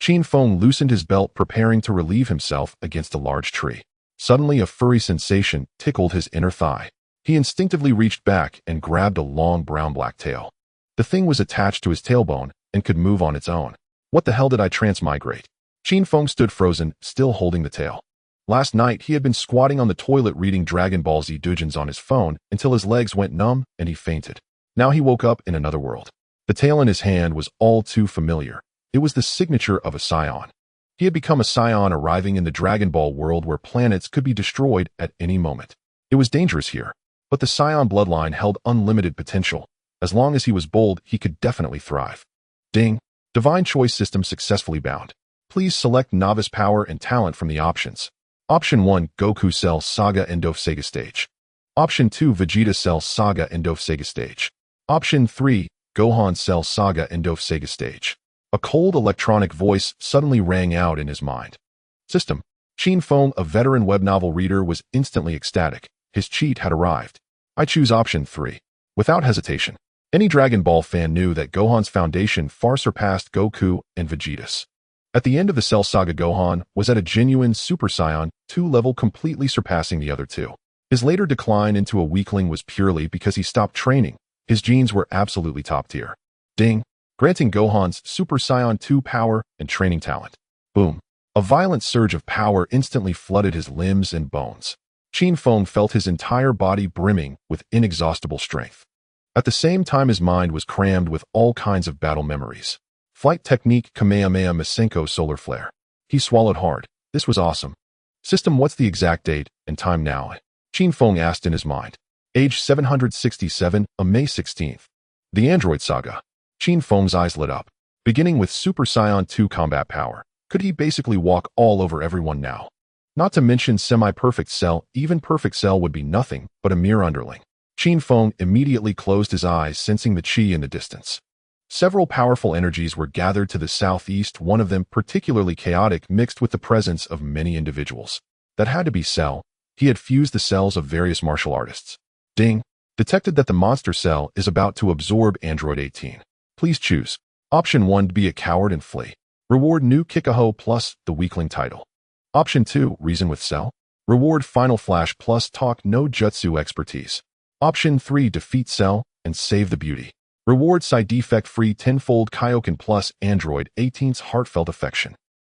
Qin Feng loosened his belt, preparing to relieve himself against a large tree. Suddenly, a furry sensation tickled his inner thigh. He instinctively reached back and grabbed a long brown-black tail. The thing was attached to his tailbone and could move on its own. What the hell did I transmigrate? Qin Feng stood frozen, still holding the tail. Last night, he had been squatting on the toilet reading Dragon Ball Z Doujins on his phone until his legs went numb and he fainted. Now he woke up in another world. The tail in his hand was all too familiar. It was the signature of a Saiyan. He had become a Saiyan, arriving in the Dragon Ball world where planets could be destroyed at any moment. It was dangerous here, but the Saiyan bloodline held unlimited potential. As long as he was bold, he could definitely thrive. Ding! Divine Choice System successfully bound. Please select Novice Power and Talent from the options. Option 1, Goku Cell Saga Endov Sega Stage. Option 2, Vegeta Cell Saga Endov Sega Stage. Option 3, Gohan Cell Saga Endov Sega Stage. A cold electronic voice suddenly rang out in his mind. System. Qin Feng, a veteran web novel reader, was instantly ecstatic. His cheat had arrived. I choose option 3. Without hesitation. Any Dragon Ball fan knew that Gohan's foundation far surpassed Goku and Vegeta's. At the end of the Cell Saga, Gohan was at a genuine Super Saiyan 2 level, completely surpassing the other two. His later decline into a weakling was purely because he stopped training. His genes were absolutely top tier. Ding! Granting Gohan's Super Saiyan 2 power and training talent. Boom! A violent surge of power instantly flooded his limbs and bones. Qin Feng felt his entire body brimming with inexhaustible strength. At the same time, his mind was crammed with all kinds of battle memories. Flight technique, Kamehameha Masenko solar flare. He swallowed hard. This was awesome. System, what's the exact date and time now? Qin Feng asked in his mind. Age 767, May 16th. The Android Saga. Qin Feng's eyes lit up. Beginning with Super Saiyan 2 combat power, could he basically walk all over everyone now? Not to mention semi-perfect Cell. Even perfect Cell would be nothing but a mere underling. Qin Feng immediately closed his eyes, sensing the chi in the distance. Several powerful energies were gathered to the southeast, one of them particularly chaotic, mixed with the presence of many individuals. That had to be Cell. He had fused the cells of various martial artists. Ding! Detected that the monster Cell is about to absorb Android 18. Please choose. Option 1, be a coward and flee. Reward new Kikaho plus the weakling title. Option 2, reason with Cell. Reward final flash plus talk no jutsu expertise. Option 3, defeat Cell and save the beauty. Reward side defect free tenfold Kaioken plus Android 18's heartfelt affection.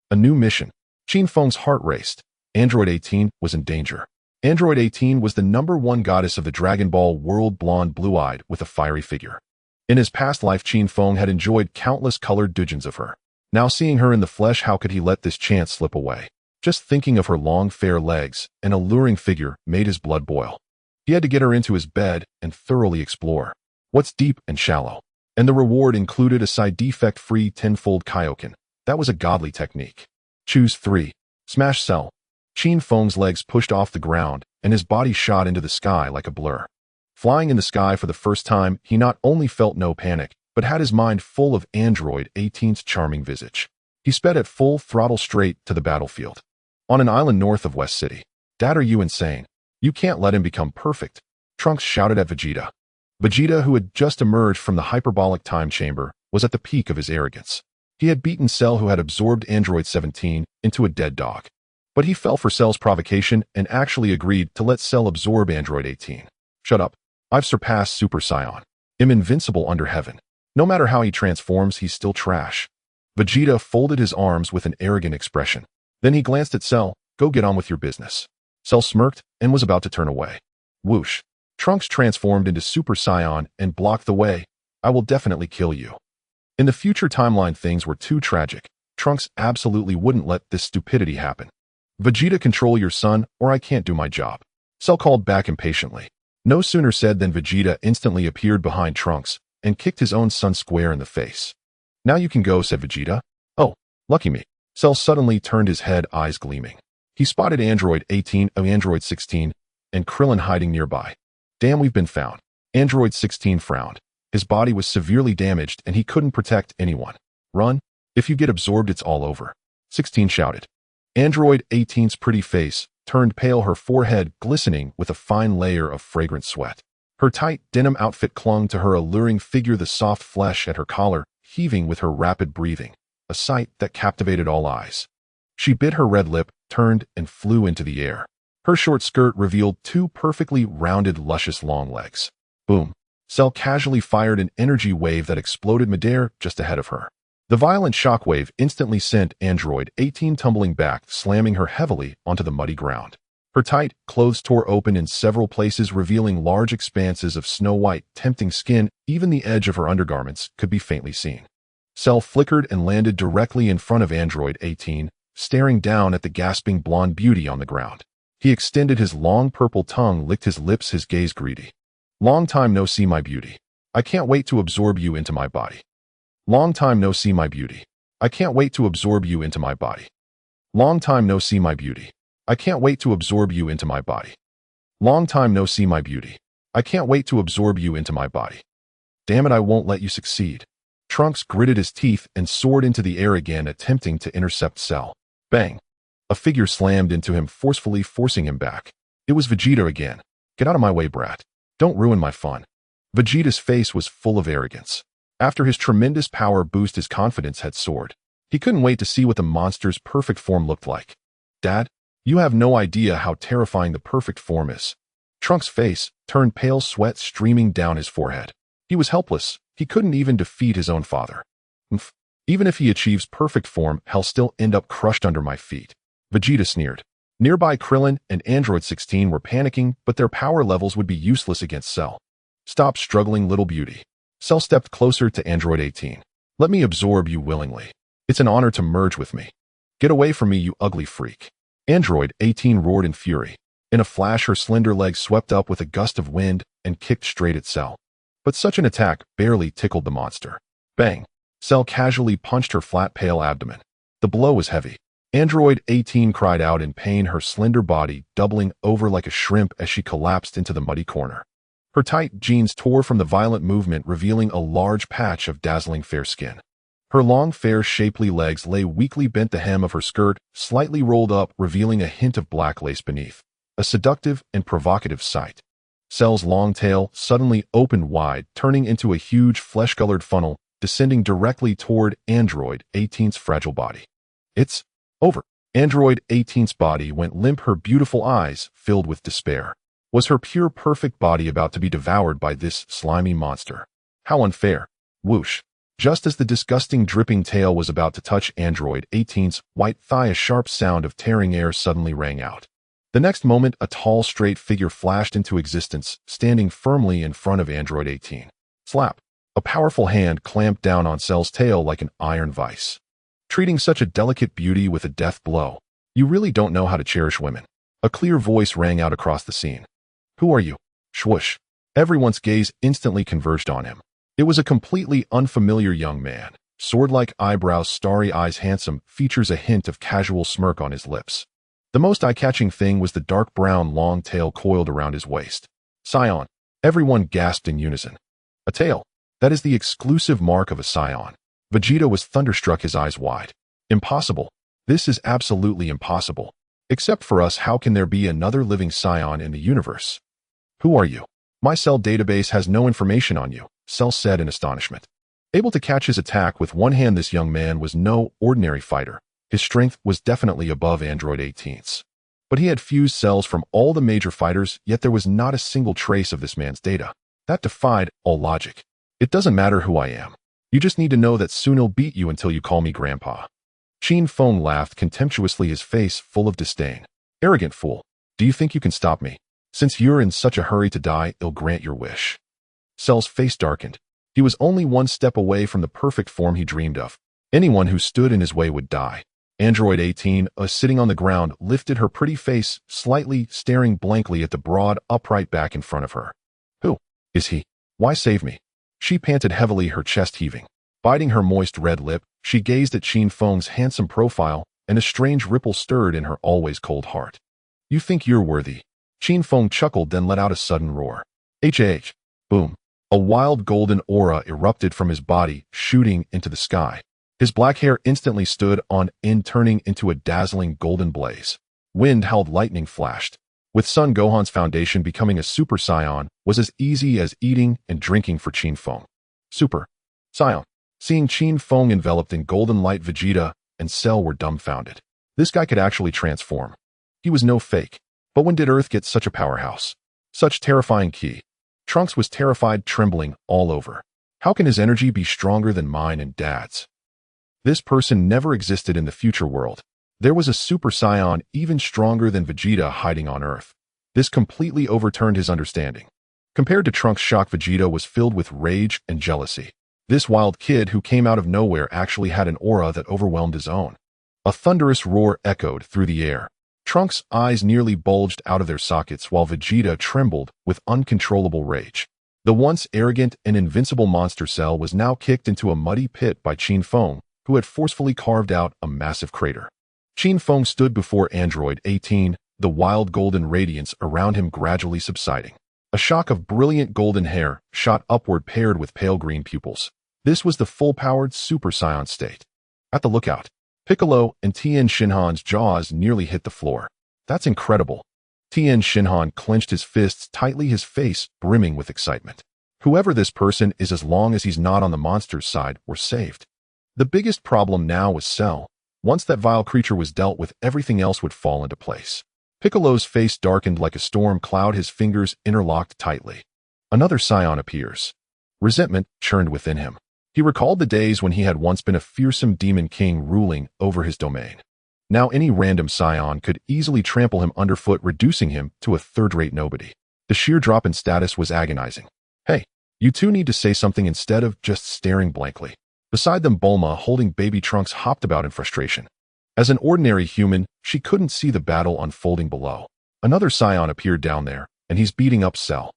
A new mission. Qin Feng's heart raced. Android 18 was in danger. Android 18 was the #1 goddess of the Dragon Ball world, blonde, blue-eyed, with a fiery figure. In his past life, Qin Feng had enjoyed countless colored doujins of her. Now seeing her in the flesh, how could he let this chance slip away? Just thinking of her long, fair legs and alluring figure made his blood boil. He had to get her into his bed and thoroughly explore what's deep and shallow. And the reward included a side defect-free tenfold Kaioken. That was a godly technique. Choose 3. Smash Cell. Qin Feng's legs pushed off the ground, and his body shot into the sky like a blur. Flying in the sky for the first time, he not only felt no panic, but had his mind full of Android 18's charming visage. He sped at full throttle straight to the battlefield. On an island north of West City. Dad, are you insane? You can't let him become perfect. Trunks shouted at Vegeta. Vegeta, who had just emerged from the hyperbolic time chamber, was at the peak of his arrogance. He had beaten Cell, who had absorbed Android 17 into a dead dog. But he fell for Cell's provocation and actually agreed to let Cell absorb Android 18. Shut up. I've surpassed Super Saiyan. I'm invincible under heaven. No matter how he transforms, he's still trash. Vegeta folded his arms with an arrogant expression. Then he glanced at Cell. Go get on with your business. Cell smirked and was about to turn away. Whoosh. Trunks transformed into Super Saiyan and blocked the way. I will definitely kill you. In the future timeline, things were too tragic. Trunks absolutely wouldn't let this stupidity happen. Vegeta, control your son, or I can't do my job. Cell called back impatiently. No sooner said than Vegeta instantly appeared behind Trunks and kicked his own son square in the face. Now you can go, said Vegeta. Oh, lucky me. Cell suddenly turned his head, eyes gleaming. He spotted Android 18 of Android 16 and Krillin hiding nearby. Damn, we've been found. Android 16 frowned. His body was severely damaged and he couldn't protect anyone. Run. If you get absorbed, it's all over. 16 shouted. Android 18's pretty face turned pale, her forehead glistening with a fine layer of fragrant sweat. Her tight denim outfit clung to her alluring figure, the soft flesh at her collar heaving with her rapid breathing. a sight that captivated all eyes. She bit her red lip, turned, and flew into the air. Her short skirt revealed two perfectly rounded, luscious long legs. Boom. Cell casually fired an energy wave that exploded midair just ahead of her. The violent shockwave instantly sent Android 18 tumbling back, slamming her heavily onto the muddy ground. Her tight clothes tore open in several places, revealing large expanses of snow-white, tempting skin. Even the edge of her undergarments could be faintly seen. Cell flickered and landed directly in front of Android 18, staring down at the gasping blonde beauty on the ground. He extended his long purple tongue, licked his lips, his gaze greedy. "Long time no see, my beauty. I can't wait to absorb you into my body. Long time no see, my beauty. I can't wait to absorb you into my body. Long time no see, my beauty. I can't wait to absorb you into my body. Long time no see, my beauty. I can't wait to absorb you into my body. Damn it, I won't let you succeed." Trunks gritted his teeth and soared into the air again, attempting to intercept Cell. Bang! A figure slammed into him, forcefully forcing him back. It was Vegeta again. "Get out of my way, brat. Don't ruin my fun." Vegeta's face was full of arrogance. After his tremendous power boost, his confidence had soared. He couldn't wait to see what the monster's perfect form looked like. "Dad, you have no idea how terrifying the perfect form is." Trunks' face turned pale, sweat streaming down his forehead. He was helpless. He couldn't even defeat his own father. "Oomph. Even if he achieves perfect form, he'll still end up crushed under my feet." Vegeta sneered. Nearby, Krillin and Android 16 were panicking, but their power levels would be useless against Cell. "Stop struggling, little beauty." Cell stepped closer to Android 18. "Let me absorb you willingly. It's an honor to merge with me. Get away from me, you ugly freak." Android 18 roared in fury. In a flash, her slender legs swept up with a gust of wind and kicked straight at Cell. But such an attack barely tickled the monster. Bang! Cell casually punched her flat, pale abdomen. The blow was heavy. Android 18 cried out in pain, her slender body doubling over like a shrimp as she collapsed into the muddy corner. Her tight jeans tore from the violent movement, revealing a large patch of dazzling fair skin. Her long, fair, shapely legs lay weakly bent, the hem of her skirt slightly rolled up, revealing a hint of black lace beneath. A seductive and provocative sight. Cell's long tail suddenly opened wide, turning into a huge, flesh-colored funnel, descending directly toward Android 18's fragile body. "It's over." Android 18's body went limp, her beautiful eyes filled with despair. Was her pure, perfect body about to be devoured by this slimy monster? How unfair. Whoosh. Just as the disgusting, dripping tail was about to touch Android 18's white thigh, a sharp sound of tearing air suddenly rang out. The next moment, a tall, straight figure flashed into existence, standing firmly in front of Android 18. Slap. A powerful hand clamped down on Cell's tail like an iron vice. Treating such a delicate beauty with a death blow. You really don't know how to cherish women. A clear voice rang out across the scene. "Who are you?" Swoosh. Everyone's gaze instantly converged on him. It was a completely unfamiliar young man. Sword-like eyebrows, starry eyes, handsome, features, a hint of casual smirk on his lips. The most eye-catching thing was the dark brown long tail coiled around his waist. Saiyan. Everyone gasped in unison. A tail. That is the exclusive mark of a Saiyan. Vegeta was thunderstruck, his eyes wide. Impossible. This is absolutely impossible. Except for us, how can there be another living Saiyan in the universe? Who are you? My Cell database has no information on you, Cell said in astonishment. Able to catch his attack with one hand, this young man was no ordinary fighter. His strength was definitely above Android 18's. But he had fused cells from all the major fighters, yet there was not a single trace of this man's data. That defied all logic. "It doesn't matter who I am. You just need to know that soon I'll beat you until you call me Grandpa." Qin Feng laughed contemptuously, his face full of disdain. "Arrogant fool. Do you think you can stop me? Since you're in such a hurry to die, I'll grant your wish." Cell's face darkened. He was only one step away from the perfect form he dreamed of. Anyone who stood in his way would die. Android 18, sitting on the ground, lifted her pretty face slightly, staring blankly at the broad, upright back in front of her. "Who is he? Why save me?" She panted heavily, her chest heaving. Biting her moist red lip, she gazed at Qin Feng's handsome profile, and a strange ripple stirred in her always cold heart. "You think you're worthy?" Qin Feng chuckled, then let out a sudden roar. H. Boom. A wild golden aura erupted from his body, shooting into the sky. His black hair instantly stood on end, turning into a dazzling golden blaze. Wind howled, lightning flashed. With Son Gohan's foundation, becoming a Super Saiyan was as easy as eating and drinking for Qin Feng. Super Saiyan. Seeing Qin Feng enveloped in golden light, Vegeta and Cell were dumbfounded. This guy could actually transform. He was no fake. But when did Earth get such a powerhouse? Such terrifying ki? Trunks was terrified, trembling all over. How can his energy be stronger than mine and Dad's? This person never existed in the future world. There was a Super Saiyan even stronger than Vegeta hiding on Earth. This completely overturned his understanding. Compared to Trunks' shock, Vegeta was filled with rage and jealousy. This wild kid who came out of nowhere actually had an aura that overwhelmed his own. A thunderous roar echoed through the air. Trunks' eyes nearly bulged out of their sockets while Vegeta trembled with uncontrollable rage. The once arrogant and invincible monster Cell was now kicked into a muddy pit by Qin Feng, who had forcefully carved out a massive crater. Qin Feng stood before Android 18, the wild golden radiance around him gradually subsiding. A shock of brilliant golden hair shot upward paired with pale green pupils. This was the full-powered Super Saiyan state. At the lookout, Piccolo and Tien Shinhan's jaws nearly hit the floor. That's incredible. Tien Shinhan clenched his fists tightly, his face brimming with excitement. Whoever this person is, as long as he's not on the monster's side, we're saved. The biggest problem now was Cell. Once that vile creature was dealt with, everything else would fall into place. Piccolo's face darkened like a storm cloud, his fingers interlocked tightly. Another Saiyan appears. Resentment churned within him. He recalled the days when he had once been a fearsome demon king ruling over his domain. Now any random Saiyan could easily trample him underfoot, reducing him to a third-rate nobody. The sheer drop in status was agonizing. Hey, you two need to say something instead of just staring blankly. Beside them, Bulma, holding baby Trunks, hopped about in frustration. As an ordinary human, she couldn't see the battle unfolding below. Another Saiyan appeared down there, and he's beating up Cell.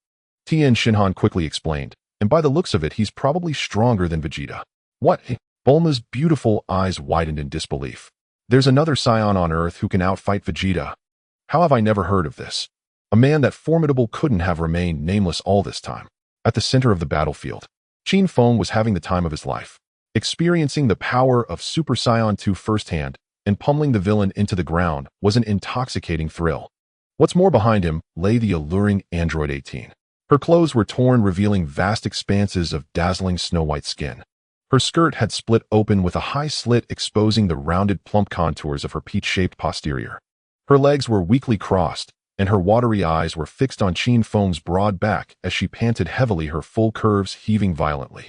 Tien Shinhan quickly explained, and by the looks of it, he's probably stronger than Vegeta. What? Bulma's beautiful eyes widened in disbelief. There's another Saiyan on Earth who can outfight Vegeta. How have I never heard of this? A man that formidable couldn't have remained nameless all this time. At the center of the battlefield, Qin Feng was having the time of his life, experiencing the power of Super Saiyan 2 firsthand, and pummeling the villain into the ground was an intoxicating thrill. What's more, behind him lay the alluring Android 18. Her clothes were torn, revealing vast expanses of dazzling snow-white skin. Her skirt had split open with a high slit exposing the rounded, plump contours of her peach-shaped posterior. Her legs were weakly crossed, and her watery eyes were fixed on Qin Feng's broad back as she panted heavily, her full curves heaving violently.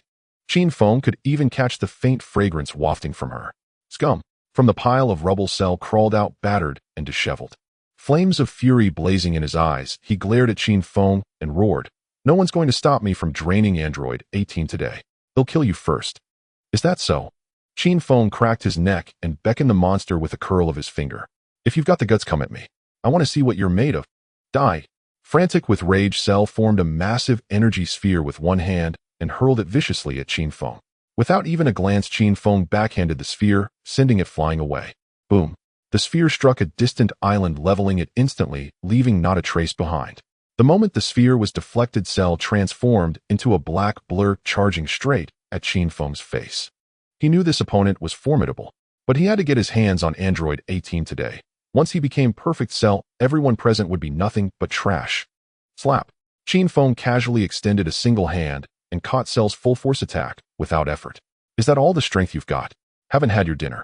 Qin Feng could even catch the faint fragrance wafting from her. Scum! From the pile of rubble, Cell crawled out, battered and disheveled. Flames of fury blazing in his eyes, he glared at Qin Feng and roared, "No one's going to stop me from draining Android 18 today. They'll kill you first." Is that so? Qin Feng cracked his neck and beckoned the monster with a curl of his finger. If you've got the guts, come at me. I want to see what you're made of. Die. Frantic with rage, Cell formed a massive energy sphere with one hand and hurled it viciously at Qin Feng. Without even a glance, Qin Feng backhanded the sphere, sending it flying away. Boom. The sphere struck a distant island, leveling it instantly, leaving not a trace behind. The moment the sphere was deflected, Cell transformed into a black blur, charging straight at Qin Feng's face. He knew this opponent was formidable, but he had to get his hands on Android 18 today. Once he became perfect Cell, everyone present would be nothing but trash. Slap. Qin Feng casually extended a single hand and caught Cell's full force attack without effort. Is that all the strength you've got? Haven't had your dinner.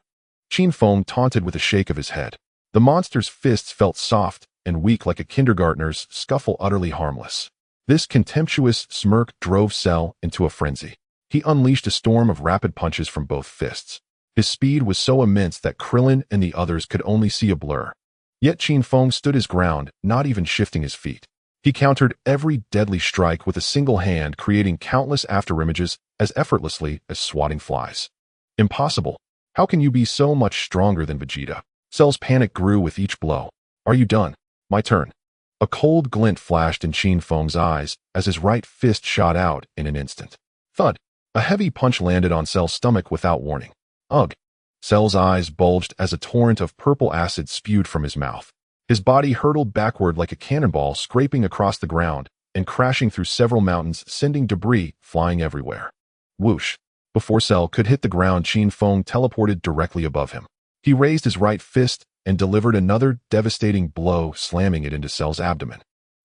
Qin Feng taunted with a shake of his head. The monster's fists felt soft and weak like a kindergartner's, scuffle utterly harmless. This contemptuous smirk drove Cell into a frenzy. He unleashed a storm of rapid punches from both fists. His speed was so immense that Krillin and the others could only see a blur. Yet Qin Feng stood his ground, not even shifting his feet. He countered every deadly strike with a single hand, creating countless afterimages as effortlessly as swatting flies. Impossible. How can you be so much stronger than Vegeta? Cell's panic grew with each blow. Are you done? My turn. A cold glint flashed in Qin Feng's eyes as his right fist shot out in an instant. Thud. A heavy punch landed on Cell's stomach without warning. Ugh. Cell's eyes bulged as a torrent of purple acid spewed from his mouth. His body hurtled backward like a cannonball, scraping across the ground and crashing through several mountains, sending debris flying everywhere. Whoosh. Before Cell could hit the ground, Qin Feng teleported directly above him. He raised his right fist and delivered another devastating blow, slamming it into Cell's abdomen.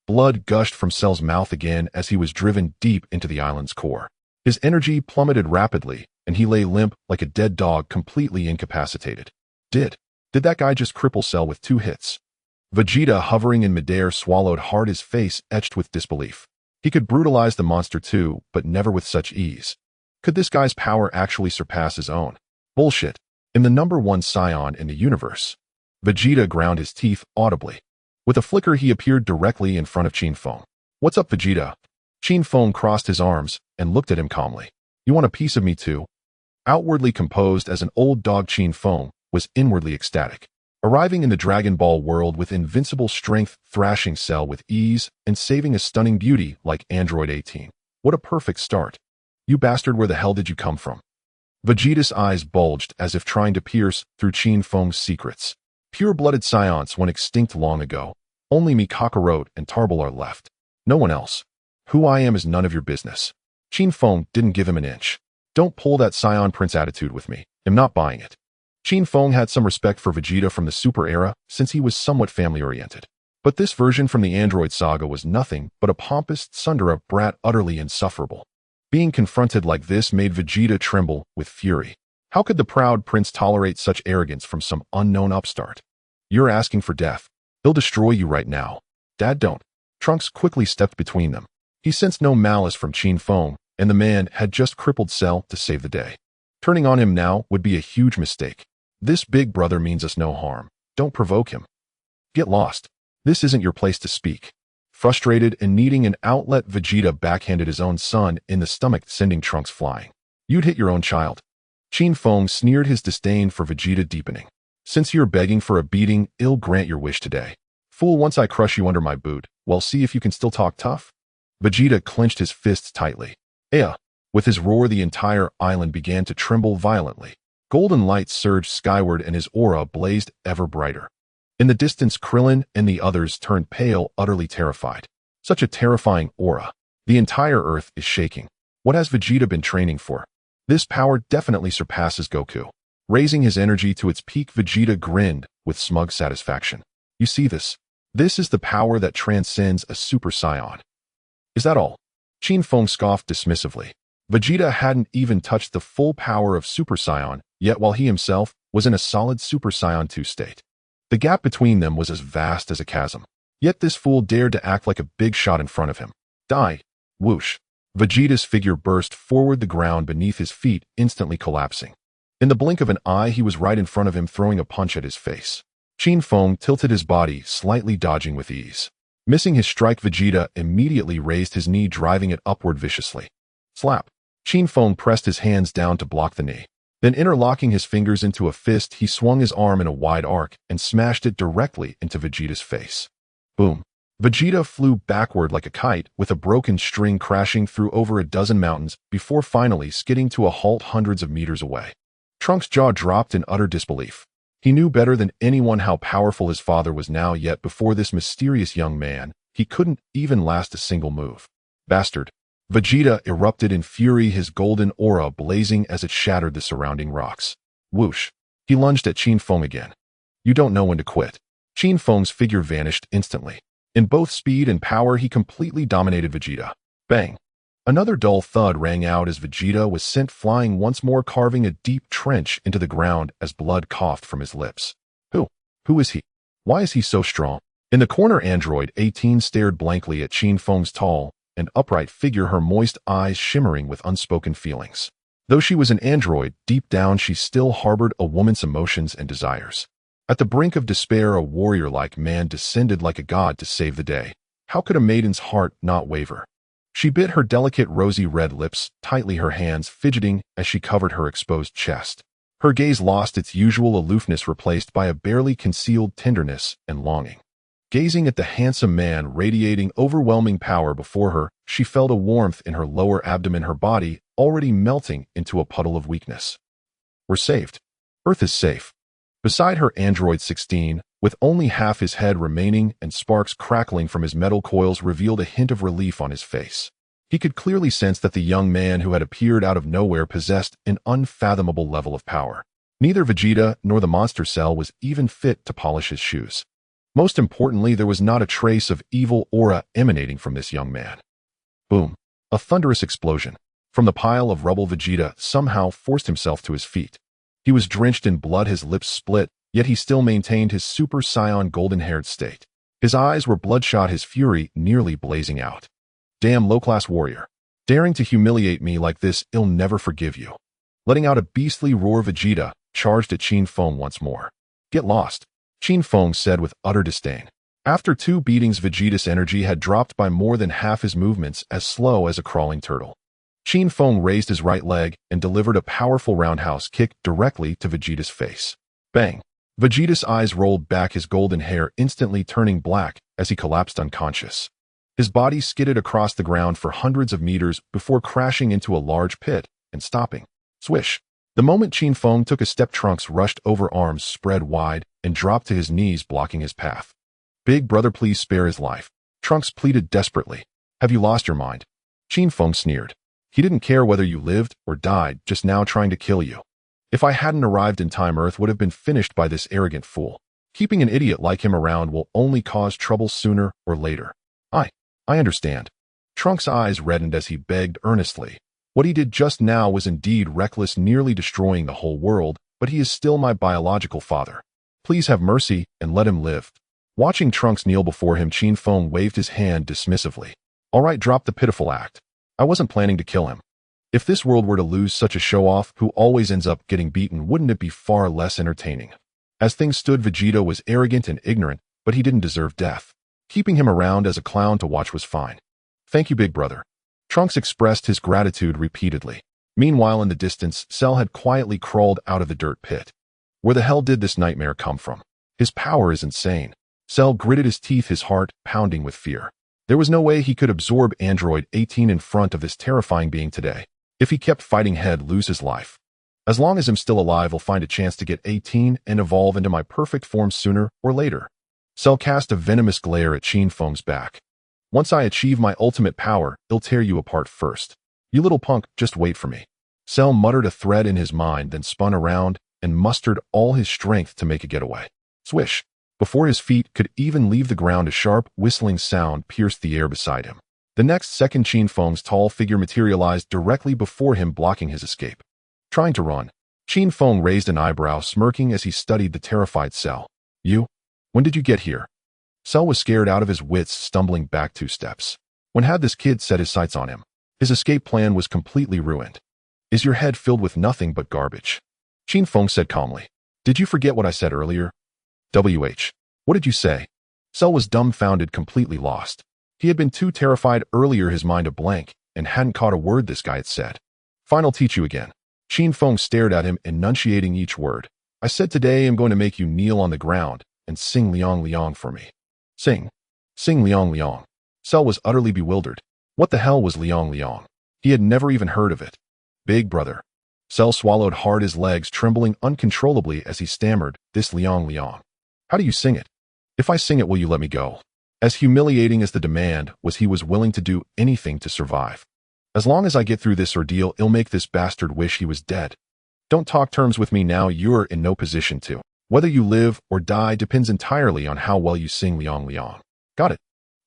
Blood gushed from Cell's mouth again as he was driven deep into the island's core. His energy plummeted rapidly, and he lay limp like a dead dog, completely incapacitated. Did that guy just cripple Cell with 2 hits? Vegeta, hovering in midair, swallowed hard, his face etched with disbelief. He could brutalize the monster too, but never with such ease. Could this guy's power actually surpass his own? Bullshit. I'm the #1 Saiyan in the universe. Vegeta ground his teeth audibly. With a flicker, he appeared directly in front of Qin Feng. What's up, Vegeta? Qin Feng crossed his arms and looked at him calmly. You want a piece of me too? Outwardly composed as an old dog, Qin Feng was inwardly ecstatic. Arriving in the Dragon Ball world with invincible strength, thrashing Cell with ease, and saving a stunning beauty like Android 18. What a perfect start. You bastard, where the hell did you come from? Vegeta's eyes bulged as if trying to pierce through Qin Feng's secrets. Pure-blooded Saiyans went extinct long ago. Only me, Kakarot, and Tarbal are left. No one else. Who I am is none of your business. Qin Feng didn't give him an inch. Don't pull that Saiyan Prince attitude with me. I'm not buying it. Qin Feng had some respect for Vegeta from the Super era since he was somewhat family-oriented. But this version from the Android saga was nothing but a pompous tsundere brat, utterly insufferable. Being confronted like this made Vegeta tremble with fury. How could the proud prince tolerate such arrogance from some unknown upstart? You're asking for death. He'll destroy you right now. Dad, don't. Trunks quickly stepped between them. He sensed no malice from Qin Feng, and the man had just crippled Cell to save the day. Turning on him now would be a huge mistake. This big brother means us no harm. Don't provoke him. Get lost. This isn't your place to speak. Frustrated and needing an outlet, Vegeta backhanded his own son in the stomach, sending Trunks flying. You'd hit your own child. Qin Feng sneered, his disdain for Vegeta deepening. Since you're begging for a beating, I'll grant your wish today. Fool, once I crush you under my boot, well, see if you can still talk tough. Vegeta clenched his fists tightly. Ea! With his roar, the entire island began to tremble violently. Golden light surged skyward and his aura blazed ever brighter. In the distance, Krillin and the others turned pale, utterly terrified. Such a terrifying aura. The entire Earth is shaking. What has Vegeta been training for? This power definitely surpasses Goku. Raising his energy to its peak, Vegeta grinned with smug satisfaction. You see this? This is the power that transcends a Super Saiyan. Is that all? Qin Feng scoffed dismissively. Vegeta hadn't even touched the full power of Super Saiyan, yet while he himself was in a solid Super Saiyan 2 state. The gap between them was as vast as a chasm. Yet this fool dared to act like a big shot in front of him. Die! Whoosh! Vegeta's figure burst forward, the ground beneath his feet instantly collapsing. In the blink of an eye, he was right in front of him, throwing a punch at his face. Qin Feng tilted his body, slightly dodging with ease. Missing his strike, Vegeta immediately raised his knee, driving it upward viciously. Slap! Qin Feng pressed his hands down to block the knee. Then, interlocking his fingers into a fist, he swung his arm in a wide arc and smashed it directly into Vegeta's face. Boom! Vegeta flew backward like a kite, with a broken string crashing through over a dozen mountains before finally skidding to a halt hundreds of meters away. Trunks' jaw dropped in utter disbelief. He knew better than anyone how powerful his father was now, yet before this mysterious young man, he couldn't even last a single move. Bastard! Vegeta erupted in fury, his golden aura blazing as it shattered the surrounding rocks. Whoosh! He lunged at Qin Feng again. You don't know when to quit. Qin Feng's figure vanished instantly. In both speed and power, he completely dominated Vegeta. Bang! Another dull thud rang out as Vegeta was sent flying once more, carving a deep trench into the ground as blood coughed from his lips. Who is he? Why is he so strong? In the corner, Android 18 stared blankly at Qin Feng's tall and upright figure, her moist eyes shimmering with unspoken feelings. Though she was an android, deep down she still harbored a woman's emotions and desires. At the brink of despair, a warrior-like man descended like a god to save the day. How could a maiden's heart not waver? She bit her delicate rosy red lips tightly, her hands fidgeting as she covered her exposed chest. Her gaze lost its usual aloofness, replaced by a barely concealed tenderness and longing. Gazing at the handsome man radiating overwhelming power before her, she felt a warmth in her lower abdomen, her body already melting into a puddle of weakness. We're saved. Earth is safe. Beside her, Android 16, with only half his head remaining and sparks crackling from his metal coils, revealed a hint of relief on his face. He could clearly sense that the young man who had appeared out of nowhere possessed an unfathomable level of power. Neither Vegeta nor the monster Cell was even fit to polish his shoes. Most importantly, there was not a trace of evil aura emanating from this young man. Boom! A thunderous explosion. From the pile of rubble, Vegeta somehow forced himself to his feet. He was drenched in blood, his lips split, yet he still maintained his Super Saiyan golden-haired state. His eyes were bloodshot, his fury nearly blazing out. Damn low-class warrior. Daring to humiliate me like this, I'll never forgive you. Letting out a beastly roar, Vegeta charged at Qin Feng once more. Get lost, Qin Feng said with utter disdain. After 2 beatings, Vegeta's energy had dropped by more than half, his movements as slow as a crawling turtle. Qin Feng raised his right leg and delivered a powerful roundhouse kick directly to Vegeta's face. Bang! Vegeta's eyes rolled back, his golden hair instantly turning black as he collapsed unconscious. His body skidded across the ground for hundreds of meters before crashing into a large pit and stopping. Swish! The moment Qin Feng took a step, Trunks rushed over, arms spread wide, and dropped to his knees, blocking his path. Big brother, please spare his life, Trunks pleaded desperately. Have you lost your mind? Qin Feng sneered. He didn't care whether you lived or died, just now trying to kill you. If I hadn't arrived in time, Earth would have been finished by this arrogant fool. Keeping an idiot like him around will only cause trouble sooner or later. I understand. Trunks' eyes reddened as he begged earnestly. What he did just now was indeed reckless, nearly destroying the whole world, but he is still my biological father. Please have mercy and let him live. Watching Trunks kneel before him, Qin Feng waved his hand dismissively. All right, drop the pitiful act. I wasn't planning to kill him. If this world were to lose such a show-off who always ends up getting beaten, wouldn't it be far less entertaining? As things stood, Vegeta was arrogant and ignorant, but he didn't deserve death. Keeping him around as a clown to watch was fine. Thank you, big brother. Trunks expressed his gratitude repeatedly. Meanwhile, in the distance, Cell had quietly crawled out of the dirt pit. Where the hell did this nightmare come from? His power is insane. Cell gritted his teeth, his heart pounding with fear. There was no way he could absorb Android 18 in front of this terrifying being today. If he kept fighting, he'd lose his life. As long as I'm still alive, I'll find a chance to get 18 and evolve into my perfect form sooner or later. Cell cast a venomous glare at Qin Feng's back. Once I achieve my ultimate power, I'll tear you apart first. You little punk, just wait for me. Cell muttered a threat in his mind, then spun around and mustered all his strength to make a getaway. Swish! Before his feet could even leave the ground, a sharp, whistling sound pierced the air beside him. The next second, Qin Feng's tall figure materialized directly before him, blocking his escape. Trying to run. Qin Feng raised an eyebrow, smirking as he studied the terrified Cell. You? When did you get here? Cell was scared out of his wits, stumbling back 2 steps. When had this kid set his sights on him? His escape plan was completely ruined. Is your head filled with nothing but garbage? Qin Feng said calmly. Did you forget what I said earlier? What did you say? Cell was dumbfounded, completely lost. He had been too terrified earlier, his mind a blank, and hadn't caught a word this guy had said. Fine, I'll teach you again. Qin Feng stared at him, enunciating each word. I said today I'm going to make you kneel on the ground and sing Liang Liang for me. Sing Liang Liang. Cell was utterly bewildered. What the hell was Liang Liang? He had never even heard of it. Big brother. Cell swallowed hard, his legs trembling uncontrollably as he stammered, this Liang Liang. How do you sing it? If I sing it, will you let me go? As humiliating as the demand was, he was willing to do anything to survive. As long as I get through this ordeal, I'll make this bastard wish he was dead. Don't talk terms with me now, you're in no position to. Whether you live or die depends entirely on how well you sing Liang Liang. Got it?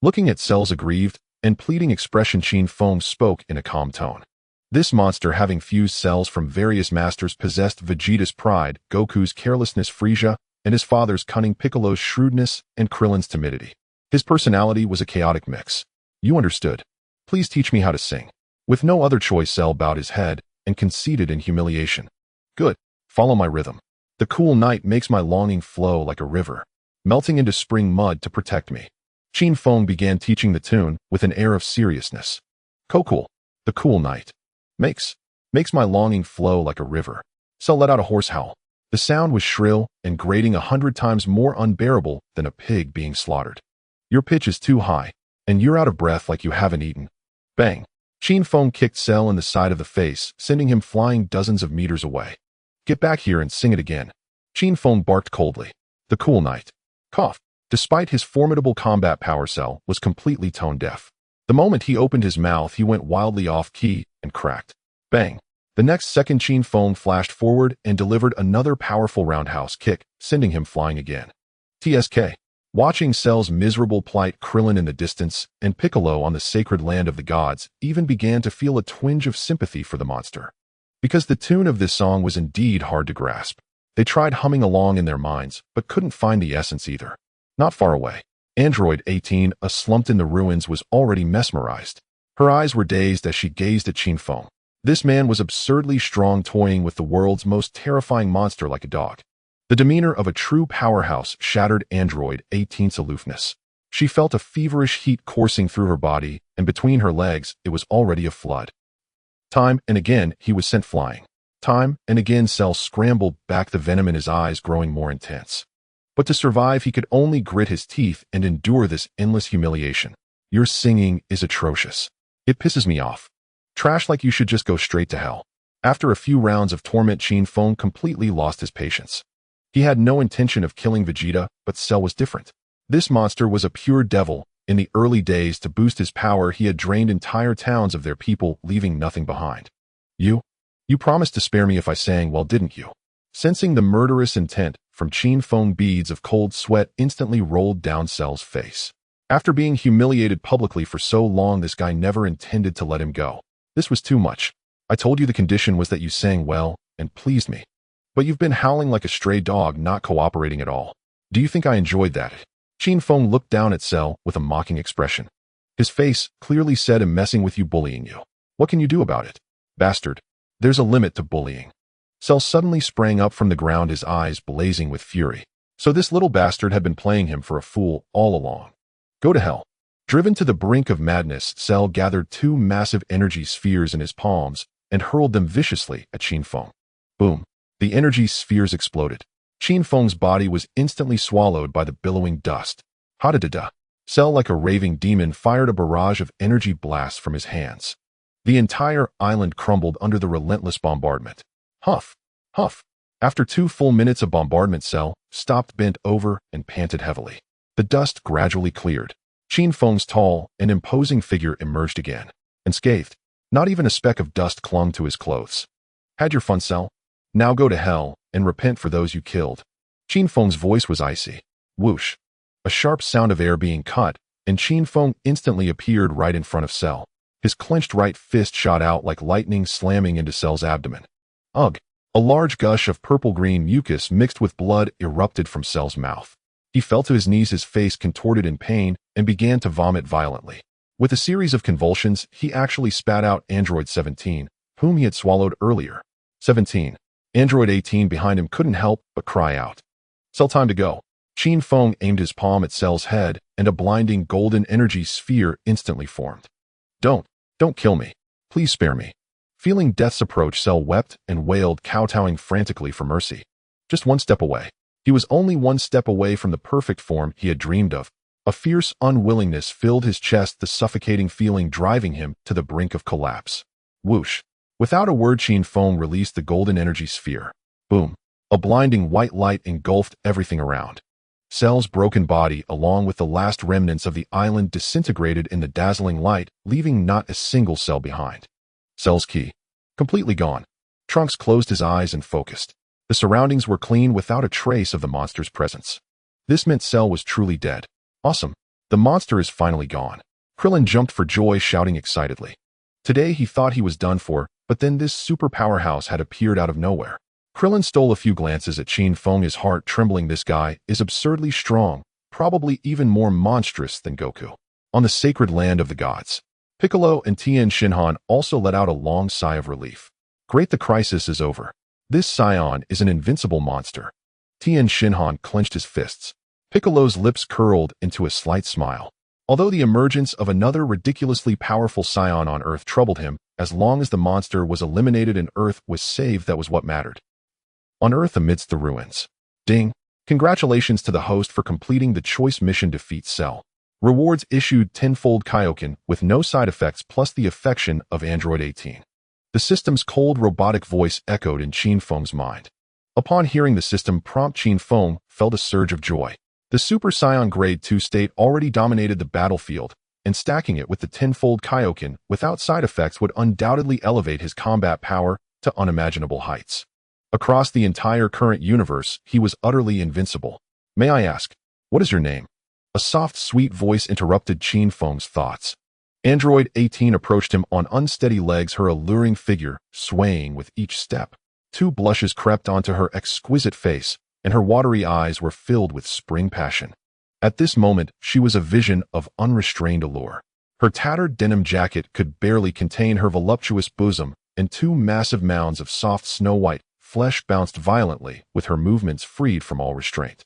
Looking at Cell's aggrieved and pleading expression, Qin Feng spoke in a calm tone. This monster, having fused cells from various masters, possessed Vegeta's pride, Goku's carelessness, Frieza, and his father's cunning, Piccolo's shrewdness, and Krillin's timidity. His personality was a chaotic mix. You understood. Please teach me how to sing. With no other choice, Cell bowed his head and conceded in humiliation. Good. Follow my rhythm. The cool night makes my longing flow like a river, melting into spring mud to protect me. Qin Feng began teaching the tune with an air of seriousness. Cool. The cool night makes my longing flow like a river. Cell let out a hoarse howl. The sound was shrill and grating, 100 times more unbearable than a pig being slaughtered. Your pitch is too high, and you're out of breath like you haven't eaten. Bang! Qin Feng kicked Cell in the side of the face, sending him flying dozens of meters away. Get back here and sing it again. Qin Feng barked coldly. The cool night. Cough. Despite his formidable combat power, Cell was completely tone deaf. The moment he opened his mouth, he went wildly off key and cracked. Bang! The next second, Qin Feng flashed forward and delivered another powerful roundhouse kick, sending him flying again. TSK. Watching Cell's miserable plight, Krillin in the distance, and Piccolo on the sacred land of the gods even began to feel a twinge of sympathy for the monster. Because the tune of this song was indeed hard to grasp. They tried humming along in their minds, but couldn't find the essence either. Not far away, Android 18, slumped in the ruins, was already mesmerized. Her eyes were dazed as she gazed at Qin Feng. This man was absurdly strong, toying with the world's most terrifying monster like a dog. The demeanor of a true powerhouse shattered Android 18's aloofness. She felt a feverish heat coursing through her body, and between her legs it was already a flood. Time and again he was sent flying. Time and again Cell scrambled back, the venom in his eyes growing more intense. But to survive he could only grit his teeth and endure this endless humiliation. Your singing is atrocious. It pisses me off. Trash like you should just go straight to hell. After a few rounds of torment, Qin Feng completely lost his patience. He had no intention of killing Vegeta, but Cell was different. This monster was a pure devil. In the early days, to boost his power, he had drained entire towns of their people, leaving nothing behind. You promised to spare me if I sang well, didn't you? Sensing the murderous intent from Qin Feng, beads of cold sweat instantly rolled down Cell's face. After being humiliated publicly for so long, this guy never intended to let him go. This was too much. I told you the condition was that you sang well and pleased me. But you've been howling like a stray dog, not cooperating at all. Do you think I enjoyed that? Qin Feng looked down at Cell with a mocking expression. His face clearly said, I'm messing with you, bullying you. What can you do about it? Bastard. There's a limit to bullying. Cell suddenly sprang up from the ground, his eyes blazing with fury. So this little bastard had been playing him for a fool all along. Go to hell. Driven to the brink of madness, Cell gathered two massive energy spheres in his palms and hurled them viciously at Qin Feng. Boom. The energy spheres exploded. Qin Feng's body was instantly swallowed by the billowing dust. Ha-da-da-da. Cell, like a raving demon, fired a barrage of energy blasts from his hands. The entire island crumbled under the relentless bombardment. Huff, huff. After 2 full minutes of bombardment, Cell stopped, bent over, and panted heavily. The dust gradually cleared. Qin Feng's tall and imposing figure emerged again. Unscathed. Not even a speck of dust clung to his clothes. Had your fun, Cell? Now go to hell and repent for those you killed. Qin Feng's voice was icy. Whoosh. A sharp sound of air being cut, and Qin Feng instantly appeared right in front of Cell. His clenched right fist shot out like lightning, slamming into Cell's abdomen. Ugh! A large gush of purple-green mucus mixed with blood erupted from Cell's mouth. He fell to his knees, his face contorted in pain, and began to vomit violently. With a series of convulsions, he actually spat out Android 17, whom he had swallowed earlier. 17. Android 18 behind him couldn't help but cry out. Cell, time to go. Qin Feng aimed his palm at Cell's head, and a blinding golden energy sphere instantly formed. Don't kill me. Please spare me. Feeling death's approach, Cell wept and wailed, kowtowing frantically for mercy. Just one step away. He was only one step away from the perfect form he had dreamed of. A fierce unwillingness filled his chest, the suffocating feeling driving him to the brink of collapse. Whoosh. Without a word, Qin Feng released the golden energy sphere. Boom. A blinding white light engulfed everything around. Cell's broken body, along with the last remnants of the island, disintegrated in the dazzling light, leaving not a single cell behind. Cell's key. Completely gone. Trunks closed his eyes and focused. The surroundings were clean, without a trace of the monster's presence. This meant Cell was truly dead. Awesome. The monster is finally gone. Krillin jumped for joy, shouting excitedly. Today he thought he was done for, but then this super powerhouse had appeared out of nowhere. Krillin stole a few glances at Qin Feng, his heart trembling. This guy is absurdly strong, probably even more monstrous than Goku. On the sacred land of the gods. Piccolo and Tien Shinhan also let out a long sigh of relief. Great, the crisis is over. This Saiyan is an invincible monster. Tien Shinhan clenched his fists. Piccolo's lips curled into a slight smile. Although the emergence of another ridiculously powerful Saiyan on Earth troubled him, as long as the monster was eliminated and Earth was saved, that was what mattered. On Earth, amidst the ruins. Ding! Congratulations to the host for completing the choice mission, defeat Cell. Rewards issued tenfold Kaioken with no side effects, plus the affection of Android 18. The system's cold robotic voice echoed in Qin Feng's mind. Upon hearing the system prompt, Qin Feng felt a surge of joy. The Super Saiyan Grade 2 state already dominated the battlefield, and stacking it with the tenfold Kaioken without side effects would undoubtedly elevate his combat power to unimaginable heights. Across the entire current universe, he was utterly invincible. May I ask, what is your name? A soft, sweet voice interrupted Qin Feng's thoughts. Android 18 approached him on unsteady legs, her alluring figure swaying with each step. Two blushes crept onto her exquisite face, and her watery eyes were filled with spring passion. At this moment, she was a vision of unrestrained allure. Her tattered denim jacket could barely contain her voluptuous bosom, and two massive mounds of soft snow-white flesh bounced violently with her movements freed from all restraint.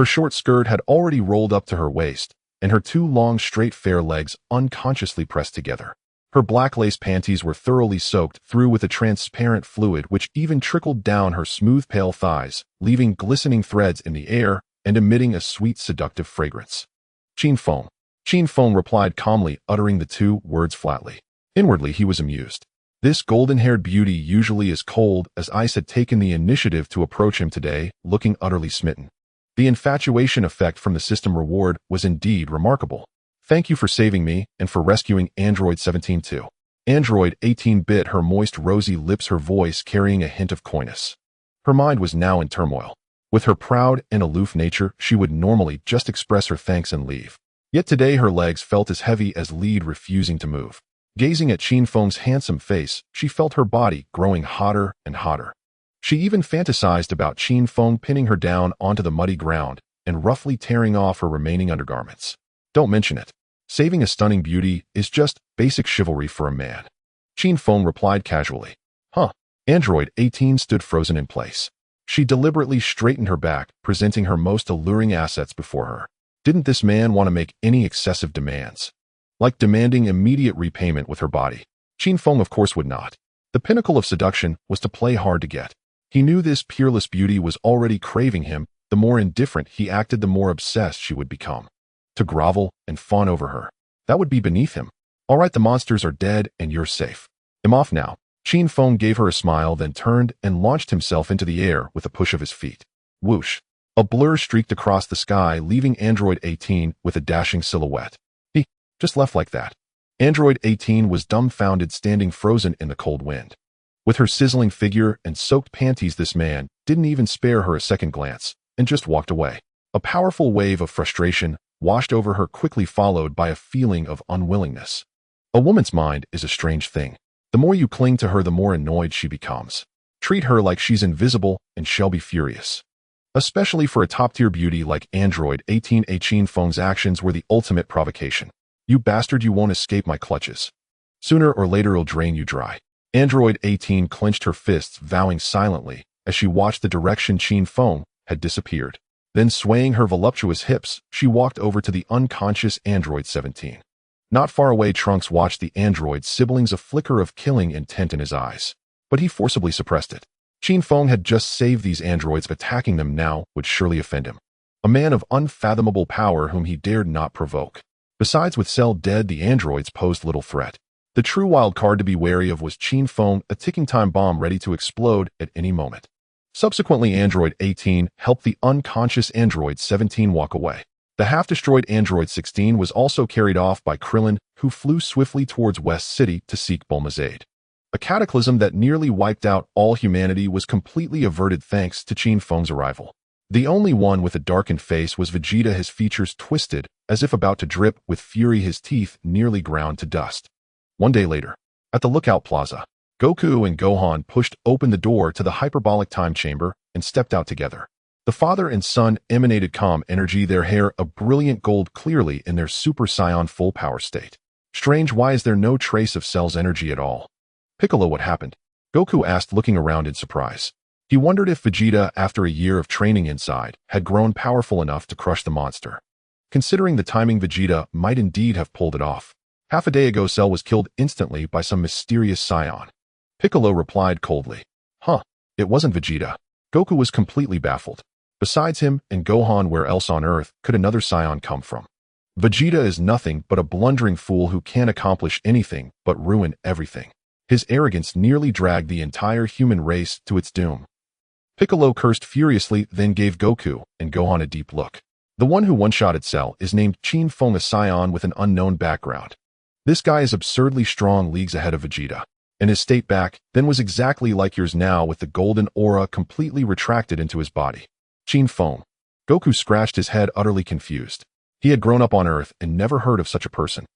Her short skirt had already rolled up to her waist, and her two long, straight, fair legs unconsciously pressed together. Her black lace panties were thoroughly soaked through with a transparent fluid which even trickled down her smooth, pale thighs, leaving glistening threads in the air and emitting a sweet, seductive fragrance. Qin Feng. Qin Feng replied calmly, uttering the two words flatly. Inwardly, he was amused. This golden-haired beauty, usually as cold as ice, had taken the initiative to approach him today, looking utterly smitten. The infatuation effect from the system reward was indeed remarkable. Thank you for saving me and for rescuing Android 17 too. Android 18 bit her moist, rosy lips, her voice carrying a hint of coyness. Her mind was now in turmoil. With her proud and aloof nature, she would normally just express her thanks and leave. Yet today her legs felt as heavy as lead, refusing to move. Gazing at Qin Feng's handsome face, she felt her body growing hotter and hotter. She even fantasized about Qin Feng pinning her down onto the muddy ground and roughly tearing off her remaining undergarments. Don't mention it. Saving a stunning beauty is just basic chivalry for a man. Qin Feng replied casually. Huh. Android 18 stood frozen in place. She deliberately straightened her back, presenting her most alluring assets before her. Didn't this man want to make any excessive demands? Like demanding immediate repayment with her body? Qin Feng, of course, would not. The pinnacle of seduction was to play hard to get. He knew this peerless beauty was already craving him. The more indifferent he acted, the more obsessed she would become. To grovel and fawn over her, that would be beneath him. All right, the monsters are dead and you're safe. I'm off now. Qin Feng gave her a smile, then turned and launched himself into the air with a push of his feet. Whoosh. A blur streaked across the sky, leaving Android 18 with a dashing silhouette. He just left like that. Android 18 was dumbfounded, standing frozen in the cold wind. With her sizzling figure and soaked panties, this man didn't even spare her a second glance and just walked away. A powerful wave of frustration washed over her, quickly followed by a feeling of unwillingness. A woman's mind is a strange thing. The more you cling to her, the more annoyed she becomes. Treat her like she's invisible and she'll be furious. Especially for a top-tier beauty like Android 18. Qin Feng's actions were the ultimate provocation. You bastard, you won't escape my clutches. Sooner or later I'll drain you dry. Android 18 clenched her fists, vowing silently as she watched the direction Qin Feng had disappeared. Then, swaying her voluptuous hips, she walked over to the unconscious Android 17. Not far away, Trunks watched the android's siblings, a flicker of killing intent in his eyes. But he forcibly suppressed it. Qin Feng had just saved these androids. Attacking them now would surely offend him. A man of unfathomable power whom he dared not provoke. Besides, with Cell dead, the androids posed little threat. The true wild card to be wary of was Qin Feng, a ticking time bomb ready to explode at any moment. Subsequently, Android 18 helped the unconscious Android 17 walk away. The half-destroyed Android 16 was also carried off by Krillin, who flew swiftly towards West City to seek Bulma's aid. A cataclysm that nearly wiped out all humanity was completely averted thanks to Qin Feng's arrival. The only one with a darkened face was Vegeta, his features twisted as if about to drip with fury, his teeth nearly ground to dust. One day later, at the Lookout Plaza, Goku and Gohan pushed open the door to the hyperbolic time chamber and stepped out together. The father and son emanated calm energy, their hair a brilliant gold, clearly in their Super Saiyan full power state. Strange, why is there no trace of Cell's energy at all? Piccolo, what happened? Goku asked, looking around in surprise. He wondered if Vegeta, after a year of training inside, had grown powerful enough to crush the monster. Considering the timing, Vegeta might indeed have pulled it off. Half a day ago, Cell was killed instantly by some mysterious Saiyan. Piccolo replied coldly. Huh, it wasn't Vegeta. Goku was completely baffled. Besides him and Gohan, where else on earth could another Saiyan come from? Vegeta is nothing but a blundering fool who can't accomplish anything but ruin everything. His arrogance nearly dragged the entire human race to its doom. Piccolo cursed furiously, then gave Goku and Gohan a deep look. The one who one-shotted Cell is named Qin Feng, a Saiyan with an unknown background. This guy is absurdly strong, leagues ahead of Vegeta. And his state back then was exactly like yours now, with the golden aura completely retracted into his body. Qin Feng. Goku scratched his head, utterly confused. He had grown up on Earth and never heard of such a person.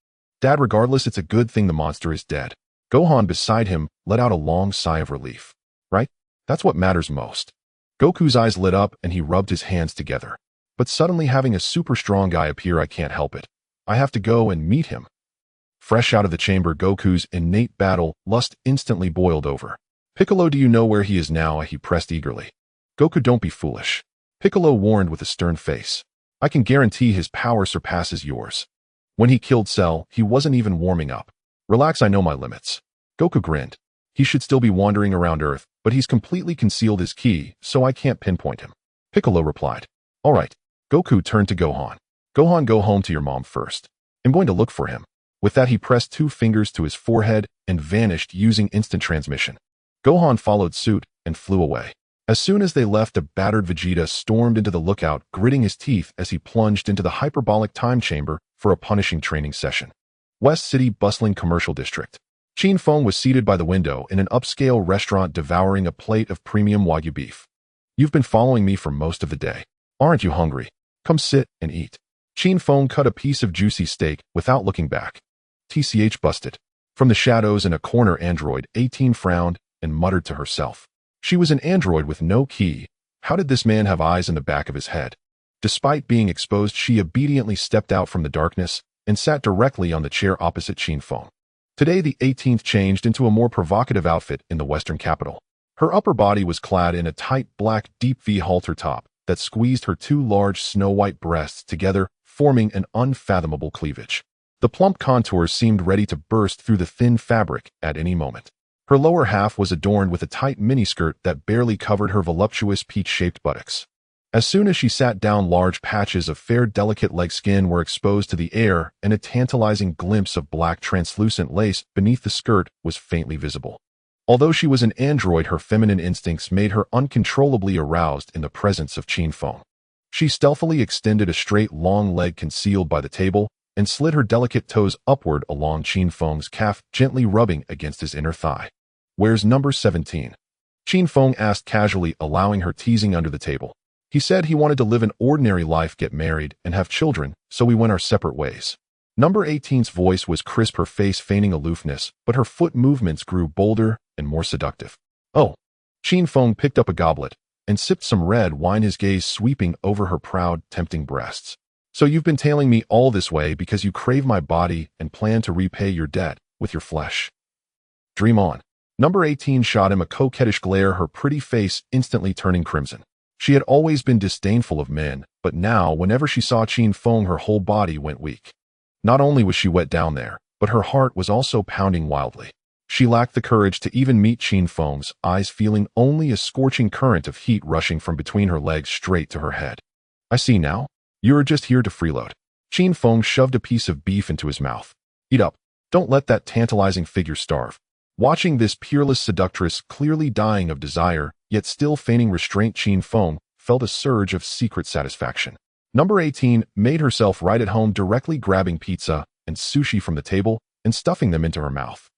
Dad, regardless, it's a good thing the monster is dead. Gohan beside him let out a long sigh of relief. Right? That's what matters most. Goku's eyes lit up and he rubbed his hands together. But suddenly having a super strong guy appear, I can't help it. I have to go and meet him. Fresh out of the chamber, Goku's innate battle lust instantly boiled over. Piccolo, do you know where he is now? He pressed eagerly. Goku, don't be foolish. Piccolo warned with a stern face. I can guarantee his power surpasses yours. When he killed Cell, he wasn't even warming up. Relax, I know my limits. Goku grinned. He should still be wandering around Earth, but he's completely concealed his ki, so I can't pinpoint him. Piccolo replied. All right. Goku turned to Gohan. Gohan, go home to your mom first. I'm going to look for him. With that, he pressed 2 fingers to his forehead and vanished using instant transmission. Gohan followed suit and flew away. As soon as they left, a battered Vegeta stormed into the lookout, gritting his teeth as he plunged into the hyperbolic time chamber for a punishing training session. West City, bustling commercial district. Qin Feng was seated by the window in an upscale restaurant devouring a plate of premium Wagyu beef. You've been following me for most of the day. Aren't you hungry? Come sit and eat. Qin Feng cut a piece of juicy steak without looking back. TCH busted. From the shadows in a corner, Android 18 frowned and muttered to herself. She was an android with no ki. How did this man have eyes in the back of his head? Despite being exposed, she obediently stepped out from the darkness and sat directly on the chair opposite Qin Feng. Today, the 18th changed into a more provocative outfit in the Western capital. Her upper body was clad in a tight black deep V halter top that squeezed her 2 large snow-white breasts together, forming an unfathomable cleavage. The plump contours seemed ready to burst through the thin fabric at any moment. Her lower half was adorned with a tight miniskirt that barely covered her voluptuous peach-shaped buttocks. As soon as she sat down, large patches of fair, delicate leg skin were exposed to the air, and a tantalizing glimpse of black translucent lace beneath the skirt was faintly visible. Although she was an android, her feminine instincts made her uncontrollably aroused in the presence of Qin Feng. She stealthily extended a straight, long leg concealed by the table and slid her delicate toes upward along Qin Feng's calf, gently rubbing against his inner thigh. Where's number 17? Qin Feng asked casually, allowing her teasing under the table. He said he wanted to live an ordinary life, get married, and have children, so we went our separate ways. Number 18's voice was crisp, her face feigning aloofness, but her foot movements grew bolder and more seductive. Oh. Qin Feng picked up a goblet and sipped some red wine, his gaze sweeping over her proud, tempting breasts. So you've been tailing me all this way because you crave my body and plan to repay your debt with your flesh. Dream on. Number 18 shot him a coquettish glare, her pretty face instantly turning crimson. She had always been disdainful of men, but now, whenever she saw Qin Feng, her whole body went weak. Not only was she wet down there, but her heart was also pounding wildly. She lacked the courage to even meet Qin Feng's eyes, feeling only a scorching current of heat rushing from between her legs straight to her head. I see now. You're just here to freeload. Qin Feng shoved a piece of beef into his mouth. Eat up. Don't let that tantalizing figure starve. Watching this peerless seductress clearly dying of desire, yet still feigning restraint, Qin Feng felt a surge of secret satisfaction. Number 18 made herself right at home, directly grabbing pizza and sushi from the table and stuffing them into her mouth.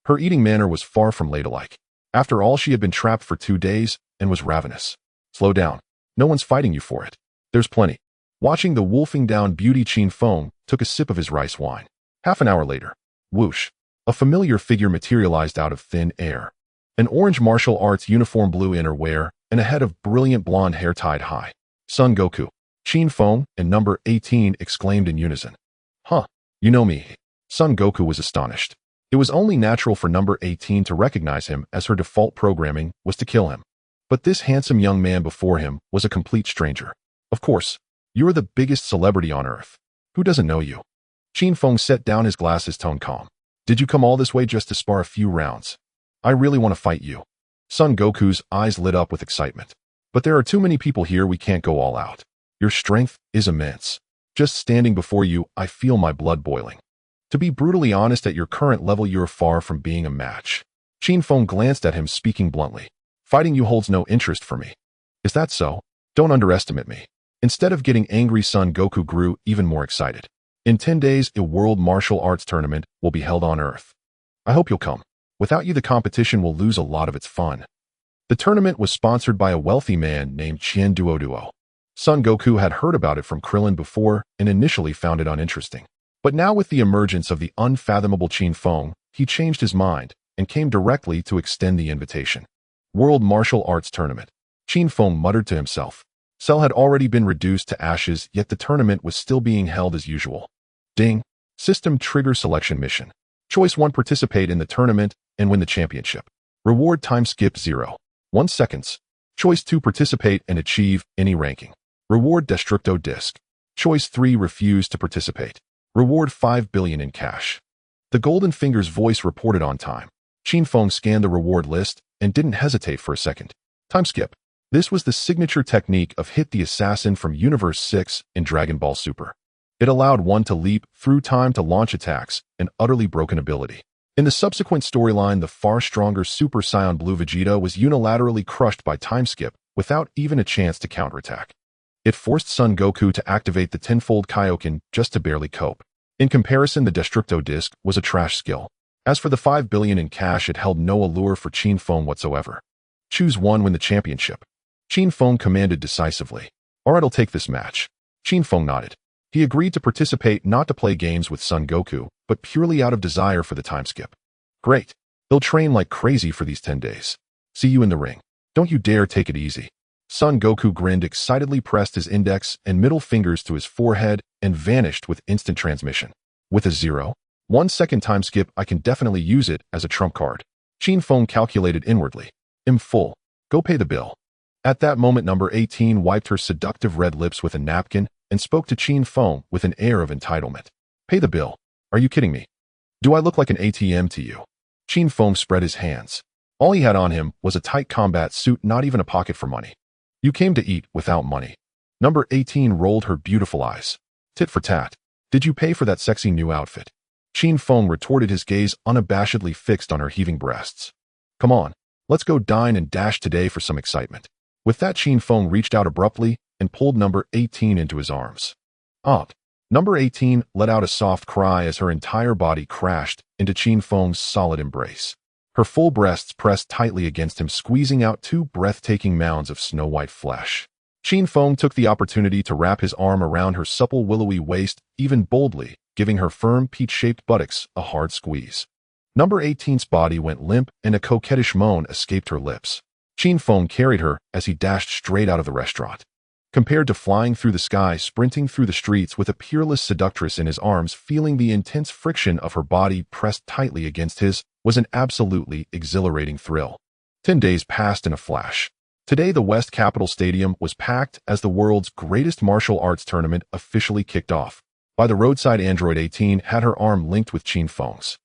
Her eating manner was far from ladylike. After all, she had been trapped for 2 days and was ravenous. Slow down. No one's fighting you for it. There's plenty. Watching the wolfing down beauty, Qin Feng took a sip of his rice wine. Half an hour later, whoosh, a familiar figure materialized out of thin air. An orange martial arts uniform, blue innerwear, and a head of brilliant blonde hair tied high. Son Goku. Qin Feng and number 18 exclaimed in unison. Huh, you know me. Son Goku was astonished. It was only natural for number 18 to recognize him, as her default programming was to kill him. But this handsome young man before him was a complete stranger. Of course, you're the biggest celebrity on Earth. Who doesn't know you? Qin Feng set down his glass, his tone calm. Did you come all this way just to spar a few rounds? I really want to fight you. Son Goku's eyes lit up with excitement. But there are too many people here, we can't go all out. Your strength is immense. Just standing before you, I feel my blood boiling. To be brutally honest, at your current level, you're far from being a match. Qin Feng glanced at him, speaking bluntly. Fighting you holds no interest for me. Is that so? Don't underestimate me. Instead of getting angry, Son Goku grew even more excited. In 10 days, a world martial arts tournament will be held on Earth. I hope you'll come. Without you, the competition will lose a lot of its fun. The tournament was sponsored by a wealthy man named Qian Duoduo. Son Goku had heard about it from Krillin before and initially found it uninteresting. But now with the emergence of the unfathomable Qin Feng, he changed his mind and came directly to extend the invitation. World Martial Arts Tournament. Qin Feng muttered to himself. Cell had already been reduced to ashes, yet the tournament was still being held as usual. Ding. System Trigger Selection Mission. Choice 1. Participate in the tournament and win the championship. Reward time skip 0. 1 seconds. Choice 2. Participate and achieve any ranking. Reward Destructo Disc. Choice 3. Refuse to participate. Reward 5 billion in cash. The Golden Finger's voice reported on time. Qin Feng scanned the reward list and didn't hesitate for a second. Time skip. This was the signature technique of Hit the Assassin from Universe 6 in Dragon Ball Super. It allowed one to leap through time to launch attacks, an utterly broken ability. In the subsequent storyline, the far stronger Super Saiyan Blue Vegeta was unilaterally crushed by time skip without even a chance to counterattack. It forced Son Goku to activate the tenfold Kaioken just to barely cope. In comparison, the Destructo Disc was a trash skill. As for the 5 billion in cash, it held no allure for Qin Feng whatsoever. Choose one, win the championship. Qin Feng commanded decisively. Alright, I'll take this match. Qin Feng nodded. He agreed to participate, not to play games with Son Goku, but purely out of desire for the time skip. Great. He'll train like crazy for these 10 days. See you in the ring. Don't you dare take it easy. Son Goku grinned, excitedly pressed his index and middle fingers to his forehead, and vanished with instant transmission. With a 0. 1 second time skip, I can definitely use it as a trump card. Qin Feng calculated inwardly. I'm full. Go pay the bill. At that moment, number 18 wiped her seductive red lips with a napkin and spoke to Qin Feng with an air of entitlement. Pay the bill. Are you kidding me? Do I look like an ATM to you? Qin Feng spread his hands. All he had on him was a tight combat suit, not even a pocket for money. You came to eat without money. Number 18 rolled her beautiful eyes. Tit for tat. Did you pay for that sexy new outfit? Qin Feng retorted, his gaze unabashedly fixed on her heaving breasts. Come on, let's go dine and dash today for some excitement. With that, Qin Feng reached out abruptly and pulled number 18 into his arms. Aunt. Number 18 let out a soft cry as her entire body crashed into Qin Feng's solid embrace. Her full breasts pressed tightly against him, squeezing out 2 breathtaking mounds of snow-white flesh. Qin Feng took the opportunity to wrap his arm around her supple, willowy waist, even boldly, giving her firm, peach-shaped buttocks a hard squeeze. Number 18's body went limp and a coquettish moan escaped her lips. Qin Feng carried her as he dashed straight out of the restaurant. Compared to flying through the sky, sprinting through the streets with a peerless seductress in his arms, feeling the intense friction of her body pressed tightly against his, was an absolutely exhilarating thrill. 10 days passed in a flash. Today, the West Capitol Stadium was packed as the world's greatest martial arts tournament officially kicked off. By the roadside, Android 18 had her arm linked with Qin Feng's.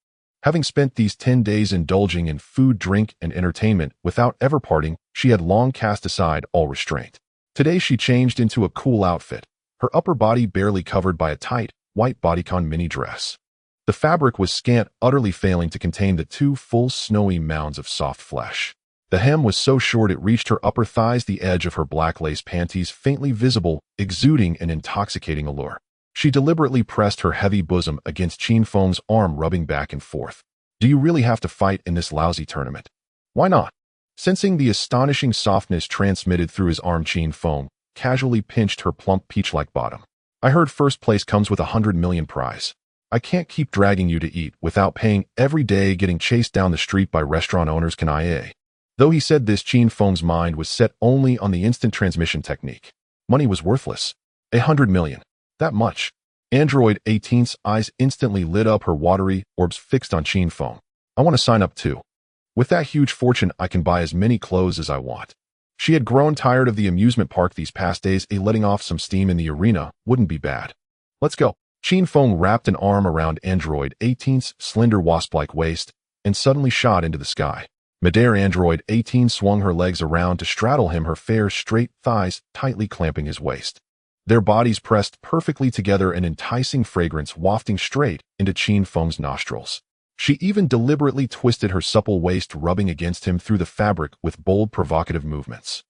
Having spent these 10 days indulging in food, drink, and entertainment without ever parting, she had long cast aside all restraint. Today she changed into a cool outfit, her upper body barely covered by a tight, white bodycon mini dress. The fabric was scant, utterly failing to contain the 2 full snowy mounds of soft flesh. The hem was so short it reached her upper thighs, the edge of her black lace panties faintly visible, exuding an intoxicating allure. She deliberately pressed her heavy bosom against Qin Feng's arm, rubbing back and forth. Do you really have to fight in this lousy tournament? Why not? Sensing the astonishing softness transmitted through his arm, Qin Feng casually pinched her plump peach-like bottom. I heard first place comes with 100 million prize. I can't keep dragging you to eat without paying every day, getting chased down the street by restaurant owners, can I? Though he said this, Qin Feng's mind was set only on the instant transmission technique. Money was worthless. 100 million. That much. Android 18's eyes instantly lit up, her watery orbs fixed on Qin Feng. I want to sign up too. With that huge fortune, I can buy as many clothes as I want. She had grown tired of the amusement park these past days. Letting off some steam in the arena wouldn't be bad. Let's go. Qin Feng wrapped an arm around Android 18's slender wasp-like waist and suddenly shot into the sky. Midair, Android 18 swung her legs around to straddle him, her fair, straight thighs tightly clamping his waist. Their bodies pressed perfectly together, an enticing fragrance wafting straight into Qin Feng's nostrils. She even deliberately twisted her supple waist, rubbing against him through the fabric with bold, provocative movements.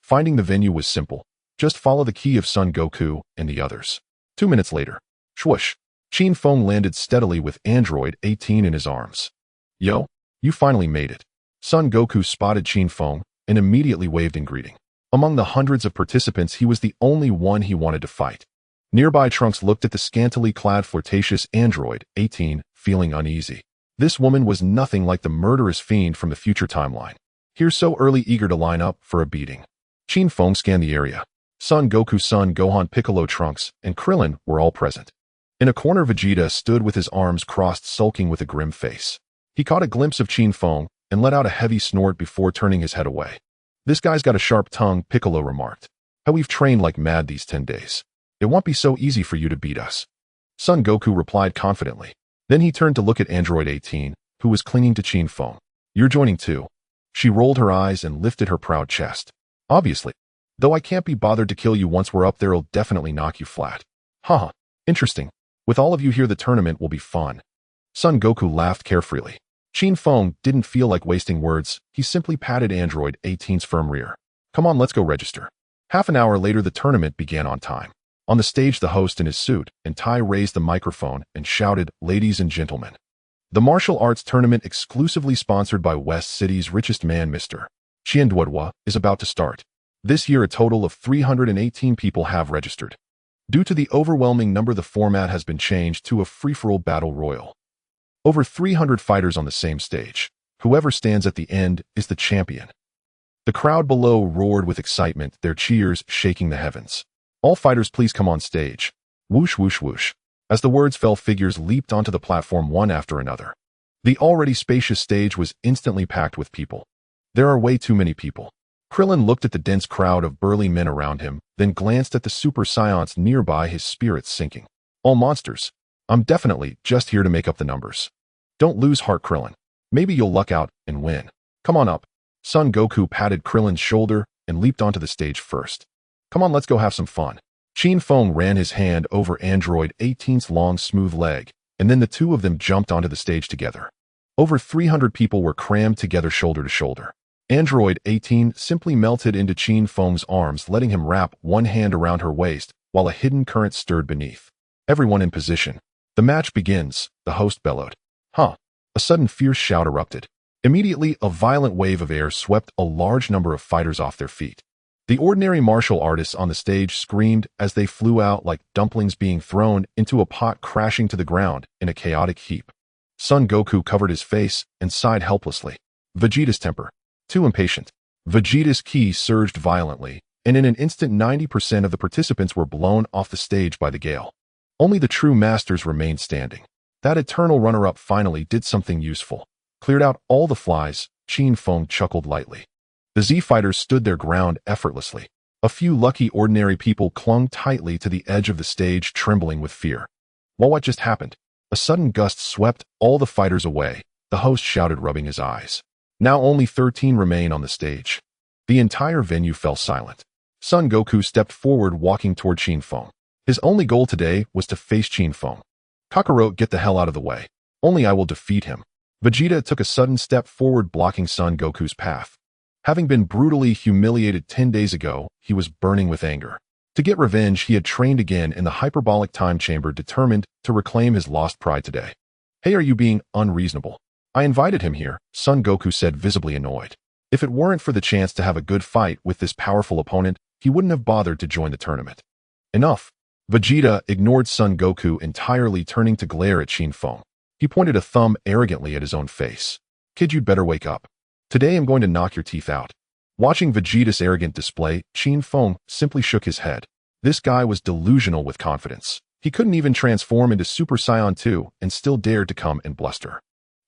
Finding the venue was simple. Just follow the key of Son Goku and the others. 2 minutes later, swoosh, Qin Feng landed steadily with Android 18 in his arms. Yo, you finally made it. Son Goku spotted Qin Feng and immediately waved in greeting. Among the hundreds of participants, he was the only one he wanted to fight. Nearby, Trunks looked at the scantily clad flirtatious android, 18, feeling uneasy. This woman was nothing like the murderous fiend from the future timeline. Here so early, eager to line up for a beating. Qin Feng scanned the area. Son Goku, Son Gohan, Piccolo, Trunks, and Krillin were all present. In a corner, Vegeta stood with his arms crossed, sulking with a grim face. He caught a glimpse of Qin Feng and let out a heavy snort before turning his head away. "This guy's got a sharp tongue," Piccolo remarked. "How we've trained like mad these 10 days. It won't be so easy for you to beat us." Son Goku replied confidently. Then he turned to look at Android 18, who was clinging to Qin Feng. "You're joining too." She rolled her eyes and lifted her proud chest. "Obviously. Though I can't be bothered to kill you once we're up there, I'll definitely knock you flat." "Haha, interesting. With all of you here, the tournament will be fun." Son Goku laughed carefreely. Qin Feng didn't feel like wasting words. He simply patted Android 18's firm rear. "Come on, let's go register." Half an hour later, the tournament began on time. On the stage, the host in his suit and tie raised the microphone and shouted, "Ladies and gentlemen, the martial arts tournament exclusively sponsored by West City's richest man, Mr. Qian Duodua, is about to start. This year, a total of 318 people have registered. Due to the overwhelming number, the format has been changed to a free-for-all battle royal. Over 300 fighters on the same stage. Whoever stands at the end is the champion." The crowd below roared with excitement, their cheers shaking the heavens. "All fighters, please come on stage." Whoosh, whoosh, whoosh. As the words fell, figures leaped onto the platform one after another. The already spacious stage was instantly packed with people. There are way too many people. Krillin looked at the dense crowd of burly men around him, then glanced at the Super Saiyans nearby, his spirits sinking. "All monsters. I'm definitely just here to make up the numbers. Don't lose heart, Krillin. Maybe you'll luck out and win. Come on up." Son Goku patted Krillin's shoulder and leaped onto the stage first. "Come on, let's go have some fun." Qin Feng ran his hand over Android 18's long, smooth leg, and then the two of them jumped onto the stage together. Over 300 people were crammed together, shoulder to shoulder. Android 18 simply melted into Qin Feng's arms, letting him wrap one hand around her waist while a hidden current stirred beneath. "Everyone in position. The match begins," the host bellowed. "Huh." A sudden fierce shout erupted. Immediately, a violent wave of air swept a large number of fighters off their feet. The ordinary martial artists on the stage screamed as they flew out like dumplings being thrown into a pot, crashing to the ground in a chaotic heap. Son Goku covered his face and sighed helplessly. Vegeta's temper. Too impatient. Vegeta's ki surged violently, and in an instant 90% of the participants were blown off the stage by the gale. Only the true masters remained standing. That eternal runner-up finally did something useful. Cleared out all the flies. Qin Feng chuckled lightly. The Z-fighters stood their ground effortlessly. A few lucky ordinary people clung tightly to the edge of the stage, trembling with fear. Well, what just happened? A sudden gust swept all the fighters away. The host shouted, rubbing his eyes. Now only 13 remain on the stage. The entire venue fell silent. Son Goku stepped forward, walking toward Qin Feng. His only goal today was to face Qin Feng. "Kakarot, get the hell out of the way. Only I will defeat him." Vegeta took a sudden step forward, blocking Son Goku's path. Having been brutally humiliated 10 days ago, he was burning with anger. To get revenge, he had trained again in the hyperbolic time chamber, determined to reclaim his lost pride today. "Hey, are you being unreasonable? I invited him here," Son Goku said, visibly annoyed. If it weren't for the chance to have a good fight with this powerful opponent, he wouldn't have bothered to join the tournament. "Enough." Vegeta ignored Son Goku entirely, turning to glare at Qin Feng. He pointed a thumb arrogantly at his own face. "Kid, you'd better wake up. Today I'm going to knock your teeth out." Watching Vegeta's arrogant display, Qin Feng simply shook his head. This guy was delusional with confidence. He couldn't even transform into Super Saiyan 2 and still dared to come and bluster.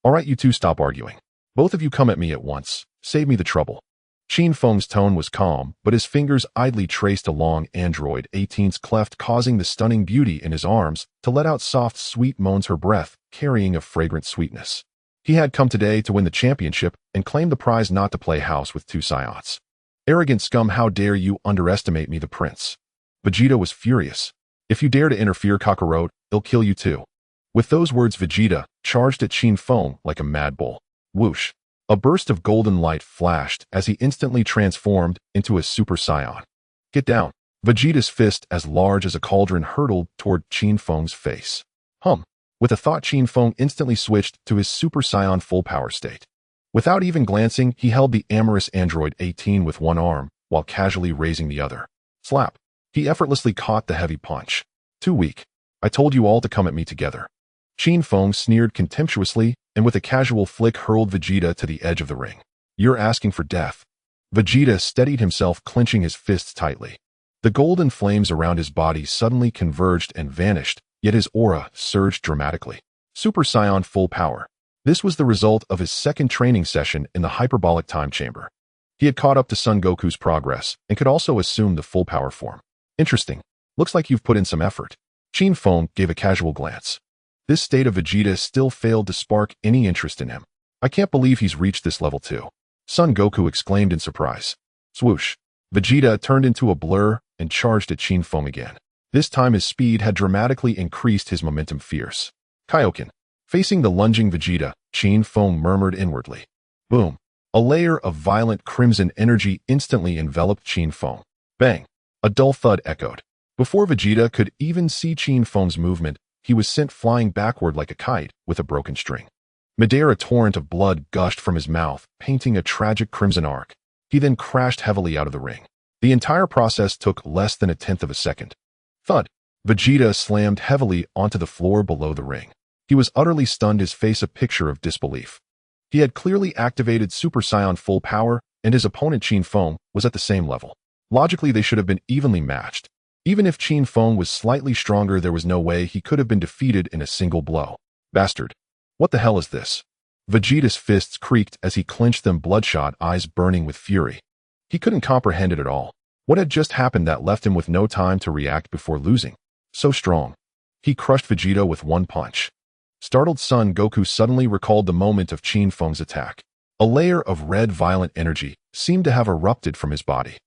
"All right, you two, stop arguing. Both of you come at me at once. Save me the trouble." Qin Feng's tone was calm, but his fingers idly traced along Android 18's cleft, causing the stunning beauty in his arms to let out soft, sweet moans, her breath carrying a fragrant sweetness. He had come today to win the championship and claim the prize, not to play house with two Saiyans. "Arrogant scum, how dare you underestimate me, the prince." Vegeta was furious. "If you dare to interfere, Kakarot, I'll kill you too." With those words, Vegeta charged at Qin Feng like a mad bull. Whoosh! A burst of golden light flashed as he instantly transformed into a Super Saiyan. "Get down." Vegeta's fist, as large as a cauldron, hurtled toward Qin Feng's face. With a thought, Qin Feng instantly switched to his Super Saiyan full power state. Without even glancing, he held the amorous Android 18 with one arm, while casually raising the other. Slap. He effortlessly caught the heavy punch. Too weak. I told you all to come at me together. Qin Feng sneered contemptuously and with a casual flick hurled Vegeta to the edge of the ring. You're asking for death. Vegeta steadied himself, clenching his fists tightly. The golden flames around his body suddenly converged and vanished, yet his aura surged dramatically. Super Saiyan full power. This was the result of his second training session in the hyperbolic time chamber. He had caught up to Son Goku's progress and could also assume the full power form. Interesting. Looks like you've put in some effort. Qin Feng gave a casual glance. This state of Vegeta still failed to spark any interest in him. I can't believe he's reached this level too. Son Goku exclaimed in surprise. Swoosh. Vegeta turned into a blur and charged at Qin Feng again. This time his speed had dramatically increased, his momentum fierce. Kaioken. Facing the lunging Vegeta, Qin Feng murmured inwardly. Boom. A layer of violent crimson energy instantly enveloped Qin Feng. Bang. A dull thud echoed. Before Vegeta could even see Qin Feng's movement, he was sent flying backward like a kite with a broken string. Midair, a torrent of blood gushed from his mouth, painting a tragic crimson arc. He then crashed heavily out of the ring. The entire process took less than 1/10 of a second. Thud. Vegeta slammed heavily onto the floor below the ring. He was utterly stunned, his face a picture of disbelief. He had clearly activated Super Saiyan full power, and his opponent Qin Feng was at the same level. Logically, they should have been evenly matched. Even if Qin Feng was slightly stronger, there was no way he could have been defeated in a single blow. Bastard. What the hell is this? Vegeta's fists creaked as he clenched them, bloodshot eyes burning with fury. He couldn't comprehend it at all. What had just happened that left him with no time to react before losing? So strong. He crushed Vegeta with one punch. Startled Son Goku suddenly recalled the moment of Qin Feng's attack. A layer of red violent energy seemed to have erupted from his body.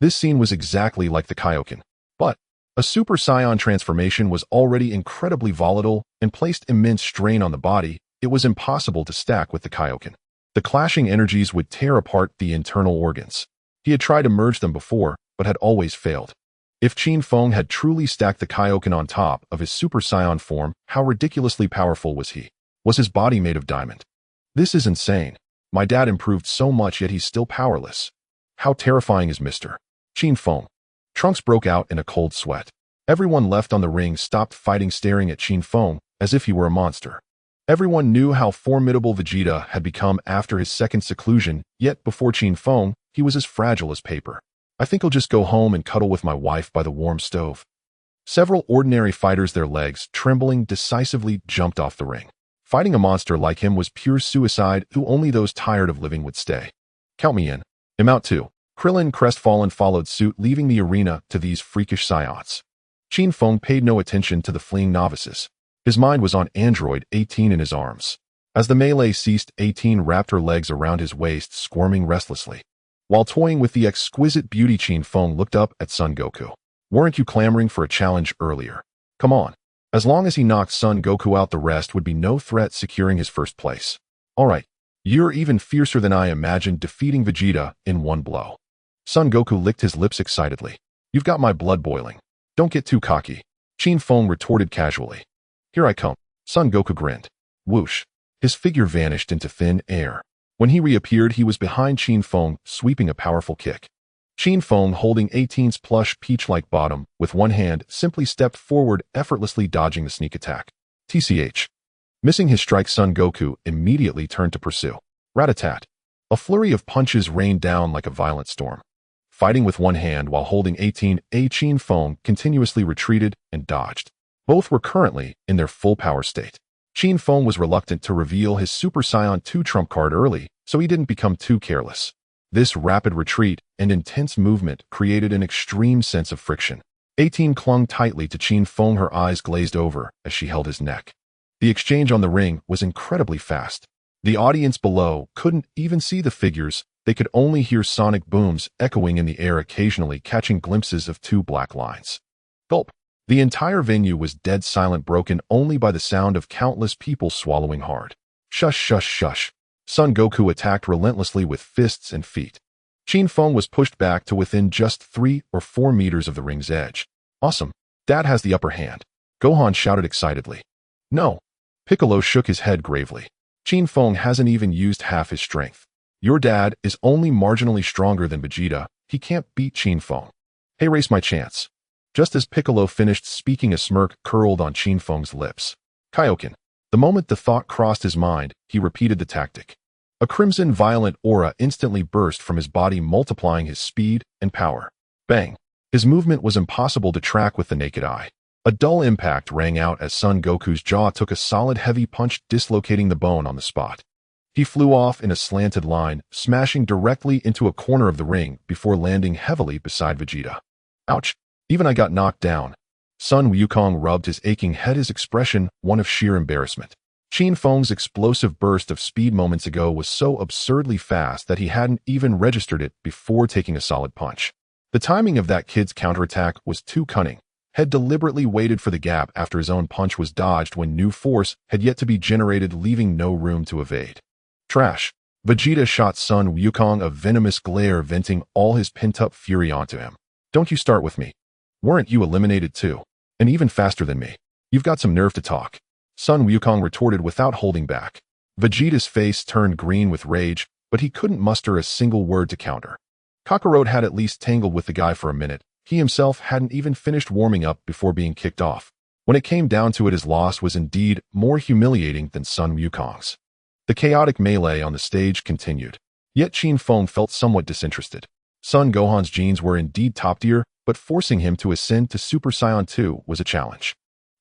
This scene was exactly like the Kaioken. But a Super Saiyan transformation was already incredibly volatile and placed immense strain on the body. It was impossible to stack with the Kaioken. The clashing energies would tear apart the internal organs. He had tried to merge them before, but had always failed. If Qin Feng had truly stacked the Kaioken on top of his Super Saiyan form, how ridiculously powerful was he? Was his body made of diamond? This is insane. My dad improved so much, yet he's still powerless. How terrifying is Mr. Qin Feng? Trunks broke out in a cold sweat. Everyone left on the ring stopped fighting, staring at Qin Feng as if he were a monster. Everyone knew how formidable Vegeta had become after his second seclusion, yet before Qin Feng, he was as fragile as paper. I think I'll just go home and cuddle with my wife by the warm stove. Several ordinary fighters, their legs trembling, decisively jumped off the ring. Fighting a monster like him was pure suicide, who only those tired of living would stay. Count me in. I'm out too. Krillin, crestfallen, followed suit, leaving the arena to these freakish Saiyans. Qin Feng paid no attention to the fleeing novices. His mind was on Android 18 in his arms. As the melee ceased, 18 wrapped her legs around his waist, squirming restlessly. While toying with the exquisite beauty, Qin Feng looked up at Son Goku. Weren't you clamoring for a challenge earlier? Come on. As long as he knocked Son Goku out, the rest would be no threat securing his first place. All right. You're even fiercer than I imagined, defeating Vegeta in one blow. Son Goku licked his lips excitedly. You've got my blood boiling. Don't get too cocky. Qin Feng retorted casually. Here I come. Son Goku grinned. Whoosh. His figure vanished into thin air. When he reappeared, he was behind Qin Feng, sweeping a powerful kick. Qin Feng, holding 18's plush peach-like bottom with one hand, simply stepped forward, effortlessly dodging the sneak attack. TCH. Missing his strike, Son Goku immediately turned to pursue. Rat-a-tat. A flurry of punches rained down like a violent storm. Fighting with one hand while holding 18, Qin Feng continuously retreated and dodged. Both were currently in their full power state. Qin Feng was reluctant to reveal his Super Saiyan 2 trump card early, so he didn't become too careless. This rapid retreat and intense movement created an extreme sense of friction. 18 clung tightly to Qin Feng, her eyes glazed over as she held his neck. The exchange on the ring was incredibly fast. The audience below couldn't even see the figures. They could only hear sonic booms echoing in the air, occasionally catching glimpses of two black lines. Gulp. The entire venue was dead silent, broken only by the sound of countless people swallowing hard. Shush, shush, shush. Son Goku attacked relentlessly with fists and feet. Qin Feng was pushed back to within just 3 or 4 meters of the ring's edge. Awesome. Dad has the upper hand. Gohan shouted excitedly. No. Piccolo shook his head gravely. Qin Feng hasn't even used half his strength. Your dad is only marginally stronger than Vegeta. He can't beat Qin Feng. Hey, race my chance. Just as Piccolo finished speaking, a smirk curled on Qin Feng's lips. Kaioken. The moment the thought crossed his mind, he repeated the tactic. A crimson violent aura instantly burst from his body, multiplying his speed and power. Bang! His movement was impossible to track with the naked eye. A dull impact rang out as Son Goku's jaw took a solid heavy punch, dislocating the bone on the spot. He flew off in a slanted line, smashing directly into a corner of the ring before landing heavily beside Vegeta. Ouch! Even I got knocked down. Sun Wukong rubbed his aching head, his expression one of sheer embarrassment. Qin Feng's explosive burst of speed moments ago was so absurdly fast that he hadn't even registered it before taking a solid punch. The timing of that kid's counterattack was too cunning. Had deliberately waited for the gap after his own punch was dodged when new force had yet to be generated, leaving no room to evade. Trash. Vegeta shot Sun Wukong a venomous glare, venting all his pent-up fury onto him. Don't you start with me. Weren't you eliminated too? And even faster than me. You've got some nerve to talk. Sun Wukong retorted without holding back. Vegeta's face turned green with rage, but he couldn't muster a single word to counter. Kakarot had at least tangled with the guy for a minute. He himself hadn't even finished warming up before being kicked off. When it came down to it, his loss was indeed more humiliating than Sun Wukong's. The chaotic melee on the stage continued. Yet Qin Feng felt somewhat disinterested. Son Gohan's genes were indeed top tier, but forcing him to ascend to Super Saiyan 2 was a challenge.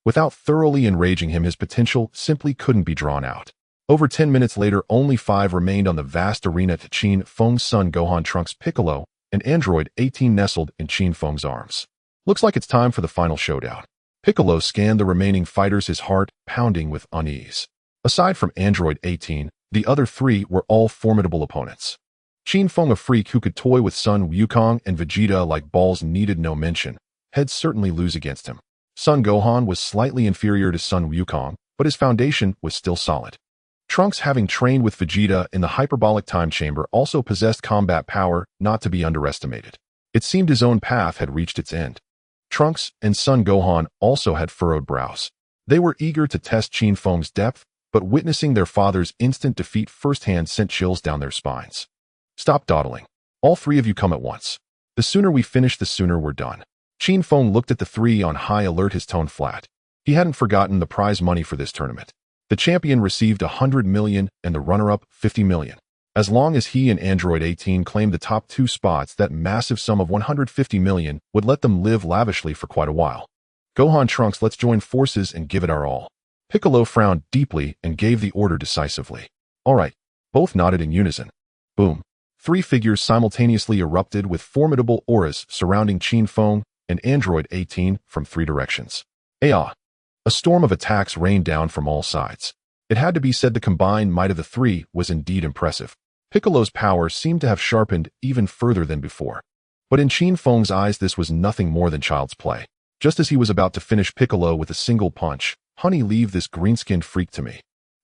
Without thoroughly enraging him, his potential simply couldn't be drawn out. Over 10 minutes later, only 5 remained on the vast arena. Qin Feng's son Gohan, Trunks, Piccolo, and Android 18 nestled in Qin Feng's arms. Looks like it's time for the final showdown. Piccolo scanned the remaining fighters, his heart pounding with unease. Aside from Android 18, the other 3 were all formidable opponents. Qin Feng, a freak who could toy with Sun Wukong and Vegeta like balls, needed no mention. He'd certainly lose against him. Son Gohan was slightly inferior to Sun Wukong, but his foundation was still solid. Trunks, having trained with Vegeta in the hyperbolic time chamber, also possessed combat power not to be underestimated. It seemed his own path had reached its end. Trunks and Son Gohan also had furrowed brows. They were eager to test Qin Feng's depth, but witnessing their father's instant defeat firsthand sent chills down their spines. Stop dawdling. All 3 of you come at once. The sooner we finish, the sooner we're done. Qin Feng looked at the 3 on high alert, his tone flat. He hadn't forgotten the prize money for this tournament. The champion received 100 million and the runner-up 50 million. As long as he and Android 18 claimed the top 2 spots, that massive sum of 150 million would let them live lavishly for quite a while. Gohan, Trunks, let's join forces and give it our all. Piccolo frowned deeply and gave the order decisively. All right. Both nodded in unison. Boom. 3 figures simultaneously erupted with formidable auras surrounding Qin Feng and Android 18 from 3 directions. A storm of attacks rained down from all sides. It had to be said the combined might of the 3 was indeed impressive. Piccolo's power seemed to have sharpened even further than before. But in Qin Feng's eyes, this was nothing more than child's play. Just as he was about to finish Piccolo with a single punch, "Honey, leave this green-skinned freak to me.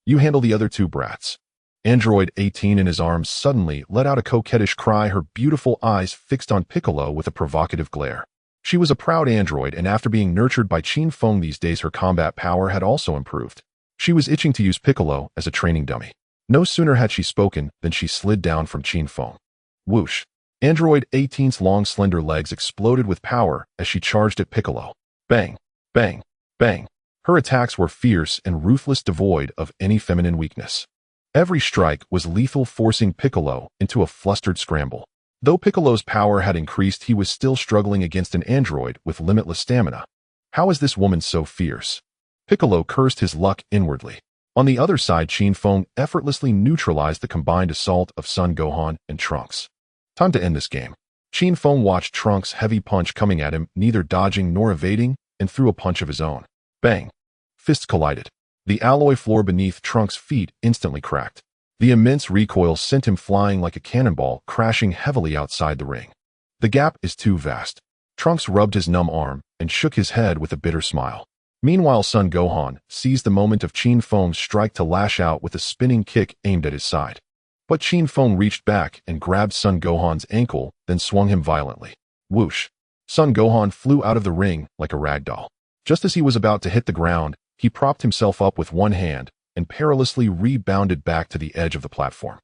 You handle the other 2 brats." Android 18 in his arms suddenly let out a coquettish cry, her beautiful eyes fixed on Piccolo with a provocative glare. She was a proud android, and after being nurtured by Qin Feng these days, her combat power had also improved. She was itching to use Piccolo as a training dummy. No sooner had she spoken than she slid down from Qin Feng. Whoosh! Android 18's long, slender legs exploded with power as she charged at Piccolo. Bang! Bang! Bang! Her attacks were fierce and ruthless, devoid of any feminine weakness. Every strike was lethal, forcing Piccolo into a flustered scramble. Though Piccolo's power had increased, he was still struggling against an android with limitless stamina. How is this woman so fierce? Piccolo cursed his luck inwardly. On the other side, Qin Feng effortlessly neutralized the combined assault of Son Gohan and Trunks. Time to end this game. Qin Feng watched Trunks' heavy punch coming at him, neither dodging nor evading, and threw a punch of his own. Bang! Fists collided. The alloy floor beneath Trunks' feet instantly cracked. The immense recoil sent him flying like a cannonball, crashing heavily outside the ring. The gap is too vast. Trunks rubbed his numb arm and shook his head with a bitter smile. Meanwhile, Son Gohan seized the moment of Qin Feng's strike to lash out with a spinning kick aimed at his side. But Qin Feng reached back and grabbed Son Gohan's ankle, then swung him violently. Whoosh! Son Gohan flew out of the ring like a rag doll. Just as he was about to hit the ground, he propped himself up with one hand and perilously rebounded back to the edge of the platform.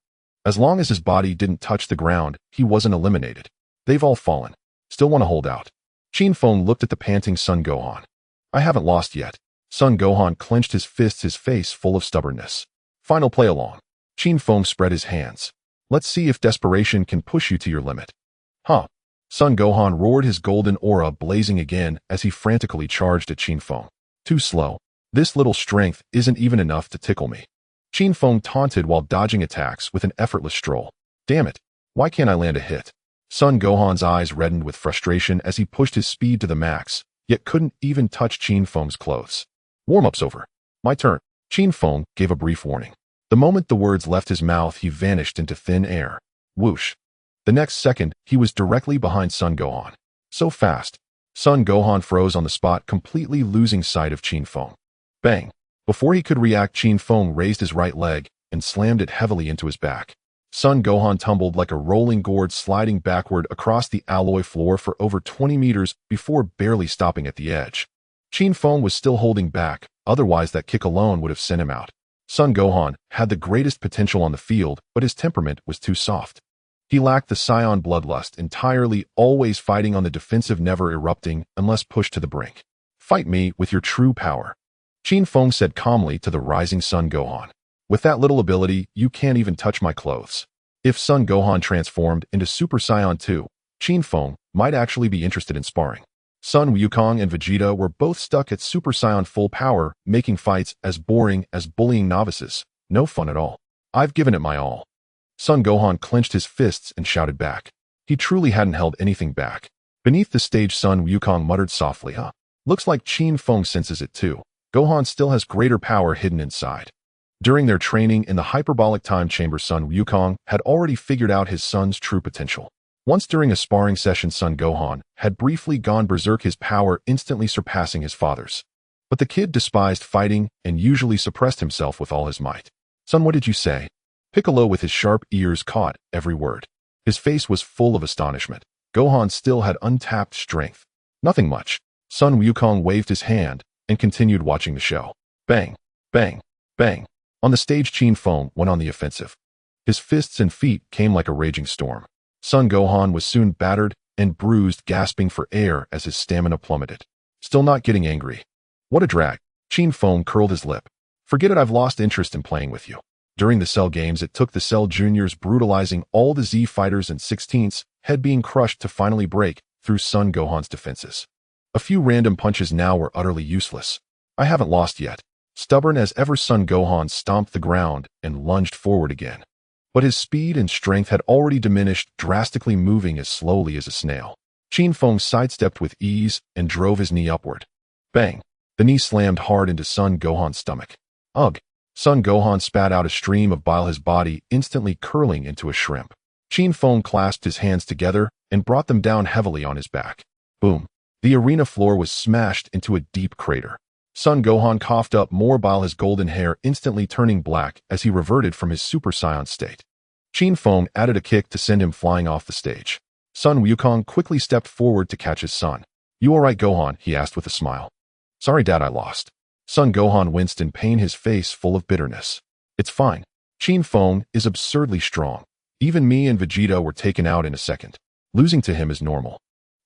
As long as his body didn't touch the ground, he wasn't eliminated. They've all fallen. Still want to hold out. Qin Feng looked at the panting Son Gohan. I haven't lost yet. Son Gohan clenched his fists, his face full of stubbornness. Final play along. Qin Feng spread his hands. Let's see if desperation can push you to your limit. Huh. Son Gohan roared, his golden aura blazing again as he frantically charged at Qin Feng. Too slow. This little strength isn't even enough to tickle me. Qin Feng taunted while dodging attacks with an effortless stroll. Damn it. Why can't I land a hit? Son Gohan's eyes reddened with frustration as he pushed his speed to the max, yet couldn't even touch Qin Feng's clothes. Warm-up's over. My turn. Qin Feng gave a brief warning. The moment the words left his mouth, he vanished into thin air. Whoosh. The next second, he was directly behind Son Gohan. So fast. Son Gohan froze on the spot, completely losing sight of Qin Feng. Bang. Before he could react, Qin Feng raised his right leg and slammed it heavily into his back. Son Gohan tumbled like a rolling gourd, sliding backward across the alloy floor for over 20 meters before barely stopping at the edge. Qin Feng was still holding back, otherwise that kick alone would have sent him out. Son Gohan had the greatest potential on the field, but his temperament was too soft. He lacked the Saiyan bloodlust entirely, always fighting on the defensive, never erupting unless pushed to the brink. Fight me with your true power. Qin Feng said calmly to the rising Son Gohan. With that little ability, you can't even touch my clothes. If Son Gohan transformed into Super Saiyan 2, Qin Feng might actually be interested in sparring. Sun Wukong and Vegeta were both stuck at Super Saiyan full power, making fights as boring as bullying novices. No fun at all. I've given it my all. Son Gohan clenched his fists and shouted back. He truly hadn't held anything back. Beneath the stage, Sun Wukong muttered softly, Looks like Qin Feng senses it too. Gohan still has greater power hidden inside. During their training in the hyperbolic time chamber, Sun Wukong had already figured out his son's true potential. Once during a sparring session, Son Gohan had briefly gone berserk, his power instantly surpassing his father's. But the kid despised fighting and usually suppressed himself with all his might. Son, what did you say? Piccolo with his sharp ears caught every word. His face was full of astonishment. Gohan still had untapped strength. Nothing much. Sun Wukong waved his hand and continued watching the show. Bang, bang, bang. On the stage, Qin Feng went on the offensive. His fists and feet came like a raging storm. Son Gohan was soon battered and bruised, gasping for air as his stamina plummeted. Still not getting angry. What a drag. Qin Feng curled his lip. Forget it, I've lost interest in playing with you. During the Cell games, it took the Cell Juniors brutalizing all the Z fighters and 16ths, head being crushed to finally break through Son Gohan's defenses. A few random punches now were utterly useless. I haven't lost yet. Stubborn as ever, Son Gohan stomped the ground and lunged forward again. But his speed and strength had already diminished, drastically moving as slowly as a snail. Qin Feng sidestepped with ease and drove his knee upward. Bang! The knee slammed hard into Son Gohan's stomach. Ugh! Son Gohan spat out a stream of bile, his body instantly curling into a shrimp. Qin Feng clasped his hands together and brought them down heavily on his back. Boom! The arena floor was smashed into a deep crater. Son Gohan coughed up more bile, his golden hair instantly turning black as he reverted from his Super Saiyan state. Qin Feng added a kick to send him flying off the stage. Sun Wukong quickly stepped forward to catch his son. You alright, Gohan? He asked with a smile. Sorry, Dad, I lost. Son Gohan winced in pain, his face full of bitterness. It's fine. Qin Feng is absurdly strong. Even me and Vegeta were taken out in a second. Losing to him is normal.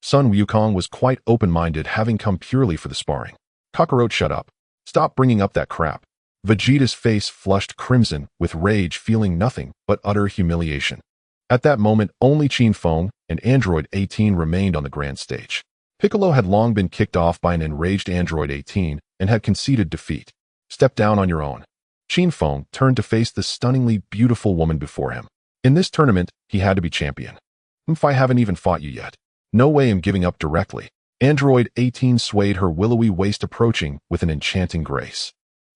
Sun Wukong was quite open-minded, having come purely for the sparring. Kakarot, shut up. Stop bringing up that crap. Vegeta's face flushed crimson with rage, feeling nothing but utter humiliation. At that moment, only Qin Feng and Android 18 remained on the grand stage. Piccolo had long been kicked off by an enraged Android 18 and had conceded defeat. Step down on your own. Qin Feng turned to face the stunningly beautiful woman before him. In this tournament, he had to be champion. I haven't even fought you yet. No way I'm giving up directly. Android 18 swayed her willowy waist, approaching with an enchanting grace.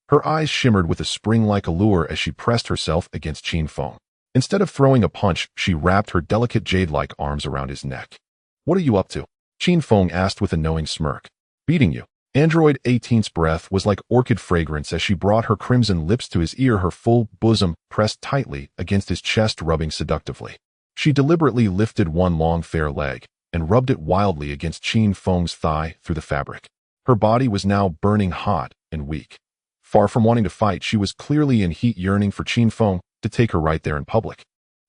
Her eyes shimmered with a spring-like allure as she pressed herself against Qin Feng. Instead of throwing a punch, she wrapped her delicate jade-like arms around his neck. What are you up to? Qin Feng asked with a knowing smirk. Beating you. Android 18's breath was like orchid fragrance as she brought her crimson lips to his ear, her full bosom pressed tightly against his chest, rubbing seductively. She deliberately lifted one long fair leg and rubbed it wildly against Qin Feng's thigh through the fabric. Her body was now burning hot and weak. Far from wanting to fight, she was clearly in heat, yearning for Qin Feng to take her right there in public.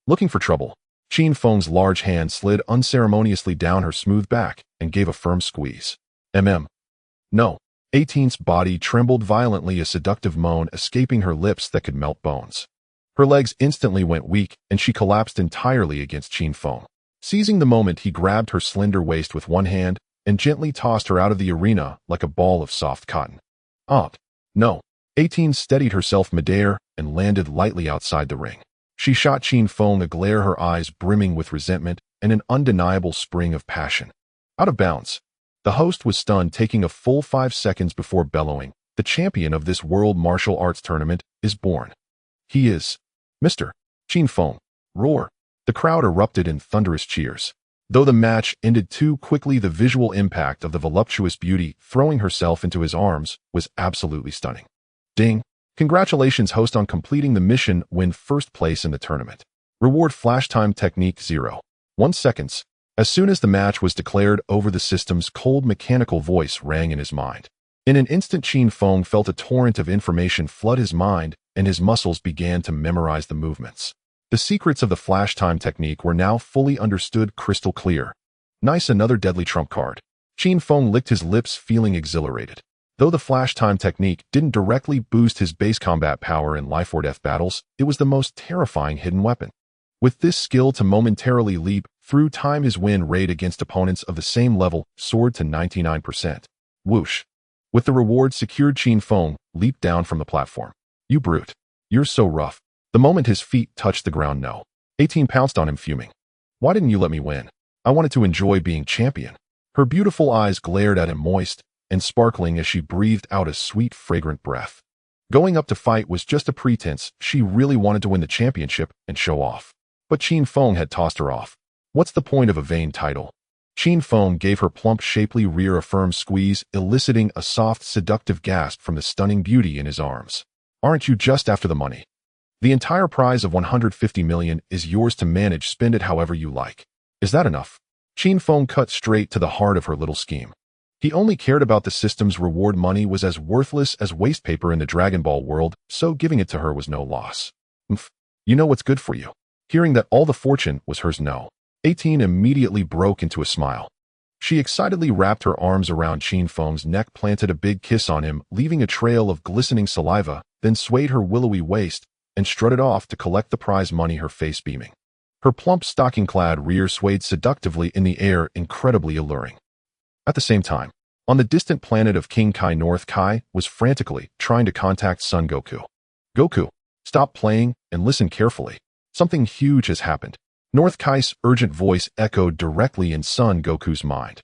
Looking for trouble. Qin Feng's large hand slid unceremoniously down her smooth back and gave a firm squeeze. No. 18's body trembled violently, a seductive moan escaping her lips that could melt bones. Her legs instantly went weak, and she collapsed entirely against Qin Feng. Seizing the moment, he grabbed her slender waist with one hand and gently tossed her out of the arena like a ball of soft cotton. No. 18 steadied herself midair and landed lightly outside the ring. She shot Qin Feng a glare, her eyes brimming with resentment and an undeniable spring of passion. Out of bounds. The host was stunned, taking a full 5 seconds before bellowing, "The champion of this world martial arts tournament is born. He is Mr. Qin Feng." Roar. The crowd erupted in thunderous cheers. Though the match ended too quickly, the visual impact of the voluptuous beauty throwing herself into his arms was absolutely stunning. Ding. Congratulations, host, on completing the mission. Win first place in the tournament. Reward flash time technique 0.1 seconds. As soon as the match was declared over, the system's cold mechanical voice rang in his mind. In an instant, Qin Feng felt a torrent of information flood his mind, and his muscles began to memorize the movements. The secrets of the flash time technique were now fully understood, crystal clear. Nice, another deadly trump card. Qin Feng licked his lips, feeling exhilarated. Though the flash time technique didn't directly boost his base combat power in life-or-death battles, it was the most terrifying hidden weapon. With this skill to momentarily leap through time, his win rate against opponents of the same level soared to 99%. Whoosh. With the reward secured, Qin Feng leaped down from the platform. "You brute. You're so rough." The moment his feet touched the ground, 18 pounced on him, fuming. "Why didn't you let me win? I wanted to enjoy being champion." Her beautiful eyes glared at him, moist and sparkling as she breathed out a sweet, fragrant breath. Going up to fight was just a pretense. She really wanted to win the championship and show off. But Qin Feng had tossed her off. What's the point of a vain title? Qin Feng gave her plump, shapely rear a firm squeeze, eliciting a soft, seductive gasp from the stunning beauty in his arms. "Aren't you just after the money? The entire prize of 150 million is yours to manage. Spend it however you like. Is that enough?" Qin Feng cut straight to the heart of her little scheme. He only cared about the system's reward. Money was as worthless as waste paper in the Dragon Ball world, so giving it to her was no loss. You know what's good for you." Hearing that all the fortune was hers, 18 immediately broke into a smile. She excitedly wrapped her arms around Qin Feng's neck, planted a big kiss on him, leaving a trail of glistening saliva, then swayed her willowy waist and strutted off to collect the prize money, her face beaming. Her plump, stocking-clad rear swayed seductively in the air, incredibly alluring. At the same time, on the distant planet of King Kai, North Kai was frantically trying to contact Son Goku. "Goku, stop playing and listen carefully. Something huge has happened." North Kai's urgent voice echoed directly in Son Goku's mind.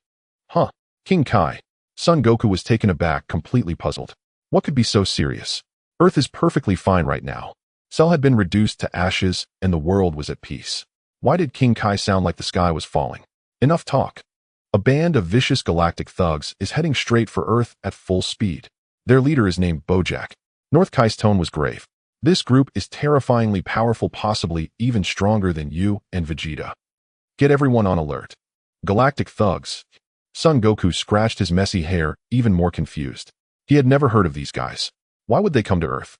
King Kai. Son Goku was taken aback, completely puzzled. What could be so serious? Earth is perfectly fine right now. Cell had been reduced to ashes, and the world was at peace. Why did King Kai sound like the sky was falling? Enough talk. A band of vicious galactic thugs is heading straight for Earth at full speed. Their leader is named Bojack. North Kai's tone was grave. "This group is terrifyingly powerful, possibly even stronger than you and Vegeta. Get everyone on alert." Galactic thugs. Son Goku scratched his messy hair, even more confused. He had never heard of these guys. Why would they come to Earth?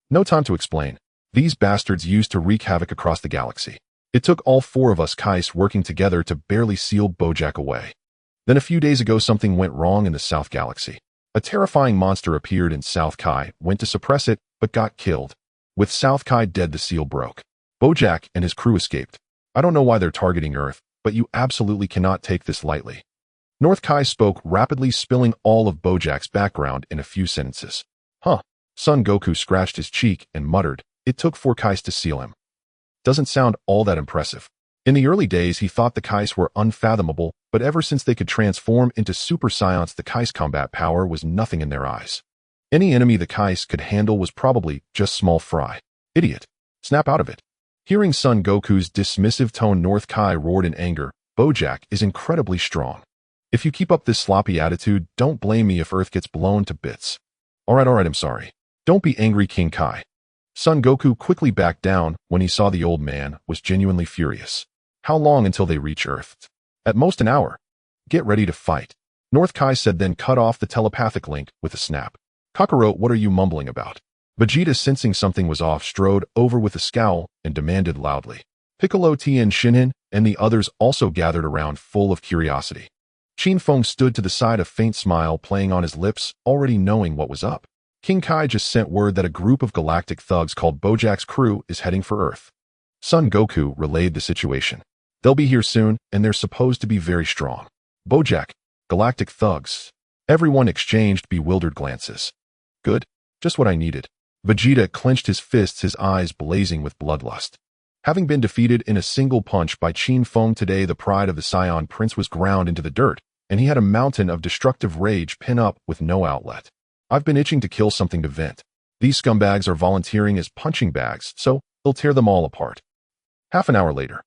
No time to explain. These bastards used to wreak havoc across the galaxy. It took all 4 of us Kais working together to barely seal Bojack away. Then a few days ago, something went wrong in the South Galaxy. A terrifying monster appeared in South Kai, went to suppress it, but got killed. With South Kai dead, the seal broke. Bojack and his crew escaped. I don't know why they're targeting Earth, but you absolutely cannot take this lightly. North Kai spoke rapidly, spilling all of Bojack's background in a few sentences. Son Goku scratched his cheek and muttered, "It took 4 Kais to seal him. Doesn't sound all that impressive." In the early days, he thought the Kais were unfathomable, but ever since they could transform into Super Saiyans, the Kais' combat power was nothing in their eyes. Any enemy the Kais could handle was probably just small fry. "Idiot. Snap out of it." Hearing Son Goku's dismissive tone, North Kai roared in anger, "Bojack is incredibly strong. If you keep up this sloppy attitude, don't blame me if Earth gets blown to bits." All right, I'm sorry. "Don't be angry, King Kai." Son Goku quickly backed down when he saw the old man was genuinely furious. "How long until they reach Earth?" "At most an hour." "Get ready to fight," North Kai said, then cut off the telepathic link with a snap. "Kakarot, what are you mumbling about?" Vegeta, sensing something was off, strode over with a scowl and demanded loudly, "Piccolo Tien Shinhan, and the others also gathered around full of curiosity. Qin Feng stood to the side, a faint smile playing on his lips, already knowing what was up. King Kai just sent word that a group of galactic thugs called Bojack's crew is heading for Earth. Son Goku relayed the situation. They'll be here soon, and they're supposed to be very strong. Bojack, galactic thugs. Everyone exchanged bewildered glances. Good. Just what I needed. Vegeta clenched his fists, his eyes blazing with bloodlust. Having been defeated in a single punch by Qin Feng today, the pride of the Saiyan Prince was ground into the dirt, and he had a mountain of destructive rage pin up with no outlet. I've been itching to kill something to vent. These scumbags are volunteering as punching bags, so he'll tear them all apart. Half an hour later,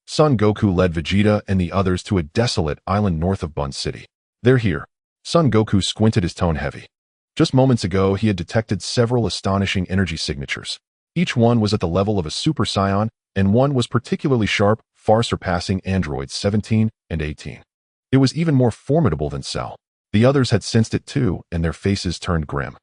Son Goku led Vegeta and the others to a desolate island north of Bun City. They're here. Son Goku squinted, his tone heavy. Just moments ago, he had detected several astonishing energy signatures. Each one was at the level of a Super Saiyan, and one was particularly sharp, far surpassing androids 17 and 18. It was even more formidable than Cell. The others had sensed it too, and their faces turned grim.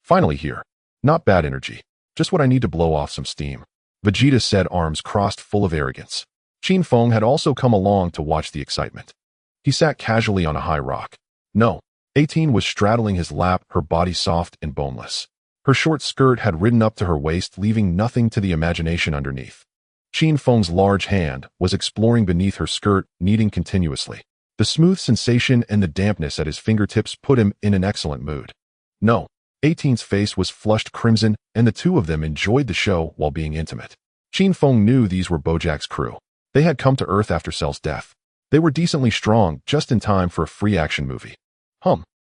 Finally here. Not bad energy. Just what I need to blow off some steam. Vegeta said, arms crossed, full of arrogance. Qin Feng had also come along to watch the excitement. He sat casually on a high rock. No. 18 was straddling his lap, her body soft and boneless. Her short skirt had ridden up to her waist, leaving nothing to the imagination underneath. Qin Feng's large hand was exploring beneath her skirt, kneading continuously. The smooth sensation and the dampness at his fingertips put him in an excellent mood. No. 18's face was flushed crimson, and the two of them enjoyed the show while being intimate. Qin Feng knew these were Bojack's crew. They had come to Earth after Cell's death. They were decently strong, just in time for a free action movie.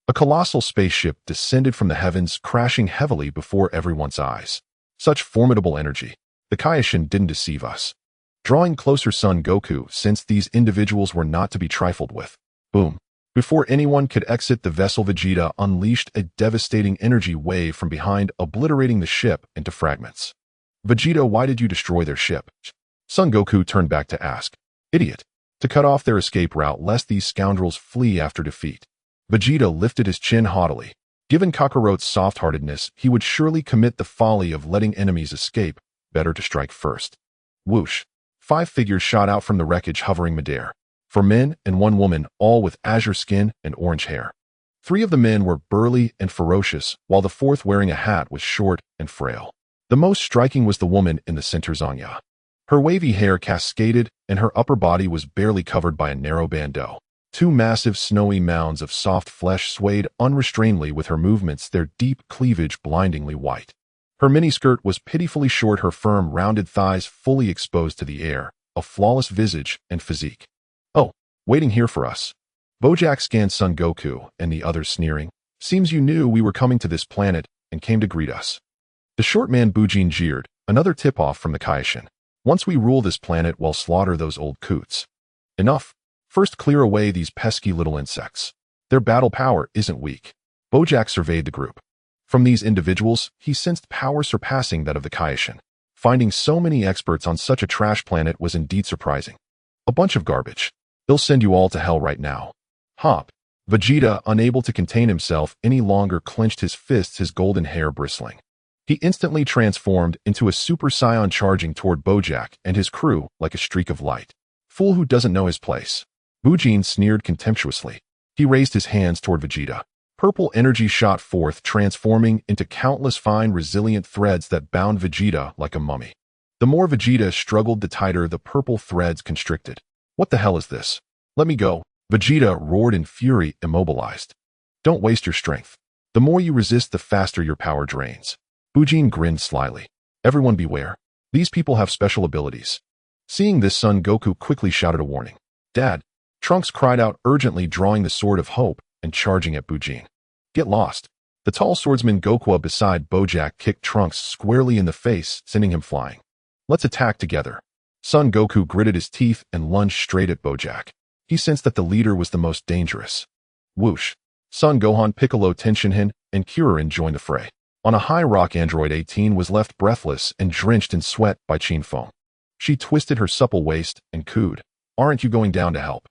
A colossal spaceship descended from the heavens, crashing heavily before everyone's eyes. Such formidable energy. The Kaioshin didn't deceive us. Drawing closer, Son Goku sensed these individuals were not to be trifled with. Boom. Before anyone could exit the vessel, Vegeta unleashed a devastating energy wave from behind, obliterating the ship into fragments. Vegeta, why did you destroy their ship? Son Goku turned back to ask. Idiot. To cut off their escape route lest these scoundrels flee after defeat. Vegeta lifted his chin haughtily. Given Kakarot's soft-heartedness, he would surely commit the folly of letting enemies escape. Better to strike first. Whoosh. 5 figures shot out from the wreckage, hovering midair. 4 men and 1 woman, all with azure skin and orange hair. 3 of the men were burly and ferocious, while the 4th, wearing a hat, was short and frail. The most striking was the woman in the center, Zanya. Her wavy hair cascaded, and her upper body was barely covered by a narrow bandeau. 2 massive snowy mounds of soft flesh swayed unrestrainedly with her movements, their deep cleavage blindingly white. Her miniskirt was pitifully short, her firm, rounded thighs fully exposed to the air, a flawless visage and physique. Oh, waiting here for us. Bojack scanned Son Goku and the others, sneering. Seems you knew we were coming to this planet and came to greet us. The short man Bujin jeered, another tip-off from the Kaioshin. Once we rule this planet, we'll slaughter those old coots. Enough. First clear away these pesky little insects. Their battle power isn't weak. Bojack surveyed the group. From these individuals, he sensed power surpassing that of the Kaioshin. Finding so many experts on such a trash planet was indeed surprising. A bunch of garbage. They'll send you all to hell right now. Hop. Vegeta, unable to contain himself any longer, clenched his fists, his golden hair bristling. He instantly transformed into a Super Saiyan, charging toward Bojack and his crew like a streak of light. Fool who doesn't know his place. Bujin sneered contemptuously. He raised his hands toward Vegeta. Purple energy shot forth, transforming into countless fine, resilient threads that bound Vegeta like a mummy. The more Vegeta struggled, the tighter the purple threads constricted. What the hell is this? Let me go. Vegeta roared in fury, immobilized. Don't waste your strength. The more you resist, the faster your power drains. Bujin grinned slyly. Everyone beware. These people have special abilities. Seeing this, Son Goku quickly shouted a warning. Dad. Trunks cried out urgently, drawing the Sword of Hope and charging at Bujin. Get lost. The tall swordsman Goku beside Bojack kicked Trunks squarely in the face, sending him flying. Let's attack together. Son Goku gritted his teeth and lunged straight at Bojack. He sensed that the leader was the most dangerous. Whoosh. Son Gohan, Piccolo, Tenshinhan, and Kuririn joined the fray. On a high rock, Android 18 was left breathless and drenched in sweat by Qin Feng. She twisted her supple waist and cooed. Aren't you going down to help?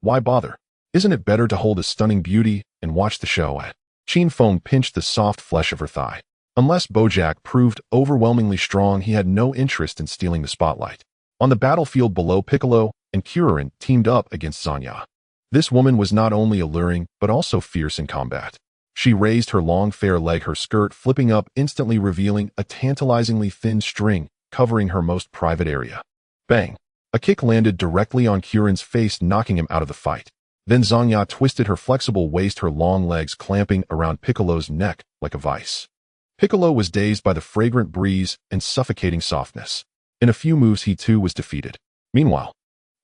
Why bother? Isn't it better to hold a stunning beauty and watch the show? Qin Feng pinched the soft flesh of her thigh. Unless Bojack proved overwhelmingly strong, he had no interest in stealing the spotlight. On the battlefield below, Piccolo and Kuririn teamed up against Zanya. This woman was not only alluring, but also fierce in combat. She raised her long fair leg, her skirt flipping up, instantly revealing a tantalizingly thin string covering her most private area. Bang! A kick landed directly on Kuririn's face, knocking him out of the fight. Then Zanya twisted her flexible waist, her long legs clamping around Piccolo's neck like a vice. Piccolo was dazed by the fragrant breeze and suffocating softness. In a few moves, he too was defeated. Meanwhile,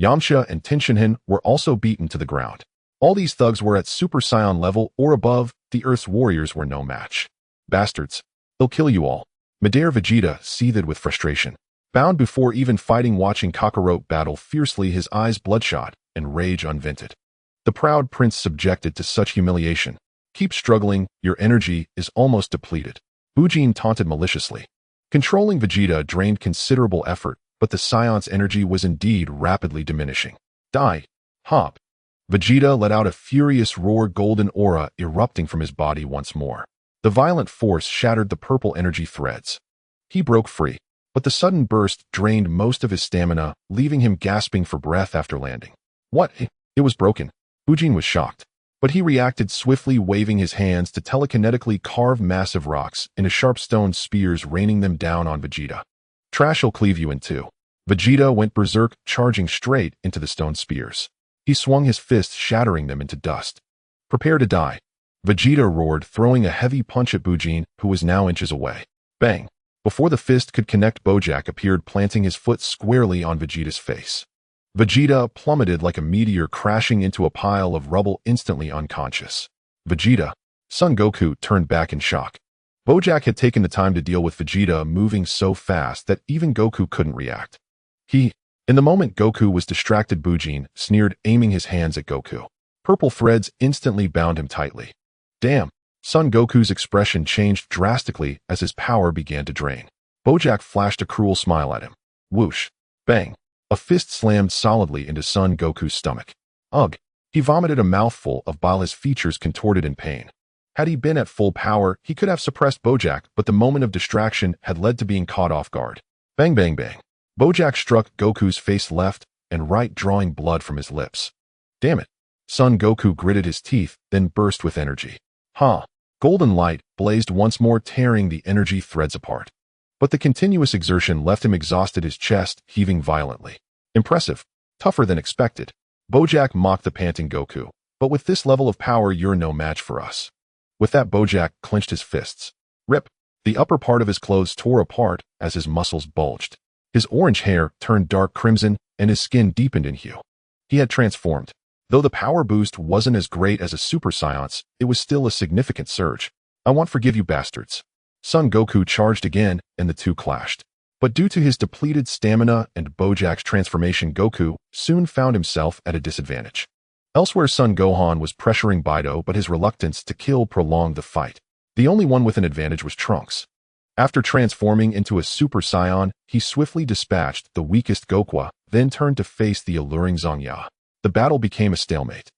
Yamcha and Tenshinhan were also beaten to the ground. All these thugs were at Super Saiyan level or above. The Earth's warriors were no match. Bastards. They'll kill you all. Madare Vegeta seethed with frustration. Bound before even fighting, watching Kakarot battle fiercely, his eyes bloodshot and rage unvented. The proud prince subjected to such humiliation. Keep struggling, your energy is almost depleted. Bujin taunted maliciously. Controlling Vegeta drained considerable effort, but the Saiyans' energy was indeed rapidly diminishing. Die. Hop. Vegeta let out a furious roar, golden aura erupting from his body once more. The violent force shattered the purple energy threads. He broke free, but the sudden burst drained most of his stamina, leaving him gasping for breath after landing. What? It was broken. Bujin was shocked, but he reacted swiftly, waving his hands to telekinetically carve massive rocks into sharp stone spears, raining them down on Vegeta. Trash'll cleave you in two. Vegeta went berserk, charging straight into the stone spears. He swung his fists, shattering them into dust. Prepare to die. Vegeta roared, throwing a heavy punch at Bujin, who was now inches away. Bang! Before the fist could connect, Bojack appeared, planting his foot squarely on Vegeta's face. Vegeta plummeted like a meteor, crashing into a pile of rubble, instantly unconscious. Vegeta, Son Goku turned back in shock. Bojack had taken the time to deal with Vegeta moving so fast that even Goku couldn't react. In the moment Goku was distracted, Bujin sneered, aiming his hands at Goku. Purple threads instantly bound him tightly. Damn! Son Goku's expression changed drastically as his power began to drain. Bojack flashed a cruel smile at him. Whoosh! Bang! A fist slammed solidly into Son Goku's stomach. Ugh! He vomited a mouthful of bile, his features contorted in pain. Had he been at full power, he could have suppressed Bojack, but the moment of distraction had led to being caught off guard. Bang bang bang! Bojack struck Goku's face left and right, drawing blood from his lips. Damn it! Son Goku gritted his teeth, then burst with energy. Golden light blazed once more, tearing the energy threads apart. But the continuous exertion left him exhausted, his chest heaving violently. Impressive. Tougher than expected. Bojack mocked the panting Goku. But with this level of power, you're no match for us. With that, Bojack clenched his fists. Rip! The upper part of his clothes tore apart as his muscles bulged. His orange hair turned dark crimson, and his skin deepened in hue. He had transformed. Though the power boost wasn't as great as a Super Saiyan's, it was still a significant surge. I won't forgive you, bastards. Son Goku charged again, and the two clashed. But due to his depleted stamina and Bojack's transformation, Goku soon found himself at a disadvantage. Elsewhere, Son Gohan was pressuring Bido, but his reluctance to kill prolonged the fight. The only one with an advantage was Trunks. After transforming into a Super Saiyan, he swiftly dispatched the weakest Goku, then turned to face the alluring Zanya. The battle became a stalemate.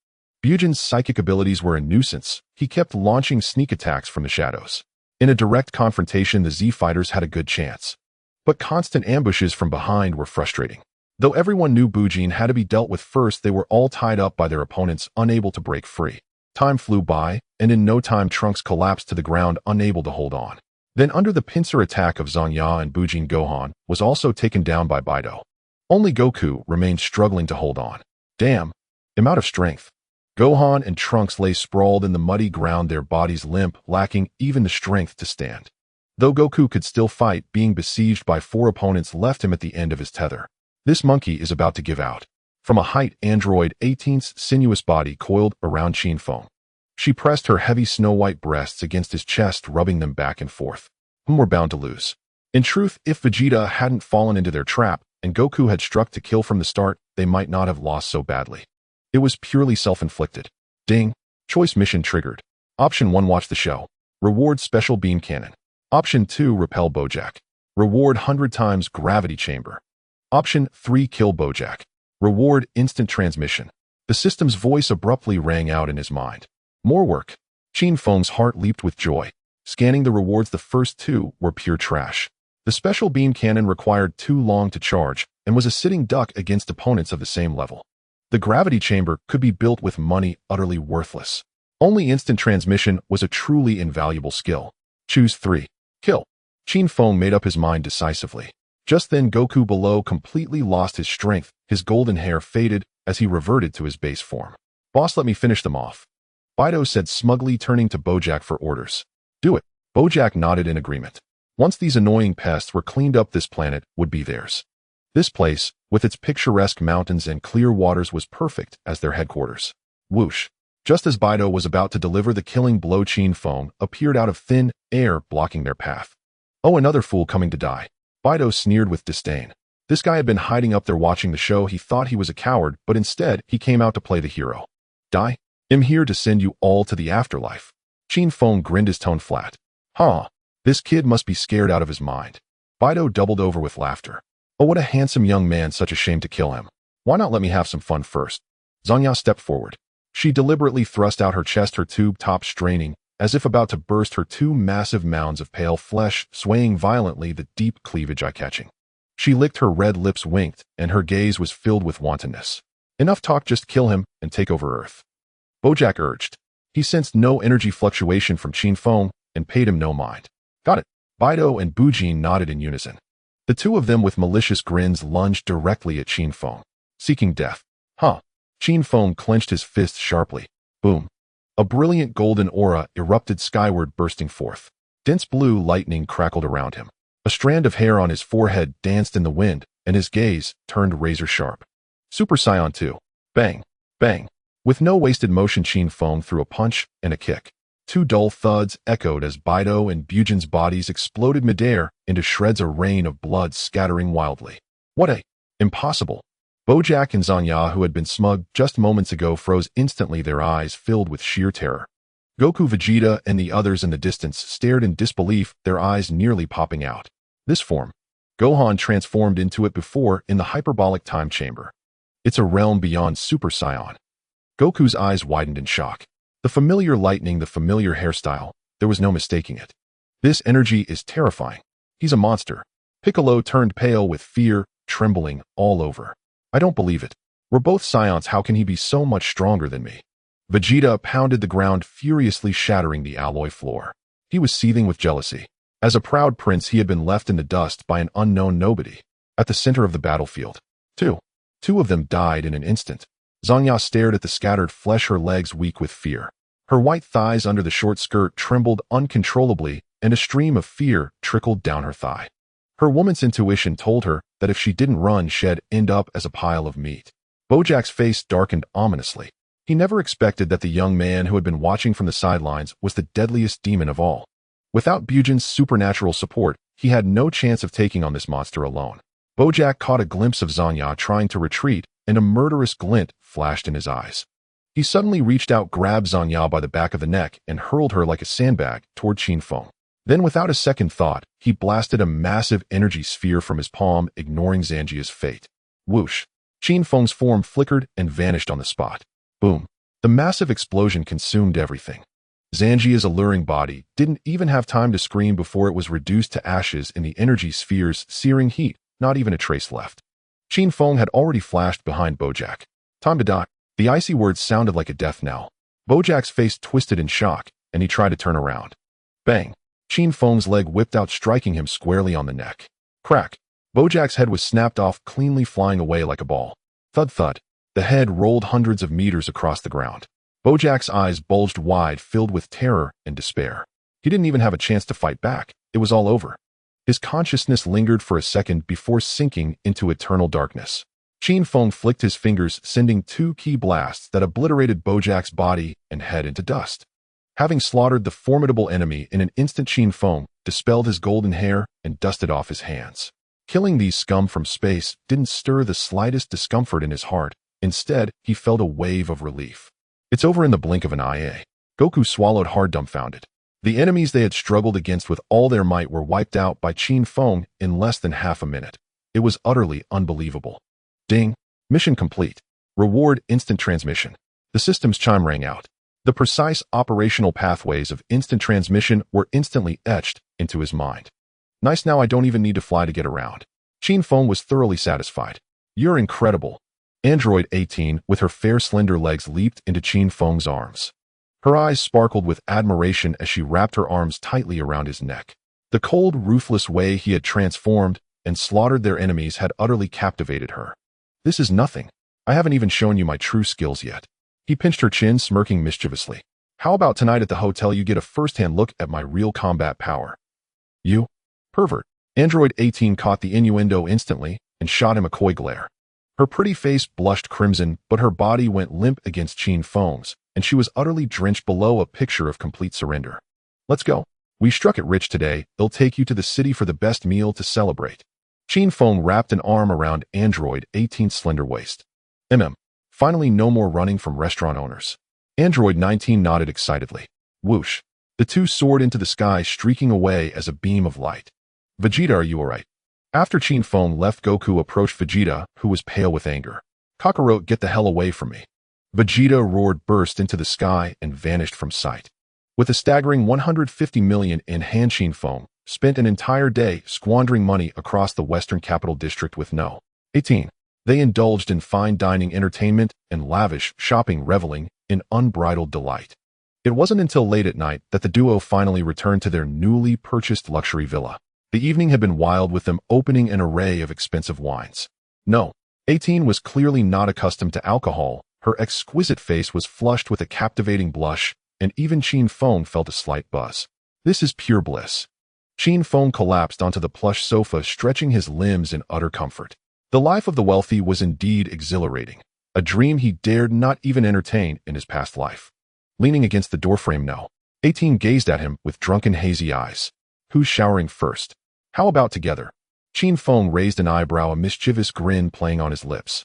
Bujin's psychic abilities were a nuisance. He kept launching sneak attacks from the shadows. In a direct confrontation, the Z fighters had a good chance. But constant ambushes from behind were frustrating. Though everyone knew Bujin had to be dealt with first, they were all tied up by their opponents, unable to break free. Time flew by, and in no time Trunks collapsed to the ground, unable to hold on. Then under the pincer attack of Zanya and Bujin, Gohan was also taken down by Bido. Only Goku remained struggling to hold on. Damn, I'm out of strength. Gohan and Trunks lay sprawled in the muddy ground, their bodies limp, lacking even the strength to stand. Though Goku could still fight, being besieged by 4 opponents left him at the end of his tether. This monkey is about to give out. From a height, Android 18's sinuous body coiled around Qin Feng. She pressed her heavy snow-white breasts against his chest, rubbing them back and forth. We're bound to lose. In truth, if Vegeta hadn't fallen into their trap, and Goku had struck to kill from the start, they might not have lost so badly. It was purely self-inflicted. Ding. Choice mission triggered. Option 1, watch the show. Reward special beam cannon. Option 2, repel Bojack. Reward 100 times gravity chamber. Option 3, kill Bojack. Reward instant transmission. The system's voice abruptly rang out in his mind. More work. Qin Feng's heart leaped with joy. Scanning the rewards, the first 2 were pure trash. The special beam cannon required too long to charge and was a sitting duck against opponents of the same level. The gravity chamber could be built with money utterly worthless. Only instant transmission was a truly invaluable skill. Choose 3. Kill. Qin Feng made up his mind decisively. Just then Goku below completely lost his strength, his golden hair faded as he reverted to his base form. Boss, let me finish them off. Bido said smugly, turning to Bojack for orders. Do it. Bojack nodded in agreement. Once these annoying pests were cleaned up, this planet would be theirs. This place, with its picturesque mountains and clear waters, was perfect as their headquarters. Whoosh. Just as Bido was about to deliver the killing blow, Qin Feng appeared out of thin air, blocking their path. Oh, another fool coming to die. Bido sneered with disdain. This guy had been hiding up there watching the show. He thought he was a coward, but instead he came out to play the hero. Die? I'm here to send you all to the afterlife. Qin Feng grinned, his tone flat. Huh. This kid must be scared out of his mind. Bido doubled over with laughter. Oh, what a handsome young man, such a shame to kill him. Why not let me have some fun first? Zanya stepped forward. She deliberately thrust out her chest, her tube top straining, as if about to burst, her 2 massive mounds of pale flesh swaying violently, the deep cleavage eye-catching. She licked, her red lips winked, and her gaze was filled with wantonness. Enough talk, just kill him and take over Earth. Bojack urged. He sensed no energy fluctuation from Qin Feng and paid him no mind. Got it. Bido and Bujin nodded in unison. The two of them with malicious grins lunged directly at Qin Feng, seeking death. Huh. Qin Feng clenched his fists sharply. Boom. A brilliant golden aura erupted skyward, bursting forth. Dense blue lightning crackled around him. A strand of hair on his forehead danced in the wind, and his gaze turned razor sharp. Super Saiyan 2. Bang. Bang. With no wasted motion, Qin Feng threw a punch and a kick. 2 dull thuds echoed as Bido and Bujin's bodies exploded midair into shreds, a rain of blood scattering wildly. What a... Impossible. Bojack and Zanya, who had been smug just moments ago, froze instantly, their eyes filled with sheer terror. Goku, Vegeta, and the others in the distance stared in disbelief, their eyes nearly popping out. This form. Gohan transformed into it before in the hyperbolic time chamber. It's a realm beyond Super Saiyan. Goku's eyes widened in shock. The familiar lightning, the familiar hairstyle, there was no mistaking it. This energy is terrifying. He's a monster. Piccolo turned pale with fear, trembling all over. I don't believe it. We're both Saiyans. How can he be so much stronger than me? Vegeta pounded the ground furiously, shattering the alloy floor. He was seething with jealousy. As a proud prince, he had been left in the dust by an unknown nobody. At the center of the battlefield. Two of them died in an instant. Zanya stared at the scattered flesh, her legs weak with fear. Her white thighs under the short skirt trembled uncontrollably, and a stream of fear trickled down her thigh. Her woman's intuition told her that if she didn't run, she'd end up as a pile of meat. Bojack's face darkened ominously. He never expected that the young man who had been watching from the sidelines was the deadliest demon of all. Without Bujin's supernatural support, he had no chance of taking on this monster alone. Bojack caught a glimpse of Zanya trying to retreat, and a murderous glint flashed in his eyes. He suddenly reached out, grabbed Zanya by the back of the neck, and hurled her like a sandbag toward Qin Feng. Then, without a second thought, he blasted a massive energy sphere from his palm, ignoring Zanjia's fate. Whoosh! Qin Feng's form flickered and vanished on the spot. Boom! The massive explosion consumed everything. Zanjia's alluring body didn't even have time to scream before it was reduced to ashes in the energy sphere's searing heat, not even a trace left. Qin Feng had already flashed behind Bojack. Time to die. The icy words sounded like a death knell. Bojack's face twisted in shock, and he tried to turn around. Bang! Qin Feng's leg whipped out, striking him squarely on the neck. Crack! Bojack's head was snapped off, cleanly flying away like a ball. Thud thud. The head rolled hundreds of meters across the ground. Bojack's eyes bulged wide, filled with terror and despair. He didn't even have a chance to fight back. It was all over. His consciousness lingered for a second before sinking into eternal darkness. Qin Feng flicked his fingers, sending 2 key blasts that obliterated Bojack's body and head into dust. Having slaughtered the formidable enemy in an instant, Qin Feng dispelled his golden hair and dusted off his hands. Killing these scum from space didn't stir the slightest discomfort in his heart. Instead, he felt a wave of relief. It's over in the blink of an eye. Goku swallowed hard, dumbfounded. The enemies they had struggled against with all their might were wiped out by Qin Feng in less than half a minute. It was utterly unbelievable. Ding! Mission complete. Reward instant transmission. The system's chime rang out. The precise operational pathways of instant transmission were instantly etched into his mind. Nice, now I don't even need to fly to get around. Qin Feng was thoroughly satisfied. You're incredible. Android 18, with her fair slender legs, leaped into Qin Feng's arms. Her eyes sparkled with admiration as she wrapped her arms tightly around his neck. The cold, ruthless way he had transformed and slaughtered their enemies had utterly captivated her. This is nothing. I haven't even shown you my true skills yet. He pinched her chin, smirking mischievously. How about tonight at the hotel you get a first-hand look at my real combat power? You? Pervert. Android 18 caught the innuendo instantly and shot him a coy glare. Her pretty face blushed crimson, but her body went limp against Qin Feng's, and she was utterly drenched below, a picture of complete surrender. Let's go. We struck it rich today. They'll take you to the city for the best meal to celebrate. Qin Feng wrapped an arm around Android 18's slender waist. Finally, no more running from restaurant owners. Android 19 nodded excitedly. Whoosh. The two soared into the sky, streaking away as a beam of light. Vegeta, are you alright? After Qin Feng left, Goku approached Vegeta, who was pale with anger. Kakarot, get the hell away from me. Vegeta roared, burst into the sky, and vanished from sight. With a staggering 150 million in hand, Qin Feng spent an entire day squandering money across the Western Capital District with no 18. They indulged in fine dining, entertainment, and lavish shopping, reveling in unbridled delight. It wasn't until late at night that the duo finally returned to their newly purchased luxury villa. The evening had been wild, with them opening an array of expensive wines. No, 18 was clearly not accustomed to alcohol. Her exquisite face was flushed with a captivating blush, and even Qin Feng felt a slight buzz. This is pure bliss. Qin Feng collapsed onto the plush sofa, stretching his limbs in utter comfort. The life of the wealthy was indeed exhilarating, a dream he dared not even entertain in his past life. Leaning against the doorframe, No. 18 gazed at him with drunken, hazy eyes. Who's showering first? How about together? Qin Feng raised an eyebrow, a mischievous grin playing on his lips.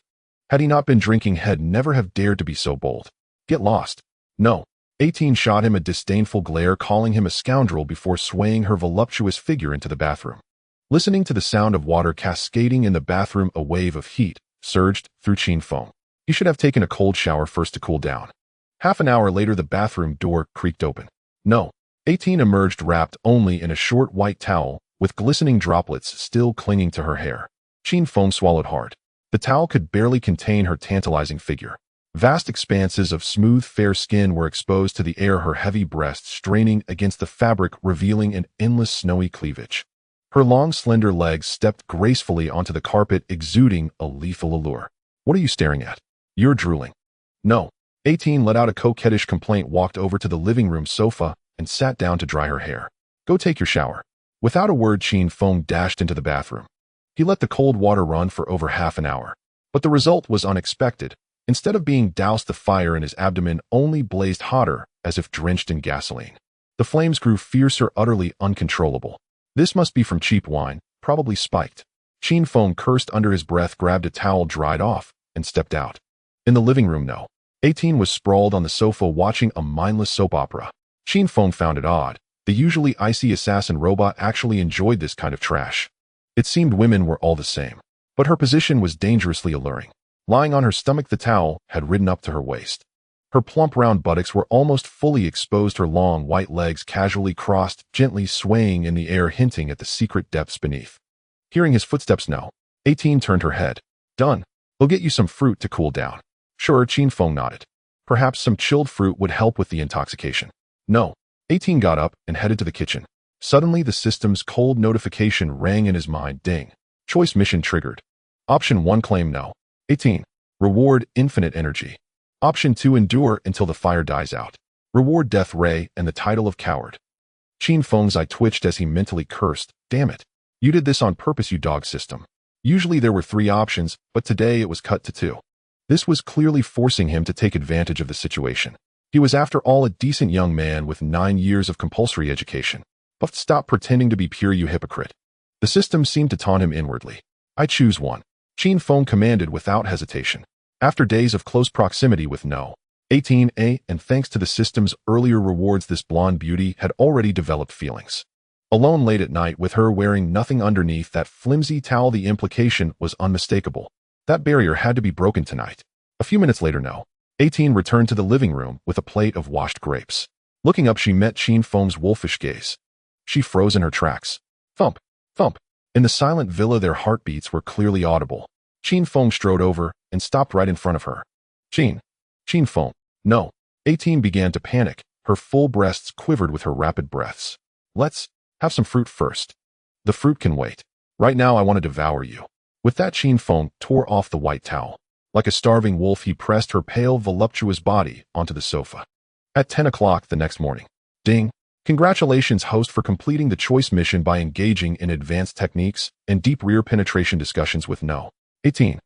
Had he not been drinking, he'd never have dared to be so bold. Get lost. No. 18 shot him a disdainful glare, calling him a scoundrel, before swaying her voluptuous figure into the bathroom. Listening to the sound of water cascading in the bathroom, a wave of heat surged through Qin Feng. He should have taken a cold shower first to cool down. Half an hour later, the bathroom door creaked open. No. 18 emerged, wrapped only in a short white towel, with glistening droplets still clinging to her hair. Qin Feng swallowed hard. The towel could barely contain her tantalizing figure. Vast expanses of smooth, fair skin were exposed to the air, her heavy breasts straining against the fabric, revealing an endless snowy cleavage. Her long, slender legs stepped gracefully onto the carpet, exuding a lethal allure. What are you staring at? You're drooling. No. 18 let out a coquettish complaint, walked over to the living room sofa, and sat down to dry her hair. Go take your shower. Without a word, Qin Feng dashed into the bathroom. He let the cold water run for over half an hour. But the result was unexpected. Instead of being doused, the fire in his abdomen only blazed hotter, as if drenched in gasoline. The flames grew fiercer, utterly uncontrollable. This must be from cheap wine, probably spiked. Qin Feng cursed under his breath, grabbed a towel, dried off, and stepped out. In the living room, No. 18 was sprawled on the sofa watching a mindless soap opera. Qin Feng found it odd. The usually icy assassin robot actually enjoyed this kind of trash. It seemed women were all the same. But her position was dangerously alluring. Lying on her stomach, the towel had ridden up to her waist. Her plump round buttocks were almost fully exposed, her long white legs casually crossed, gently swaying in the air, hinting at the secret depths beneath. Hearing his footsteps, No. 18 turned her head. Done. We'll get you some fruit to cool down. Sure, Qin Feng nodded. Perhaps some chilled fruit would help with the intoxication. No. 18 got up and headed to the kitchen. Suddenly, the system's cold notification rang in his mind. Ding. Choice mission triggered. Option 1, claim No. 18. Reward infinite energy. Option 2, endure until the fire dies out. Reward death ray and the title of coward. Qin Feng's eye twitched as he mentally cursed. Damn it. You did this on purpose, you dog system. Usually there were 3 options, but today it was cut to 2. This was clearly forcing him to take advantage of the situation. He was, after all, a decent young man with 9 years of compulsory education. But stop pretending to be pure, you hypocrite. The system seemed to taunt him inwardly. I choose 1. Qin Feng commanded without hesitation. After days of close proximity with No. 18A, and thanks to the system's earlier rewards, this blonde beauty had already developed feelings. Alone late at night, with her wearing nothing underneath that flimsy towel, the implication was unmistakable. That barrier had to be broken tonight. A few minutes later, No. 18 returned to the living room with a plate of washed grapes. Looking up, she met Qin Feng's wolfish gaze. She froze in her tracks. Thump. Thump. In the silent villa, their heartbeats were clearly audible. Qin Feng strode over and stopped right in front of her. Qin Feng. No. 18 began to panic. Her full breasts quivered with her rapid breaths. Let's have some fruit first. The fruit can wait. Right now I want to devour you. With that, Qin Feng tore off the white towel. Like a starving wolf, he pressed her pale, voluptuous body onto the sofa. At 10 o'clock the next morning. Ding. Congratulations, host, for completing the choice mission by engaging in advanced techniques and deep rear penetration discussions with No. 18.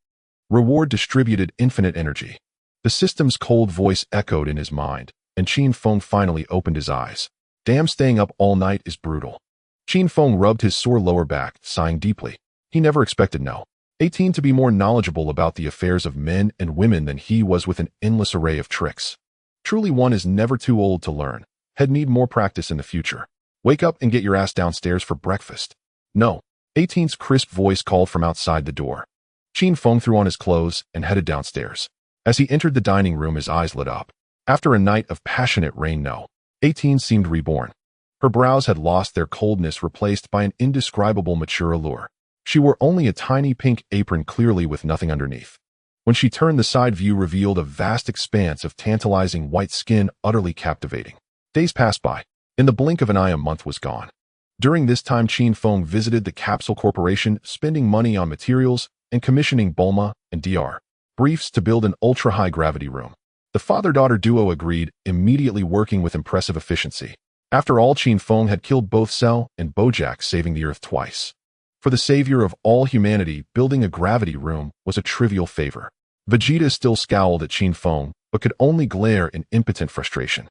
Reward distributed infinite energy. The system's cold voice echoed in his mind, and Qin Feng finally opened his eyes. Damn, staying up all night is brutal. Qin Feng rubbed his sore lower back, sighing deeply. He never expected No. 18 to be more knowledgeable about the affairs of men and women than he was, with an endless array of tricks. Truly, one is never too old to learn. He'd need more practice in the future. Wake up and get your ass downstairs for breakfast. No. 18's crisp voice called from outside the door. Qin Feng threw on his clothes and headed downstairs. As he entered the dining room, his eyes lit up. After a night of passionate rain, No. 18 seemed reborn. Her brows had lost their coldness, replaced by an indescribable mature allure. She wore only a tiny pink apron, clearly with nothing underneath. When she turned, the side view revealed a vast expanse of tantalizing white skin, utterly captivating. Days passed by. In the blink of an eye, a month was gone. During this time, Qin Feng visited the Capsule Corporation, spending money on materials and commissioning Bulma and Dr. Briefs to build an ultra-high gravity room. The father-daughter duo agreed, immediately working with impressive efficiency. After all, Qin Feng had killed both Cell and Bojack, saving the Earth twice. For the savior of all humanity, building a gravity room was a trivial favor. Vegeta still scowled at Qin Feng, but could only glare in impotent frustration.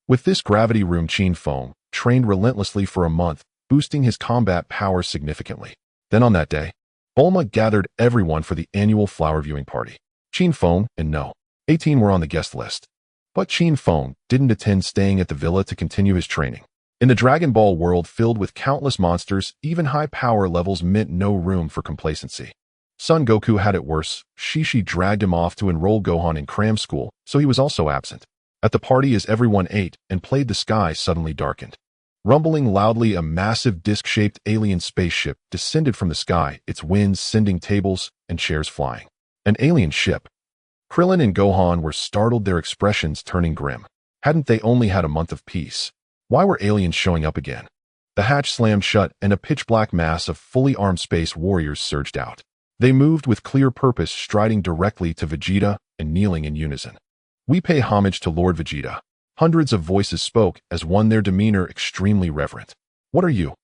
With this gravity room, Qin Feng trained relentlessly for a month, boosting his combat powers significantly. Then on that day, Bulma gathered everyone for the annual flower viewing party. Qin Feng and No. 18 were on the guest list. But Qin Feng didn't attend, staying at the villa to continue his training. In the Dragon Ball world filled with countless monsters, even high power levels meant no room for complacency. Son Goku had it worse. Shishi dragged him off to enroll Gohan in cram school, so he was also absent. At the party, as everyone ate and played, the sky suddenly darkened. Rumbling loudly, a massive disc-shaped alien spaceship descended from the sky, its winds sending tables and chairs flying. An alien ship. Krillin and Gohan were startled, their expressions turning grim. Hadn't they only had a month of peace? Why were aliens showing up again? The hatch slammed shut, and a pitch-black mass of fully armed space warriors surged out. They moved with clear purpose, striding directly to Vegeta and kneeling in unison. "We pay homage to Lord Vegeta." Hundreds of voices spoke as one, their demeanor extremely reverent. "What are you?"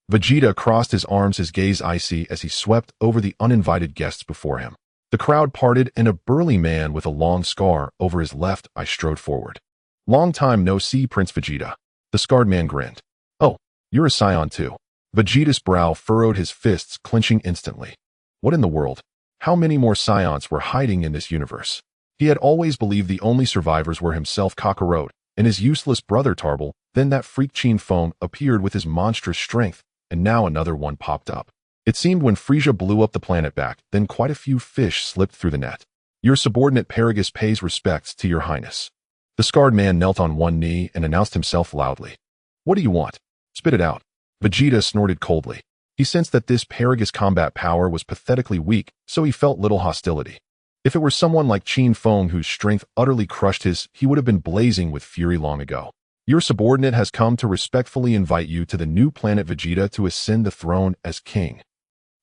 Vegeta crossed his arms, his gaze icy as he swept over the uninvited guests before him. The crowd parted, and a burly man with a long scar over his left eye strode forward. "Long time no see, Prince Vegeta." The scarred man grinned. "Oh, you're a Saiyan too." Vegeta's brow furrowed, his fists clenching instantly. What in the world? How many more Saiyans were hiding in this universe? He had always believed the only survivors were himself, Kakarot, and his useless brother Tarbell. Then that freak Qin Feng appeared with his monstrous strength, and now another one popped up. It seemed when Frieza blew up the planet back, then quite a few fish slipped through the net. "Your subordinate Paragus pays respects to your highness." The scarred man knelt on one knee and announced himself loudly. "What do you want? Spit it out." Vegeta snorted coldly. He sensed that this Paragus combat power was pathetically weak, so he felt little hostility. If it were someone like Qin Feng, whose strength utterly crushed his, he would have been blazing with fury long ago. "Your subordinate has come to respectfully invite you to the new planet Vegeta to ascend the throne as king."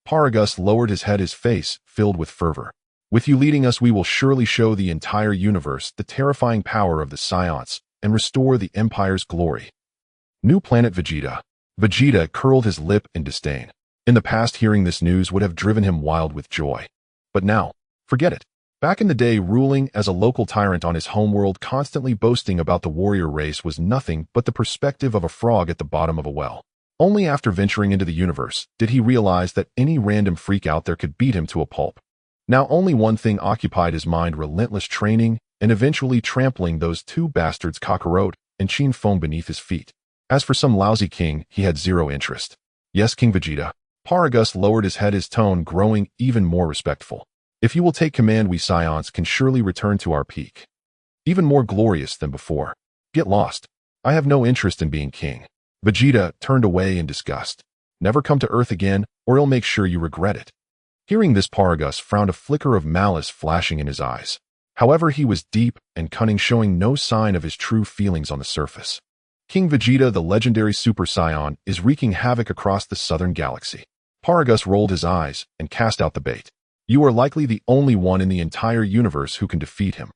Paragus lowered his head, his face filled with fervor. "With you leading us, we will surely show the entire universe the terrifying power of the Saiyans and restore the Empire's glory." New planet Vegeta. Vegeta curled his lip in disdain. In the past, hearing this news would have driven him wild with joy. But now, forget it. Back in the day, ruling as a local tyrant on his homeworld, constantly boasting about the warrior race, was nothing but the perspective of a frog at the bottom of a well. Only after venturing into the universe did he realize that any random freak out there could beat him to a pulp. Now only one thing occupied his mind: relentless training and eventually trampling those two bastards Kakarot and Qin Feng beneath his feet. As for some lousy king, he had zero interest. "Yes, King Vegeta." Paragus lowered his head, his tone growing even more respectful. "If you will take command, we Saiyans can surely return to our peak. Even more glorious than before. Get lost. I have no interest in being king." Vegeta turned away in disgust. Never come to Earth again, or he'll make sure you regret it. Hearing this, Paragus frowned, a flicker of malice flashing in his eyes. However, he was deep and cunning, showing no sign of his true feelings on the surface. King Vegeta, the legendary Super Saiyan, is wreaking havoc across the southern galaxy. Paragus rolled his eyes and cast out the bait. You are likely the only one in the entire universe who can defeat him.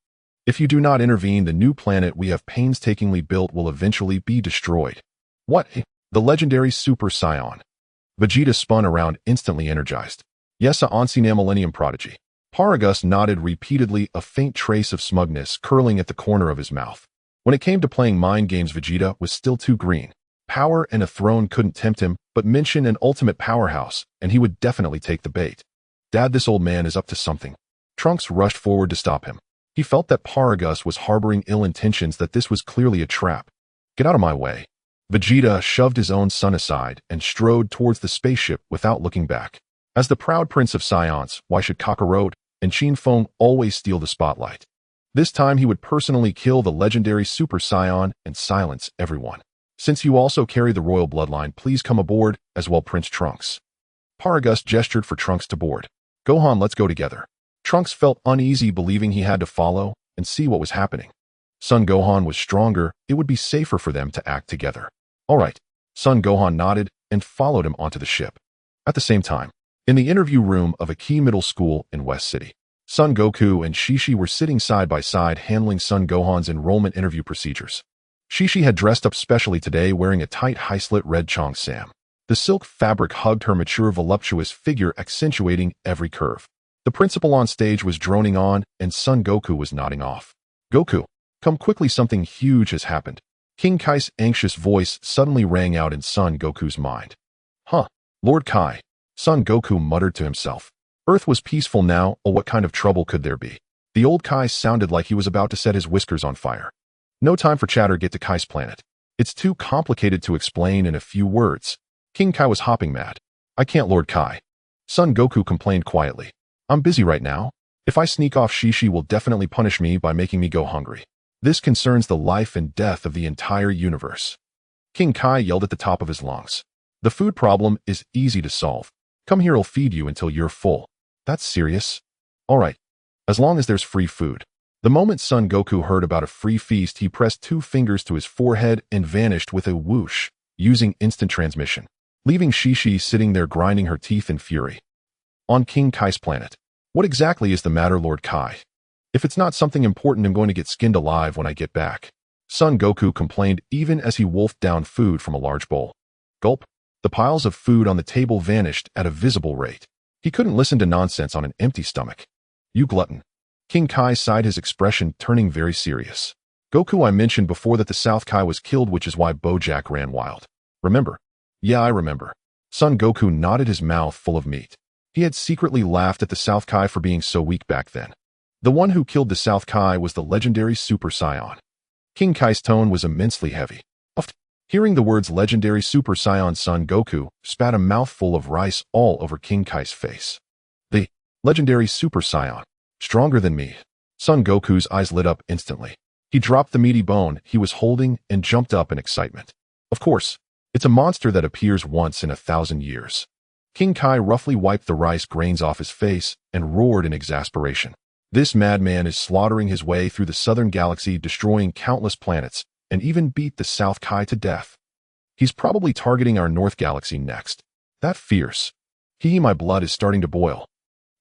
If you do not intervene, the new planet we have painstakingly built will eventually be destroyed. What? The legendary Super Saiyan. Vegeta spun around, instantly energized. Yes, a ancien millennium prodigy. Paragus nodded repeatedly, a faint trace of smugness curling at the corner of his mouth. When it came to playing mind games, Vegeta was still too green. Power and a throne couldn't tempt him, but mention an ultimate powerhouse, and he would definitely take the bait. Dad, this old man is up to something. Trunks rushed forward to stop him. He felt that Paragus was harboring ill intentions, that this was clearly a trap. Get out of my way. Vegeta shoved his own son aside and strode towards the spaceship without looking back. As the proud prince of Science, why should Kakarot and Qin Feng always steal the spotlight? This time he would personally kill the legendary Super Saiyan and silence everyone. Since you also carry the royal bloodline, please come aboard, as well, Prince Trunks. Paragus gestured for Trunks to board. Gohan, let's go together. Trunks felt uneasy, believing he had to follow and see what was happening. Son Gohan was stronger, it would be safer for them to act together. All right. Son Gohan nodded and followed him onto the ship. At the same time, in the interview room of a key middle school in West City, Son Goku and Shishi were sitting side by side, handling Son Gohan's enrollment interview procedures. Shishi had dressed up specially today, wearing a tight high-slit red cheongsam. The silk fabric hugged her mature, voluptuous figure, accentuating every curve. The principal on stage was droning on, and Son Goku was nodding off. Goku, come quickly, something huge has happened. King Kai's anxious voice suddenly rang out in Son Goku's mind. Huh, Lord Kai. Son Goku muttered to himself. Earth was peaceful now, oh, what kind of trouble could there be? The old Kai sounded like he was about to set his whiskers on fire. No time for chatter, get to Kai's planet. It's too complicated to explain in a few words. King Kai was hopping mad. I can't, Lord Kai. Son Goku complained quietly. I'm busy right now. If I sneak off, Shishi will definitely punish me by making me go hungry. This concerns the life and death of the entire universe. King Kai yelled at the top of his lungs. The food problem is easy to solve. Come here, I'll feed you until you're full. That's serious. All right. As long as there's free food. The moment Son Goku heard about a free feast, he pressed 2 fingers to his forehead and vanished with a whoosh, using instant transmission, leaving Shishi sitting there grinding her teeth in fury. On King Kai's planet. What exactly is the matter, Lord Kai? If it's not something important, I'm going to get skinned alive when I get back. Son Goku complained even as he wolfed down food from a large bowl. Gulp. The piles of food on the table vanished at a visible rate. He couldn't listen to nonsense on an empty stomach. You glutton. King Kai sighed, his expression turning very serious. Goku, I mentioned before that the South Kai was killed, which is why Bojack ran wild. Remember? Yeah, I remember. Son Goku nodded, his mouth full of meat. He had secretly laughed at the South Kai for being so weak back then. The one who killed the South Kai was the legendary Super Saiyan. King Kai's tone was immensely heavy. Hearing the words legendary Super Saiyan, Son Goku spat a mouthful of rice all over King Kai's face. The legendary Super Saiyan. Stronger than me. Son Goku's eyes lit up instantly. He dropped the meaty bone he was holding and jumped up in excitement. Of course, it's a monster that appears once in 1,000 years. King Kai roughly wiped the rice grains off his face and roared in exasperation. This madman is slaughtering his way through the southern galaxy, destroying countless planets, and even beat the South Kai to death. He's probably targeting our North Galaxy next. That fierce. My blood is starting to boil.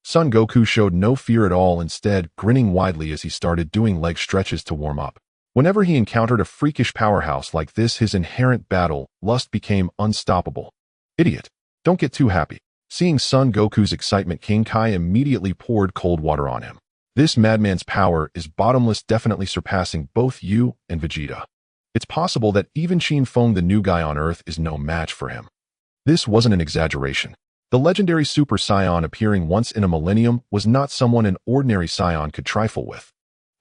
Son Goku showed no fear at all, instead grinning widely as he started doing leg stretches to warm up. Whenever he encountered a freakish powerhouse like this, his inherent battle lust became unstoppable. Idiot. Don't get too happy. Seeing Son Goku's excitement, King Kai immediately poured cold water on him. This madman's power is bottomless, definitely surpassing both you and Vegeta. It's possible that even Qin Feng, the new guy on Earth, is no match for him. This wasn't an exaggeration. The legendary Super Saiyan appearing once in a millennium was not someone an ordinary Saiyan could trifle with.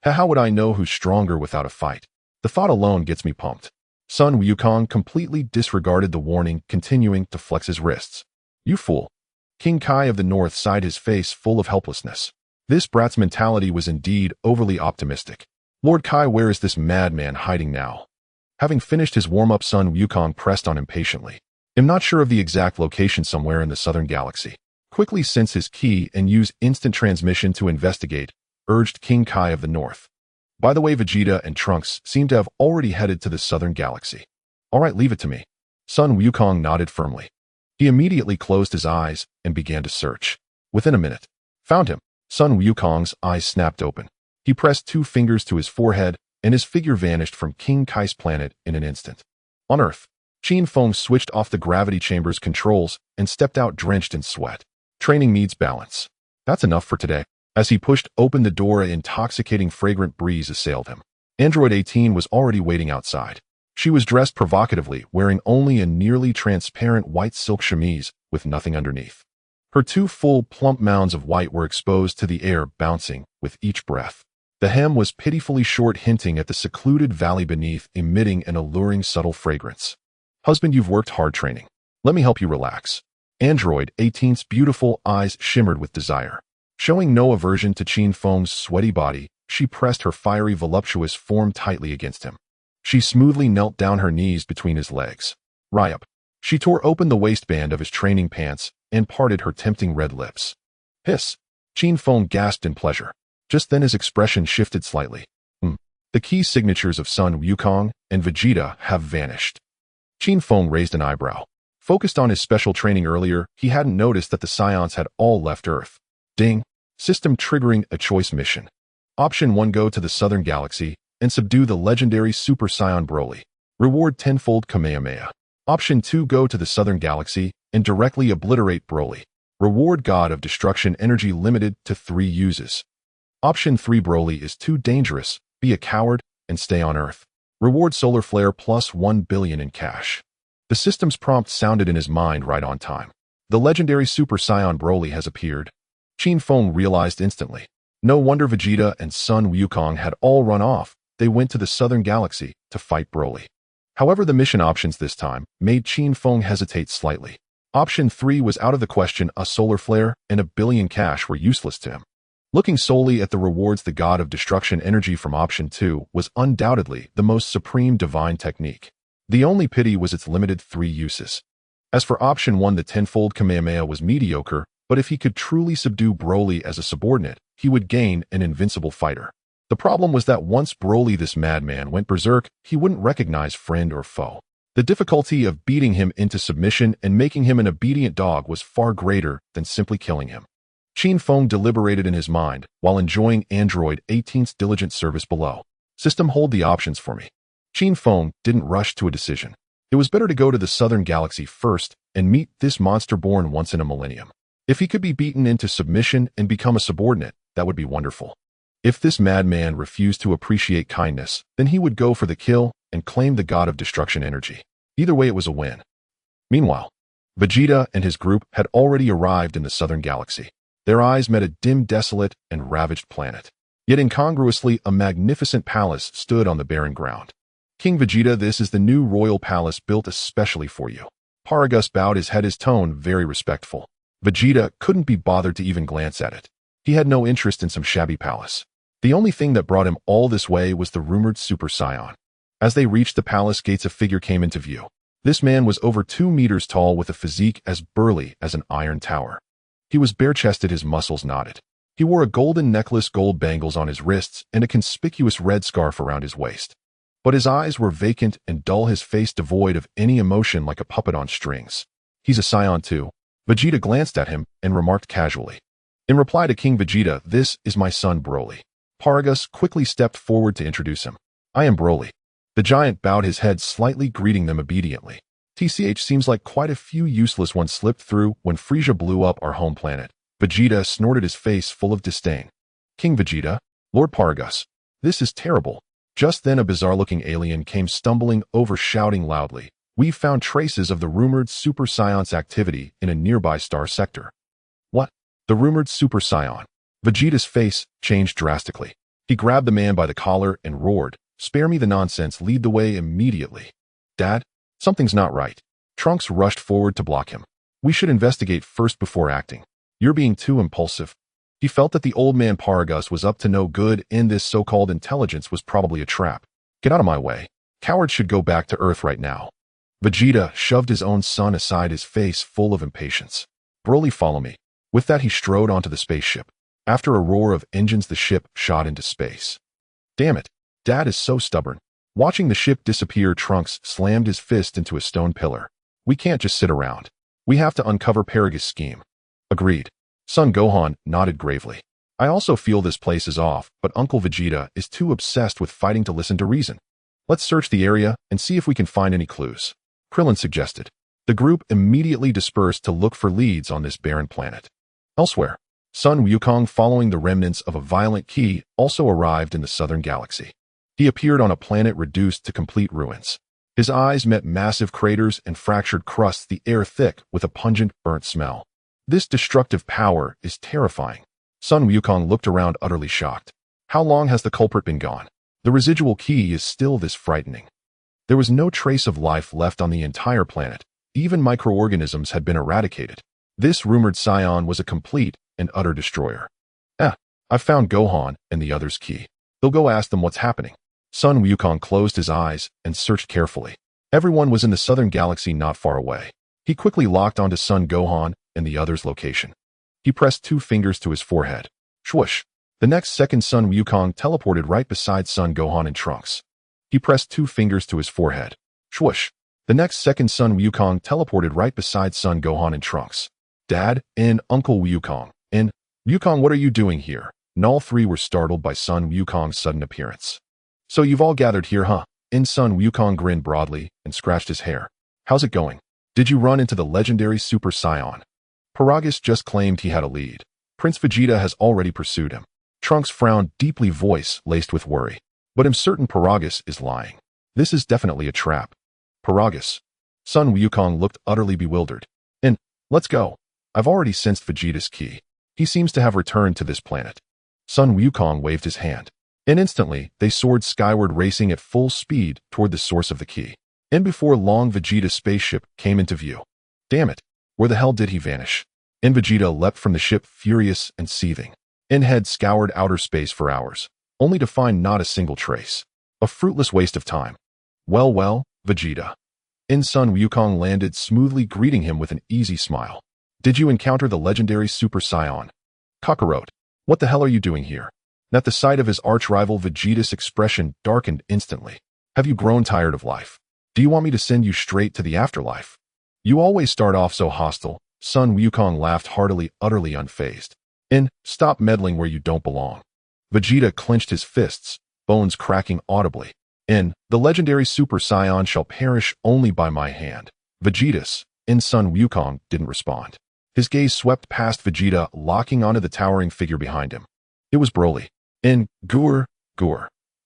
How would I know who's stronger without a fight? The thought alone gets me pumped. Sun Wukong completely disregarded the warning, continuing to flex his wrists. You fool. King Kai of the North sighed, his face full of helplessness. This brat's mentality was indeed overly optimistic. Lord Kai, where is this madman hiding now? Having finished his warm-up, Sun Wukong pressed on impatiently. I'm not sure of the exact location somewhere in the southern galaxy. Quickly sense his key and use instant transmission to investigate, urged King Kai of the North. By the way, Vegeta and Trunks seem to have already headed to the southern galaxy. All right, leave it to me. Sun Wukong nodded firmly. He immediately closed his eyes and began to search. Within a minute, found him. Sun Wukong's eyes snapped open. He pressed 2 fingers to his forehead, and his figure vanished from King Kai's planet in an instant. On Earth, Qin Feng switched off the gravity chamber's controls and stepped out drenched in sweat. Training needs balance. That's enough for today. As he pushed open the door, an intoxicating fragrant breeze assailed him. Android 18 was already waiting outside. She was dressed provocatively, wearing only a nearly transparent white silk chemise with nothing underneath. Her 2 full, plump mounds of white were exposed to the air, bouncing with each breath. The hem was pitifully short, hinting at the secluded valley beneath, emitting an alluring, subtle fragrance. Husband, you've worked hard training. Let me help you relax. Android 18's beautiful eyes shimmered with desire. Showing no aversion to Qin Feng's sweaty body, she pressed her fiery, voluptuous form tightly against him. She smoothly knelt down her knees between his legs. Ryup. She tore open the waistband of his training pants and parted her tempting red lips. Hiss. Qin Feng gasped in pleasure. Just then his expression shifted slightly. The key signatures of Sun Wukong and Vegeta have vanished. Qin Feng raised an eyebrow. Focused on his special training earlier, he hadn't noticed that the Scions had all left Earth. Ding. System triggering a choice mission. Option 1, go to the southern galaxy and subdue the legendary Super Saiyan Broly. Reward tenfold Kamehameha. Option 2, go to the southern galaxy and directly obliterate Broly. Reward God of Destruction energy limited to 3 uses. Option 3, Broly is too dangerous, be a coward, and stay on Earth. Reward solar flare plus 1 billion in cash. The system's prompt sounded in his mind right on time. The legendary Super Saiyan Broly has appeared. Qin Feng realized instantly. No wonder Vegeta and Sun Wukong had all run off. They went to the southern galaxy to fight Broly. However, the mission options this time made Qin Feng hesitate slightly. Option 3 was out of the question. A solar flare and 1 billion cash were useless to him. Looking solely at the rewards, the God of Destruction energy from Option 2 was undoubtedly the most supreme divine technique. The only pity was its limited 3 uses. As for Option 1, the tenfold Kamehameha was mediocre, but if he could truly subdue Broly as a subordinate, he would gain an invincible fighter. The problem was that once Broly, this madman, went berserk, he wouldn't recognize friend or foe. The difficulty of beating him into submission and making him an obedient dog was far greater than simply killing him. Qin Feng deliberated in his mind while enjoying Android 18's diligent service below. System, hold the options for me. Qin Feng didn't rush to a decision. It was better to go to the southern galaxy first and meet this monster born once in a millennium. If he could be beaten into submission and become a subordinate, that would be wonderful. If this madman refused to appreciate kindness, then he would go for the kill and claim the God of Destruction energy. Either way, it was a win. Meanwhile, Vegeta and his group had already arrived in the southern galaxy. Their eyes met a dim, desolate, and ravaged planet. Yet incongruously, a magnificent palace stood on the barren ground. King Vegeta, this is the new royal palace built especially for you. Paragus bowed his head, his tone very respectful. Vegeta couldn't be bothered to even glance at it. He had no interest in some shabby palace. The only thing that brought him all this way was the rumored Super Saiyan. As they reached the palace gates, a figure came into view. This man was over 2 meters tall with a physique as burly as an iron tower. He was bare-chested, his muscles knotted. He wore a golden necklace, gold bangles on his wrists, and a conspicuous red scarf around his waist. But his eyes were vacant and dull, his face devoid of any emotion, like a puppet on strings. He's a Saiyan too. Vegeta glanced at him and remarked casually. In reply to King Vegeta, this is my son Broly. Paragus quickly stepped forward to introduce him. I am Broly. The giant bowed his head slightly, greeting them obediently. TCH, seems like quite a few useless ones slipped through when Frieza blew up our home planet. Vegeta snorted, his face full of disdain. King Vegeta, Lord Paragus, this is terrible. Just then a bizarre-looking alien came stumbling over, shouting loudly, we've found traces of the rumored Super Saiyan's activity in a nearby star sector. What? The rumored Super Saiyan? Vegeta's face changed drastically. He grabbed the man by the collar and roared, spare me the nonsense, lead the way immediately. Dad? Something's not right. Trunks rushed forward to block him. We should investigate first before acting. You're being too impulsive. He felt that the old man Paragus was up to no good, and this so-called intelligence was probably a trap. Get out of my way. Cowards should go back to Earth right now. Vegeta shoved his own son aside, his face full of impatience. Broly, follow me. With that, he strode onto the spaceship. After a roar of engines, the ship shot into space. Damn it. Dad is so stubborn. Watching the ship disappear, Trunks slammed his fist into a stone pillar. We can't just sit around. We have to uncover Paragus' scheme. Agreed. Son Gohan nodded gravely. I also feel this place is off, but Uncle Vegeta is too obsessed with fighting to listen to reason. Let's search the area and see if we can find any clues. Krillin suggested. The group immediately dispersed to look for leads on this barren planet. Elsewhere, Sun Wukong, following the remnants of a violent Qi, also arrived in the southern galaxy. He appeared on a planet reduced to complete ruins. His eyes met massive craters and fractured crusts, the air thick with a pungent, burnt smell. This destructive power is terrifying. Sun Wukong looked around, utterly shocked. How long has the culprit been gone? The residual Qi is still this frightening. There was no trace of life left on the entire planet. Even microorganisms had been eradicated. This rumored Saiyan was a complete and utter destroyer. I've found Gohan and the others' Qi. They'll go ask them what's happening. Sun Wukong closed his eyes and searched carefully. Everyone was in the southern galaxy not far away. He quickly locked onto Son Gohan and the others' location. He pressed 2 fingers to his forehead. Swoosh. The next second, Sun Wukong teleported right beside Son Gohan and Trunks. He pressed 2 fingers to his forehead. Swoosh. The next second, Sun Wukong teleported right beside Son Gohan and Trunks. Dad, and Uncle Wukong, and Wukong, what are you doing here? And all 3 were startled by Sun Wukong's sudden appearance. So you've all gathered here, huh? And Sun Wukong grinned broadly and scratched his hair. How's it going? Did you run into the legendary Super Saiyan? Paragus just claimed he had a lead. Prince Vegeta has already pursued him. Trunks frowned deeply, voice laced with worry. But I'm certain Paragus is lying. This is definitely a trap. Paragus. Sun Wukong looked utterly bewildered. And, let's go. I've already sensed Vegeta's Qi. He seems to have returned to this planet. Sun Wukong waved his hand. And instantly, they soared skyward, racing at full speed toward the source of the Qi. And before long, Vegeta's spaceship came into view. Damn it. Where the hell did he vanish? And Vegeta leapt from the ship, furious and seething. And had scoured outer space for hours, only to find not a single trace. A fruitless waste of time. Well, Vegeta. And Sun Wukong landed smoothly, greeting him with an easy smile. Did you encounter the legendary Super Saiyan? Kakarot, what the hell are you doing here? At the sight of his arch-rival, Vegeta's expression darkened instantly. Have you grown tired of life? Do you want me to send you straight to the afterlife? You always start off so hostile. Sun Wukong laughed heartily, utterly unfazed. And stop meddling where you don't belong. Vegeta clenched his fists, bones cracking audibly. And the legendary Super Saiyan shall perish only by my hand. Vegeta's. And Sun Wukong didn't respond. His gaze swept past Vegeta, locking onto the towering figure behind him. It was Broly. And Gur.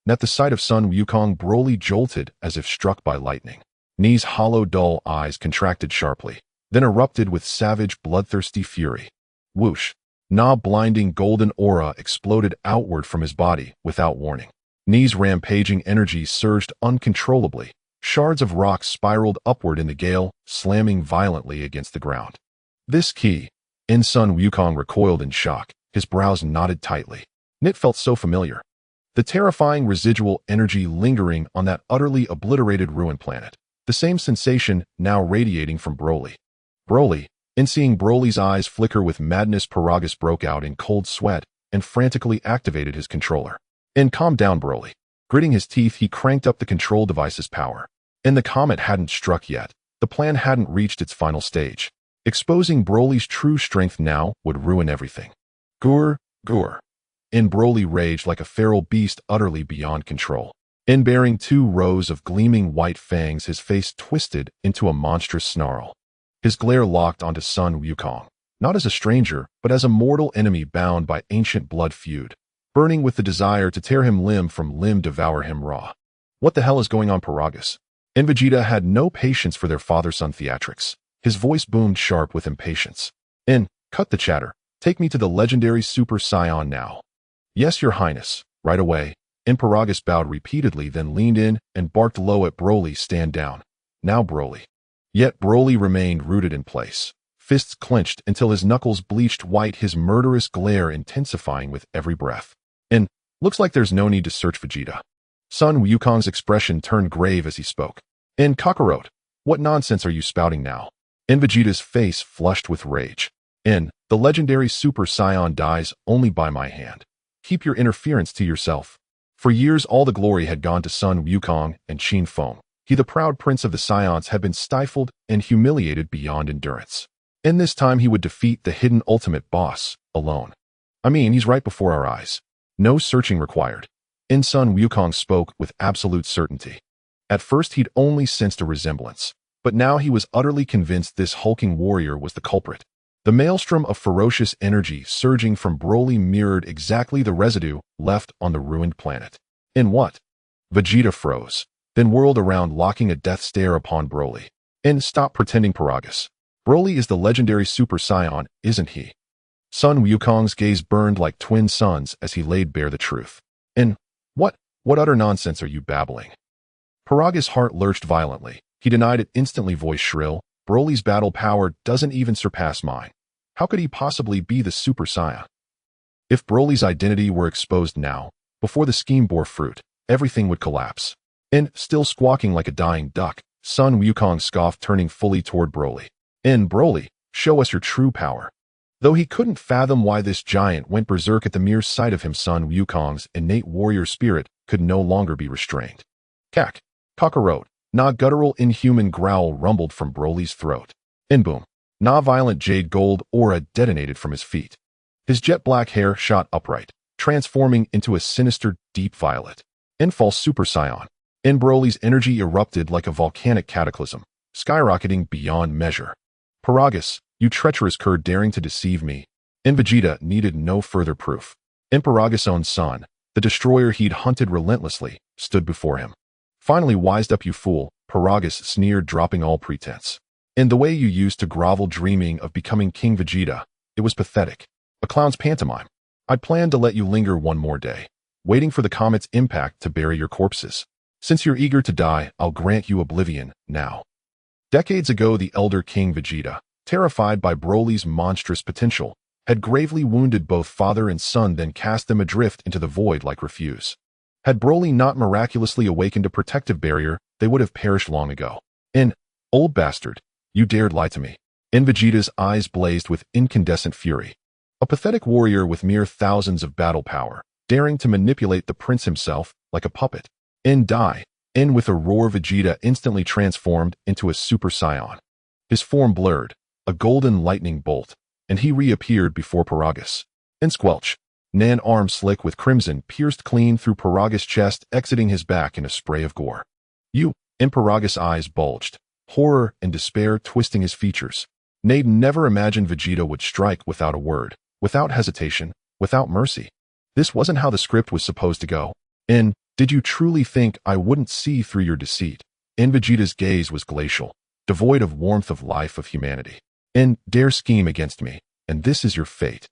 At the sight of Sun Wukong, Broly jolted as if struck by lightning. Knee's hollow, dull eyes contracted sharply, then erupted with savage, bloodthirsty fury. Whoosh. Blinding golden aura exploded outward from his body without warning. Knee's rampaging energy surged uncontrollably. Shards of rock spiraled upward in the gale, slamming violently against the ground. This Qi. And Sun Wukong recoiled in shock, his brows knotted tightly. It felt so familiar. The terrifying residual energy lingering on that utterly obliterated ruined planet. The same sensation now radiating from Broly. And seeing Broly's eyes flicker with madness, Paragus broke out in cold sweat and frantically activated his controller. And calm down, Broly. Gritting his teeth, he cranked up the control device's power. And the comet hadn't struck yet. The plan hadn't reached its final stage. Exposing Broly's true strength now would ruin everything. Gur. And Broly raged like a feral beast, utterly beyond control. And bearing 2 rows of gleaming white fangs, his face twisted into a monstrous snarl. His glare locked onto Sun Wukong, not as a stranger, but as a mortal enemy bound by ancient blood feud, burning with the desire to tear him limb from limb, devour him raw. What the hell is going on, Paragus? And Vegeta had no patience for their father-son theatrics. His voice boomed sharp with impatience. And, cut the chatter. Take me to the legendary Super Saiyan now. Yes, Your Highness. Right away. And Paragus bowed repeatedly, then leaned in and barked low at Broly, stand down. Now, Broly. Yet Broly remained rooted in place, fists clenched until his knuckles bleached white, his murderous glare intensifying with every breath. And, looks like there's no need to search Vegeta. Sun Wukong's expression turned grave as he spoke. And Kakarot, What nonsense are you spouting now? In Vegeta's face flushed with rage. The legendary Super Saiyan dies only by my hand. Keep your interference to yourself. For years all the glory had gone to Sun Wukong and Qin Feng. He, the proud prince of the Saiyans, had been stifled and humiliated beyond endurance. And this time he would defeat the hidden ultimate boss, alone. I mean, he's right before our eyes. No searching required. Sun Wukong spoke with absolute certainty. At first he'd only sensed a resemblance, but now he was utterly convinced this hulking warrior was the culprit. The maelstrom of ferocious energy surging from Broly mirrored exactly the residue left on the ruined planet. In what? Vegeta froze, then whirled around, locking a death stare upon Broly. Stop pretending, Paragus. Broly is the legendary Super Saiyan, isn't he? Sun Wukong's gaze burned like twin suns as he laid bare the truth. What utter nonsense are you babbling? Paragus' heart lurched violently. He denied it instantly, voice shrill. Broly's battle power doesn't even surpass mine. How could he possibly be the Super Saiyan? If Broly's identity were exposed now, before the scheme bore fruit, everything would collapse. Still squawking like a dying duck, Sun Wukong scoffed, turning fully toward Broly. Broly, show us your true power. Though he couldn't fathom why this giant went berserk at the mere sight of him, Sun Wukong's innate warrior spirit could no longer be restrained. Cack, cockroach, na guttural inhuman growl rumbled from Broly's throat. Boom, na violent jade gold aura detonated from his feet. His jet black hair shot upright, transforming into a sinister deep violet. False Super Saiyan. Broly's energy erupted like a volcanic cataclysm, skyrocketing beyond measure. Paragus, you treacherous cur, daring to deceive me. Vegeta needed no further proof. Paragus' own son, the destroyer he'd hunted relentlessly, stood before him. Finally wised up, you fool, Paragus sneered, dropping all pretense. The way you used to grovel dreaming of becoming King Vegeta, it was pathetic. A clown's pantomime. I'd planned to let you linger one more day, waiting for the comet's impact to bury your corpses. Since you're eager to die, I'll grant you oblivion, now. Decades ago, the elder King Vegeta, terrified by Broly's monstrous potential, had gravely wounded both father and son, then cast them adrift into the void like refuse. Had Broly not miraculously awakened a protective barrier, they would have perished long ago. Old bastard, you dared lie to me. Vegeta's eyes blazed with incandescent fury. A pathetic warrior with mere thousands of battle power, daring to manipulate the prince himself like a puppet. Die. With a roar, Vegeta instantly transformed into a Super Saiyan. His form blurred, a golden lightning bolt, and he reappeared before Paragus. Squelch. Nan arm slick with crimson pierced clean through Paragus' chest, exiting his back in a spray of gore. You. Paragus' eyes bulged, horror and despair twisting his features. Nade never imagined Vegeta would strike without a word, without hesitation, without mercy. This wasn't how the script was supposed to go. Did you truly think I wouldn't see through your deceit? Vegeta's gaze was glacial, devoid of warmth, of life, of humanity. Dare scheme against me, and this is your fate.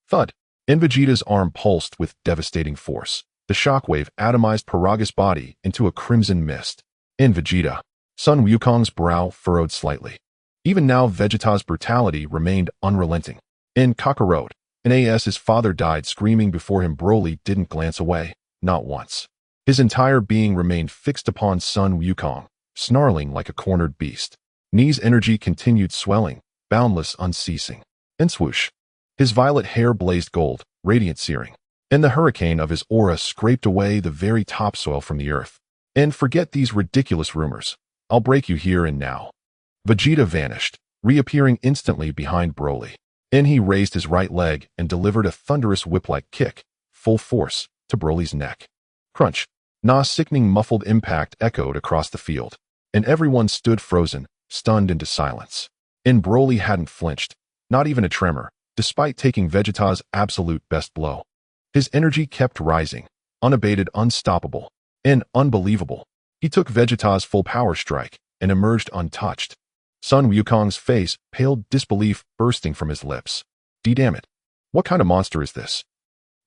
Thud. Vegeta's arm pulsed with devastating force. The shockwave atomized Paragus' body into a crimson mist. Vegeta. Sun Wukong's brow furrowed slightly. Even now, Vegeta's brutality remained unrelenting. Kakarot. As his father died screaming before him, Broly didn't glance away, not once. His entire being remained fixed upon Sun Wukong, snarling like a cornered beast. Knee's energy continued swelling, boundless, unceasing. Swoosh. His violet hair blazed gold, radiant, searing. The hurricane of his aura scraped away the very topsoil from the earth. Forget these ridiculous rumors. I'll break you here and now. Vegeta vanished, reappearing instantly behind Broly. He raised his right leg and delivered a thunderous whip-like kick, full force, to Broly's neck. Crunch. Na's sickening muffled impact echoed across the field, and everyone stood frozen, stunned into silence. Broly hadn't flinched, not even a tremor, despite taking Vegeta's absolute best blow. His energy kept rising, unabated, unstoppable, and unbelievable. He took Vegeta's full power strike and emerged untouched. Sun Wukong's face paled, disbelief bursting from his lips. Damn it. What kind of monster is this?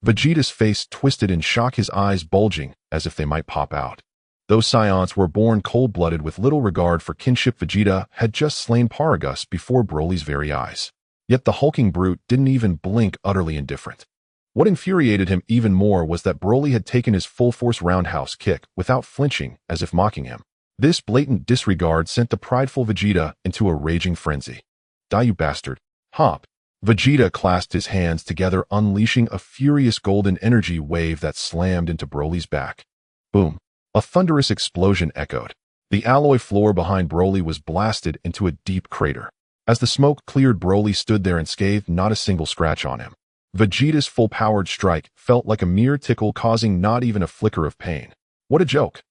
Vegeta's face twisted in shock, his eyes bulging as if they might pop out. Those Saiyans were born cold-blooded with little regard for kinship. Vegeta had just slain Paragus before Broly's very eyes. Yet the hulking brute didn't even blink, utterly indifferent. What infuriated him even more was that Broly had taken his full-force roundhouse kick without flinching, as if mocking him. This blatant disregard sent the prideful Vegeta into a raging frenzy. Die, you bastard. Hop. Vegeta clasped his hands together, unleashing a furious golden energy wave that slammed into Broly's back. Boom. A thunderous explosion echoed. The alloy floor behind Broly was blasted into a deep crater. As the smoke cleared, Broly stood there unscathed, not a single scratch on him. Vegeta's full-powered strike felt like a mere tickle, causing not even a flicker of pain. What a joke.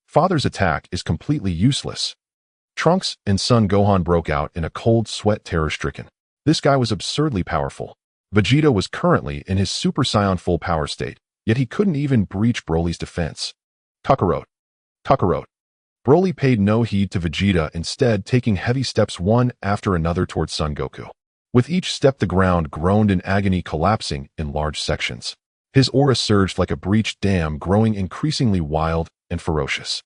Father's attack is completely useless. Trunks and Son Gohan broke out in a cold sweat, terror-stricken. This guy was absurdly powerful. Vegeta was currently in his Super Saiyan full power state, yet he couldn't even breach Broly's defense. Kakarot. Kakarot. Broly paid no heed to Vegeta, instead taking heavy steps one after another towards Son Goku. With each step the ground groaned in agony, collapsing in large sections. His aura surged like a breached dam, growing increasingly wild and ferocious.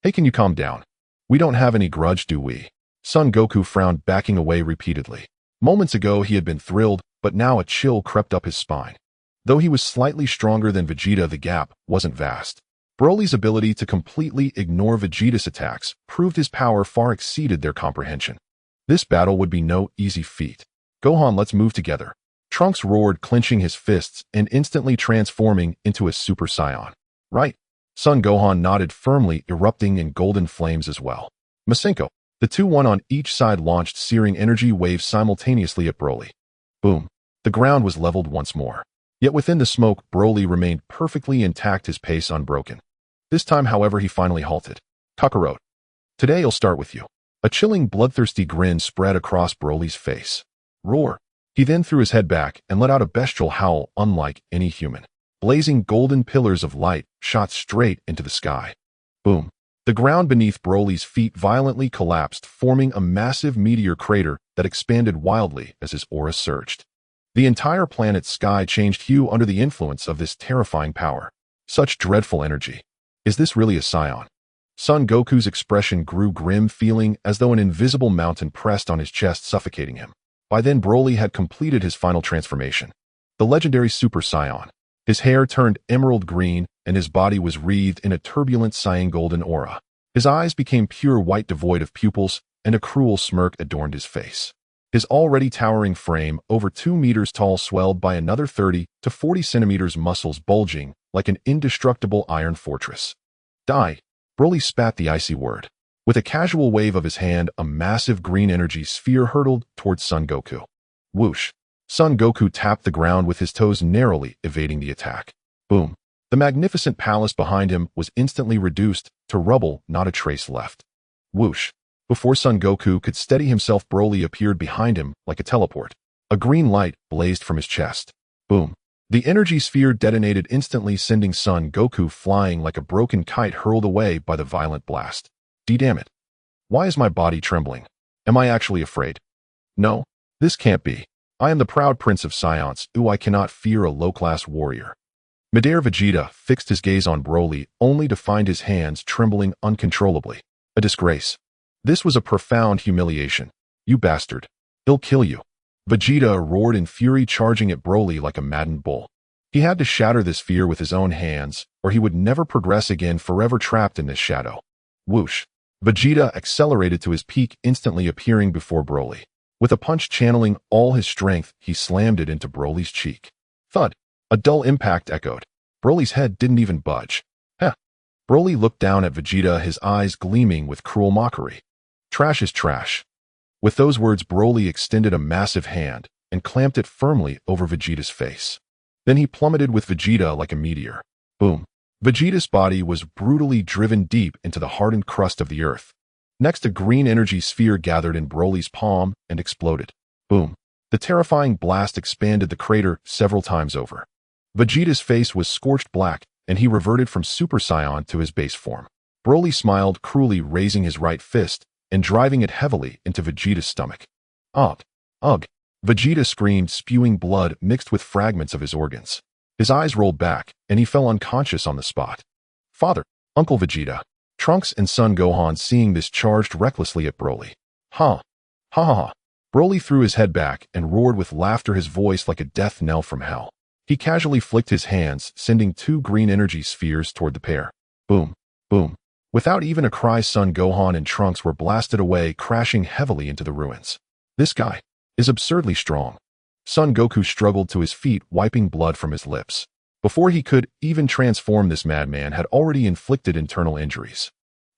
Hey, can you calm down? We don't have any grudge, do we? Son Goku frowned, backing away repeatedly. Moments ago he had been thrilled, but now a chill crept up his spine. Though he was slightly stronger than Vegeta, the gap wasn't vast. Broly's ability to completely ignore Vegeta's attacks proved his power far exceeded their comprehension. This battle would be no easy feat. Gohan, let's move together. Trunks roared, clenching his fists and instantly transforming into a Super Saiyan. Right. Son Gohan nodded firmly, erupting in golden flames as well. Masenko. The two, one on each side, launched searing energy waves simultaneously at Broly. Boom. The ground was leveled once more. Yet within the smoke, Broly remained perfectly intact, his pace unbroken. This time, however, he finally halted. Kakarot. Today I'll start with you. A chilling, bloodthirsty grin spread across Broly's face. Roar. He then threw his head back and let out a bestial howl unlike any human. Blazing golden pillars of light shot straight into the sky. Boom. The ground beneath Broly's feet violently collapsed, forming a massive meteor crater that expanded wildly as his aura surged. The entire planet's sky changed hue under the influence of this terrifying power. Such dreadful energy. Is this really a Saiyan? Son Goku's expression grew grim, feeling as though an invisible mountain pressed on his chest, suffocating him. By then, Broly had completed his final transformation. The legendary Super Saiyan. His hair turned emerald green, and his body was wreathed in a turbulent cyan golden aura. His eyes became pure white, devoid of pupils, and a cruel smirk adorned his face. His already towering frame, over 2 meters tall, swelled by another 30 to 40 centimeters, muscles bulging like an indestructible iron fortress. Die. Broly spat the icy word. With a casual wave of his hand, a massive green energy sphere hurtled towards Son Goku. Whoosh. Son Goku tapped the ground with his toes, narrowly evading the attack. Boom. The magnificent palace behind him was instantly reduced to rubble, not a trace left. Whoosh. Before Son Goku could steady himself, Broly appeared behind him like a teleport. A green light blazed from his chest. Boom. The energy sphere detonated instantly, sending Son Goku flying like a broken kite, hurled away by the violent blast. Damn it. Why is my body trembling? Am I actually afraid? No. This can't be. I am the proud prince of Saiyans. I cannot fear a low-class warrior. Midair, Vegeta fixed his gaze on Broly, only to find his hands trembling uncontrollably. A disgrace. This was a profound humiliation. You bastard. He'll kill you. Vegeta roared in fury, charging at Broly like a maddened bull. He had to shatter this sphere with his own hands, or he would never progress again, forever trapped in this shadow. Whoosh. Vegeta accelerated to his peak, instantly appearing before Broly. With a punch channeling all his strength, he slammed it into Broly's cheek. Thud. A dull impact echoed. Broly's head didn't even budge. Heh. Broly looked down at Vegeta, his eyes gleaming with cruel mockery. Trash is trash. With those words, Broly extended a massive hand and clamped it firmly over Vegeta's face. Then he plummeted with Vegeta like a meteor. Boom. Vegeta's body was brutally driven deep into the hardened crust of the earth. Next, a green energy sphere gathered in Broly's palm and exploded. Boom. The terrifying blast expanded the crater several times over. Vegeta's face was scorched black, and he reverted from Super Saiyan to his base form. Broly smiled cruelly, raising his right fist and driving it heavily into Vegeta's stomach. Ugh. Ugh. Vegeta screamed, spewing blood mixed with fragments of his organs. His eyes rolled back, and he fell unconscious on the spot. Father, Uncle Vegeta. Trunks and Son Gohan, seeing this, charged recklessly at Broly. Ha. Ha ha ha. Broly threw his head back and roared with laughter, his voice like a death knell from hell. He casually flicked his hands, sending 2 green energy spheres toward the pair. Boom. Boom. Without even a cry, Son Gohan and Trunks were blasted away, crashing heavily into the ruins. This guy is absurdly strong. Son Goku struggled to his feet, wiping blood from his lips. Before he could even transform, this madman had already inflicted internal injuries.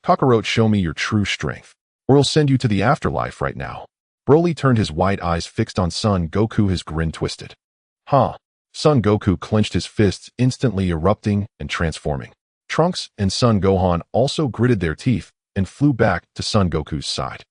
Kakarot, show me your true strength, or I'll send you to the afterlife right now. Broly turned, his white eyes fixed on Son Goku, his grin twisted. Huh. Son Goku clenched his fists, instantly erupting and transforming. Trunks and Son Gohan also gritted their teeth and flew back to Son Goku's side.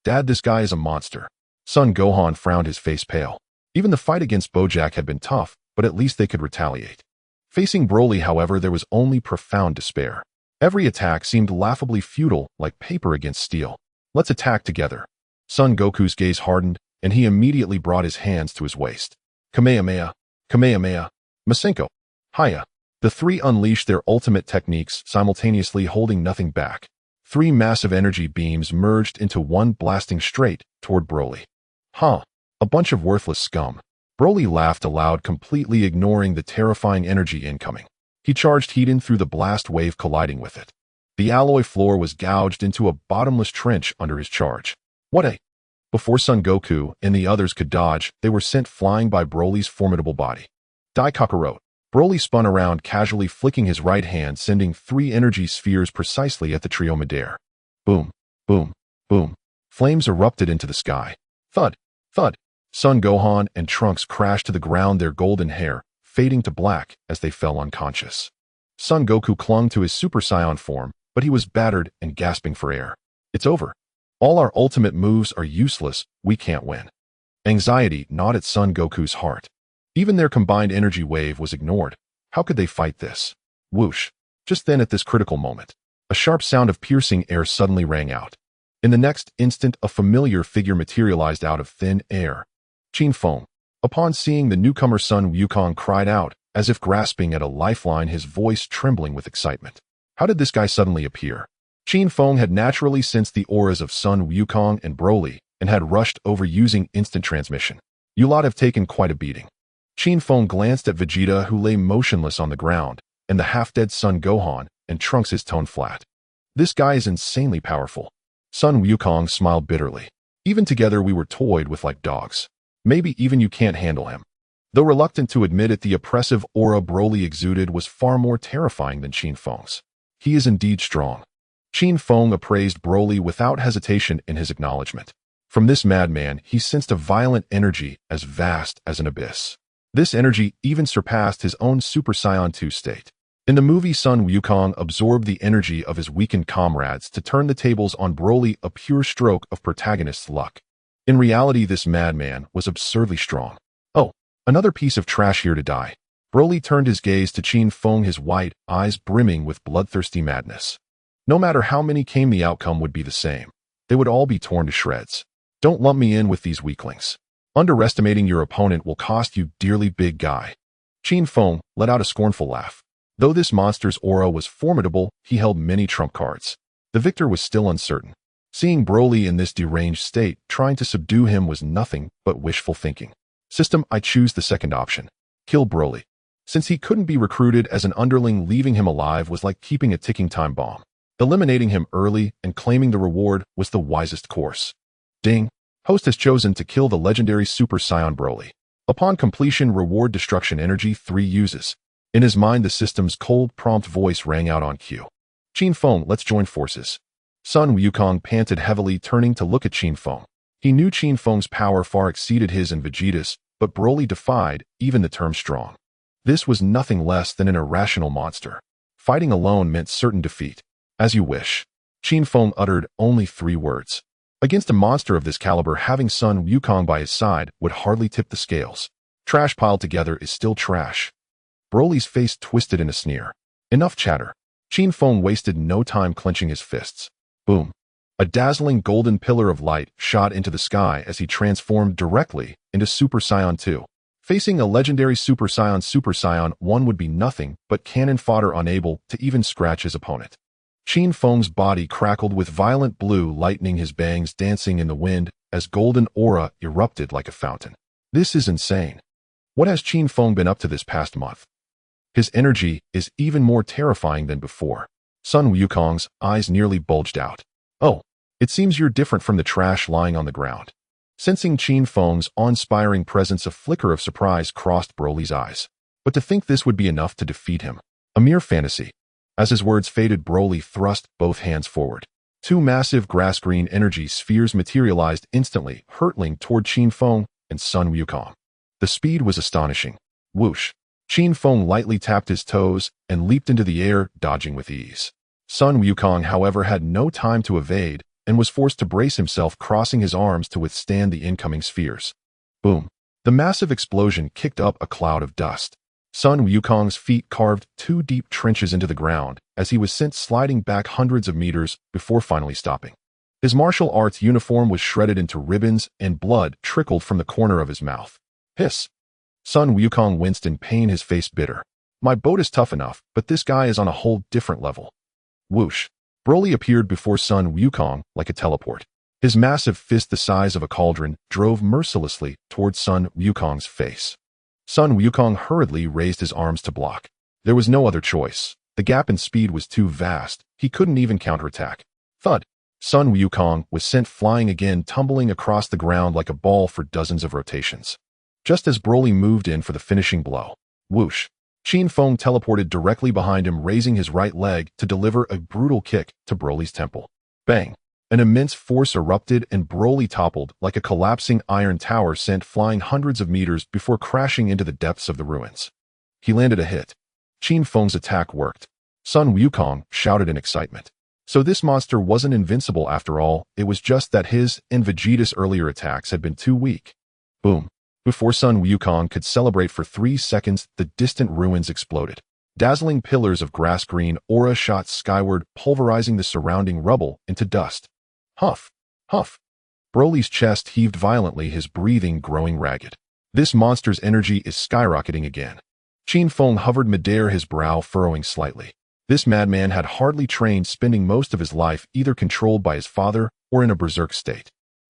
Dad, this guy is a monster. Son Gohan frowned, his face pale. Even the fight against Bojack had been tough, but at least they could retaliate. Facing Broly, however, there was only profound despair. Every attack seemed laughably futile, like paper against steel. Let's attack together. Son Goku's gaze hardened, and he immediately brought his hands to his waist. Kamehameha, Kamehameha, Masenko, Haya. The three unleashed their ultimate techniques, simultaneously holding nothing back. Three massive energy beams merged into one, blasting straight toward Broly. Huh. A bunch of worthless scum. Broly laughed aloud, completely ignoring the terrifying energy incoming. He charged heat in through the blast wave, colliding with it. The alloy floor was gouged into a bottomless trench under his charge. What a... Before Son Goku and the others could dodge, they were sent flying by Broly's formidable body. Die, Kakarot. Broly spun around, casually flicking his right hand, sending three energy spheres precisely at the trio midair. Boom, boom, boom. Flames erupted into the sky. Thud, thud. Son Gohan and Trunks crashed to the ground, their golden hair fading to black as they fell unconscious. Son Goku clung to his Super Saiyan form, but he was battered and gasping for air. It's over. All our ultimate moves are useless, we can't win. Anxiety gnawed at Son Goku's heart. Even their combined energy wave was ignored. How could they fight this? Whoosh. Just then, at this critical moment, a sharp sound of piercing air suddenly rang out. In the next instant, a familiar figure materialized out of thin air. Qin Feng. Upon seeing the newcomer, Son Wukong cried out, as if grasping at a lifeline, his voice trembling with excitement. How did this guy suddenly appear? Qin Feng had naturally sensed the auras of Son Wukong and Broly, and had rushed over using instant transmission. You lot have taken quite a beating. Qin Feng glanced at Vegeta, who lay motionless on the ground, and the half-dead Son Gohan, and Trunks, his tone flat. This guy is insanely powerful. Son Wukong smiled bitterly. Even together we were toyed with like dogs. Maybe even you can't handle him. Though reluctant to admit it, the oppressive aura Broly exuded was far more terrifying than Qin Feng's. He is indeed strong. Qin Feng appraised Broly without hesitation in his acknowledgement. From this madman, he sensed a violent energy as vast as an abyss. This energy even surpassed his own Super Saiyan 2 state. In the movie, Son Wukong absorbed the energy of his weakened comrades to turn the tables on Broly, a pure stroke of protagonist's luck. In reality, this madman was absurdly strong. Oh, another piece of trash here to die. Broly turned his gaze to Qin Feng, his white eyes brimming with bloodthirsty madness. No matter how many came, the outcome would be the same. They would all be torn to shreds. Don't lump me in with these weaklings. Underestimating your opponent will cost you dearly, big guy. Qin Feng let out a scornful laugh. Though this monster's aura was formidable, he held many trump cards. The victor was still uncertain. Seeing Broly in this deranged state, trying to subdue him was nothing but wishful thinking. System, I choose the second option. Kill Broly. Since he couldn't be recruited as an underling, leaving him alive was like keeping a ticking time bomb. Eliminating him early and claiming the reward was the wisest course. Ding. Host has chosen to kill the legendary Super Saiyan Broly. Upon completion, reward destruction energy 3 uses. In his mind, the system's cold, prompt voice rang out on cue. Qin Feng, let's join forces. Son Wukong panted heavily, turning to look at Qin Feng. He knew Qin Feng's power far exceeded his and Vegeta's, but Broly defied even the term strong. This was nothing less than an irrational monster. Fighting alone meant certain defeat. As you wish. Qin Feng uttered only 3 words. Against a monster of this caliber, having Son Wukong by his side would hardly tip the scales. Trash piled together is still trash. Broly's face twisted in a sneer. Enough chatter. Qin Feng wasted no time clenching his fists. Boom. A dazzling golden pillar of light shot into the sky as he transformed directly into Super Saiyan 2. Facing a legendary Super Saiyan 1 would be nothing but cannon fodder, unable to even scratch his opponent. Qin Feng's body crackled with violent blue lightning, his bangs dancing in the wind as golden aura erupted like a fountain. This is insane. What has Qin Feng been up to this past month? His energy is even more terrifying than before. Sun Wukong's eyes nearly bulged out. Oh, it seems you're different from the trash lying on the ground. Sensing Qin Feng's awe-inspiring presence, a flicker of surprise crossed Broly's eyes. But to think this would be enough to defeat him. A mere fantasy. As his words faded, Broly thrust both hands forward. Two massive grass-green energy spheres materialized instantly, hurtling toward Qin Feng and Sun Wukong. The speed was astonishing. Whoosh! Qin Feng lightly tapped his toes and leaped into the air, dodging with ease. Sun Wukong, however, had no time to evade and was forced to brace himself, crossing his arms to withstand the incoming spheres. Boom! The massive explosion kicked up a cloud of dust. Sun Wukong's feet carved two deep trenches into the ground as he was sent sliding back hundreds of meters before finally stopping. His martial arts uniform was shredded into ribbons and blood trickled from the corner of his mouth. Hiss! Sun Wukong winced in pain, his face bitter. My boat is tough enough, but this guy is on a whole different level. Whoosh! Broly appeared before Sun Wukong like a teleport. His massive fist, the size of a cauldron, drove mercilessly towards Sun Wukong's face. Sun Wukong hurriedly raised his arms to block. There was no other choice. The gap in speed was too vast. He couldn't even counterattack. Thud! Sun Wukong was sent flying again, tumbling across the ground like a ball for dozens of rotations. Just as Broly moved in for the finishing blow. Whoosh! Qin Feng teleported directly behind him, raising his right leg to deliver a brutal kick to Broly's temple. Bang! An immense force erupted and Broly toppled like a collapsing iron tower sent flying hundreds of meters before crashing into the depths of the ruins. He landed a hit. Qin Feng's attack worked. Sun Wukong shouted in excitement. So this monster wasn't invincible after all, it was just that his and Vegeta's earlier attacks had been too weak. Boom! Before Sun Wukong could celebrate for 3 seconds, the distant ruins exploded. Dazzling pillars of grass-green aura shot skyward, pulverizing the surrounding rubble into dust. Huff! Huff! Broly's chest heaved violently, his breathing growing ragged. This monster's energy is skyrocketing again. Qin Feng hovered midair, his brow furrowing slightly. This madman had hardly trained, spending most of his life either controlled by his father or in a berserk state.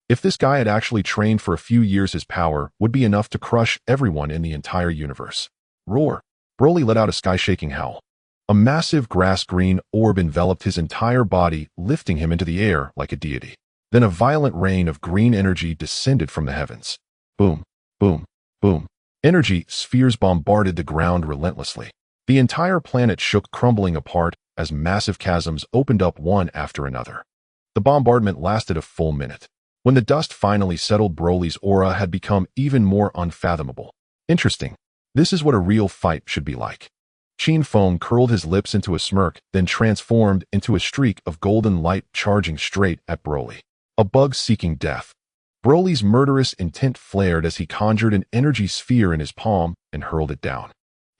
If this guy had actually trained for a few years, his power would be enough to crush everyone in the entire universe. Roar! Broly let out a sky-shaking howl. A massive grass-green orb enveloped his entire body, lifting him into the air like a deity. Then a violent rain of green energy descended from the heavens. Boom! Boom! Boom! Energy spheres bombarded the ground relentlessly. The entire planet shook, crumbling apart as massive chasms opened up one after another. The bombardment lasted a full minute. When the dust finally settled, Broly's aura had become even more unfathomable. Interesting. This is what a real fight should be like. Qin Feng curled his lips into a smirk, then transformed into a streak of golden light charging straight at Broly. A bug seeking death. Broly's murderous intent flared as he conjured an energy sphere in his palm and hurled it down.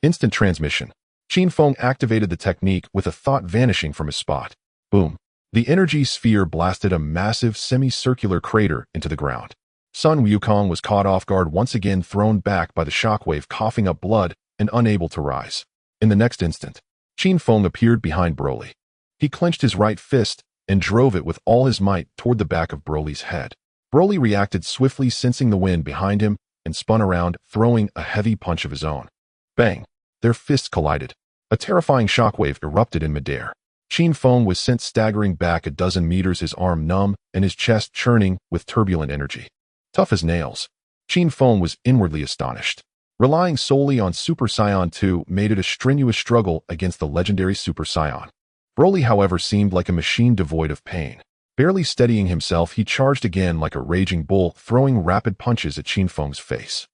Instant transmission. Qin Feng activated the technique with a thought vanishing from his spot. Boom. The energy sphere blasted a massive semicircular crater into the ground. Sun Wukong was caught off guard, once again thrown back by the shockwave, coughing up blood and unable to rise. In the next instant, Qin Feng appeared behind Broly. He clenched his right fist and drove it with all his might toward the back of Broly's head. Broly reacted swiftly, sensing the wind behind him, and spun around, throwing a heavy punch of his own. Bang! Their fists collided. A terrifying shockwave erupted in midair. Qin Feng was sent staggering back a dozen meters, his arm numb and his chest churning with turbulent energy. Tough as nails. Qin Feng was inwardly astonished. Relying solely on Super Saiyan 2 made it a strenuous struggle against the legendary Super Saiyan. Broly, however, seemed like a machine devoid of pain. Barely steadying himself, he charged again like a raging bull, throwing rapid punches at Qin Feng's face.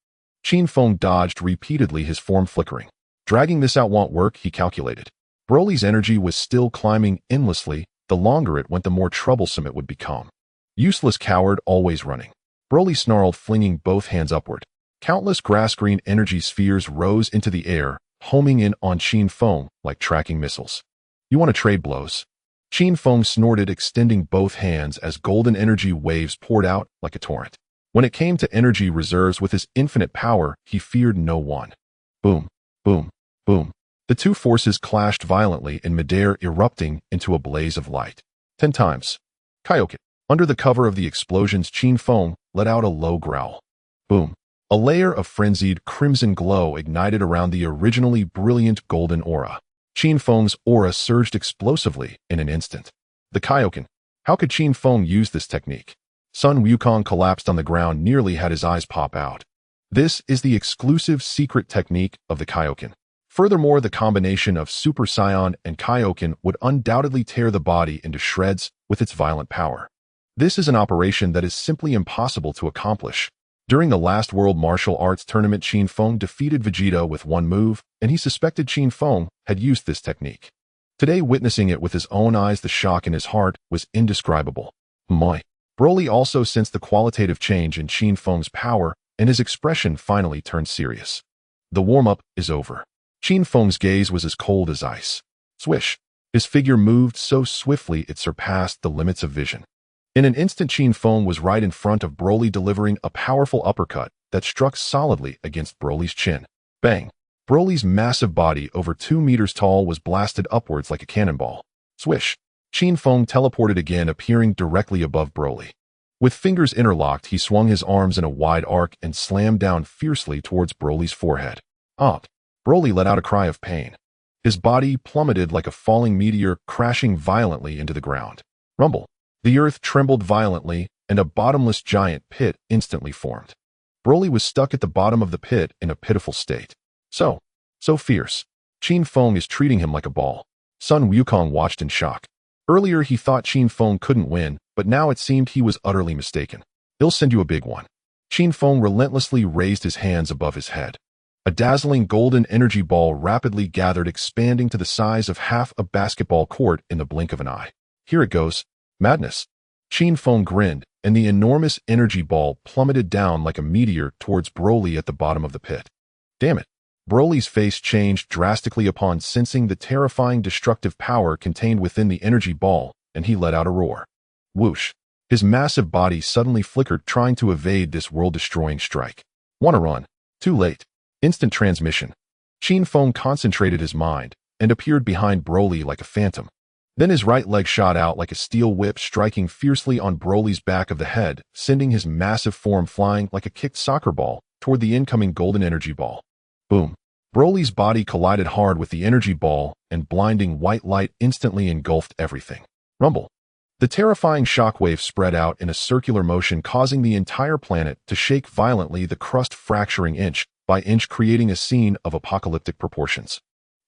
Qin Feng dodged repeatedly, his form flickering. Dragging this out won't work, he calculated. Broly's energy was still climbing endlessly. The longer it went, the more troublesome it would become. Useless coward, always running. Broly snarled, flinging both hands upward. Countless grass-green energy spheres rose into the air, homing in on Qin Feng like tracking missiles. You want to trade blows? Qin Feng snorted, extending both hands as golden energy waves poured out like a torrent. When it came to energy reserves, with his infinite power, he feared no one. Boom! Boom! Boom! The two forces clashed violently in midair, erupting into a blaze of light. 10 times. Kaioken. Under the cover of the explosions, Qin Feng let out a low growl. Boom. A layer of frenzied crimson glow ignited around the originally brilliant golden aura. Qin Feng's aura surged explosively in an instant. The Kaioken. How could Qin Feng use this technique? Sun Wukong collapsed on the ground, nearly had his eyes pop out. This is the exclusive secret technique of the Kaioken. Furthermore, the combination of Super Saiyan and Kaioken would undoubtedly tear the body into shreds with its violent power. This is an operation that is simply impossible to accomplish. During the last World Martial Arts Tournament, Qin Feng defeated Vegeta with one move, and he suspected Qin Feng had used this technique. Today, witnessing it with his own eyes, the shock in his heart was indescribable. My. Broly also sensed the qualitative change in Qin Feng's power, and his expression finally turned serious. The warm-up is over. Qin Feng's gaze was as cold as ice. Swish! His figure moved so swiftly it surpassed the limits of vision. In an instant, Qin Feng was right in front of Broly, delivering a powerful uppercut that struck solidly against Broly's chin. Bang! Broly's massive body, over 2 meters tall, was blasted upwards like a cannonball. Swish! Qin Feng teleported again, appearing directly above Broly. With fingers interlocked, he swung his arms in a wide arc and slammed down fiercely towards Broly's forehead. Broly let out a cry of pain. His body plummeted like a falling meteor, crashing violently into the ground. Rumble! The earth trembled violently, and a bottomless giant pit instantly formed. Broly was stuck at the bottom of the pit in a pitiful state. So fierce. Qin Feng is treating him like a ball. Sun Wukong watched in shock. Earlier he thought Qin Feng couldn't win, but now it seemed he was utterly mistaken. He'll send you a big one. Qin Feng relentlessly raised his hands above his head. A dazzling golden energy ball rapidly gathered, expanding to the size of half a basketball court in the blink of an eye. Here it goes. Madness. Qin Feng grinned, and the enormous energy ball plummeted down like a meteor towards Broly at the bottom of the pit. Damn it. Broly's face changed drastically upon sensing the terrifying destructive power contained within the energy ball, and he let out a roar. Whoosh! His massive body suddenly flickered, trying to evade this world-destroying strike. Wanna run? Too late. Instant transmission. Qin Feng concentrated his mind and appeared behind Broly like a phantom. Then his right leg shot out like a steel whip, striking fiercely on Broly's back of the head, sending his massive form flying like a kicked soccer ball toward the incoming golden energy ball. Boom! Broly's body collided hard with the energy ball, and blinding white light instantly engulfed everything. Rumble! The terrifying shockwave spread out in a circular motion, causing the entire planet to shake violently, the crust fracturing inch by inch, creating a scene of apocalyptic proportions.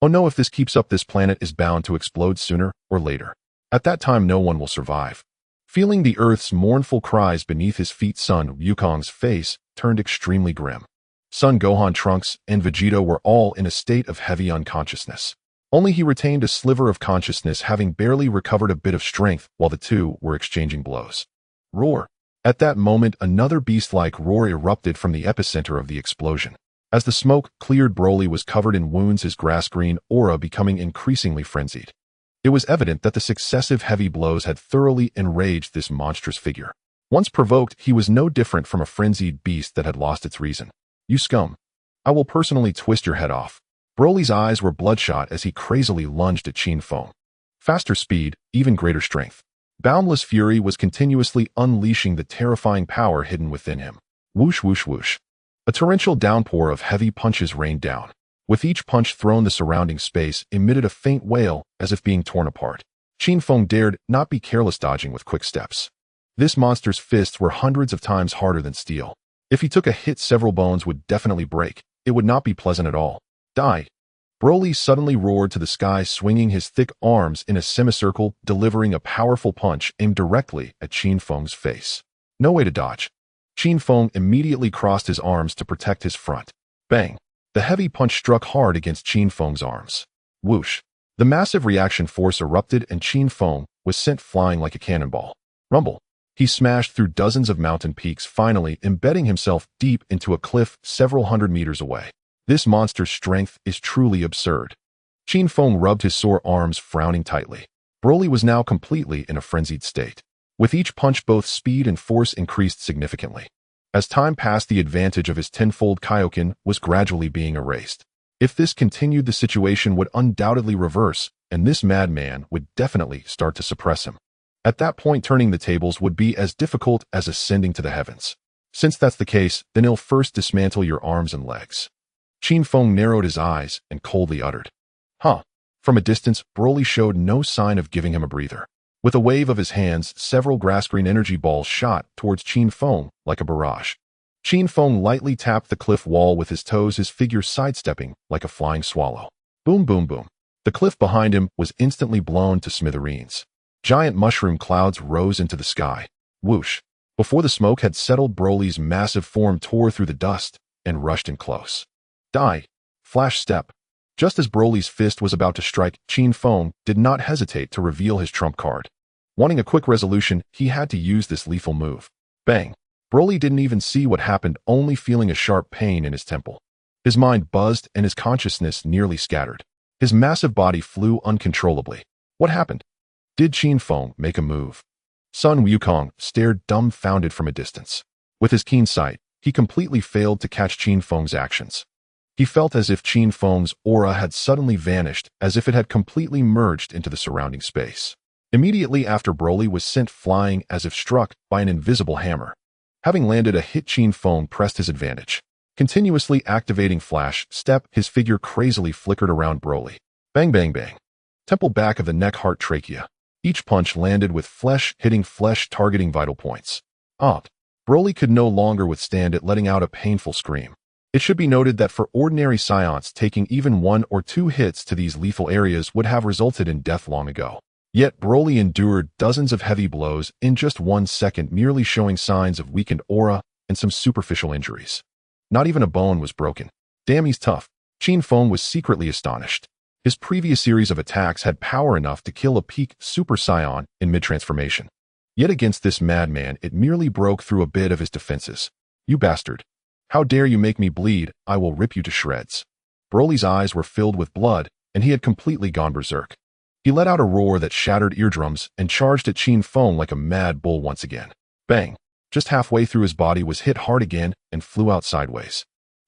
Oh no, if this keeps up, this planet is bound to explode sooner or later. At that time, no one will survive. Feeling the Earth's mournful cries beneath his feet, Sun Wukong's face turned extremely grim. Son Gohan, Trunks, and Vegeta were all in a state of heavy unconsciousness. Only he retained a sliver of consciousness, having barely recovered a bit of strength while the two were exchanging blows. Roar! At that moment, another beast-like roar erupted from the epicenter of the explosion. As the smoke cleared, Broly was covered in wounds, his grass-green aura becoming increasingly frenzied. It was evident that the successive heavy blows had thoroughly enraged this monstrous figure. Once provoked, he was no different from a frenzied beast that had lost its reason. You scum! I will personally twist your head off. Broly's eyes were bloodshot as he crazily lunged at Qin Feng. Faster speed, even greater strength. Boundless fury was continuously unleashing the terrifying power hidden within him. Whoosh, whoosh, whoosh. A torrential downpour of heavy punches rained down. With each punch thrown, the surrounding space emitted a faint wail as if being torn apart. Qin Feng dared not be careless, dodging with quick steps. This monster's fists were hundreds of times harder than steel. If he took a hit, several bones would definitely break. It would not be pleasant at all. Die! Broly suddenly roared to the sky, swinging his thick arms in a semicircle, delivering a powerful punch aimed directly at Qin Feng's face. No way to dodge. Qin Feng immediately crossed his arms to protect his front. Bang! The heavy punch struck hard against Qin Feng's arms. Whoosh! The massive reaction force erupted, and Qin Feng was sent flying like a cannonball. Rumble! He smashed through dozens of mountain peaks, finally embedding himself deep into a cliff several hundred meters away. This monster's strength is truly absurd. Qin Feng rubbed his sore arms, frowning tightly. Broly was now completely in a frenzied state. With each punch, both speed and force increased significantly. As time passed, the advantage of his tenfold Kaioken was gradually being erased. If this continued, the situation would undoubtedly reverse, and this madman would definitely start to suppress him. At that point, turning the tables would be as difficult as ascending to the heavens. Since that's the case, then he'll first dismantle your arms and legs. Qin Feng narrowed his eyes and coldly uttered, "Huh. From a distance, Broly showed no sign of giving him a breather. With a wave of his hands, several grass-green energy balls shot towards Qin Feng like a barrage. Qin Feng lightly tapped the cliff wall with his toes, his figure sidestepping like a flying swallow. Boom, boom, boom. The cliff behind him was instantly blown to smithereens. Giant mushroom clouds rose into the sky. Whoosh. Before the smoke had settled, Broly's massive form tore through the dust and rushed in close. Die. Flash step. Just as Broly's fist was about to strike, Qin Feng did not hesitate to reveal his trump card. Wanting a quick resolution, he had to use this lethal move. Bang. Broly didn't even see what happened, only feeling a sharp pain in his temple. His mind buzzed and his consciousness nearly scattered. His massive body flew uncontrollably. What happened? Did Qin Feng make a move? Sun Wukong stared dumbfounded from a distance. With his keen sight, he completely failed to catch Qin Feng's actions. He felt as if Qin Feng's aura had suddenly vanished, as if it had completely merged into the surrounding space. Immediately after, Broly was sent flying as if struck by an invisible hammer. Having landed a hit, Qin Feng pressed his advantage. Continuously activating Flash Step, his figure crazily flickered around Broly. Bang, bang, bang. Temple, back of the neck, heart, trachea. Each punch landed with flesh hitting flesh, targeting vital points. Broly could no longer withstand it, letting out a painful scream. It should be noted that for ordinary Saiyans, taking even 1 or 2 hits to these lethal areas would have resulted in death long ago. Yet Broly endured dozens of heavy blows in just 1 second, merely showing signs of weakened aura and some superficial injuries. Not even a bone was broken. Damn, he's tough. Qin Feng was secretly astonished. His previous series of attacks had power enough to kill a peak Super Saiyan in mid-transformation. Yet against this madman, it merely broke through a bit of his defenses. You bastard. How dare you make me bleed? I will rip you to shreds. Broly's eyes were filled with blood, and he had completely gone berserk. He let out a roar that shattered eardrums and charged at Qin Feng like a mad bull once again. Bang! Just halfway through, his body was hit hard again and flew out sideways.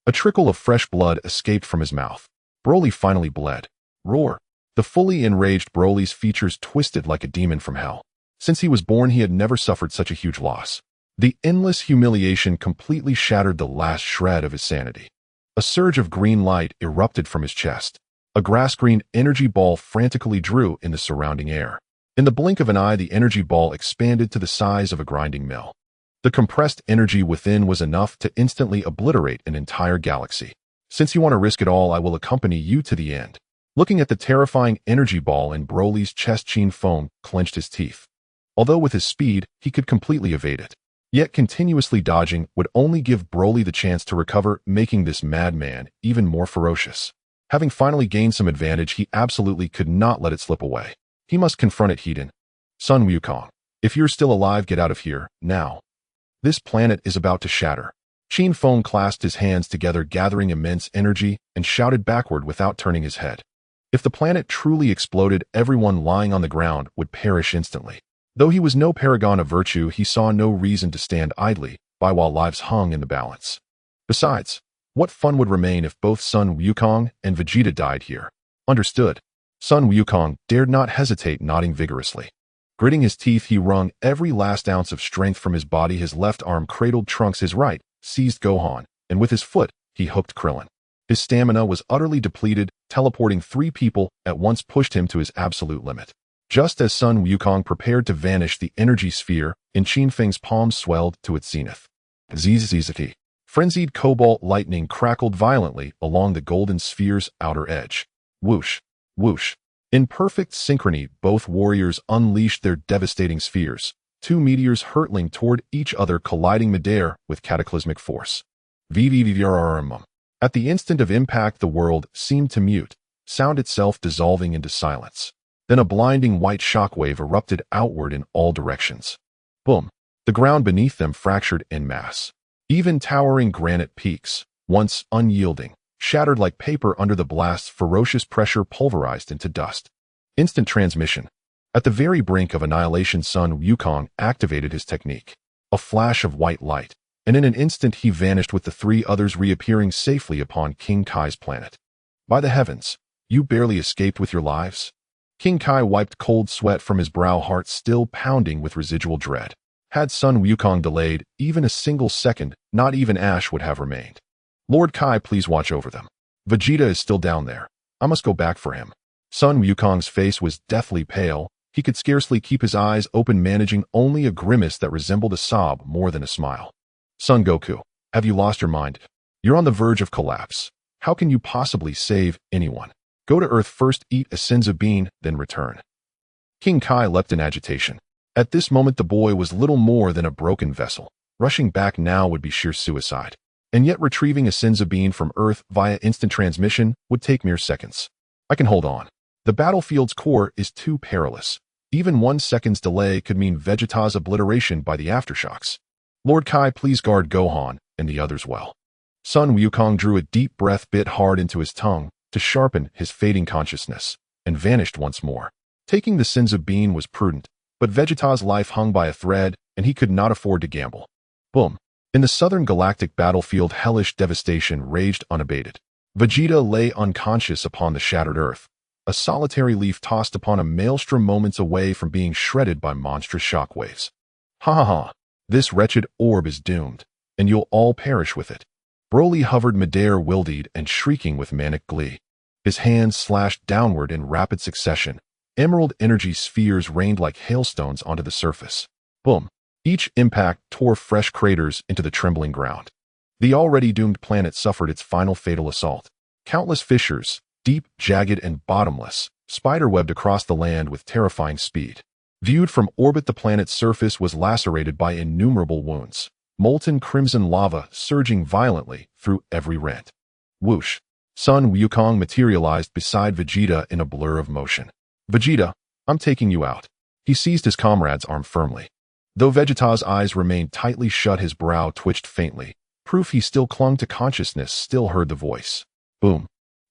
A trickle of fresh blood escaped from his mouth. Broly finally bled. Roar! The fully enraged Broly's features twisted like a demon from hell. Since he was born, he had never suffered such a huge loss. The endless humiliation completely shattered the last shred of his sanity. A surge of green light erupted from his chest. A grass-green energy ball frantically drew in the surrounding air. In the blink of an eye, the energy ball expanded to the size of a grinding mill. The compressed energy within was enough to instantly obliterate an entire galaxy. Since you want to risk it all, I will accompany you to the end. Looking at the terrifying energy ball in Broly's chest, Qin Feng clenched his teeth. Although with his speed, he could completely evade it. Yet continuously dodging would only give Broly the chance to recover, making this madman even more ferocious. Having finally gained some advantage, he absolutely could not let it slip away. He must confront it head-on. Sun Wukong, if you're still alive, get out of here, now. This planet is about to shatter. Qin Feng clasped his hands together, gathering immense energy, and shouted backward without turning his head. If the planet truly exploded, everyone lying on the ground would perish instantly. Though he was no paragon of virtue, he saw no reason to stand idly by while lives hung in the balance. Besides, what fun would remain if both Sun Wukong and Vegeta died here? Understood. Sun Wukong dared not hesitate, nodding vigorously. Gritting his teeth, he wrung every last ounce of strength from his body. His left arm cradled Trunks, his right seized Gohan, and with his foot, he hooked Krillin. His stamina was utterly depleted, teleporting 3 people at once pushed him to his absolute limit. Just as Sun Wukong prepared to vanish, the energy sphere in Qin Feng's palm swelled to its zenith. Zzz. Frenzied cobalt lightning crackled violently along the golden sphere's outer edge. Whoosh! Whoosh! In perfect synchrony, both warriors unleashed their devastating spheres, 2 meteors hurtling toward each other, colliding midair with cataclysmic force. VVVRRMM. At the instant of impact, the world seemed to mute, sound itself dissolving into silence. Then a blinding white shockwave erupted outward in all directions. Boom! The ground beneath them fractured en masse. Even towering granite peaks, once unyielding, shattered like paper under the blast's ferocious pressure, pulverized into dust. Instant transmission. At the very brink of annihilation, Sun Wukong activated his technique. A flash of white light, and in an instant he vanished with the 3 others, reappearing safely upon King Kai's planet. By the heavens, you barely escaped with your lives? King Kai wiped cold sweat from his brow, heart still pounding with residual dread. Had Sun Wukong delayed even a single second, not even Ash would have remained. Lord Kai, please watch over them. Vegeta is still down there. I must go back for him. Sun Wukong's face was deathly pale. He could scarcely keep his eyes open, managing only a grimace that resembled a sob more than a smile. Son Goku, have you lost your mind? You're on the verge of collapse. How can you possibly save anyone? Go to Earth first, eat a senzu bean, then return. King Kai leapt in agitation. At this moment the boy was little more than a broken vessel. Rushing back now would be sheer suicide. And yet retrieving a senzu bean from Earth via instant transmission would take mere seconds. I can hold on. The battlefield's core is too perilous. Even 1 second's delay could mean Vegeta's obliteration by the aftershocks. Lord Kai, please guard Gohan and the others well. Sun Wukong drew a deep breath, bit hard into his tongue to sharpen his fading consciousness, and vanished once more. Taking the senzu bean was prudent, but Vegeta's life hung by a thread, and he could not afford to gamble. Boom. In the southern galactic battlefield, hellish devastation raged unabated. Vegeta lay unconscious upon the shattered Earth, a solitary leaf tossed upon a maelstrom moments away from being shredded by monstrous shockwaves. Ha ha ha. This wretched orb is doomed, and you'll all perish with it. Broly hovered midair, wildeed and shrieking with manic glee. His hands slashed downward in rapid succession. Emerald energy spheres rained like hailstones onto the surface. Boom. Each impact tore fresh craters into the trembling ground. The already doomed planet suffered its final fatal assault. Countless fissures, deep, jagged, and bottomless, spiderwebbed across the land with terrifying speed. Viewed from orbit, the planet's surface was lacerated by innumerable wounds, molten crimson lava surging violently through every rent. Whoosh! Sun Wukong materialized beside Vegeta in a blur of motion. Vegeta, I'm taking you out. He seized his comrade's arm firmly. Though Vegeta's eyes remained tightly shut, his brow twitched faintly. Proof he still clung to consciousness, still heard the voice. Boom.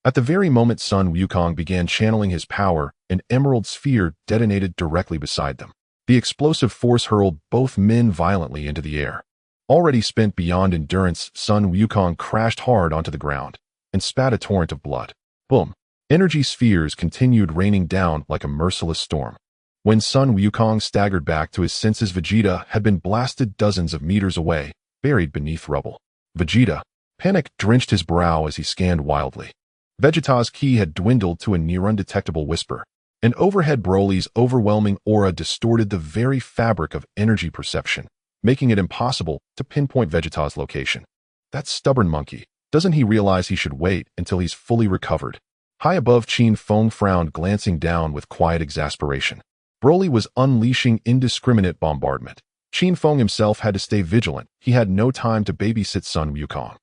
At the very moment Sun Wukong began channeling his power, an emerald sphere detonated directly beside them. The explosive force hurled both men violently into the air. Already spent beyond endurance, Sun Wukong crashed hard onto the ground and spat a torrent of blood. Boom. Energy spheres continued raining down like a merciless storm. When Sun Wukong staggered back to his senses, Vegeta had been blasted dozens of meters away, buried beneath rubble. Vegeta. Panic drenched his brow as he scanned wildly. Vegeta's ki had dwindled to a near undetectable whisper, and overhead Broly's overwhelming aura distorted the very fabric of energy perception, making it impossible to pinpoint Vegeta's location. That stubborn monkey, doesn't he realize he should wait until he's fully recovered? High above, Qin Feng frowned, glancing down with quiet exasperation. Broly was unleashing indiscriminate bombardment. Qin Feng himself had to stay vigilant. He had no time to babysit Sun Wukong.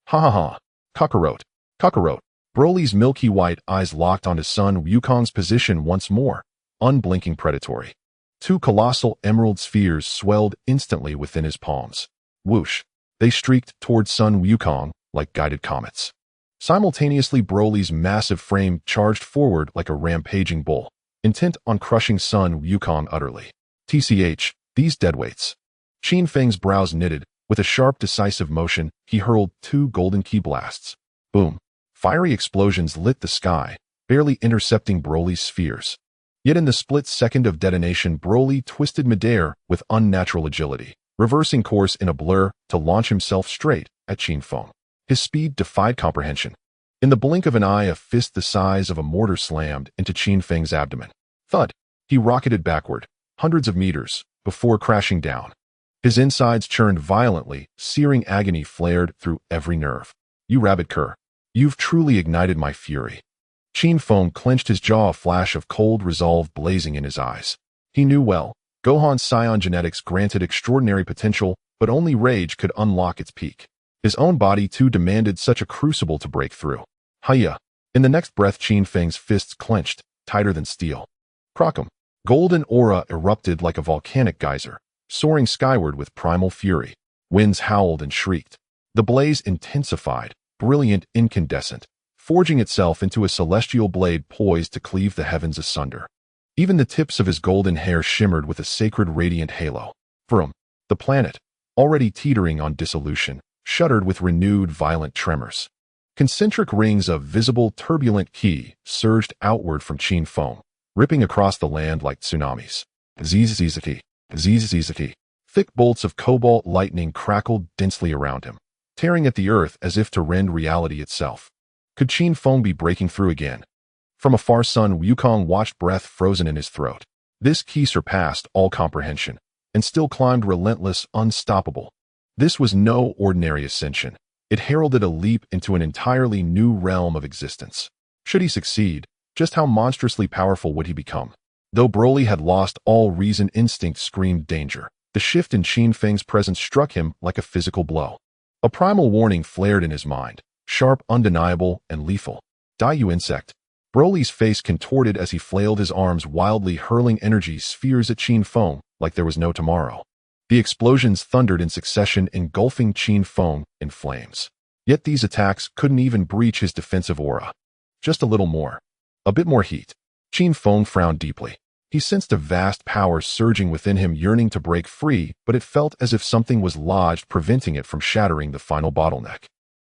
Ha ha ha. Kakarot. Kakarot. Broly's milky white eyes locked onto Sun Wukong's position once more, unblinking predatory. 2 colossal emerald spheres swelled instantly within his palms. Whoosh! They streaked towards Sun Wukong like guided comets. Simultaneously, Broly's massive frame charged forward like a rampaging bull, intent on crushing Sun Wukong utterly. TCH, these deadweights. Qin Feng's brows knitted. With a sharp, decisive motion, he hurled 2 golden ki blasts. Boom! Fiery explosions lit the sky, barely intercepting Broly's spheres. Yet in the split second of detonation, Broly twisted midair with unnatural agility, reversing course in a blur to launch himself straight at Qin Feng. His speed defied comprehension. In the blink of an eye, a fist the size of a mortar slammed into Qin Feng's abdomen. Thud! He rocketed backward, hundreds of meters, before crashing down. His insides churned violently, searing agony flared through every nerve. You rabid cur. You've truly ignited my fury. Qin Feng clenched his jaw, a flash of cold resolve blazing in his eyes. He knew well, Gohan's Saiyan genetics granted extraordinary potential, but only rage could unlock its peak. His own body too demanded such a crucible to break through. Hiya! In the next breath, Qin Feng's fists clenched, tighter than steel. Crockum! Golden aura erupted like a volcanic geyser, soaring skyward with primal fury. Winds howled and shrieked. The blaze intensified, brilliant, incandescent, forging itself into a celestial blade poised to cleave the heavens asunder. Even the tips of his golden hair shimmered with a sacred radiant halo. Vroom! The planet, already teetering on dissolution, shuddered with renewed violent tremors. Concentric rings of visible turbulent ki surged outward from Qin Feng, ripping across the land like tsunamis. Ziziziki, ziziziki. Thick bolts of cobalt lightning crackled densely around him, tearing at the earth as if to rend reality itself. Could Qin Feng be breaking through again? From afar, Sun Wukong watched, breath frozen in his throat. This ki surpassed all comprehension, and still climbed relentless, unstoppable. This was no ordinary ascension. It heralded a leap into an entirely new realm of existence. Should he succeed, just how monstrously powerful would he become? Though Broly had lost all reason, instinct screamed danger. The shift in Qin Feng's presence struck him like a physical blow. A primal warning flared in his mind, sharp, undeniable, and lethal. Die, you insect. Broly's face contorted as he flailed his arms wildly, hurling energy spheres at Qin Feng like there was no tomorrow. The explosions thundered in succession, engulfing Qin Feng in flames. Yet these attacks couldn't even breach his defensive aura. Just a little more. A bit more heat. Qin Feng frowned deeply. He sensed a vast power surging within him, yearning to break free, but it felt as if something was lodged, preventing it from shattering the final bottleneck.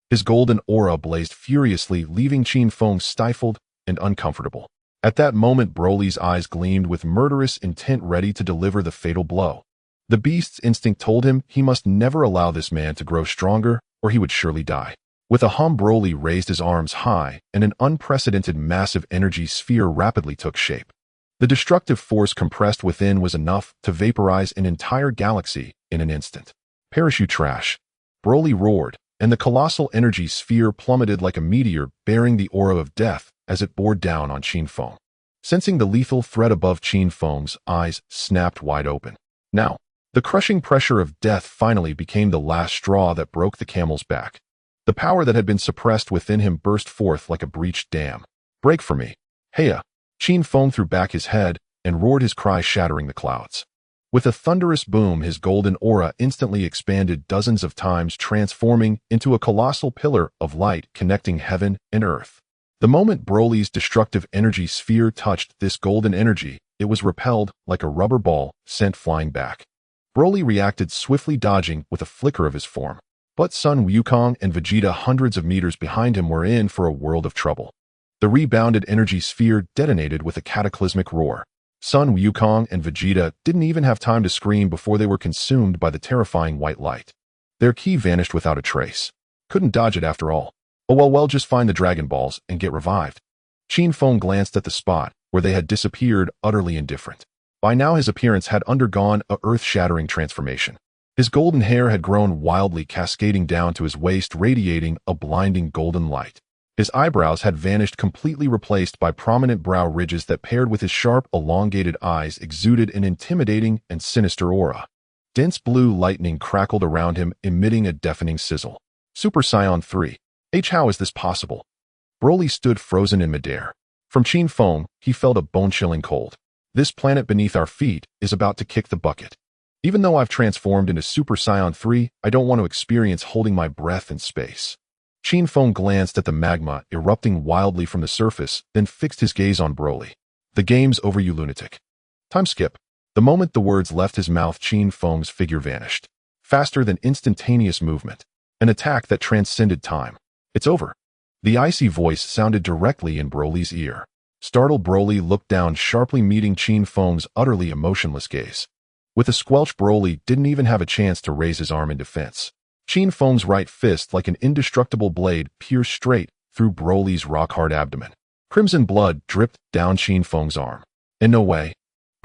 His golden aura blazed furiously, leaving Qin Feng stifled and uncomfortable. At that moment, Broly's eyes gleamed with murderous intent, ready to deliver the fatal blow. The beast's instinct told him he must never allow this man to grow stronger, or he would surely die. With a hum, Broly raised his arms high, and an unprecedented massive energy sphere rapidly took shape. The destructive force compressed within was enough to vaporize an entire galaxy in an instant. Parachute trash. Broly roared, and the colossal energy sphere plummeted like a meteor, bearing the aura of death as it bore down on Qin Feng. Sensing the lethal threat above, Qin Feng's eyes snapped wide open. Now, the crushing pressure of death finally became the last straw that broke the camel's back. The power that had been suppressed within him burst forth like a breached dam. Break for me. Heya! Qin Feng threw back his head and roared, his cry shattering the clouds. With a thunderous boom, his golden aura instantly expanded dozens of times, transforming into a colossal pillar of light connecting heaven and earth. The moment Broly's destructive energy sphere touched this golden energy, it was repelled like a rubber ball, sent flying back. Broly reacted swiftly, dodging with a flicker of his form. But Sun Wukong and Vegeta, hundreds of meters behind him, were in for a world of trouble. The rebounded energy sphere detonated with a cataclysmic roar. Sun Wukong and Vegeta didn't even have time to scream before they were consumed by the terrifying white light. Their ki vanished without a trace. Couldn't dodge it after all. Oh well, just find the Dragon Balls and get revived. Qin Feng glanced at the spot where they had disappeared, utterly indifferent. By now his appearance had undergone a earth-shattering transformation. His golden hair had grown wildly, cascading down to his waist, radiating a blinding golden light. His eyebrows had vanished, completely replaced by prominent brow ridges that, paired with his sharp, elongated eyes, exuded an intimidating and sinister aura. Dense blue lightning crackled around him, emitting a deafening sizzle. Super Saiyan 3. How is this possible? Broly stood frozen in midair. From Qin Feng, he felt a bone-chilling cold. This planet beneath our feet is about to kick the bucket. Even though I've transformed into Super Saiyan 3, I don't want to experience holding my breath in space. Qin Feng glanced at the magma erupting wildly from the surface, then fixed his gaze on Broly. The game's over, you lunatic. Time skip. The moment the words left his mouth, Qin Feng's figure vanished. Faster than instantaneous movement. An attack that transcended time. It's over. The icy voice sounded directly in Broly's ear. Startled, Broly looked down sharply, meeting Qin Feng's utterly emotionless gaze. With a squelch, Broly didn't even have a chance to raise his arm in defense. Qin Feng's right fist, like an indestructible blade, pierced straight through Broly's rock-hard abdomen. Crimson blood dripped down Qin Feng's arm. In no way.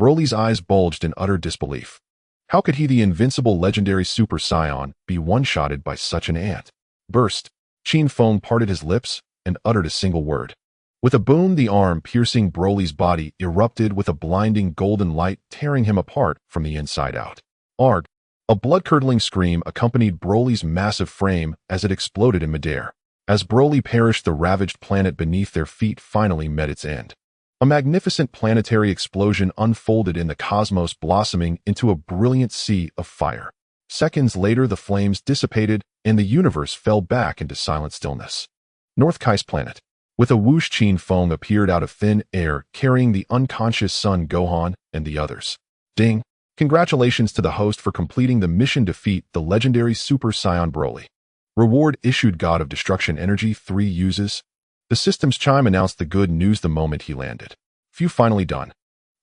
Broly's eyes bulged in utter disbelief. How could he, the invincible legendary Super Saiyan, be one-shotted by such an ant? Burst. Qin Feng parted his lips and uttered a single word. With a boom, the arm piercing Broly's body erupted with a blinding golden light, tearing him apart from the inside out. Arg! A blood-curdling scream accompanied Broly's massive frame as it exploded in midair. As Broly perished, the ravaged planet beneath their feet finally met its end. A magnificent planetary explosion unfolded in the cosmos, blossoming into a brilliant sea of fire. Seconds later, the flames dissipated, and the universe fell back into silent stillness. North Kai's planet. With a whoosh, Qin Feng appeared out of thin air, carrying the unconscious son Gohan and the others. Ding! Congratulations to the host for completing the mission. Defeat the legendary Super Saiyan Broly. Reward issued. God of Destruction Energy 3 uses. The system's chime announced the good news the moment he landed. Phew, finally done.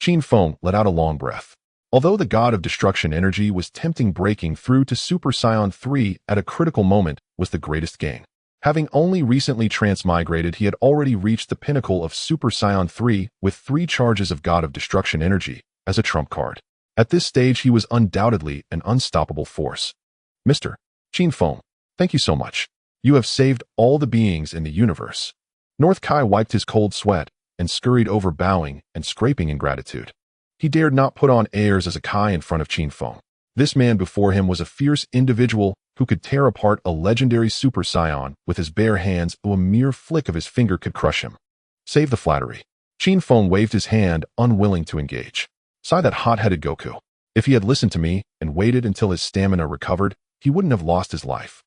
Qin Feng let out a long breath. Although the God of Destruction Energy was tempting, breaking through to Super Saiyan 3 at a critical moment was the greatest gain. Having only recently transmigrated, he had already reached the pinnacle of Super Saiyan 3 with 3 charges of God of Destruction energy as a trump card. At this stage, he was undoubtedly an unstoppable force. Mr. Qin Feng, thank you so much. You have saved all the beings in the universe. North Kai wiped his cold sweat and scurried over, bowing and scraping in gratitude. He dared not put on airs as a Kai in front of Qin Feng. This man before him was a fierce individual who could tear apart a legendary Super Saiyan with his bare hands, though a mere flick of his finger could crush him. Save the flattery. Qin Feng waved his hand, unwilling to engage. Sigh that hot-headed Goku. If he had listened to me and waited until his stamina recovered, he wouldn't have lost his life.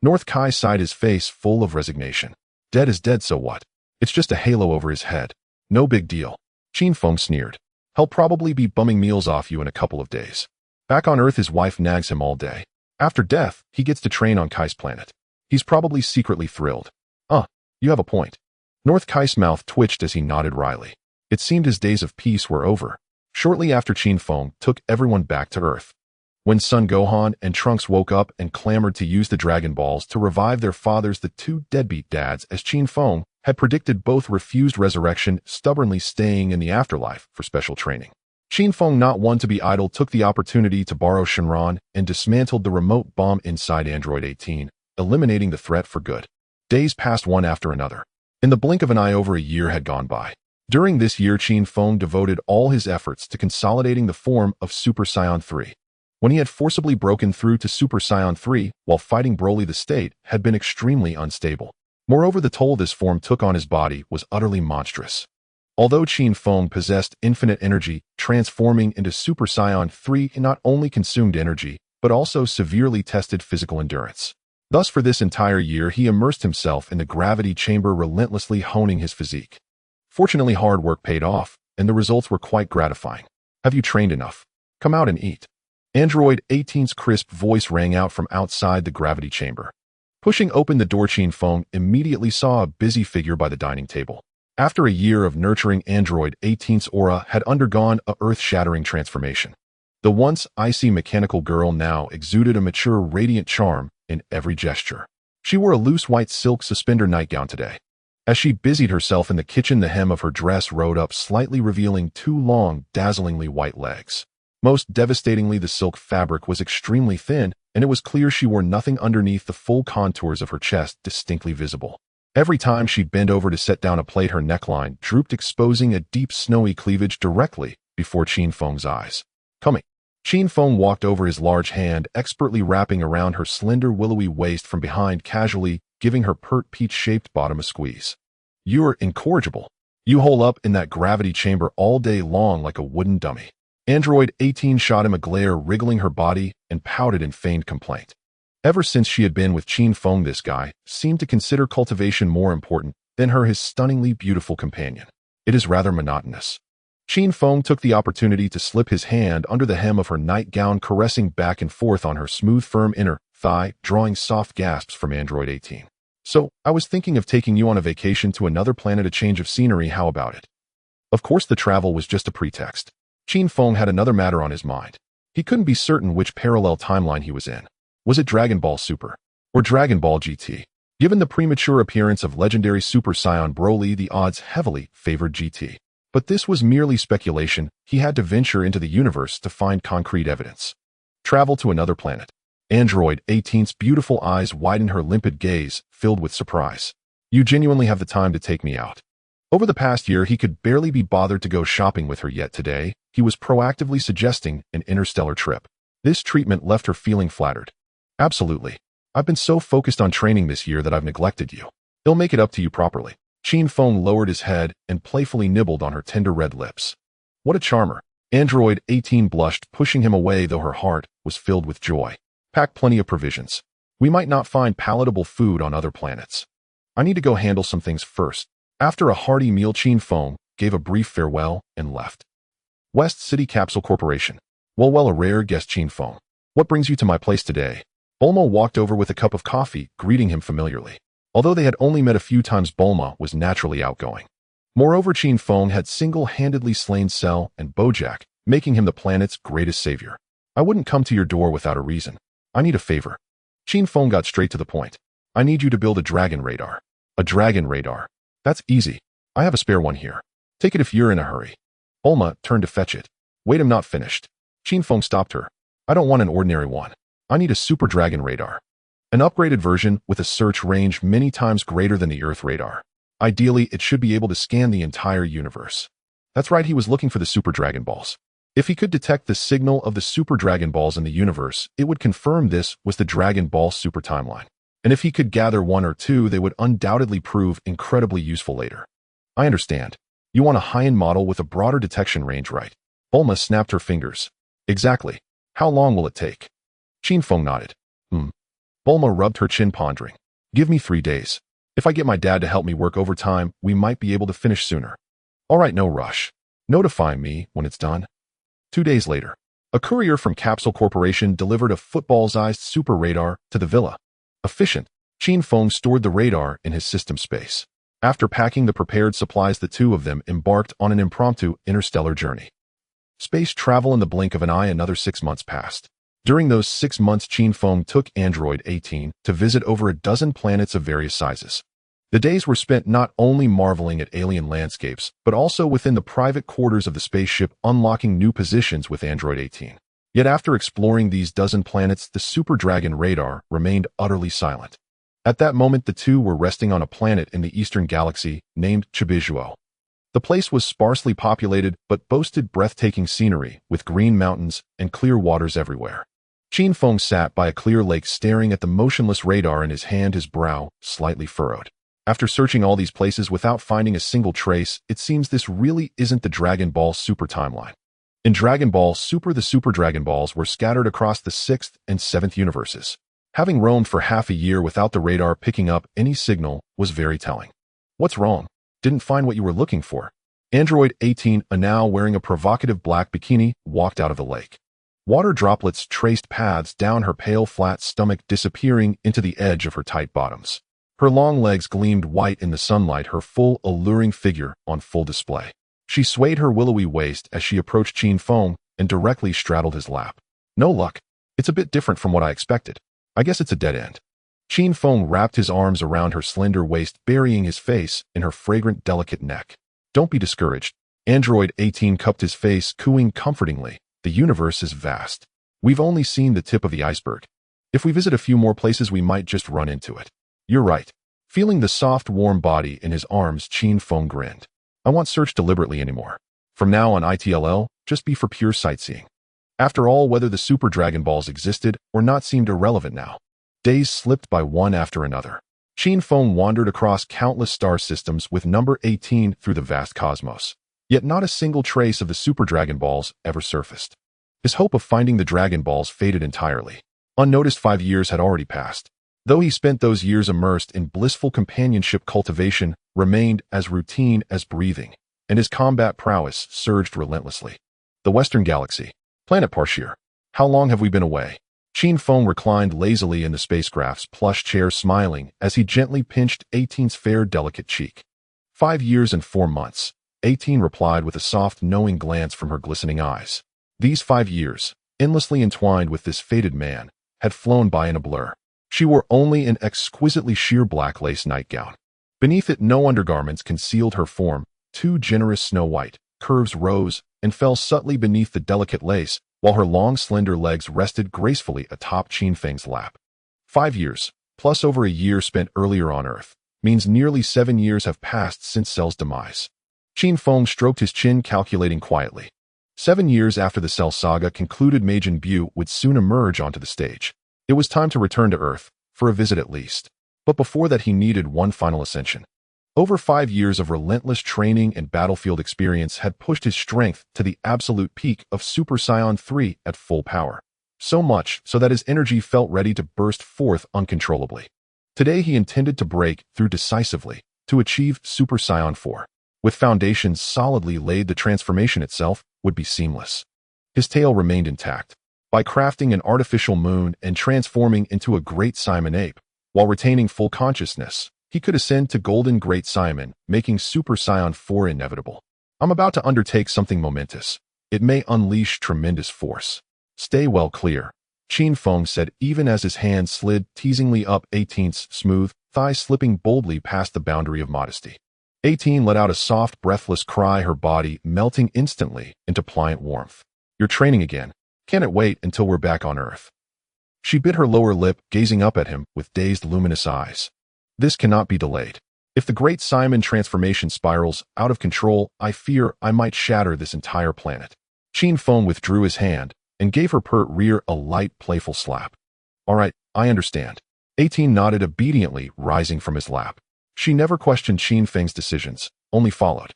North Kai sighed, his face full of resignation. Dead is dead, so what? It's just a halo over his head. No big deal. Qin Feng sneered. He'll probably be bumming meals off you in a couple of days. Back on Earth, his wife nags him all day. After death, he gets to train on Kai's planet. He's probably secretly thrilled. You have a point. North Kai's mouth twitched as he nodded wryly. It seemed his days of peace were over. Shortly after, Qin Feng took everyone back to Earth. When Son Gohan and Trunks woke up and clamored to use the Dragon Balls to revive their fathers, the 2 deadbeat dads, as Qin Feng had predicted, both refused resurrection, stubbornly staying in the afterlife for special training. Qin Feng, not one to be idle, took the opportunity to borrow Shenron and dismantled the remote bomb inside Android 18, eliminating the threat for good. Days passed one after another. In the blink of an eye, over a year had gone by. During this year, Qin Feng devoted all his efforts to consolidating the form of Super Saiyan 3. When he had forcibly broken through to Super Saiyan 3 while fighting Broly, the state had been extremely unstable. Moreover, the toll this form took on his body was utterly monstrous. Although Qin Feng possessed infinite energy, transforming into Super Saiyan 3 not only consumed energy, but also severely tested physical endurance. Thus, for this entire year, he immersed himself in the gravity chamber, relentlessly honing his physique. Fortunately, hard work paid off, and the results were quite gratifying. Have you trained enough? Come out and eat. Android 18's crisp voice rang out from outside the gravity chamber. Pushing open the door, Qin Feng immediately saw a busy figure by the dining table. After a year of nurturing, Android 18's aura had undergone a earth-shattering transformation. The once icy mechanical girl now exuded a mature, radiant charm in every gesture. She wore a loose white silk suspender nightgown today. As she busied herself in the kitchen, the hem of her dress rode up slightly, revealing 2 long, dazzlingly white legs. Most devastatingly, the silk fabric was extremely thin, and it was clear she wore nothing underneath, the full contours of her chest distinctly visible. Every time she bent over to set down a plate, her neckline drooped, exposing a deep, snowy cleavage directly before Qin Feng's eyes. Coming. Qin Feng walked over, his large hand expertly wrapping around her slender, willowy waist from behind, casually giving her pert, peach-shaped bottom a squeeze. You're incorrigible. You hole up in that gravity chamber all day long like a wooden dummy. Android 18 shot him a glare, wriggling her body, and pouted in feigned complaint. Ever since she had been with Qin Feng, this guy seemed to consider cultivation more important than his stunningly beautiful companion. It is rather monotonous. Qin Feng took the opportunity to slip his hand under the hem of her nightgown, caressing back and forth on her smooth, firm inner thigh, drawing soft gasps from Android 18. So, I was thinking of taking you on a vacation to another planet, a change of scenery. How about it? Of course, the travel was just a pretext. Qin Feng had another matter on his mind. He couldn't be certain which parallel timeline he was in. Was it Dragon Ball Super or Dragon Ball GT? Given the premature appearance of legendary Super Saiyan Broly, the odds heavily favored GT. But this was merely speculation. He had to venture into the universe to find concrete evidence. Travel to another planet. Android 18's beautiful eyes widened, her limpid gaze filled with surprise. You genuinely have the time to take me out? Over the past year, he could barely be bothered to go shopping with her, yet today, he was proactively suggesting an interstellar trip. This treatment left her feeling flattered. Absolutely. I've been so focused on training this year that I've neglected you. He'll make it up to you properly. Qin Feng lowered his head and playfully nibbled on her tender red lips. What a charmer. Android 18 blushed, pushing him away, though her heart was filled with joy. Pack plenty of provisions. We might not find palatable food on other planets. I need to go handle some things first. After a hearty meal, Qin Feng gave a brief farewell and left. West City Capsule Corporation. Well, a rare guest, Qin Feng. What brings you to my place today? Bulma walked over with a cup of coffee, greeting him familiarly. Although they had only met a few times, Bulma was naturally outgoing. Moreover, Qin Feng had single-handedly slain Cell and Bojack, making him the planet's greatest savior. I wouldn't come to your door without a reason. I need a favor. Qin Feng got straight to the point. I need you to build a dragon radar. A dragon radar. That's easy. I have a spare one here. Take it if you're in a hurry. Bulma turned to fetch it. Wait, I'm not finished. Qin Feng stopped her. I don't want an ordinary one. I need a super dragon radar. An upgraded version with a search range many times greater than the Earth radar. Ideally, it should be able to scan the entire universe. That's right, he was looking for the Super Dragon Balls. If he could detect the signal of the Super Dragon Balls in the universe, it would confirm this was the Dragon Ball Super timeline. And if he could gather one or two, they would undoubtedly prove incredibly useful later. I understand. You want a high-end model with a broader detection range, right? Bulma snapped her fingers. Exactly. How long will it take? Qin Feng nodded. Bulma rubbed her chin, pondering. Give me 3 days. If I get my dad to help me work overtime, we might be able to finish sooner. All right, no rush. Notify me when it's done. 2 days later, a courier from Capsule Corporation delivered a football-sized super radar to the villa. Efficient, Qin Feng stored the radar in his system space. After packing the prepared supplies, the two of them embarked on an impromptu interstellar journey. Space travel in the blink of an eye. Another 6 months passed. During those 6 months, Qin Feng took Android 18 to visit over a dozen planets of various sizes. The days were spent not only marveling at alien landscapes, but also within the private quarters of the spaceship, unlocking new positions with Android 18. Yet after exploring these dozen planets, the Super Dragon radar remained utterly silent. At that moment, the two were resting on a planet in the eastern galaxy named Chibizuo. The place was sparsely populated, but boasted breathtaking scenery with green mountains and clear waters everywhere. Qin Feng sat by a clear lake staring at the motionless radar in his hand, his brow slightly furrowed. After searching all these places without finding a single trace, it seems this really isn't the Dragon Ball Super timeline. In Dragon Ball Super, the Super Dragon Balls were scattered across the 6th and 7th universes. Having roamed for half a year without the radar picking up any signal was very telling. What's wrong? Didn't find what you were looking for? Android 18, now wearing a provocative black bikini, walked out of the lake. Water droplets traced paths down her pale flat stomach, disappearing into the edge of her tight bottoms. Her long legs gleamed white in the sunlight, her full, alluring figure on full display. She swayed her willowy waist as she approached Qin Feng and directly straddled his lap. No luck. It's a bit different from what I expected. I guess it's a dead end. Qin Feng wrapped his arms around her slender waist, burying his face in her fragrant, delicate neck. Don't be discouraged. Android 18 cupped his face, cooing comfortingly. The universe is vast. We've only seen the tip of the iceberg. If we visit a few more places, we might just run into it. You're right. Feeling the soft, warm body in his arms, Qin Feng grinned. I won't search deliberately anymore. From now on, ITLL, just be for pure sightseeing. After all, whether the Super Dragon Balls existed or not seemed irrelevant now. Days slipped by one after another. Qin Feng wandered across countless star systems with number 18 through the vast cosmos. Yet not a single trace of the Super Dragon Balls ever surfaced. His hope of finding the Dragon Balls faded entirely. Unnoticed, 5 years had already passed. Though he spent those years immersed in blissful companionship, cultivation remained as routine as breathing, and his combat prowess surged relentlessly. The Western Galaxy. Planet Parshir. How long have we been away? Qin Feng reclined lazily in the spacecraft's plush chair, smiling as he gently pinched 18's fair, delicate cheek. 5 years and 4 months, 18 replied with a soft, knowing glance from her glistening eyes. These 5 years, endlessly entwined with this fated man, had flown by in a blur. She wore only an exquisitely sheer black lace nightgown. Beneath it, no undergarments concealed her form. 2 generous snow-white curves rose and fell subtly beneath the delicate lace, while her long, slender legs rested gracefully atop Qin Feng's lap. 5 years, plus over a year spent earlier on Earth, means nearly 7 years have passed since Cell's demise. Qin Feng stroked his chin, calculating quietly. 7 years after the Cell saga concluded, Majin Buu would soon emerge onto the stage. It was time to return to Earth, for a visit at least. But before that, he needed one final ascension. Over 5 years of relentless training and battlefield experience had pushed his strength to the absolute peak of Super Saiyan 3 at full power. So much so that his energy felt ready to burst forth uncontrollably. Today he intended to break through decisively to achieve Super Saiyan 4. With foundations solidly laid, the transformation itself would be seamless. His tail remained intact. By crafting an artificial moon and transforming into a Great Simon ape, while retaining full consciousness, he could ascend to Golden Great Simon, making Super Saiyan 4 inevitable. I'm about to undertake something momentous. It may unleash tremendous force. Stay well clear. Qin Feng said even as his hand slid teasingly up 18's smooth thigh, slipping boldly past the boundary of modesty. 18 let out a soft, breathless cry, her body melting instantly into pliant warmth. You're training again. Can't it wait until we're back on Earth? She bit her lower lip, gazing up at him with dazed, luminous eyes. This cannot be delayed. If the Great Simon transformation spirals out of control, I fear I might shatter this entire planet. Qin Feng withdrew his hand and gave her pert rear a light, playful slap. All right, I understand. 18 nodded obediently, rising from his lap. She never questioned Qin Feng's decisions, only followed.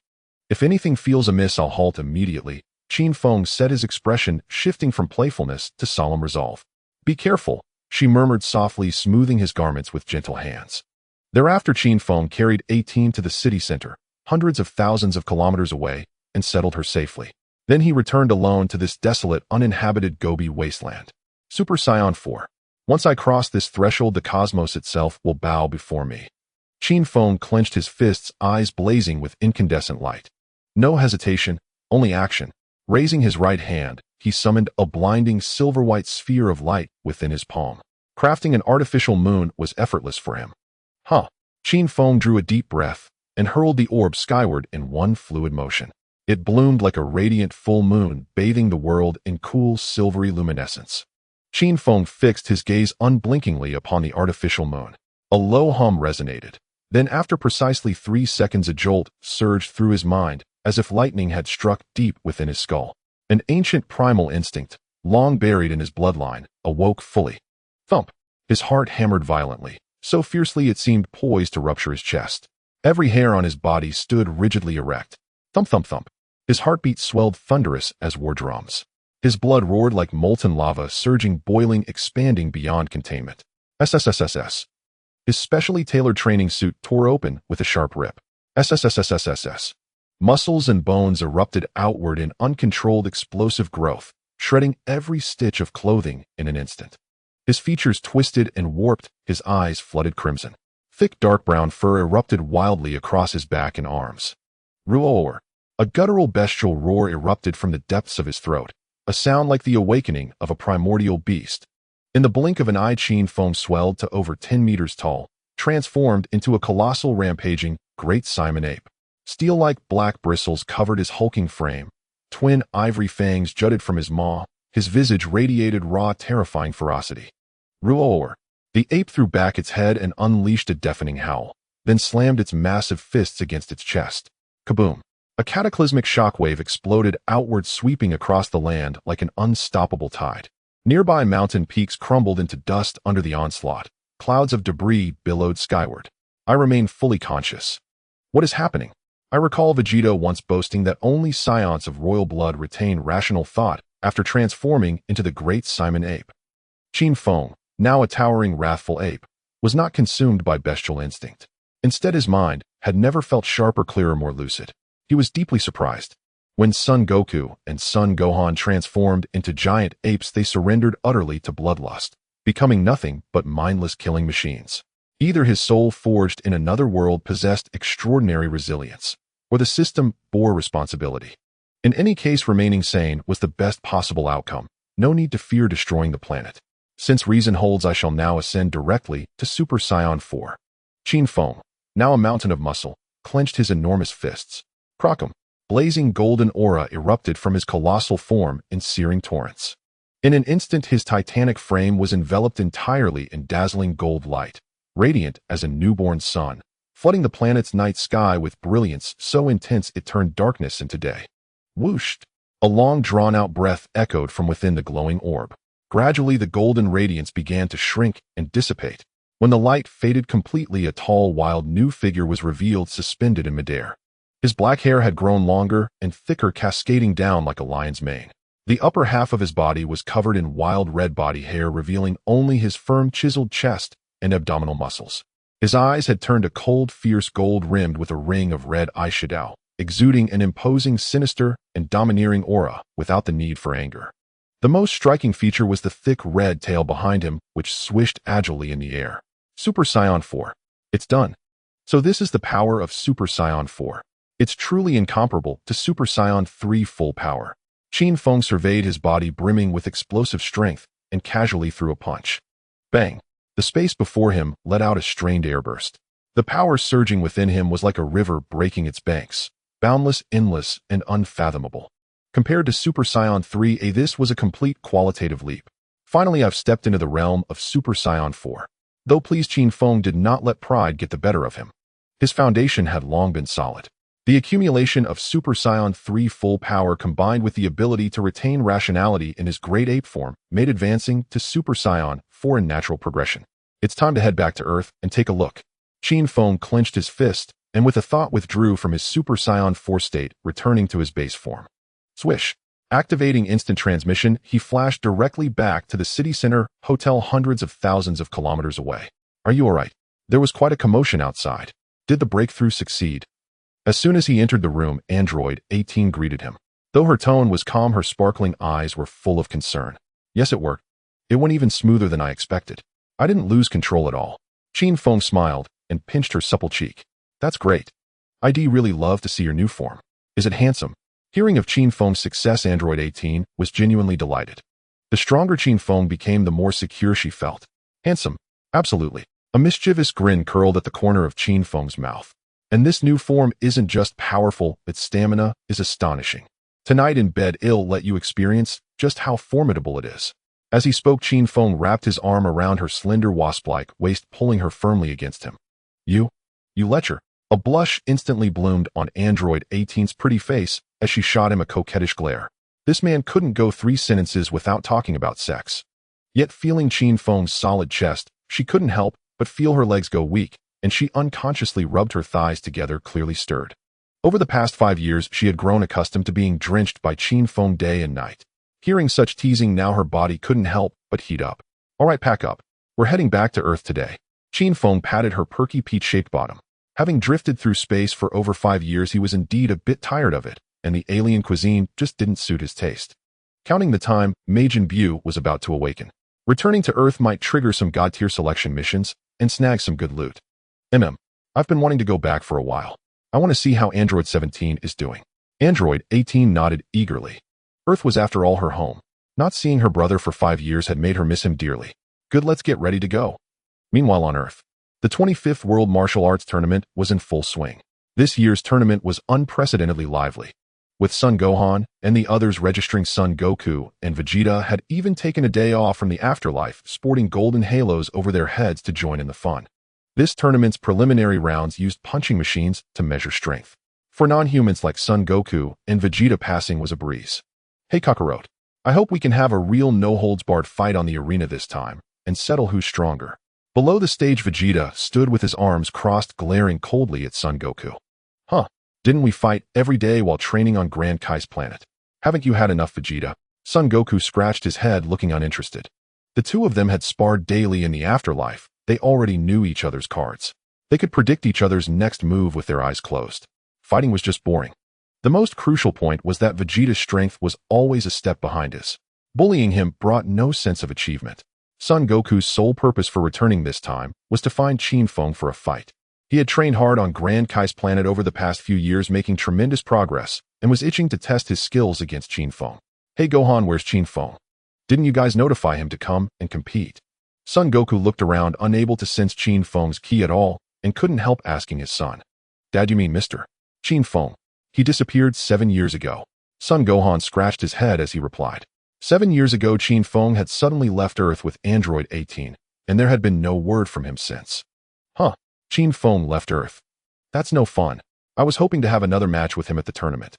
If anything feels amiss, I'll halt immediately. Qin Feng said, his expression shifting from playfulness to solemn resolve. Be careful, she murmured softly, smoothing his garments with gentle hands. Thereafter, Qin Feng carried 18 to the city center, hundreds of thousands of kilometers away, and settled her safely. Then he returned alone to this desolate, uninhabited Gobi wasteland. Super Saiyan 4. Once I cross this threshold, the cosmos itself will bow before me. Qin Feng clenched his fists, eyes blazing with incandescent light. No hesitation, only action. Raising his right hand, he summoned a blinding silver-white sphere of light within his palm. Crafting an artificial moon was effortless for him. Qin Feng drew a deep breath and hurled the orb skyward in one fluid motion. It bloomed like a radiant full moon, bathing the world in cool, silvery luminescence. Qin Feng fixed his gaze unblinkingly upon the artificial moon. A low hum resonated. Then, after precisely 3 seconds, a jolt surged through his mind, as if lightning had struck deep within his skull. An ancient primal instinct, long buried in his bloodline, awoke fully. Thump! His heart hammered violently, so fiercely it seemed poised to rupture his chest. Every hair on his body stood rigidly erect. Thump, thump, thump. His heartbeat swelled thunderous as war drums. His blood roared like molten lava, surging, boiling, expanding beyond containment. SSSSS. His specially tailored training suit tore open with a sharp rip. SSSSSSS. Muscles and bones erupted outward in uncontrolled explosive growth, shredding every stitch of clothing in an instant. His features twisted and warped, his eyes flooded crimson. Thick dark brown fur erupted wildly across his back and arms. Roar! A guttural bestial roar erupted from the depths of his throat, a sound like the awakening of a primordial beast. In the blink of an eye, Qin Feng swelled to over 10 meters tall, transformed into a colossal, rampaging, Great Simon ape. Steel-like black bristles covered his hulking frame. Twin ivory fangs jutted from his maw. His visage radiated raw, terrifying ferocity. Roar! The ape threw back its head and unleashed a deafening howl, then slammed its massive fists against its chest. Kaboom! A cataclysmic shockwave exploded outward, sweeping across the land like an unstoppable tide. Nearby mountain peaks crumbled into dust under the onslaught. Clouds of debris billowed skyward. I remained fully conscious. What is happening? I recall Vegeta once boasting that only scions of royal blood retain rational thought after transforming into the Great Simon ape. Qin Feng, now a towering, wrathful ape, was not consumed by bestial instinct. Instead, his mind had never felt sharper, clearer, more lucid. He was deeply surprised. When Son Goku and Son Gohan transformed into giant apes, they surrendered utterly to bloodlust, becoming nothing but mindless killing machines. Either his soul, forged in another world, possessed extraordinary resilience, or the system bore responsibility. In any case, remaining sane was the best possible outcome. No need to fear destroying the planet. Since reason holds, I shall now ascend directly to Super Saiyan 4. Qin Feng, now a mountain of muscle, clenched his enormous fists. Crockum! Blazing golden aura erupted from his colossal form in searing torrents. In an instant, his titanic frame was enveloped entirely in dazzling gold light, radiant as a newborn sun, flooding the planet's night sky with brilliance so intense it turned darkness into day. Whooshed! A long, drawn-out breath echoed from within the glowing orb. Gradually, the golden radiance began to shrink and dissipate. When the light faded completely, a tall, wild new figure was revealed, suspended in midair. His black hair had grown longer and thicker, cascading down like a lion's mane. The upper half of his body was covered in wild red body hair, revealing only his firm, chiseled chest and abdominal muscles. His eyes had turned a cold, fierce gold rimmed with a ring of red eyeshadow, exuding an imposing, sinister, and domineering aura without the need for anger. The most striking feature was the thick red tail behind him, which swished agilely in the air. Super Saiyan 4. It's done. So this is the power of Super Saiyan 4. It's truly incomparable to Super Saiyan 3 full power. Qin Feng surveyed his body, brimming with explosive strength, and casually threw a punch. Bang! The space before him let out a strained airburst. The power surging within him was like a river breaking its banks, boundless, endless, and unfathomable. Compared to Super Saiyan 3A, this was a complete qualitative leap. Finally, I've stepped into the realm of Super Saiyan 4. Though please, Qin Feng did not let pride get the better of him. His foundation had long been solid. The accumulation of Super Saiyan 3 full power combined with the ability to retain rationality in his great ape form made advancing to Super Saiyan 4 a natural progression. It's time to head back to Earth and take a look. Qin Feng clenched his fist and with a thought withdrew from his Super Saiyan 4 state, returning to his base form. Swish. Activating instant transmission, he flashed directly back to the city center hotel hundreds of thousands of kilometers away. Are you alright? There was quite a commotion outside. Did the breakthrough succeed? As soon as he entered the room, Android 18 greeted him. Though her tone was calm, her sparkling eyes were full of concern. Yes, it worked. It went even smoother than I expected. I didn't lose control at all. Qin Feng smiled and pinched her supple cheek. That's great. I'd really love to see your new form. Is it handsome? Hearing of Qin Feng's success, Android 18 was genuinely delighted. The stronger Qin Feng became, the more secure she felt. Handsome? Absolutely. A mischievous grin curled at the corner of Qin Feng's mouth. And this new form isn't just powerful, its stamina is astonishing. Tonight in bed, I'll let you experience just how formidable it is. As he spoke, Qin Feng wrapped his arm around her slender wasp-like waist, pulling her firmly against him. You lecher. A blush instantly bloomed on Android 18's pretty face as she shot him a coquettish glare. This man couldn't go 3 sentences without talking about sex. Yet feeling Qin Feng's solid chest, she couldn't help but feel her legs go weak, and she unconsciously rubbed her thighs together, clearly stirred. Over the past 5 years, she had grown accustomed to being drenched by Qin Feng day and night. Hearing such teasing, now her body couldn't help but heat up. All right, pack up. We're heading back to Earth today. Qin Feng patted her perky peach-shaped bottom. Having drifted through space for over 5 years, he was indeed a bit tired of it, and the alien cuisine just didn't suit his taste. Counting the time, Majin Buu was about to awaken. Returning to Earth might trigger some god-tier selection missions and snag some good loot. I've been wanting to go back for a while. I want to see how Android 17 is doing. Android 18 nodded eagerly. Earth was after all her home. Not seeing her brother for 5 years had made her miss him dearly. Good, let's get ready to go. Meanwhile on Earth, the 25th World Martial Arts Tournament was in full swing. This year's tournament was unprecedentedly lively, with Son Gohan and the others registering. Son Goku and Vegeta had even taken a day off from the afterlife, sporting golden halos over their heads to join in the fun. This tournament's preliminary rounds used punching machines to measure strength. For non-humans like Son Goku and Vegeta, passing was a breeze. Hey Kakarot, I hope we can have a real no-holds-barred fight on the arena this time, and settle who's stronger. Below the stage, Vegeta stood with his arms crossed, glaring coldly at Son Goku. Huh, didn't we fight every day while training on Grand Kai's planet? Haven't you had enough, Vegeta? Son Goku scratched his head, looking uninterested. The two of them had sparred daily in the afterlife. They already knew each other's cards. They could predict each other's next move with their eyes closed. Fighting was just boring. The most crucial point was that Vegeta's strength was always a step behind his. Bullying him brought no sense of achievement. Son Goku's sole purpose for returning this time was to find Qin Feng for a fight. He had trained hard on Grand Kai's planet over the past few years, making tremendous progress, and was itching to test his skills against Qin Feng. Hey Gohan, where's Qin Feng? Didn't you guys notify him to come and compete? Son Goku looked around, unable to sense Qin Feng's ki at all, and couldn't help asking his son. Dad, you mean Mr. Qin Feng? He disappeared 7 years ago. Son Gohan scratched his head as he replied. 7 years ago, Qin Feng had suddenly left Earth with Android 18, and there had been no word from him since. Huh, Qin Feng left Earth. That's no fun. I was hoping to have another match with him at the tournament.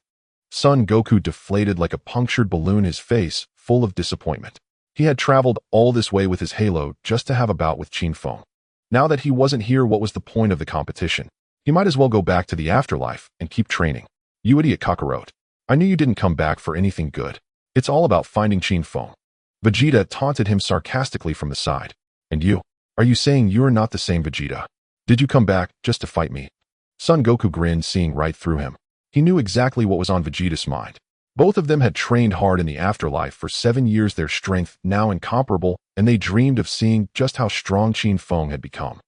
Son Goku deflated like a punctured balloon, his face full of disappointment. He had traveled all this way with his halo just to have a bout with Qin Feng. Now that he wasn't here, what was the point of the competition? He might as well go back to the afterlife and keep training. You idiot Kakarot. I knew you didn't come back for anything good. It's all about finding Qin Feng. Vegeta taunted him sarcastically from the side. And you? Are you saying you're not the same Vegeta? Did you come back just to fight me? Son Goku grinned, seeing right through him. He knew exactly what was on Vegeta's mind. Both of them had trained hard in the afterlife for 7 years, their strength now incomparable, and they dreamed of seeing just how strong Qin Feng had become.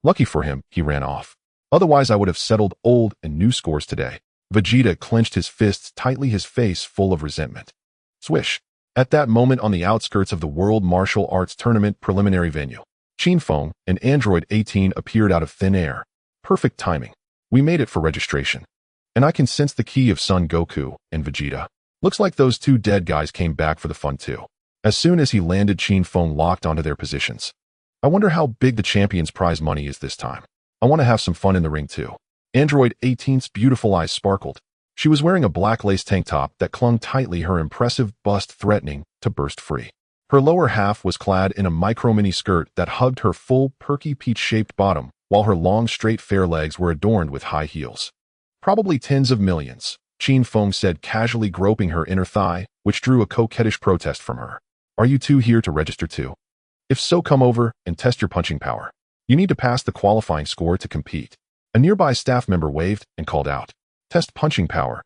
Lucky for him, he ran off. Otherwise I would have settled old and new scores today. Vegeta clenched his fists tightly, his face full of resentment. Swish. At that moment on the outskirts of the World Martial Arts Tournament preliminary venue, Qin Feng, an android 18, appeared out of thin air. Perfect timing. We made it for registration. And I can sense the ki of Son Goku and Vegeta. Looks like those two dead guys came back for the fun too. As soon as he landed, Qin Feng locked onto their positions. I wonder how big the champion's prize money is this time. I want to have some fun in the ring too. Android 18's beautiful eyes sparkled. She was wearing a black lace tank top that clung tightly, her impressive bust threatening to burst free. Her lower half was clad in a micro-mini skirt that hugged her full, perky peach-shaped bottom, while her long, straight, fair legs were adorned with high heels. Probably tens of millions, Qin Feng said, casually groping her inner thigh, which drew a coquettish protest from her. Are you two here to register too? If so, come over and test your punching power. You need to pass the qualifying score to compete. A nearby staff member waved and called out, "Test punching power."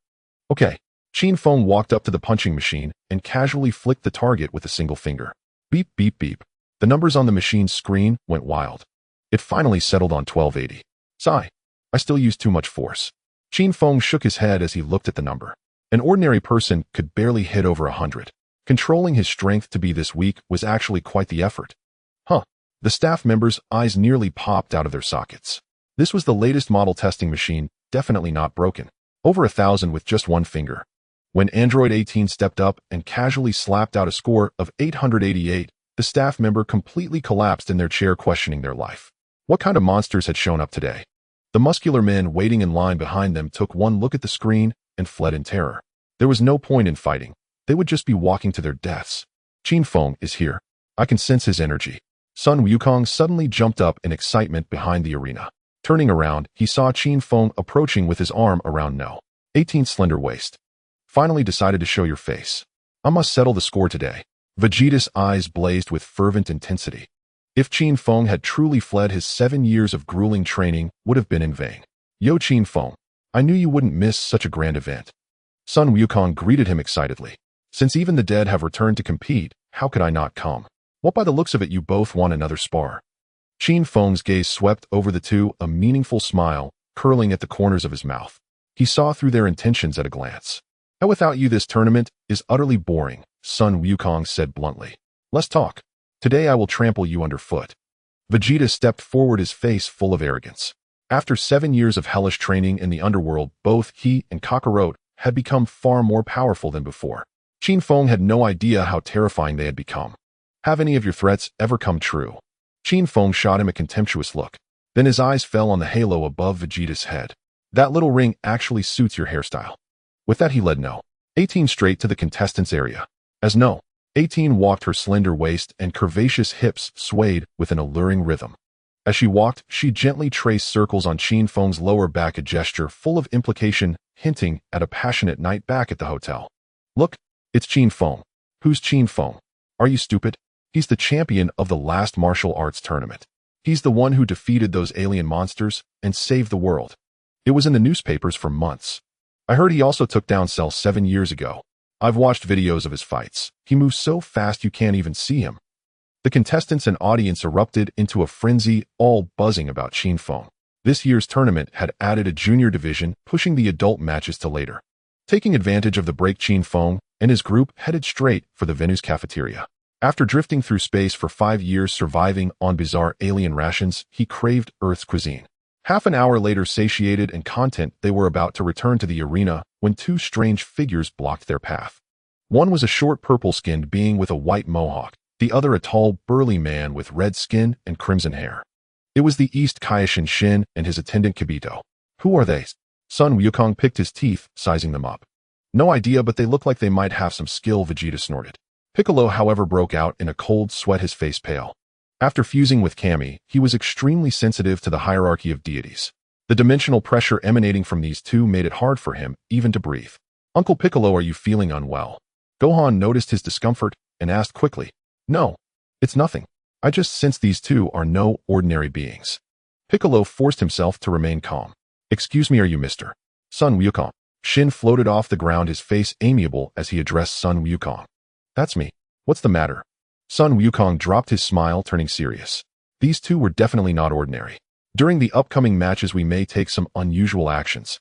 Okay. Qin Feng walked up to the punching machine and casually flicked the target with a single finger. Beep, beep, beep. The numbers on the machine's screen went wild. It finally settled on 1280. Sigh. I still use too much force. Qin Feng shook his head as he looked at the number. An ordinary person could barely hit over 100. Controlling his strength to be this weak was actually quite the effort. Huh. The staff members' eyes nearly popped out of their sockets. This was the latest model testing machine, definitely not broken. Over 1,000 with just one finger. When Android 18 stepped up and casually slapped out a score of 888, the staff member completely collapsed in their chair, questioning their life. What kind of monsters had shown up today? The muscular men waiting in line behind them took one look at the screen and fled in terror. There was no point in fighting. They would just be walking to their deaths. Qin Feng is here. I can sense his energy. Sun Wukong suddenly jumped up in excitement behind the arena. Turning around, he saw Qin Feng approaching with his arm around No. 18's slender waist. Finally decided to show your face. I must settle the score today. Vegeta's eyes blazed with fervent intensity. If Qin Feng had truly fled, his 7 years of grueling training would have been in vain. Yo, Qin Feng, I knew you wouldn't miss such a grand event. Sun Wukong greeted him excitedly. Since even the dead have returned to compete, how could I not come? What, by the looks of it, you both want another spar? Qin Feng's gaze swept over the two, a meaningful smile curling at the corners of his mouth. He saw through their intentions at a glance. Without you, this tournament is utterly boring, Sun Wukong said bluntly. Let's talk. Today I will trample you underfoot. Vegeta stepped forward, his face full of arrogance. After 7 years of hellish training in the underworld, both he and Kakarot had become far more powerful than before. Qin Feng had no idea how terrifying they had become. Have any of your threats ever come true? Qin Feng shot him a contemptuous look. Then his eyes fell on the halo above Vegeta's head. That little ring actually suits your hairstyle. With that, he led No. 18 straight to the contestants' area. As No. 18 walked, her slender waist and curvaceous hips swayed with an alluring rhythm. As she walked, she gently traced circles on Qin Feng's lower back, a gesture full of implication, hinting at a passionate night back at the hotel. Look, it's Qin Feng. Who's Qin Feng? Are you stupid? He's the champion of the last martial arts tournament. He's the one who defeated those alien monsters and saved the world. It was in the newspapers for months. I heard he also took down Cell 7 years ago. I've watched videos of his fights. He moves so fast you can't even see him. The contestants and audience erupted into a frenzy, all buzzing about Qin Feng. This year's tournament had added a junior division, pushing the adult matches to later. Taking advantage of the break, Qin Feng and his group headed straight for the venue's cafeteria. After drifting through space for 5 years, surviving on bizarre alien rations, he craved Earth's cuisine. Half an hour later, satiated and content, they were about to return to the arena when two strange figures blocked their path. One was a short purple-skinned being with a white mohawk, the other a tall, burly man with red skin and crimson hair. It was the East Kaishin Shin and his attendant Kibito. Who are they? Sun Wukong picked his teeth, sizing them up. No idea, but they look like they might have some skill, Vegeta snorted. Piccolo, however, broke out in a cold sweat, his face pale. After fusing with Kami, he was extremely sensitive to the hierarchy of deities. The dimensional pressure emanating from these two made it hard for him even to breathe. Uncle Piccolo, are you feeling unwell? Gohan noticed his discomfort and asked quickly. No, it's nothing. I just sense these two are no ordinary beings. Piccolo forced himself to remain calm. Excuse me, are you Mr. Sun Wukong? Shin floated off the ground, his face amiable as he addressed Sun Wukong. That's me. What's the matter? Sun Wukong dropped his smile, turning serious. These two were definitely not ordinary. During the upcoming matches, we may take some unusual actions.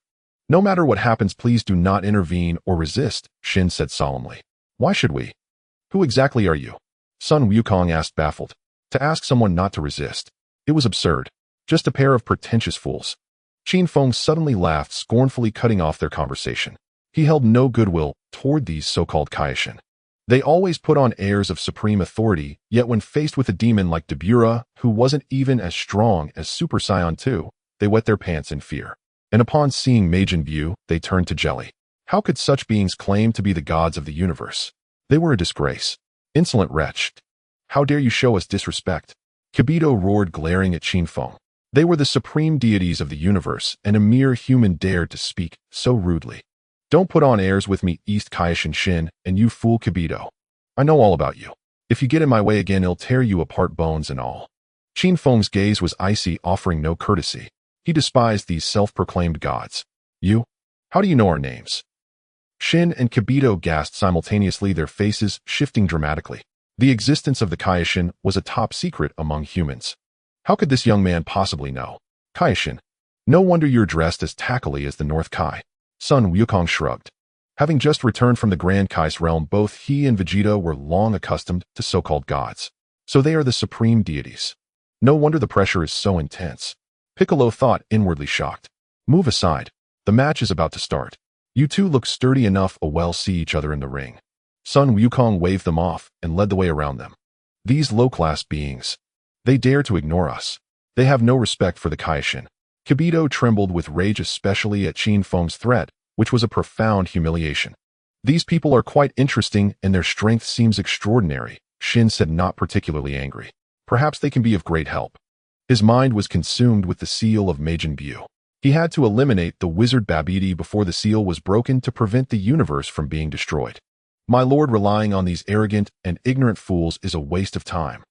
No matter what happens, please do not intervene or resist, Shin said solemnly. Why should we? Who exactly are you? Sun Wukong asked, baffled. To ask someone not to resist. It was absurd. Just a pair of pretentious fools. Qin Feng suddenly laughed, scornfully cutting off their conversation. He held no goodwill toward these so-called Kaishin. They always put on airs of supreme authority, yet when faced with a demon like demeanor, who wasn't even as strong as Super Saiyan 2, they wet their pants in fear. And upon seeing Majin Buu, they turned to jelly. How could such beings claim to be the gods of the universe? They were a disgrace. Insolent wretch. How dare you show us disrespect? Kibito roared, glaring at Qin Feng. They were the supreme deities of the universe, and a mere human dared to speak so rudely. Don't put on airs with me, East Kaishin Shin, and you fool Kibito. I know all about you. If you get in my way again, I'll tear you apart, bones and all. Qin Feng's gaze was icy, offering no courtesy. He despised these self-proclaimed gods. You? How do you know our names? Shin and Kibito gasped simultaneously, their faces shifting dramatically. The existence of the Kaishin was a top secret among humans. How could this young man possibly know? Kaishin. No wonder you're dressed as tackily as the North Kai. Sun Wukong shrugged. Having just returned from the Grand Kai's realm, both he and Vegeta were long accustomed to so-called gods. So they are the supreme deities. No wonder the pressure is so intense. Piccolo thought, inwardly shocked. Move aside. The match is about to start. You two look sturdy enough to well see each other in the ring. Sun Wukong waved them off and led the way around them. These low-class beings. They dare to ignore us. They have no respect for the Kaishin. Kibito trembled with rage, especially at Qin Feng's threat, which was a profound humiliation. These people are quite interesting and their strength seems extraordinary, Shin said, not particularly angry. Perhaps they can be of great help. His mind was consumed with the seal of Majin Buu. He had to eliminate the wizard Babidi before the seal was broken to prevent the universe from being destroyed. My lord, relying on these arrogant and ignorant fools is a waste of time.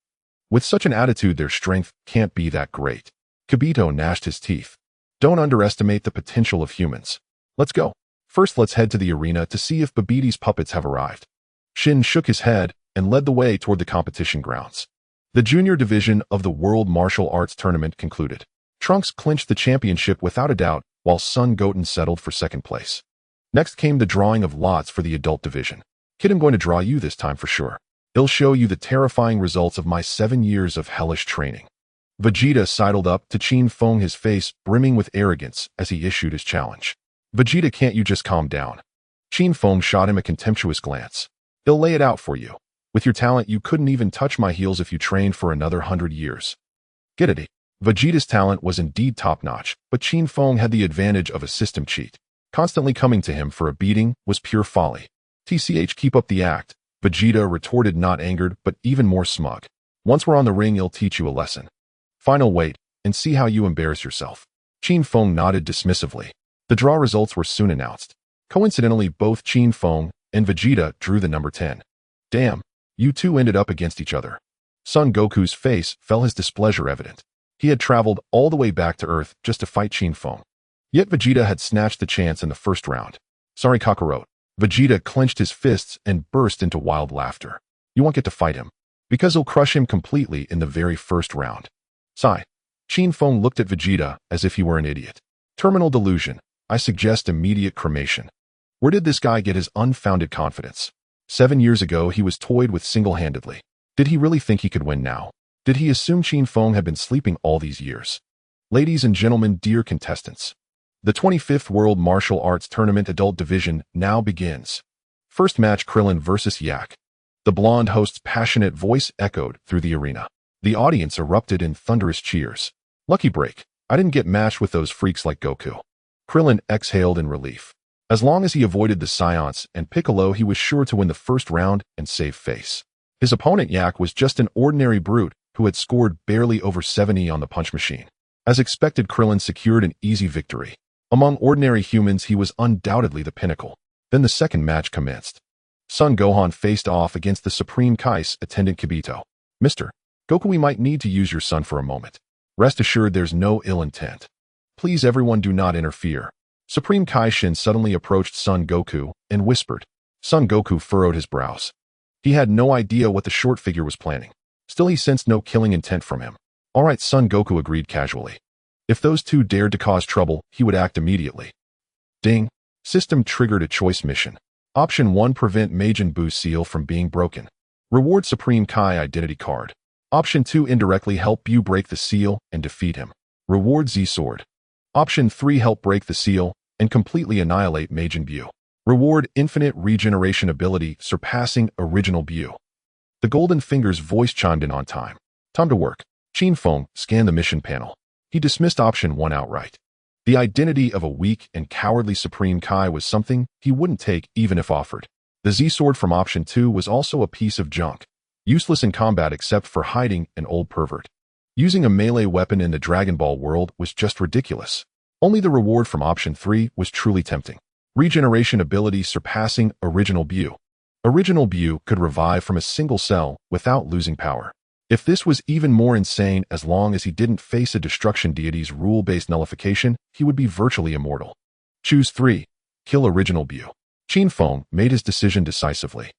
With such an attitude, their strength can't be that great. Kibito gnashed his teeth. Don't underestimate the potential of humans. Let's go. First, let's head to the arena to see if Babidi's puppets have arrived. Shin shook his head and led the way toward the competition grounds. The junior division of the World Martial Arts Tournament concluded. Trunks clinched the championship without a doubt, while Son Goten settled for second place. Next came the drawing of lots for the adult division. Kid, I'm going to draw you this time for sure. It'll show you the terrifying results of my 7 years of hellish training. Vegeta sidled up to Qin Feng, his face brimming with arrogance as he issued his challenge. Vegeta, can't you just calm down? Qin Feng shot him a contemptuous glance. They'll lay it out for you. With your talent, you couldn't even touch my heels if you trained for another 100 years. Get it? Vegeta's talent was indeed top-notch, but Qin Feng had the advantage of a system cheat. Constantly coming to him for a beating was pure folly. TCH, keep up the act, Vegeta retorted, not angered, but even more smug. Once we're on the ring, I'll teach you a lesson. Final wait, and see how you embarrass yourself. Qin Feng nodded dismissively. The draw results were soon announced. Coincidentally, both Qin Feng and Vegeta drew the number 10. Damn, you two ended up against each other. Son Goku's face fell, his displeasure evident. He had traveled all the way back to Earth just to fight Qin Feng. Yet Vegeta had snatched the chance in the first round. Sorry, Kakarot. Vegeta clenched his fists and burst into wild laughter. You won't get to fight him, because he'll crush him completely in the very first round. Sigh. Qin Feng looked at Vegeta as if he were an idiot. Terminal delusion. I suggest immediate cremation. Where did this guy get his unfounded confidence? 7 years ago, he was toyed with single-handedly. Did he really think he could win now? Did he assume Qin Feng had been sleeping all these years? Ladies and gentlemen, dear contestants, the 25th World Martial Arts Tournament Adult Division now begins. First match, Krillin versus Yak. The blonde host's passionate voice echoed through the arena. The audience erupted in thunderous cheers. Lucky break. I didn't get matched with those freaks like Goku. Krillin exhaled in relief. As long as he avoided the Saiyans and Piccolo, he was sure to win the first round and save face. His opponent Yak was just an ordinary brute who had scored barely over 70 on the punch machine. As expected, Krillin secured an easy victory. Among ordinary humans, he was undoubtedly the pinnacle. Then the second match commenced. Son Gohan faced off against the Supreme Kai's attendant Kibito. Mr. Goku, we might need to use your son for a moment. Rest assured there's no ill intent. Please everyone, do not interfere. Supreme Kai-Shin suddenly approached Son Goku and whispered. Son Goku furrowed his brows. He had no idea what the short figure was planning. Still, he sensed no killing intent from him. All right, Son Goku agreed casually. If those two dared to cause trouble, he would act immediately. Ding. System triggered a choice mission. Option 1, prevent Majin Buu's seal from being broken. Reward Supreme Kai Identity Card. Option 2 indirectly help you break the seal and defeat him. Reward Z Sword. Option 3 help break the seal and completely annihilate Majin Buu. Reward Infinite Regeneration Ability surpassing original Buu. The Golden Finger's voice chimed in on time. Time to work. Qin Feng scanned the mission panel. He dismissed option 1 outright. The identity of a weak and cowardly Supreme Kai was something he wouldn't take even if offered. The Z-Sword from option 2 was also a piece of junk, useless in combat except for hiding an old pervert. Using a melee weapon in the Dragon Ball world was just ridiculous. Only the reward from option 3 was truly tempting. Regeneration ability surpassing original Buu. Original Buu could revive from a single cell without losing power. If this was even more insane, as long as he didn't face a destruction deity's rule-based nullification, he would be virtually immortal. Choose 3. Kill original Buu. Qin Feng made his decision decisively.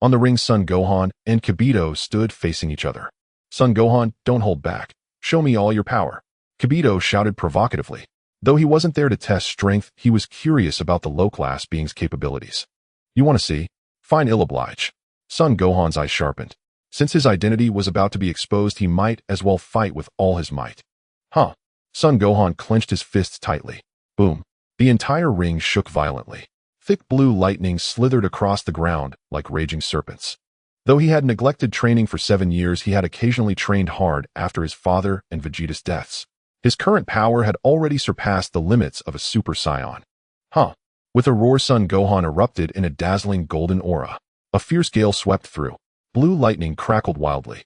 On the ring, Son Gohan and Kibito stood facing each other. Son Gohan, don't hold back. Show me all your power. Kibito shouted provocatively. Though he wasn't there to test strength, he was curious about the low-class being's capabilities. You want to see? Fine, I'll oblige. Son Gohan's eyes sharpened. Since his identity was about to be exposed, he might as well fight with all his might. Huh. Son Gohan clenched his fists tightly. Boom. The entire ring shook violently. Thick blue lightning slithered across the ground like raging serpents. Though he had neglected training for 7 years, he had occasionally trained hard after his father and Vegeta's deaths. His current power had already surpassed the limits of a Super Saiyan. Huh. With a roar, Son Gohan erupted in a dazzling golden aura. A fierce gale swept through. Blue lightning crackled wildly.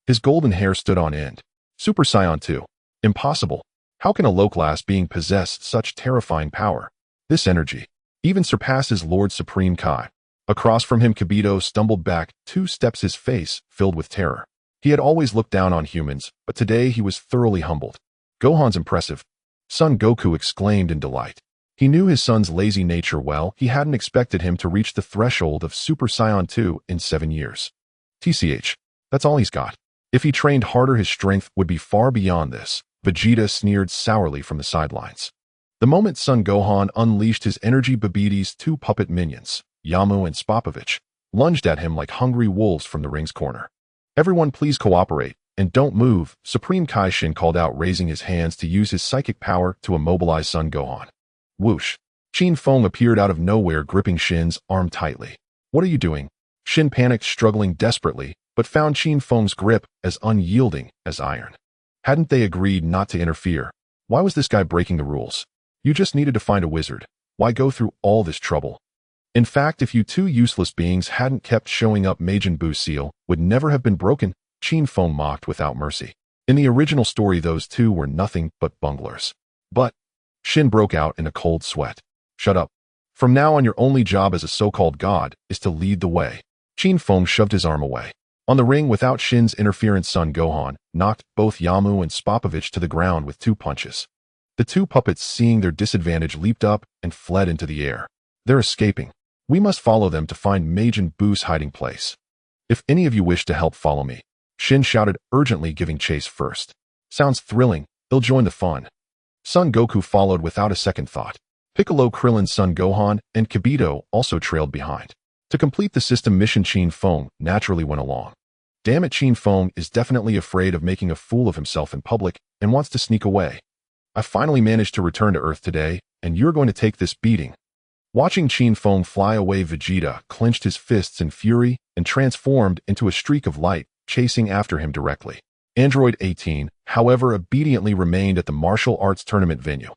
His golden hair stood on end. Super Saiyan 2. Impossible. How can a low-class being possess such terrifying power? This energy even surpasses Lord Supreme Kai. Across from him, Kibito stumbled back 2 steps, his face filled with terror. He had always looked down on humans, but today he was thoroughly humbled. Gohan's impressive. Son Goku exclaimed in delight. He knew his son's lazy nature well. He hadn't expected him to reach the threshold of Super Saiyan 2 in 7 years. TCH, that's all he's got. If he trained harder, his strength would be far beyond this. Vegeta sneered sourly from the sidelines. The moment Son Gohan unleashed his energy, Babidis' 2 puppet minions, Yamu and Spopovich, lunged at him like hungry wolves from the ring's corner. Everyone please cooperate, and don't move, Supreme Kai Shin called out, raising his hands to use his psychic power to immobilize Son Gohan. Whoosh. Qin Feng appeared out of nowhere, gripping Shin's arm tightly. What are you doing? Shin panicked, struggling desperately, but found Qin Feng's grip as unyielding as iron. Hadn't they agreed not to interfere? Why was this guy breaking the rules? You just needed to find a wizard. Why go through all this trouble? In fact, if you 2 useless beings hadn't kept showing up, Majin Buu's seal would never have been broken, Qin Feng mocked without mercy. In the original story, those 2 were nothing but bunglers. But Shin broke out in a cold sweat. Shut up. From now on, your only job as a so-called god is to lead the way. Qin Feng shoved his arm away. On the ring, without Shin's interference, Son Gohan knocked both Yamu and Spopovich to the ground with 2 punches. The 2 puppets, seeing their disadvantage, leaped up and fled into the air. They're escaping. We must follow them to find Majin Buu's hiding place. If any of you wish to help, follow me. Shin shouted urgently, giving chase first. Sounds thrilling. They'll join the fun. Son Goku followed without a second thought. Piccolo, Krillin's Son Gohan, and Kibito also trailed behind. To complete the system mission, Qin Feng naturally went along. Damn it, Qin Feng is definitely afraid of making a fool of himself in public and wants to sneak away. I finally managed to return to Earth today, and you're going to take this beating. Watching Qin Feng fly away, Vegeta clenched his fists in fury and transformed into a streak of light, chasing after him directly. Android 18, however, obediently remained at the martial arts tournament venue.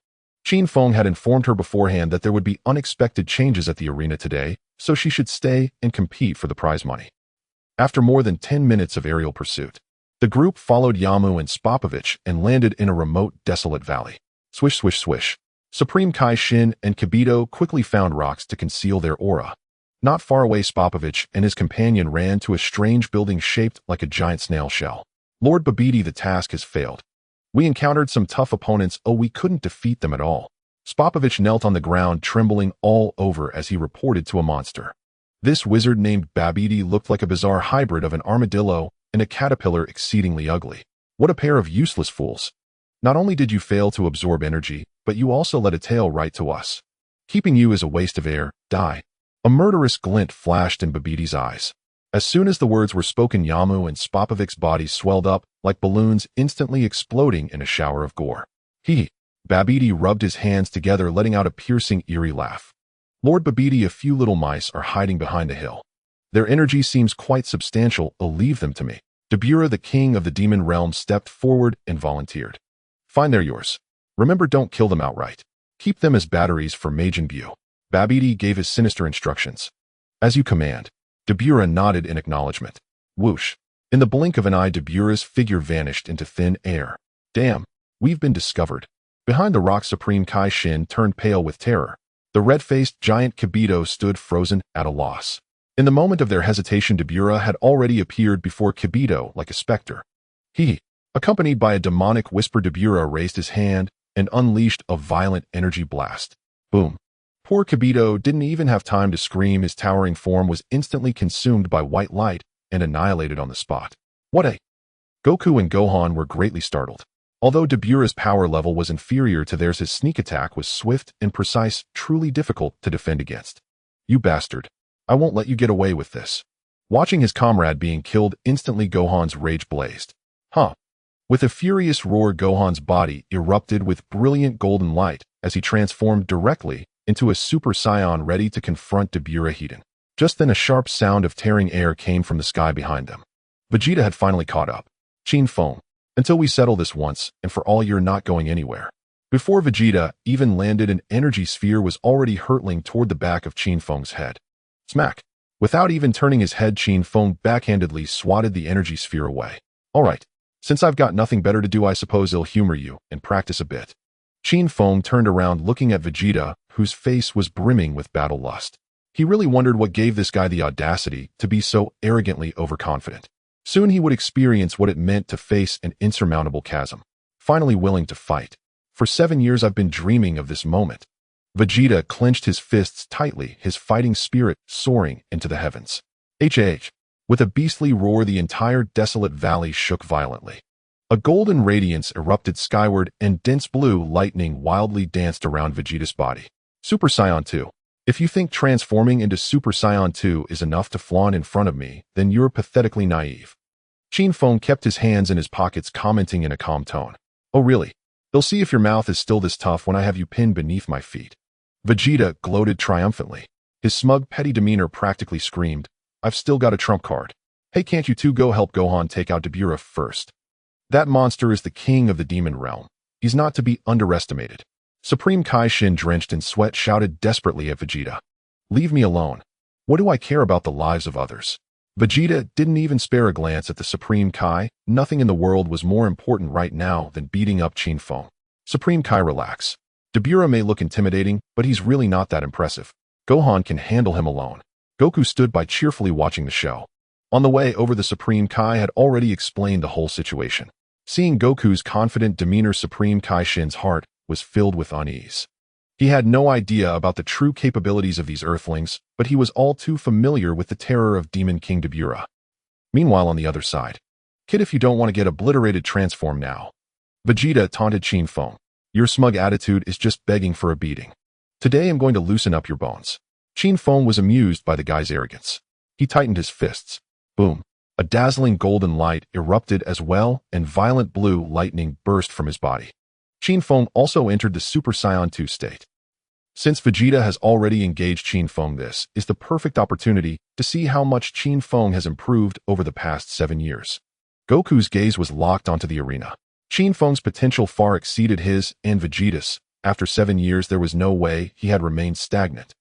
Qin Feng had informed her beforehand that there would be unexpected changes at the arena today, so she should stay and compete for the prize money. After more than 10 minutes of aerial pursuit, the group followed Yamu and Spopovich and landed in a remote, desolate valley. Swish, swish, swish. Supreme Kai Shin and Kibito quickly found rocks to conceal their aura. Not far away, Spopovich and his companion ran to a strange building shaped like a giant snail shell. Lord Babidi, the task has failed. We encountered some tough opponents. Oh, we couldn't defeat them at all. Spopovich knelt on the ground, trembling all over as he reported to a monster. This wizard named Babidi looked like a bizarre hybrid of an armadillo and a caterpillar, exceedingly ugly. What a pair of useless fools. Not only did you fail to absorb energy, but you also let a tail right to us. Keeping you is a waste of air. Die. A murderous glint flashed in Babidi's eyes. As soon as the words were spoken, Yamu and Spopovic's bodies swelled up like balloons, instantly exploding in a shower of gore. Babidi rubbed his hands together, letting out a piercing, eerie laugh. Lord Babidi, a few little mice are hiding behind the hill. Their energy seems quite substantial. Leave them to me. Demeanor, the king of the demon realm, stepped forward and volunteered. Fine, they're yours. Remember, don't kill them outright. Keep them as batteries for Majin Buu. Babidi gave his sinister instructions. As you command. Demeanor nodded in acknowledgement. Whoosh. In the blink of an eye, Demeanor's figure vanished into thin air. Damn, we've been discovered. Behind the rock, Supreme Kai Shin turned pale with terror. The red-faced giant Kibito stood frozen at a loss. In the moment of their hesitation, Demeanor had already appeared before Kibito like a specter. Accompanied by a demonic whisper, Demeanor raised his hand and unleashed a violent energy blast. Boom. Poor Kibito didn't even have time to scream. His towering form was instantly consumed by white light and annihilated on the spot. Goku and Gohan were greatly startled. Although Demeanor's power level was inferior to theirs, his sneak attack was swift and precise, truly difficult to defend against. You bastard. I won't let you get away with this. Watching his comrade being killed, instantly Gohan's rage blazed. With a furious roar, Gohan's body erupted with brilliant golden light as he transformed directly into a Super Saiyan ready to confront Demeanor. Just then a sharp sound of tearing air came from the sky behind them. Vegeta had finally caught up. Qin Feng. Until we settle this once and for all, you're not going anywhere. Before Vegeta even landed, an energy sphere was already hurtling toward the back of Qin Feng's head. Smack. Without even turning his head, Qin Feng backhandedly swatted the energy sphere away. Alright, since I've got nothing better to do, I suppose I'll humor you and practice a bit. Qin Feng turned around, looking at Vegeta, whose face was brimming with battle lust. He really wondered what gave this guy the audacity to be so arrogantly overconfident. Soon he would experience what it meant to face an insurmountable chasm. Finally willing to fight. For 7 years I've been dreaming of this moment. Vegeta clenched his fists tightly, his fighting spirit soaring into the heavens. With a beastly roar, the entire desolate valley shook violently. A golden radiance erupted skyward, and dense blue lightning wildly danced around Vegeta's body. Super Saiyan 2. If you think transforming into Super Saiyan 2 is enough to flaunt in front of me, then you're pathetically naive. Qin Feng kept his hands in his pockets, commenting in a calm tone. Oh really? They'll see if your mouth is still this tough when I have you pinned beneath my feet. Vegeta gloated triumphantly. His smug, petty demeanor practically screamed, I've still got a trump card. Hey, can't you two go help Gohan take out Demeanor first? That monster is the king of the demon realm. He's not to be underestimated. Supreme Kai Shin, drenched in sweat, shouted desperately at Vegeta. Leave me alone. What do I care about the lives of others? Vegeta didn't even spare a glance at the Supreme Kai. Nothing in the world was more important right now than beating up Qin Feng. Supreme Kai, relax. Demeanor may look intimidating, but he's really not that impressive. Gohan can handle him alone. Goku stood by cheerfully watching the show. On the way over, the Supreme Kai had already explained the whole situation. Seeing Goku's confident demeanor, Supreme Kai Shin's heart was filled with unease. He had no idea about the true capabilities of these earthlings, but he was all too familiar with the terror of Demon King Demeanor. Meanwhile, on the other side, kid, if you don't want to get obliterated, transform now. Vegeta taunted Qin Feng. Your smug attitude is just begging for a beating. Today I'm going to loosen up your bones. Qin Feng was amused by the guy's arrogance. He tightened his fists. Boom. A dazzling golden light erupted as well, and violent blue lightning burst from his body. Qin Feng also entered the Super Saiyan 2 state. Since Vegeta has already engaged Qin Feng, this is the perfect opportunity to see how much Qin Feng has improved over the past 7 years. Goku's gaze was locked onto the arena. Qin Feng's potential far exceeded his and Vegeta's. After 7 years, there was no way he had remained stagnant.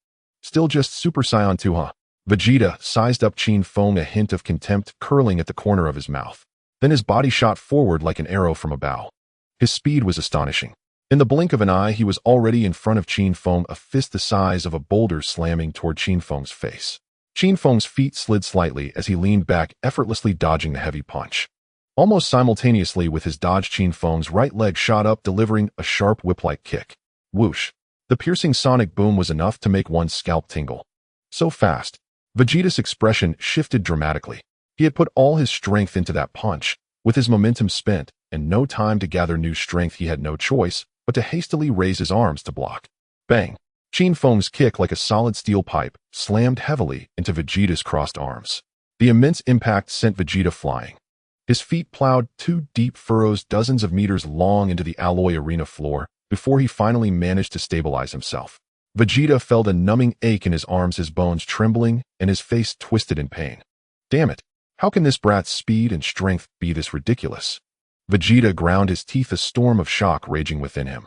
Still just Super Saiyan 2, huh? Vegeta sized up Qin Feng, a hint of contempt curling at the corner of his mouth. Then his body shot forward like an arrow from a bow. His speed was astonishing. In the blink of an eye, he was already in front of Qin Feng, a fist the size of a boulder slamming toward Qin Feng's face. Qin Feng's feet slid slightly as he leaned back, effortlessly dodging the heavy punch. Almost simultaneously with his dodge, Qin Feng's right leg shot up, delivering a sharp whip-like kick. Whoosh! The piercing sonic boom was enough to make one's scalp tingle. So fast. Vegeta's expression shifted dramatically. He had put all his strength into that punch. With his momentum spent, and no time to gather new strength, he had no choice but to hastily raise his arms to block. Bang! Qin Feng's kick, like a solid steel pipe, slammed heavily into Vegeta's crossed arms. The immense impact sent Vegeta flying. His feet plowed 2 deep furrows dozens of meters long into the alloy arena floor before he finally managed to stabilize himself. Vegeta felt a numbing ache in his arms, his bones trembling, and his face twisted in pain. Damn it! How can this brat's speed and strength be this ridiculous? Vegeta ground his teeth, a storm of shock raging within him.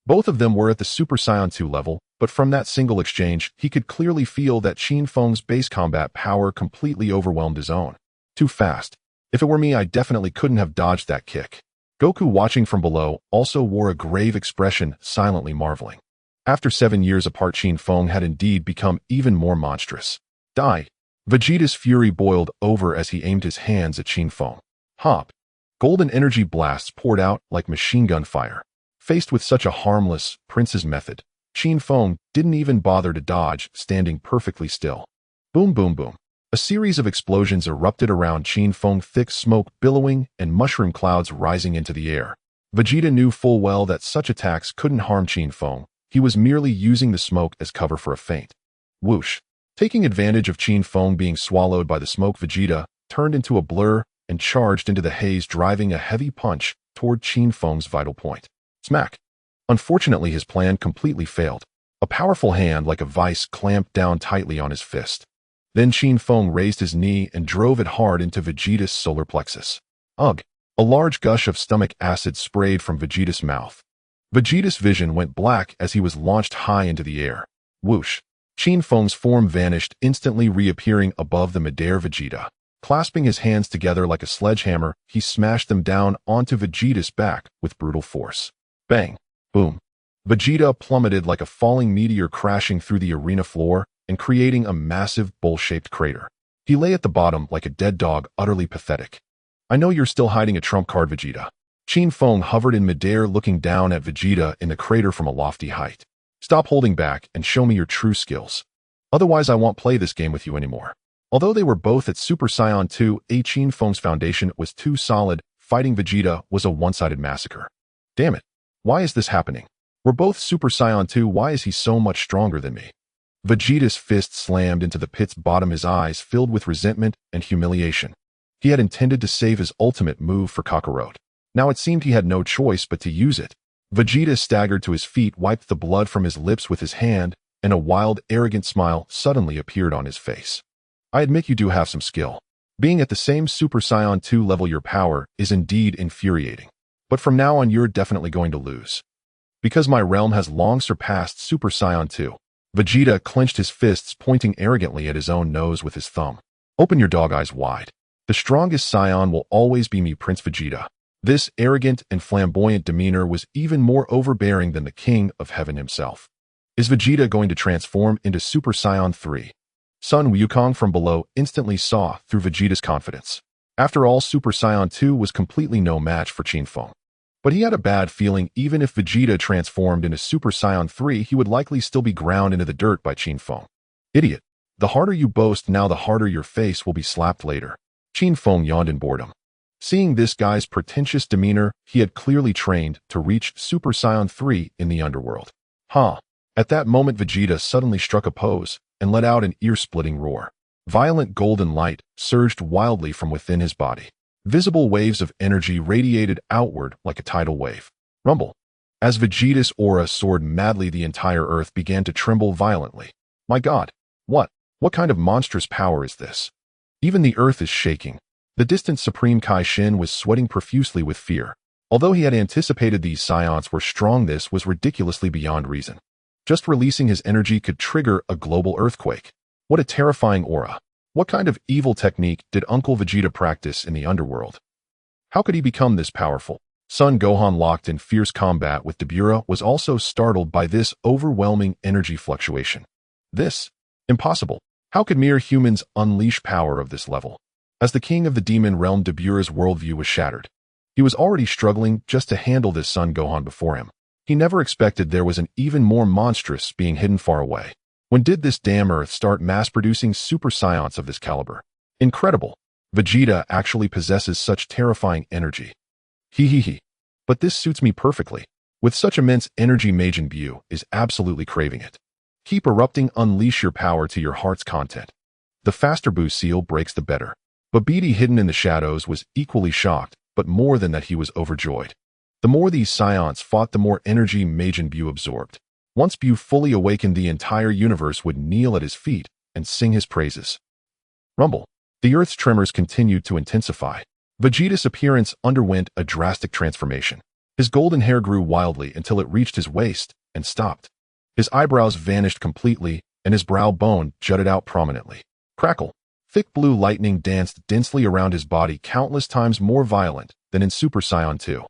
Both of them were at the Super Saiyan 2 level, but from that single exchange, he could clearly feel that Qin Feng's base combat power completely overwhelmed his own. Too fast. If it were me, I definitely couldn't have dodged that kick. Goku, watching from below, also wore a grave expression, silently marveling. After 7 years apart, Qin Feng had indeed become even more monstrous. Die! Vegeta's fury boiled over as he aimed his hands at Qin Feng. Hop! Golden energy blasts poured out like machine gun fire. Faced with such a harmless, prince's method, Qin Feng didn't even bother to dodge, standing perfectly still. Boom, boom, boom. A series of explosions erupted around Qin Feng, thick smoke billowing and mushroom clouds rising into the air. Vegeta knew full well that such attacks couldn't harm Qin Feng. He was merely using the smoke as cover for a feint. Whoosh! Taking advantage of Qin Feng being swallowed by the smoke, Vegeta turned into a blur and charged into the haze, driving a heavy punch toward Qin Feng's vital point. Smack! Unfortunately, his plan completely failed. A powerful hand like a vice clamped down tightly on his fist. Then Qin Feng raised his knee and drove it hard into Vegeta's solar plexus. Ugh! A large gush of stomach acid sprayed from Vegeta's mouth. Vegeta's vision went black as he was launched high into the air. Whoosh! Qin Feng's form vanished, instantly reappearing above the midair. Vegeta, clasping his hands together like a sledgehammer, he smashed them down onto Vegeta's back with brutal force. Bang! Boom! Vegeta plummeted like a falling meteor, crashing through the arena floor and creating a massive bowl-shaped crater. He lay at the bottom like a dead dog, utterly pathetic. I know you're still hiding a trump card, Vegeta. Qin Feng hovered in midair, looking down at Vegeta in the crater from a lofty height. Stop holding back and show me your true skills. Otherwise, I won't play this game with you anymore. Although they were both at Super Saiyan 2, Qin Feng's foundation was too solid. Fighting Vegeta was a one-sided massacre. Damn it. Why is this happening? We're both Super Saiyan 2. Why is he so much stronger than me? Vegeta's fist slammed into the pit's bottom, his eyes filled with resentment and humiliation. He had intended to save his ultimate move for Kakarot. Now it seemed he had no choice but to use it. Vegeta staggered to his feet, wiped the blood from his lips with his hand, and a wild, arrogant smile suddenly appeared on his face. I admit you do have some skill. Being at the same Super Saiyan 2 level, your power is indeed infuriating. But from now on, you're definitely going to lose. Because my realm has long surpassed Super Saiyan 2. Vegeta clenched his fists, pointing arrogantly at his own nose with his thumb. Open your dog eyes wide. The strongest Saiyan will always be me, Prince Vegeta. This arrogant and flamboyant demeanor was even more overbearing than the King of Heaven himself. Is Vegeta going to transform into Super Saiyan 3? Sun Wukong from below instantly saw through Vegeta's confidence. After all, Super Saiyan 2 was completely no match for Qin Feng. But he had a bad feeling even if Vegeta transformed into Super Saiyan 3, he would likely still be ground into the dirt by Qin Feng. Idiot. The harder you boast now, the harder your face will be slapped later. Qin Feng yawned in boredom. Seeing this guy's pretentious demeanor, he had clearly trained to reach Super Saiyan 3 in the underworld. Huh. At that moment, Vegeta suddenly struck a pose and let out an ear-splitting roar. Violent golden light surged wildly from within his body. Visible waves of energy radiated outward like a tidal wave. Rumble. As Vegeta's aura soared madly, the entire earth began to tremble violently. My God. What kind of monstrous power is this? Even the earth is shaking. The distant Supreme Kai Shin was sweating profusely with fear. Although he had anticipated these Saiyans were strong, this was ridiculously beyond reason. Just releasing his energy could trigger a global earthquake. What a terrifying aura. What kind of evil technique did Uncle Vegeta practice in the underworld? How could he become this powerful? Son Gohan, locked in fierce combat with Demeanor, was also startled by this overwhelming energy fluctuation. This? Impossible. How could mere humans unleash power of this level? As the king of the demon realm, Demeanor's worldview was shattered. He was already struggling just to handle this Son Gohan before him. He never expected there was an even more monstrous being hidden far away. When did this damn Earth start mass-producing Super Saiyans of this caliber? Incredible. Vegeta actually possesses such terrifying energy. He. But this suits me perfectly. With such immense energy, Majin Buu is absolutely craving it. Keep erupting, unleash your power to your heart's content. The faster boost seal breaks the better. But Beatty, hidden in the shadows, was equally shocked, but more than that he was overjoyed. The more these Scions fought, the more energy Majin Buu absorbed. Once Buu fully awakened, the entire universe would kneel at his feet and sing his praises. Rumble. The Earth's tremors continued to intensify. Vegeta's appearance underwent a drastic transformation. His golden hair grew wildly until it reached his waist and stopped. His eyebrows vanished completely, and his brow bone jutted out prominently. Crackle. Thick blue lightning danced densely around his body, countless times more violent than in Super Saiyan 2.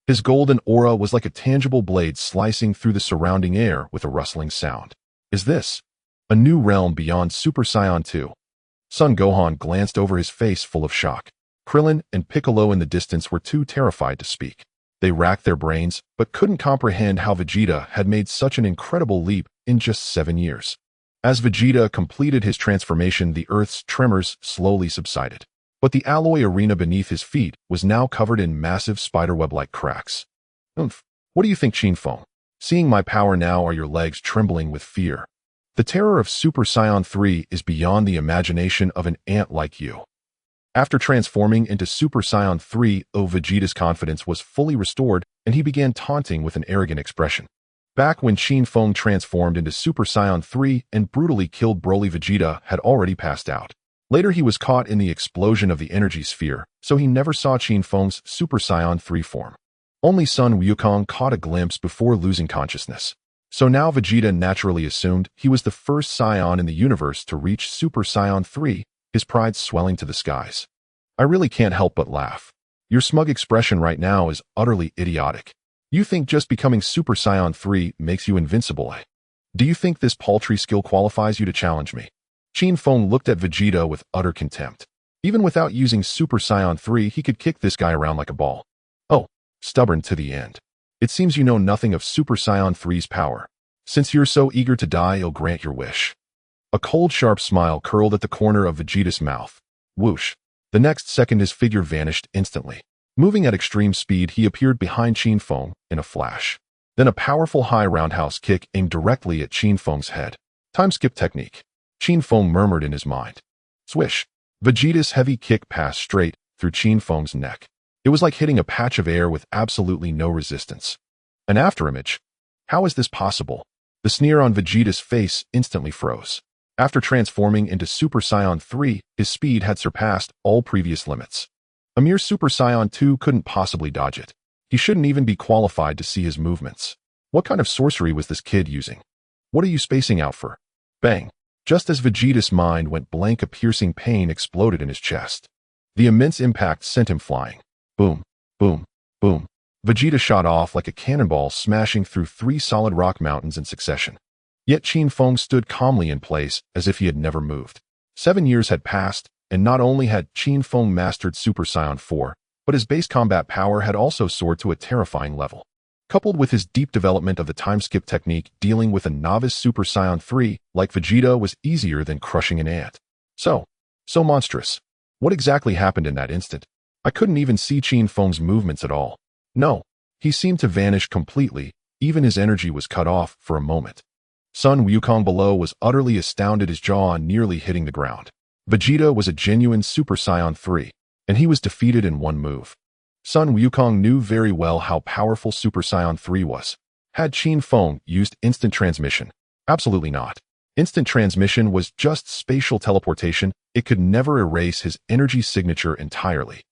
His golden aura was like a tangible blade slicing through the surrounding air with a rustling sound. Is this a new realm beyond Super Saiyan 2? Son Gohan glanced over, his face full of shock. Krillin and Piccolo in the distance were too terrified to speak. They racked their brains, but couldn't comprehend how Vegeta had made such an incredible leap in just 7 years. As Vegeta completed his transformation, the Earth's tremors slowly subsided. But the alloy arena beneath his feet was now covered in massive spiderweb-like cracks. Oomph! What do you think, Qin Feng? Seeing my power now, are your legs trembling with fear? The terror of Super Saiyan 3 is beyond the imagination of an ant like you. After transforming into Super Saiyan 3, Vegeta's confidence was fully restored, and he began taunting with an arrogant expression. Back when Qin Feng transformed into Super Saiyan 3 and brutally killed Broly, Vegeta had already passed out. Later, he was caught in the explosion of the energy sphere, so he never saw Qin Feng's Super Saiyan 3 form. Only Sun Wukong caught a glimpse before losing consciousness. So now Vegeta naturally assumed he was the first Saiyan in the universe to reach Super Saiyan 3, his pride swelling to the skies. I really can't help but laugh. Your smug expression right now is utterly idiotic. You think just becoming Super Saiyan 3 makes you invincible, eh? Do you think this paltry skill qualifies you to challenge me? Qin Feng looked at Vegeta with utter contempt. Even without using Super Saiyan 3, he could kick this guy around like a ball. Oh, stubborn to the end. It seems you know nothing of Super Saiyan 3's power. Since you're so eager to die, I'll grant your wish. A cold, sharp smile curled at the corner of Vegeta's mouth. Whoosh. The next second, his figure vanished instantly. Moving at extreme speed, he appeared behind Qin Feng in a flash. Then a powerful high roundhouse kick aimed directly at Qin Feng's head. Time skip technique. Qin Feng murmured in his mind. Swish. Vegeta's heavy kick passed straight through Qin Feng's neck. It was like hitting a patch of air with absolutely no resistance. An afterimage? How is this possible? The sneer on Vegeta's face instantly froze. After transforming into Super Saiyan 3, his speed had surpassed all previous limits. A mere Super Saiyan 2 couldn't possibly dodge it. He shouldn't even be qualified to see his movements. What kind of sorcery was this kid using? What are you spacing out for? Bang! Just as Vegeta's mind went blank, a piercing pain exploded in his chest. The immense impact sent him flying. Boom, boom, boom. Vegeta shot off like a cannonball, smashing through 3 solid rock mountains in succession. Yet Qin Feng stood calmly in place, as if he had never moved. 7 years had passed, and not only had Qin Feng mastered Super Saiyan 4, but his base combat power had also soared to a terrifying level. Coupled with his deep development of the time skip technique, dealing with a novice Super Saiyan 3 like Vegeta was easier than crushing an ant. So monstrous. What exactly happened in that instant? I couldn't even see Qin Feng's movements at all. No, he seemed to vanish completely, even his energy was cut off for a moment. Sun Wukong below was utterly astounded, his jaw nearly hitting the ground. Vegeta was a genuine Super Saiyan 3, and he was defeated in one move. Sun Wukong knew very well how powerful Super Saiyan 3 was. Had Qin Feng used instant transmission? Absolutely not. Instant transmission was just spatial teleportation. It could never erase his energy signature entirely.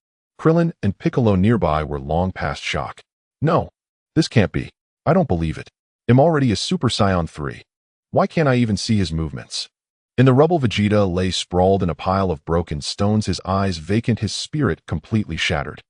Krillin and Piccolo nearby were long past shock. No, this can't be. I don't believe it. I'm already a Super Saiyan 3. Why can't I even see his movements? In the rubble, Vegeta lay sprawled in a pile of broken stones, his eyes vacant, his spirit completely shattered.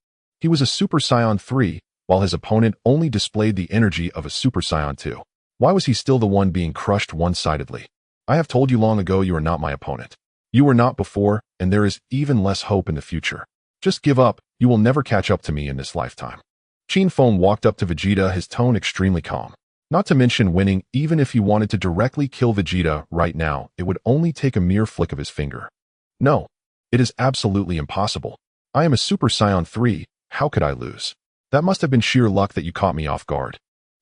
He was a Super Saiyan 3, while his opponent only displayed the energy of a Super Saiyan 2. Why was he still the one being crushed one-sidedly? I have told you long ago you are not my opponent. You were not before, and there is even less hope in the future. Just give up, you will never catch up to me in this lifetime. Qin Feng walked up to Vegeta, his tone extremely calm. Not to mention winning. Even if he wanted to directly kill Vegeta right now, it would only take a mere flick of his finger. No, it is absolutely impossible. I am a Super Saiyan 3, how could I lose? That must have been sheer luck that you caught me off guard.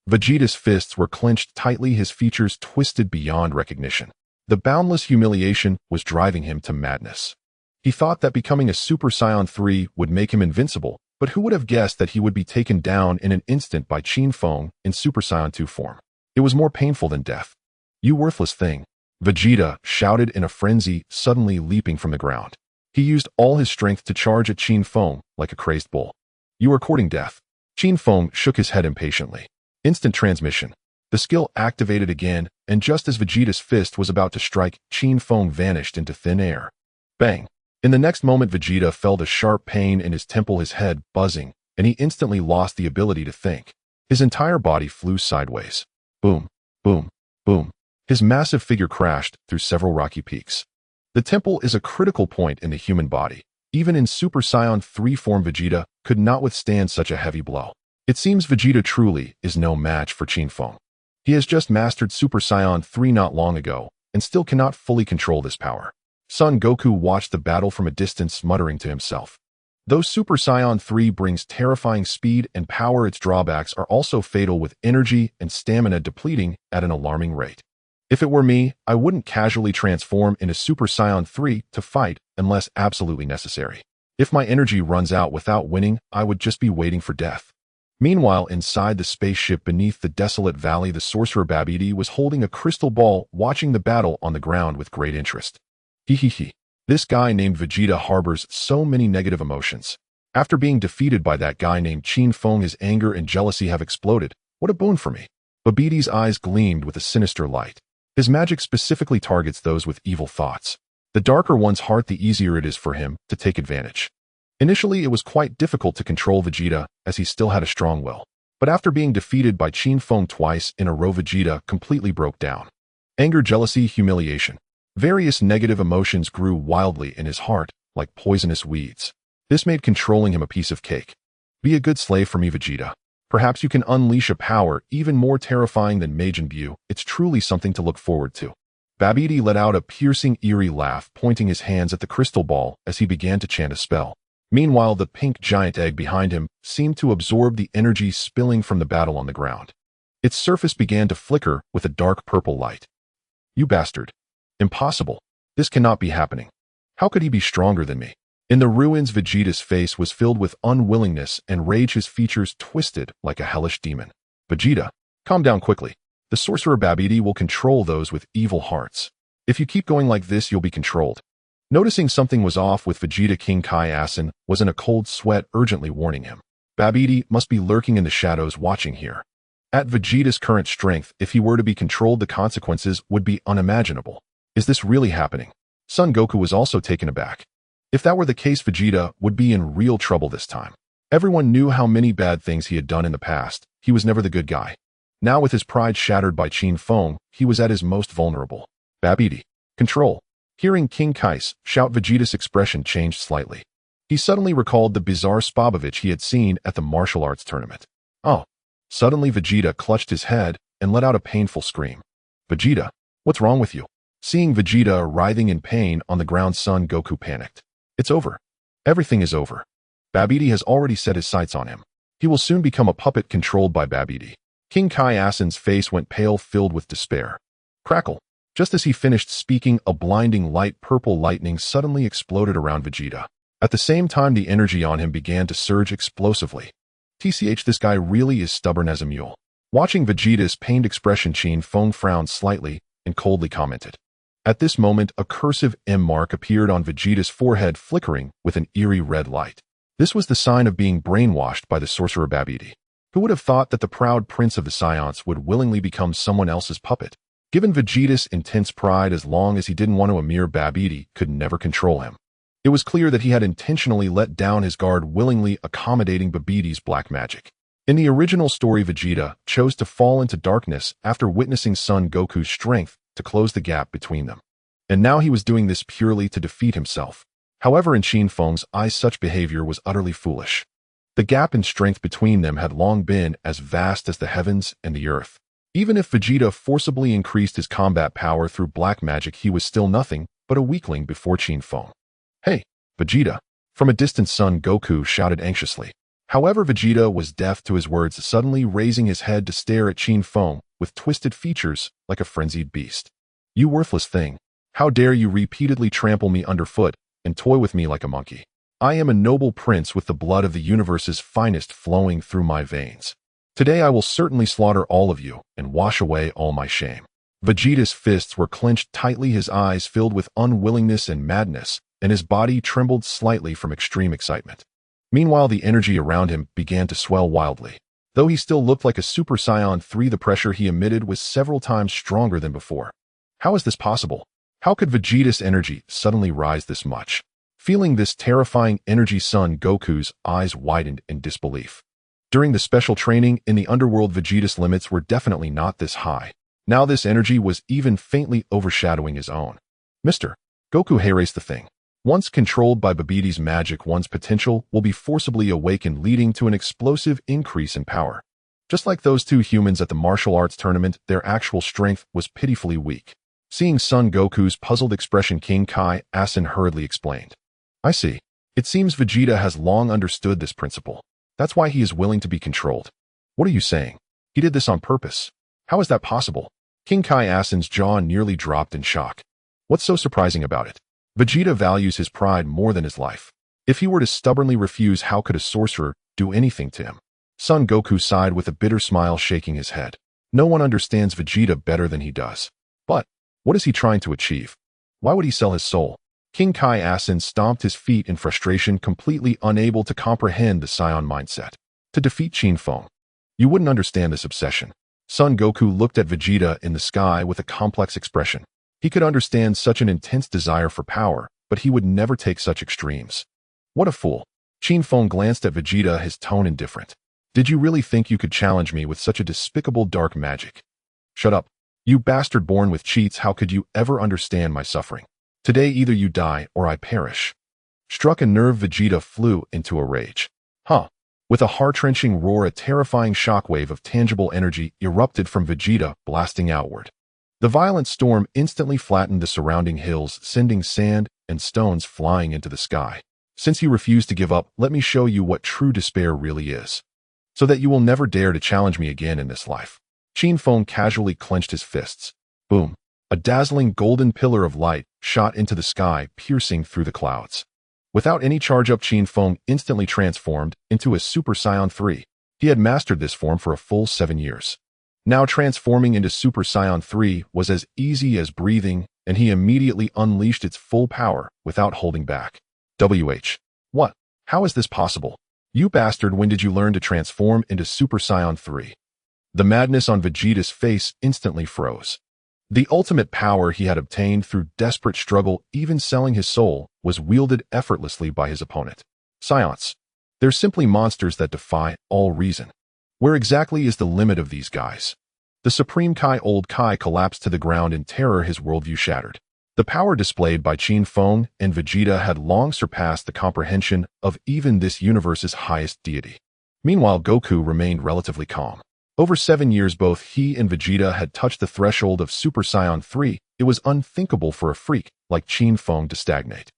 Vegeta's fists were clenched tightly, his features twisted beyond recognition. The boundless humiliation was driving him to madness. He thought that becoming a Super Saiyan 3 would make him invincible, but who would have guessed that he would be taken down in an instant by Qin Feng in Super Saiyan 2 form? It was more painful than death. "You worthless thing," Vegeta shouted in a frenzy, suddenly leaping from the ground. He used all his strength to charge at Qin Feng like a crazed bull. "You are courting death." Qin Feng shook his head impatiently. Instant transmission. The skill activated again, and just as Vegeta's fist was about to strike, Qin Feng vanished into thin air. Bang! In the next moment, Vegeta felt a sharp pain in his temple, his head buzzing, and he instantly lost the ability to think. His entire body flew sideways. Boom, boom, boom. His massive figure crashed through several rocky peaks. The temple is a critical point in the human body. Even in Super Saiyan 3 form, Vegeta could not withstand such a heavy blow. It seems Vegeta truly is no match for Qin Feng. He has just mastered Super Saiyan 3 not long ago, and still cannot fully control this power. Son Goku watched the battle from a distance, muttering to himself. Though Super Saiyan 3 brings terrifying speed and power, its drawbacks are also fatal, with energy and stamina depleting at an alarming rate. If it were me, I wouldn't casually transform into Super Saiyan 3 to fight unless absolutely necessary. If my energy runs out without winning, I would just be waiting for death. Meanwhile, inside the spaceship beneath the desolate valley, the sorcerer Babidi was holding a crystal ball, watching the battle on the ground with great interest. He. This guy named Vegeta harbors so many negative emotions. After being defeated by that guy named Qin Feng, his anger and jealousy have exploded. What a boon for me. Babidi's eyes gleamed with a sinister light. His magic specifically targets those with evil thoughts. The darker one's heart, the easier it is for him to take advantage. Initially, it was quite difficult to control Vegeta, as he still had a strong will. But after being defeated by Qin Feng twice in a row, Vegeta completely broke down. Anger, jealousy, humiliation. Various negative emotions grew wildly in his heart, like poisonous weeds. This made controlling him a piece of cake. Be a good slave for me, Vegeta. Perhaps you can unleash a power even more terrifying than Majin Buu. It's truly something to look forward to. Babidi let out a piercing, eerie laugh, pointing his hands at the crystal ball as he began to chant a spell. Meanwhile, the pink giant egg behind him seemed to absorb the energy spilling from the battle on the ground. Its surface began to flicker with a dark purple light. "You bastard. Impossible. This cannot be happening. How could he be stronger than me?" In the ruins, Vegeta's face was filled with unwillingness and rage, his features twisted like a hellish demon. "Vegeta, calm down quickly. The sorcerer Babidi will control those with evil hearts. If you keep going like this, you'll be controlled." Noticing something was off with Vegeta, King Kai Asin was in a cold sweat, urgently warning him. Babidi must be lurking in the shadows, watching here. At Vegeta's current strength, if he were to be controlled, the consequences would be unimaginable. Is this really happening? Son Goku was also taken aback. If that were the case, Vegeta would be in real trouble this time. Everyone knew how many bad things he had done in the past. He was never the good guy. Now, with his pride shattered by Qin Feng, he was at his most vulnerable. Babidi. Control. Hearing King Kais shout, Vegeta's expression changed slightly. He suddenly recalled the bizarre Spabovich he had seen at the martial arts tournament. Oh. Suddenly, Vegeta clutched his head and let out a painful scream. "Vegeta, what's wrong with you?" Seeing Vegeta writhing in pain on the ground, Son Goku panicked. "It's over. Everything is over. Babidi has already set his sights on him. He will soon become a puppet controlled by Babidi." King Kai Asin's face went pale, filled with despair. Crackle. Just as he finished speaking, a blinding light purple lightning suddenly exploded around Vegeta. At the same time, the energy on him began to surge explosively. TCH, this guy really is stubborn as a mule. Watching Vegeta's pained expression, Qin Feng frowned slightly and coldly commented. At this moment, a cursive M mark appeared on Vegeta's forehead, flickering with an eerie red light. This was the sign of being brainwashed by the sorcerer Babidi. Who would have thought that the proud prince of the Saiyans would willingly become someone else's puppet? Given Vegeta's intense pride, as long as he didn't want to, a mere Babidi could never control him. It was clear that he had intentionally let down his guard, willingly accommodating Babidi's black magic. In the original story, Vegeta chose to fall into darkness after witnessing Son Goku's strength to close the gap between them. And now he was doing this purely to defeat himself. However, in Qin Feng's eyes, such behavior was utterly foolish. The gap in strength between them had long been as vast as the heavens and the earth. Even if Vegeta forcibly increased his combat power through black magic, he was still nothing but a weakling before Qin Feng. "Hey, Vegeta!" From a distance, Son Goku shouted anxiously. However, Vegeta was deaf to his words, suddenly raising his head to stare at Qin Feng with twisted features like a frenzied beast. "You worthless thing!" How dare you repeatedly trample me underfoot and toy with me like a monkey? I am a noble prince with the blood of the universe's finest flowing through my veins. Today I will certainly slaughter all of you and wash away all my shame. Vegeta's fists were clenched tightly, his eyes filled with unwillingness and madness, and his body trembled slightly from extreme excitement. Meanwhile, the energy around him began to swell wildly. Though he still looked like a Super Saiyan 3, the pressure he emitted was several times stronger than before. How is this possible? How could Vegeta's energy suddenly rise this much? Feeling this terrifying energy, Son Goku's eyes widened in disbelief. During the special training in the underworld, Vegeta's limits were definitely not this high. Now this energy was even faintly overshadowing his own. Mr. Goku, erase the thing. Once controlled by Babbidi's magic, one's potential will be forcibly awakened, leading to an explosive increase in power. Just like those two humans at the martial arts tournament, their actual strength was pitifully weak. Seeing Son Goku's puzzled expression, King Kai Asin hurriedly explained. I see. It seems Vegeta has long understood this principle. That's why he is willing to be controlled. What are you saying? He did this on purpose. How is that possible? King Kai Asin's jaw nearly dropped in shock. What's so surprising about it? Vegeta values his pride more than his life. If he were to stubbornly refuse, how could a sorcerer do anything to him? Son Goku sighed with a bitter smile, shaking his head. No one understands Vegeta better than he does. But what is he trying to achieve? Why would he sell his soul? King Kai Asin stomped his feet in frustration, completely unable to comprehend the Saiyan mindset. To defeat Qin Feng. You wouldn't understand this obsession. Son Goku looked at Vegeta in the sky with a complex expression. He could understand such an intense desire for power, but he would never take such extremes. What a fool. Qin Feng glanced at Vegeta, his tone indifferent. Did you really think you could challenge me with such a despicable dark magic? Shut up. You bastard born with cheats, how could you ever understand my suffering? Today either you die or I perish. Struck a nerve, Vegeta flew into a rage. Huh. With a heart-wrenching roar, a terrifying shockwave of tangible energy erupted from Vegeta, blasting outward. The violent storm instantly flattened the surrounding hills, sending sand and stones flying into the sky. Since you refuse to give up, let me show you what true despair really is, so that you will never dare to challenge me again in this life. Qin Feng casually clenched his fists. Boom. A dazzling golden pillar of light shot into the sky, piercing through the clouds. Without any charge-up, Qin Feng instantly transformed into a Super Saiyan 3. He had mastered this form for a full 7 years. Now transforming into Super Saiyan 3 was as easy as breathing, and he immediately unleashed its full power without holding back. What? How is this possible? You bastard, when did you learn to transform into Super Saiyan 3? The madness on Vegeta's face instantly froze. The ultimate power he had obtained through desperate struggle, even selling his soul, was wielded effortlessly by his opponent. Saiyans. They're simply monsters that defy all reason. Where exactly is the limit of these guys? The Supreme Kai, Old Kai, collapsed to the ground in terror, his worldview shattered. The power displayed by Qin Feng and Vegeta had long surpassed the comprehension of even this universe's highest deity. Meanwhile, Goku remained relatively calm. Over 7 years, both he and Vegeta had touched the threshold of Super Saiyan 3. It was unthinkable for a freak like Qin Feng to stagnate.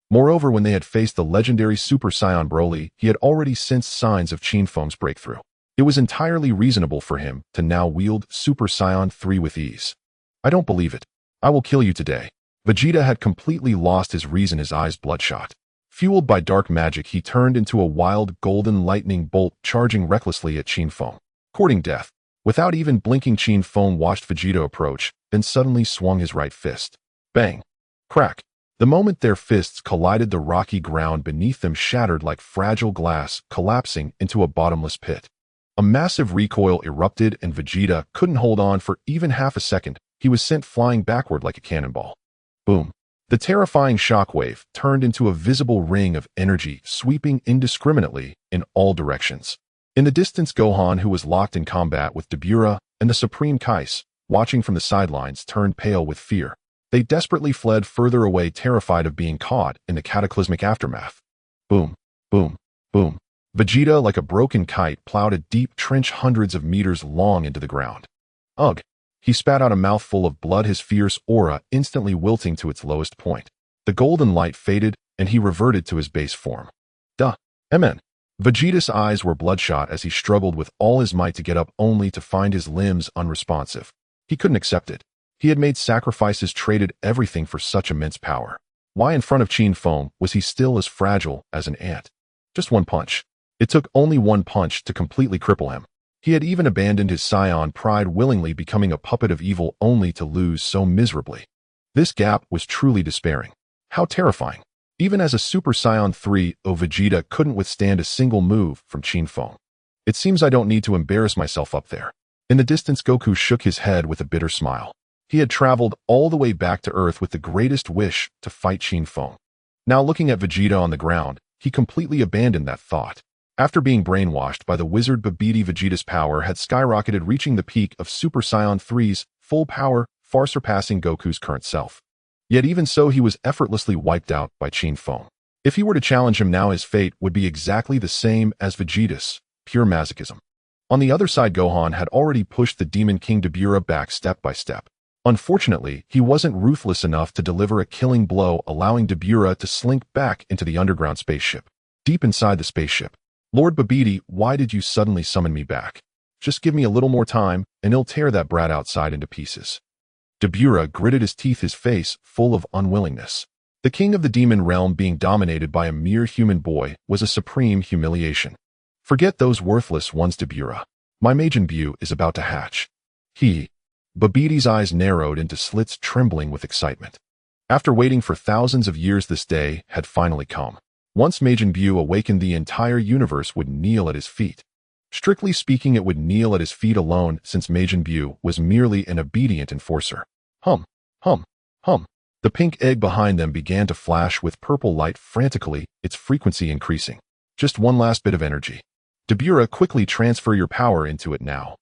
Moreover, when they had faced the legendary Super Saiyan Broly, he had already sensed signs of Qin Feng's breakthrough. It was entirely reasonable for him to now wield Super Saiyan 3 with ease. I don't believe it. I will kill you today. Vegeta had completely lost his reason, his eyes bloodshot. Fueled by dark magic, he turned into a wild golden lightning bolt, charging recklessly at Qin Feng. Courting death. Without even blinking, Qin Feng watched Vegeta approach, then suddenly swung his right fist. Bang! Crack! The moment their fists collided, the rocky ground beneath them shattered like fragile glass, collapsing into a bottomless pit. A massive recoil erupted, and Vegeta couldn't hold on for even half a second. He was sent flying backward like a cannonball. Boom! The terrifying shockwave turned into a visible ring of energy, sweeping indiscriminately in all directions. In the distance, Gohan, who was locked in combat with Demeanor and the Supreme Kais, watching from the sidelines, turned pale with fear. They desperately fled further away, terrified of being caught in the cataclysmic aftermath. Boom, boom, boom. Vegeta, like a broken kite, plowed a deep trench hundreds of meters long into the ground. Ugh! He spat out a mouthful of blood, his fierce aura instantly wilting to its lowest point. The golden light faded, and he reverted to his base form. Amen. Vegeta's eyes were bloodshot as he struggled with all his might to get up, only to find his limbs unresponsive. He couldn't accept it. He had made sacrifices, traded everything for such immense power. Why in front of Qin Feng was he still as fragile as an ant? Just one punch. It took only one punch to completely cripple him. He had even abandoned his Saiyan pride, willingly becoming a puppet of evil, only to lose so miserably. This gap was truly despairing. How terrifying. Even as a Super Saiyan 3, Vegeta couldn't withstand a single move from Qin Feng. It seems I don't need to embarrass myself up there. In the distance, Goku shook his head with a bitter smile. He had traveled all the way back to Earth with the greatest wish to fight Qin Feng. Now looking at Vegeta on the ground, he completely abandoned that thought. After being brainwashed by the wizard Babidi, Vegeta's power had skyrocketed, reaching the peak of Super Saiyan 3's full power, far surpassing Goku's current self. Yet even so, he was effortlessly wiped out by Qin Feng. If he were to challenge him now, his fate would be exactly the same as Vegeta's, pure masochism. On the other side, Gohan had already pushed the Demon King Demeanor back step by step. Unfortunately, he wasn't ruthless enough to deliver a killing blow, allowing Demeanor to slink back into the underground spaceship. Deep inside the spaceship, Lord Babidi, why did you suddenly summon me back? Just give me a little more time, and he'll tear that brat outside into pieces. Demeanor gritted his teeth, his face full of unwillingness. The king of the demon realm being dominated by a mere human boy was a supreme humiliation. Forget those worthless ones, Demeanor. My Majin Buu is about to hatch. Babidi's eyes narrowed into slits, trembling with excitement. After waiting for thousands of years, this day had finally come. Once Majin Buu awakened, the entire universe would kneel at his feet. Strictly speaking, it would kneel at his feet alone, since Majin Buu was merely an obedient enforcer. Hum, hum, hum. The pink egg behind them began to flash with purple light frantically, its frequency increasing. Just one last bit of energy. Demeanor, quickly transfer your power into it now.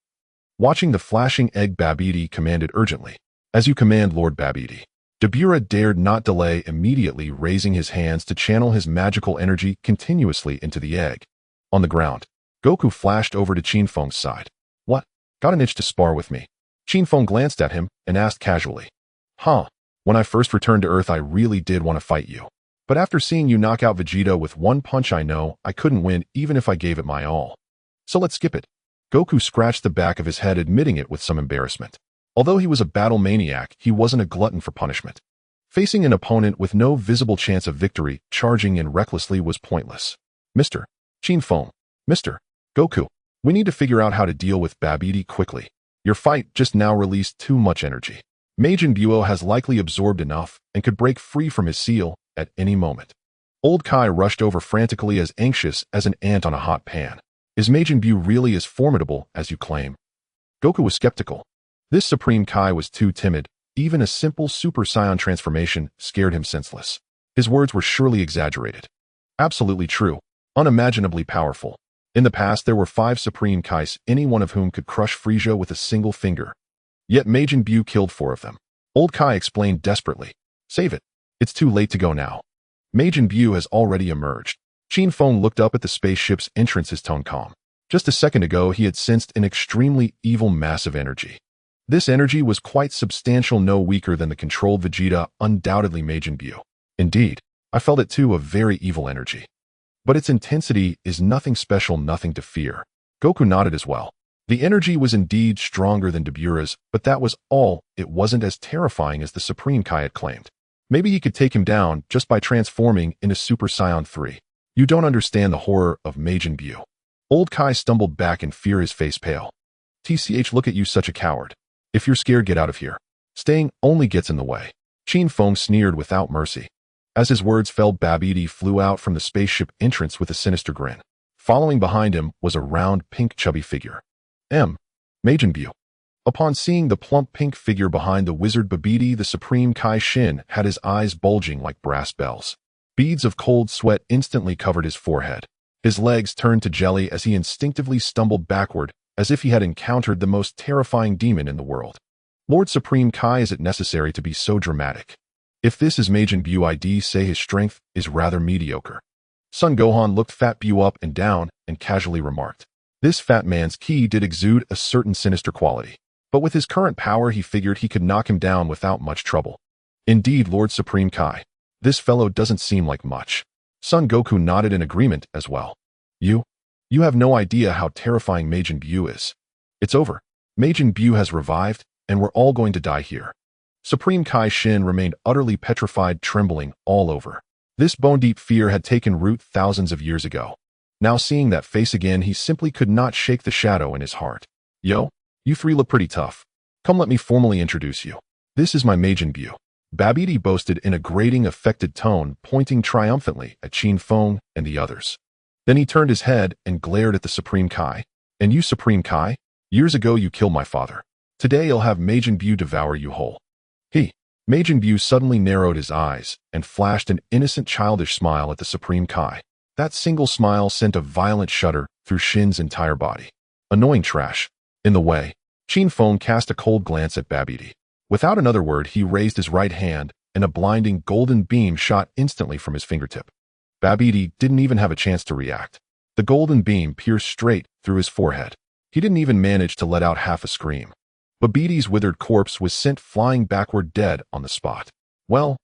Watching the flashing egg, Babidi commanded urgently. As you command, Lord Babidi. Demeanor dared not delay, immediately raising his hands to channel his magical energy continuously into the egg. On the ground, Goku flashed over to Qin Feng's side. What? Got an itch to spar with me? Qin Feng glanced at him and asked casually. When I first returned to Earth, I really did want to fight you. But after seeing you knock out Vegeta with one punch, I know I couldn't win even if I gave it my all. So let's skip it. Goku scratched the back of his head, admitting it with some embarrassment. Although he was a battle maniac, he wasn't a glutton for punishment. Facing an opponent with no visible chance of victory, charging in recklessly was pointless. Mr. Qin Feng. Mr. Goku. We need to figure out how to deal with Babidi quickly. Your fight just now released too much energy. Majin Buu has likely absorbed enough and could break free from his seal at any moment. Old Kai rushed over frantically, as anxious as an ant on a hot pan. Is Majin Buu really as formidable as you claim? Goku was skeptical. This Supreme Kai was too timid. Even a simple Super Saiyan transformation scared him senseless. His words were surely exaggerated. Absolutely true. Unimaginably powerful. In the past, there were 5 Supreme Kais, any one of whom could crush Frieza with a single finger. Yet Majin Buu killed 4 of them. Old Kai explained desperately. Save it. It's too late to go now. Majin Buu has already emerged. Qin Feng looked up at the spaceship's entrance, his tone calm. Just a second ago, he had sensed an extremely evil mass of energy. This energy was quite substantial, no weaker than the controlled Vegeta, undoubtedly Majin Buu. Indeed, I felt it too, a very evil energy. But its intensity is nothing special, nothing to fear. Goku nodded as well. The energy was indeed stronger than Demeanor's, but that was all. It wasn't as terrifying as the Supreme Kai had claimed. Maybe he could take him down just by transforming into Super Saiyan 3. You don't understand the horror of Majin Buu. Old Kai stumbled back in fear, his face pale. Look at you, such a coward. If you're scared, get out of here. Staying only gets in the way. Qin Feng sneered without mercy. As his words fell, Babidi flew out from the spaceship entrance with a sinister grin. Following behind him was a round, pink, chubby figure. Majin Buu. Upon seeing the plump pink figure behind the wizard Babidi, the Supreme Kai Shin had his eyes bulging like brass bells. Beads of cold sweat instantly covered his forehead. His legs turned to jelly as he instinctively stumbled backward, as if he had encountered the most terrifying demon in the world. Lord Supreme Kai, is it necessary to be so dramatic? If this is Majin Buu, I'd say his strength is rather mediocre. Son Gohan looked Fat Buu up and down and casually remarked. This fat man's ki did exude a certain sinister quality. But with his current power, he figured he could knock him down without much trouble. Indeed, Lord Supreme Kai. This fellow doesn't seem like much. Son Goku nodded in agreement as well. You have no idea how terrifying Majin Buu is. It's over. Majin Buu has revived, and we're all going to die here. Supreme Kai Shin remained utterly petrified, trembling all over. This bone-deep fear had taken root thousands of years ago. Now seeing that face again, he simply could not shake the shadow in his heart. Yo, you three look pretty tough. Come let me formally introduce you. This is my Majin Buu. Babidi boasted in a grating, affected tone, pointing triumphantly at Qin Feng and the others. Then he turned his head and glared at the Supreme Kai. And you, Supreme Kai? Years ago you killed my father. Today I'll have Majin Buu devour you whole. Majin Buu suddenly narrowed his eyes and flashed an innocent, childish smile at the Supreme Kai. That single smile sent a violent shudder through Shin's entire body. Annoying trash. In the way, Qin Feng cast a cold glance at Babidi. Without another word, he raised his right hand, and a blinding golden beam shot instantly from his fingertip. Babidi didn't even have a chance to react. The golden beam pierced straight through his forehead. He didn't even manage to let out half a scream. Babidi's withered corpse was sent flying backward, dead on the spot. Well,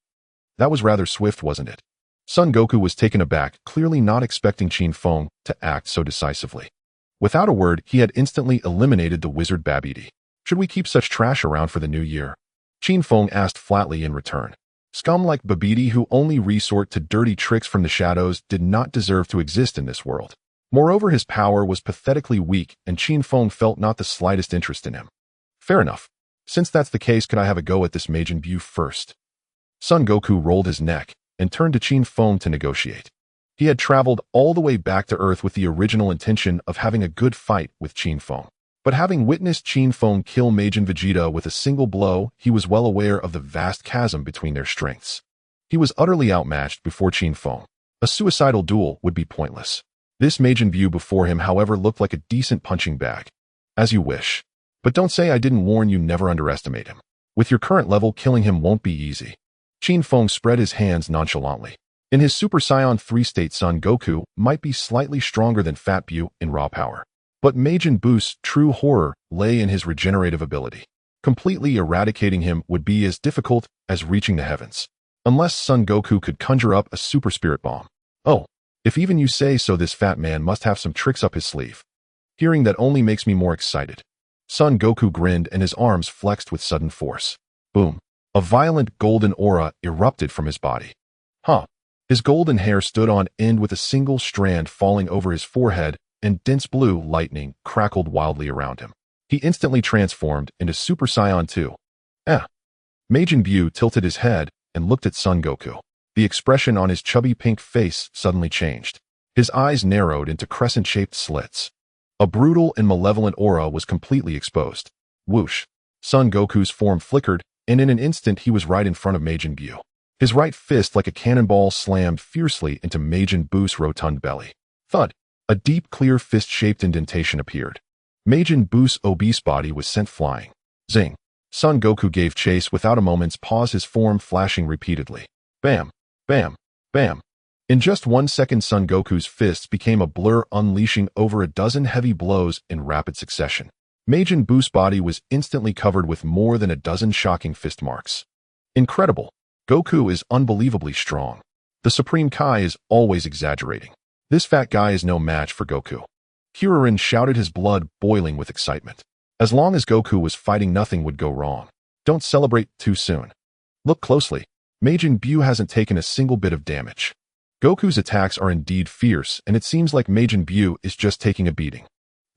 that was rather swift, wasn't it? Son Goku was taken aback, clearly not expecting Qin Feng to act so decisively. Without a word, he had instantly eliminated the wizard Babidi. Should we keep such trash around for the new year? Qin Feng asked flatly in return. Scum like Babidi, who only resort to dirty tricks from the shadows, did not deserve to exist in this world. Moreover, his power was pathetically weak, and Qin Feng felt not the slightest interest in him. Fair enough. Since that's the case, could I have a go at this Majin Buu first? Son Goku rolled his neck and turned to Qin Feng to negotiate. He had traveled all the way back to Earth with the original intention of having a good fight with Qin Feng. But having witnessed Qin Feng kill Majin Vegeta with a single blow, he was well aware of the vast chasm between their strengths. He was utterly outmatched before Qin Feng. A suicidal duel would be pointless. This Majin Buu before him, however, looked like a decent punching bag. As you wish. But don't say I didn't warn you. Never underestimate him. With your current level, killing him won't be easy. Qin Feng spread his hands nonchalantly. In his Super Saiyan 3 state, Son Goku might be slightly stronger than Fat Buu in raw power. But Majin Buu's true horror lay in his regenerative ability. Completely eradicating him would be as difficult as reaching the heavens. Unless Son Goku could conjure up a super spirit bomb. Oh, if even you say so, this fat man must have some tricks up his sleeve. Hearing that only makes me more excited. Son Goku grinned and his arms flexed with sudden force. Boom. A violent golden aura erupted from his body. His golden hair stood on end with a single strand falling over his forehead, and dense blue lightning crackled wildly around him. He instantly transformed into Super Saiyan 2. Majin Buu tilted his head and looked at Son Goku. The expression on his chubby pink face suddenly changed. His eyes narrowed into crescent-shaped slits. A brutal and malevolent aura was completely exposed. Whoosh! Son Goku's form flickered, and in an instant he was right in front of Majin Buu. His right fist, like a cannonball, slammed fiercely into Majin Buu's rotund belly. Thud! A deep, clear fist-shaped indentation appeared. Majin Buu's obese body was sent flying. Zing! Son Goku gave chase without a moment's pause, his form flashing repeatedly. Bam! Bam! Bam! In just 1 second, Son Goku's fists became a blur, unleashing over a dozen heavy blows in rapid succession. Majin Buu's body was instantly covered with more than a dozen shocking fist marks. Incredible! Goku is unbelievably strong. The Supreme Kai is always exaggerating. This fat guy is no match for Goku. Kuririn shouted, his blood boiling with excitement. As long as Goku was fighting, nothing would go wrong. Don't celebrate too soon. Look closely. Majin Buu hasn't taken a single bit of damage. Goku's attacks are indeed fierce, and it seems like Majin Buu is just taking a beating.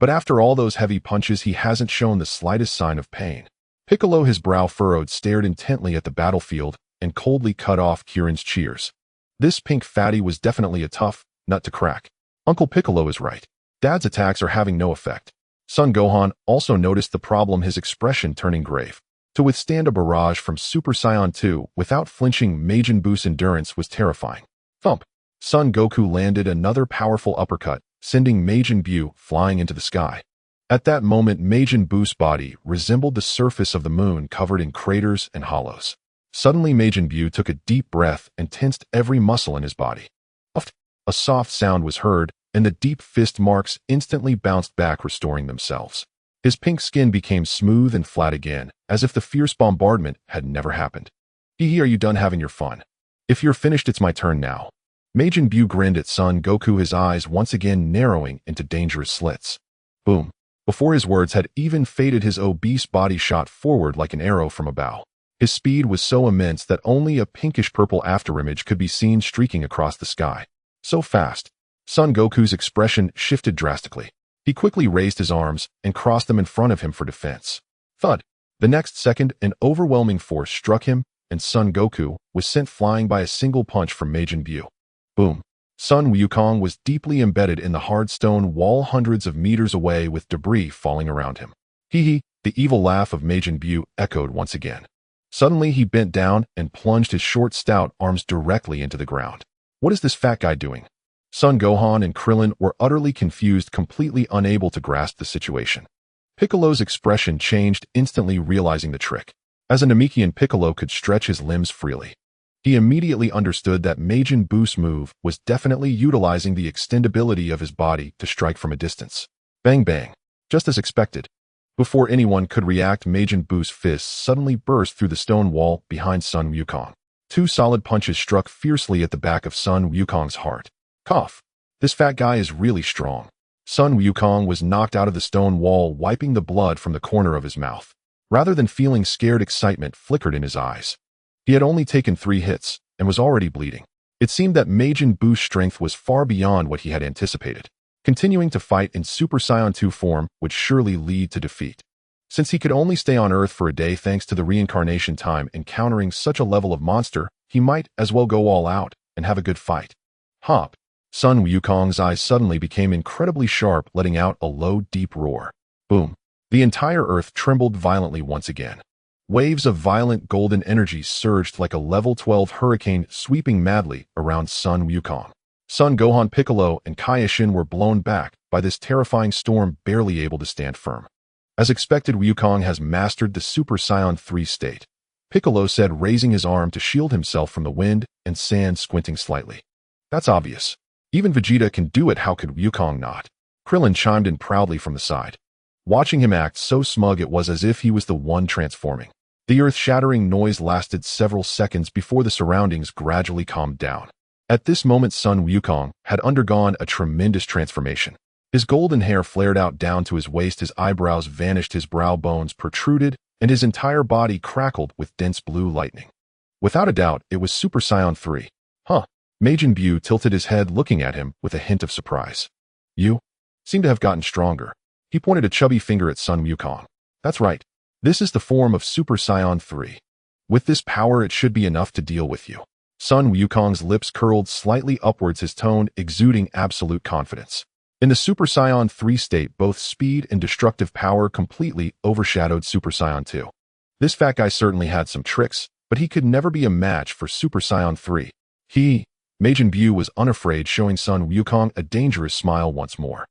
But after all those heavy punches, he hasn't shown the slightest sign of pain. Piccolo, his brow furrowed, stared intently at the battlefield and coldly cut off Kuririn's cheers. This pink fatty was definitely a tough nut to crack. Uncle Piccolo is right. Dad's attacks are having no effect. Son Gohan also noticed the problem, his expression turning grave. To withstand a barrage from Super Saiyan 2 without flinching, Majin Buu's endurance was terrifying. Thump! Son Goku landed another powerful uppercut, sending Majin Buu flying into the sky. At that moment, Majin Buu's body resembled the surface of the moon, covered in craters and hollows. Suddenly, Majin Buu took a deep breath and tensed every muscle in his body. A soft sound was heard, and the deep fist marks instantly bounced back, restoring themselves. His pink skin became smooth and flat again, as if the fierce bombardment had never happened. Are you done having your fun? If you're finished, it's my turn now. Majin Buu grinned at Son Goku, his eyes once again narrowing into dangerous slits. Boom! Before his words had even faded, his obese body shot forward like an arrow from a bow. His speed was so immense that only a pinkish-purple afterimage could be seen streaking across the sky. So fast. Son Goku's expression shifted drastically. He quickly raised his arms and crossed them in front of him for defense. Thud. The next second, an overwhelming force struck him, and Son Goku was sent flying by a single punch from Majin Buu. Boom. Sun Wukong was deeply embedded in the hard stone wall hundreds of meters away with debris falling around him. Hee hee, the evil laugh of Majin Buu echoed once again. Suddenly he bent down and plunged his short, stout arms directly into the ground. What is this fat guy doing? Son Gohan and Krillin were utterly confused, completely unable to grasp the situation. Piccolo's expression changed, instantly realizing the trick. As a Namekian, Piccolo could stretch his limbs freely. He immediately understood that Majin Buu's move was definitely utilizing the extendability of his body to strike from a distance. Bang bang. Just as expected. Before anyone could react, Majin Buu's fists suddenly burst through the stone wall behind Sun Wukong. Two solid punches struck fiercely at the back of Sun Wukong's heart. Cough. This fat guy is really strong. Sun Wukong was knocked out of the stone wall, wiping the blood from the corner of his mouth. Rather than feeling scared, excitement flickered in his eyes. He had only taken 3 hits and was already bleeding. It seemed that Majin Buu's strength was far beyond what he had anticipated. Continuing to fight in Super Saiyan 2 form would surely lead to defeat. Since he could only stay on Earth for a day thanks to the reincarnation time, encountering such a level of monster, he might as well go all out and have a good fight. Hop. Sun Wukong's eyes suddenly became incredibly sharp, letting out a low, deep roar. Boom. The entire Earth trembled violently once again. Waves of violent golden energy surged like a level 12 hurricane, sweeping madly around Sun Wukong. Son Gohan, Piccolo, and Kaioshin were blown back by this terrifying storm, barely able to stand firm. As expected, Wukong has mastered the Super Saiyan 3 state, Piccolo said, raising his arm to shield himself from the wind and sand, squinting slightly. That's obvious. Even Vegeta can do it, how could Wukong not? Krillin chimed in proudly from the side. Watching him act so smug, it was as if he was the one transforming. The earth-shattering noise lasted several seconds before the surroundings gradually calmed down. At this moment, Sun Wukong had undergone a tremendous transformation. His golden hair flared out down to his waist, his eyebrows vanished, his brow bones protruded, and his entire body crackled with dense blue lightning. Without a doubt, it was Super Saiyan 3. Huh. Majin Buu tilted his head, looking at him with a hint of surprise. You seem to have gotten stronger. He pointed a chubby finger at Sun Wukong. That's right. This is the form of Super Saiyan 3. With this power, it should be enough to deal with you. Sun Wukong's lips curled slightly upwards, his tone exuding absolute confidence. In the Super Saiyan 3 state, both speed and destructive power completely overshadowed Super Saiyan 2. This fat guy certainly had some tricks, but he could never be a match for Super Saiyan 3. Majin Buu was unafraid, showing Sun Wukong a dangerous smile once more.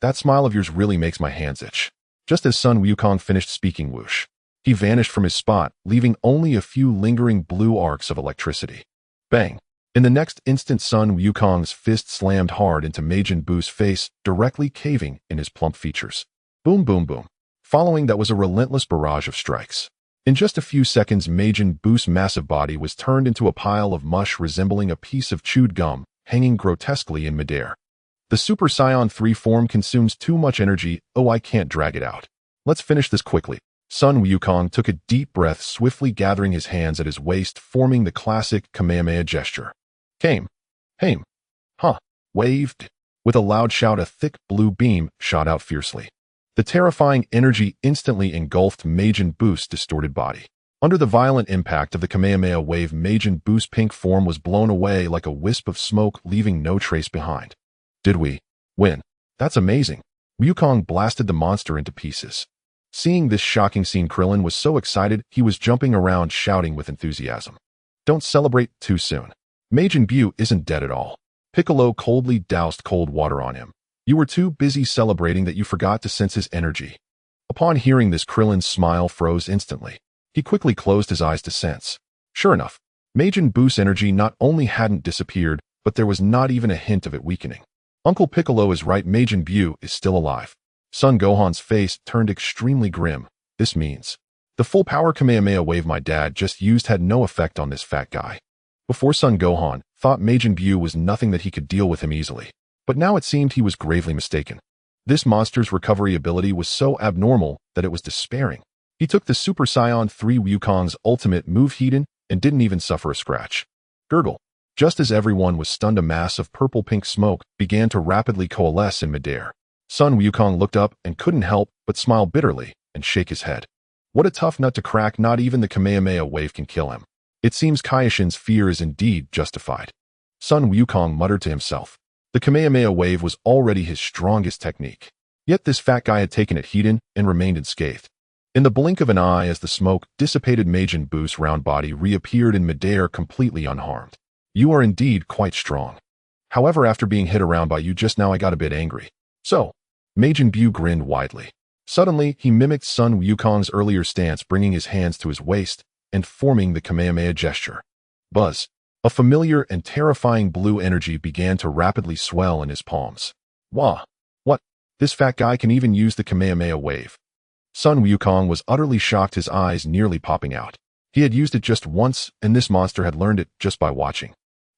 That smile of yours really makes my hands itch. Just as Sun Wukong finished speaking, whoosh, he vanished from his spot, leaving only a few lingering blue arcs of electricity. Bang! In the next instant, Sun Wukong's fist slammed hard into Majin Buu's face, directly caving in his plump features. Boom, boom, boom. Following that was a relentless barrage of strikes. In just a few seconds, Majin Buu's massive body was turned into a pile of mush resembling a piece of chewed gum, hanging grotesquely in midair. The Super Saiyan 3 form consumes too much energy. Oh, I can't drag it out. Let's finish this quickly. Sun Wukong took a deep breath, swiftly gathering his hands at his waist, forming the classic Kamehameha gesture. Came. Haim. Huh. Waved. With a loud shout, a thick blue beam shot out fiercely. The terrifying energy instantly engulfed Majin Buu's distorted body. Under the violent impact of the Kamehameha wave, Majin Buu's pink form was blown away like a wisp of smoke, leaving no trace behind. Did we win? That's amazing. Wukong blasted the monster into pieces. Seeing this shocking scene, Krillin was so excited he was jumping around, shouting with enthusiasm. Don't celebrate too soon. Majin Buu isn't dead at all. Piccolo coldly doused cold water on him. You were too busy celebrating that you forgot to sense his energy. Upon hearing this, Krillin's smile froze instantly. He quickly closed his eyes to sense. Sure enough, Majin Buu's energy not only hadn't disappeared, but there was not even a hint of it weakening. Uncle Piccolo is right, Majin Buu is still alive. Son Gohan's face turned extremely grim. This means the full power Kamehameha wave my dad just used had no effect on this fat guy. Before, Son Gohan thought Majin Buu was nothing, that he could deal with him easily. But now it seemed he was gravely mistaken. This monster's recovery ability was so abnormal that it was despairing. He took the Super Saiyan 3 Wukong's ultimate move Hedon and didn't even suffer a scratch. Gurgle. Just as everyone was stunned, a mass of purple-pink smoke began to rapidly coalesce in midair. Sun Wukong looked up and couldn't help but smile bitterly and shake his head. What a tough nut to crack, not even the Kamehameha wave can kill him. It seems Kaishin's fear is indeed justified. Sun Wukong muttered to himself. The Kamehameha wave was already his strongest technique. Yet this fat guy had taken it Hedon and remained unscathed. In the blink of an eye, as the smoke dissipated, Majin Buu's round body reappeared in midair completely unharmed. You are indeed quite strong. However, after being hit around by you just now, I got a bit angry. So, Majin Buu grinned widely. Suddenly, he mimicked Sun Wukong's earlier stance, bringing his hands to his waist and forming the Kamehameha gesture. Buzz. A familiar and terrifying blue energy began to rapidly swell in his palms. Wah! What? This fat guy can even use the Kamehameha wave. Sun Wukong was utterly shocked, his eyes nearly popping out. He had used it just once, and this monster had learned it just by watching.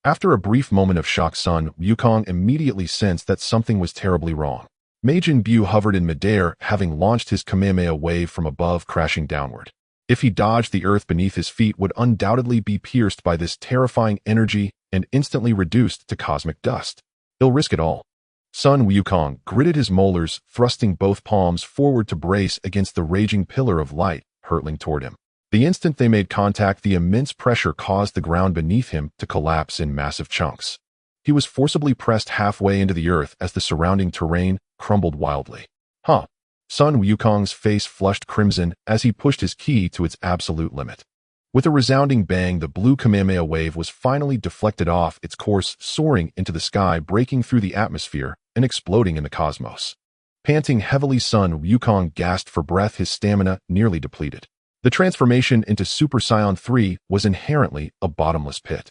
After a brief moment of shock, Sun Wukong immediately sensed that something was terribly wrong. Majin Buu hovered in midair, having launched his Kamehameha wave from above, crashing downward. If he dodged, the earth beneath his feet would undoubtedly be pierced by this terrifying energy and instantly reduced to cosmic dust. He'll risk it all. Sun Wukong gritted his molars, thrusting both palms forward to brace against the raging pillar of light hurtling toward him. The instant they made contact, the immense pressure caused the ground beneath him to collapse in massive chunks. He was forcibly pressed halfway into the earth as the surrounding terrain crumbled wildly. Huh. Sun Wukong's face flushed crimson as he pushed his ki to its absolute limit. With a resounding bang, the blue Kamehameha wave was finally deflected off its course, soaring into the sky, breaking through the atmosphere and exploding in the cosmos. Panting heavily, Sun Wukong gasped for breath, his stamina nearly depleted. The transformation into Super Saiyan 3 was inherently a bottomless pit.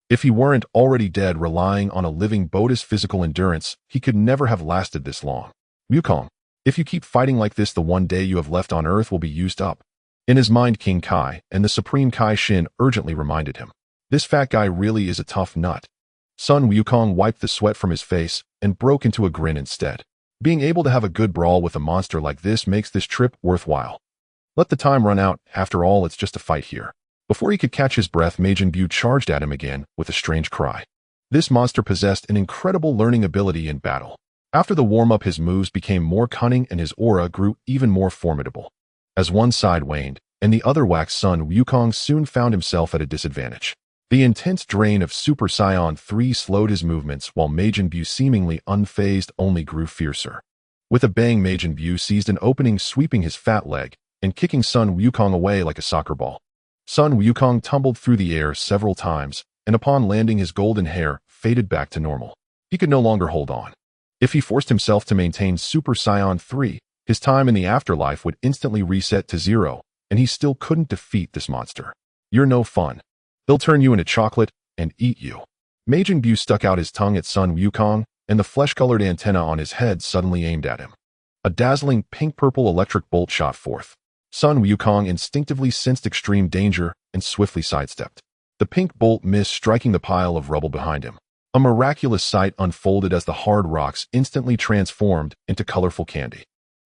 If he weren't already dead, relying on a living Buddha's physical endurance, he could never have lasted this long. Wukong, if you keep fighting like this, the one day you have left on Earth will be used up. In his mind, King Kai and the Supreme Kai Shin urgently reminded him. This fat guy really is a tough nut. Sun Wukong wiped the sweat from his face and broke into a grin instead. Being able to have a good brawl with a monster like this makes this trip worthwhile. Let the time run out, after all it's just a fight here. Before he could catch his breath, Majin Buu charged at him again with a strange cry. This monster possessed an incredible learning ability in battle. After the warm-up, his moves became more cunning and his aura grew even more formidable. As one side waned and the other waxed, Sun Wukong soon found himself at a disadvantage. The intense drain of Super Saiyan 3 slowed his movements, while Majin Buu, seemingly unfazed, only grew fiercer. With a bang, Majin Buu seized an opening, sweeping his fat leg and kicking Sun Wukong away like a soccer ball. Sun Wukong tumbled through the air several times, and upon landing, his golden hair faded back to normal. He could no longer hold on. If he forced himself to maintain Super Saiyan 3, his time in the afterlife would instantly reset to 0, and he still couldn't defeat this monster. You're no fun. They'll turn you into chocolate and eat you. Majin Buu stuck out his tongue at Sun Wukong, and the flesh-colored antenna on his head suddenly aimed at him. A dazzling pink-purple electric bolt shot forth. Sun Wukong instinctively sensed extreme danger and swiftly sidestepped. The pink bolt missed, striking the pile of rubble behind him. A miraculous sight unfolded as the hard rocks instantly transformed into colorful candy.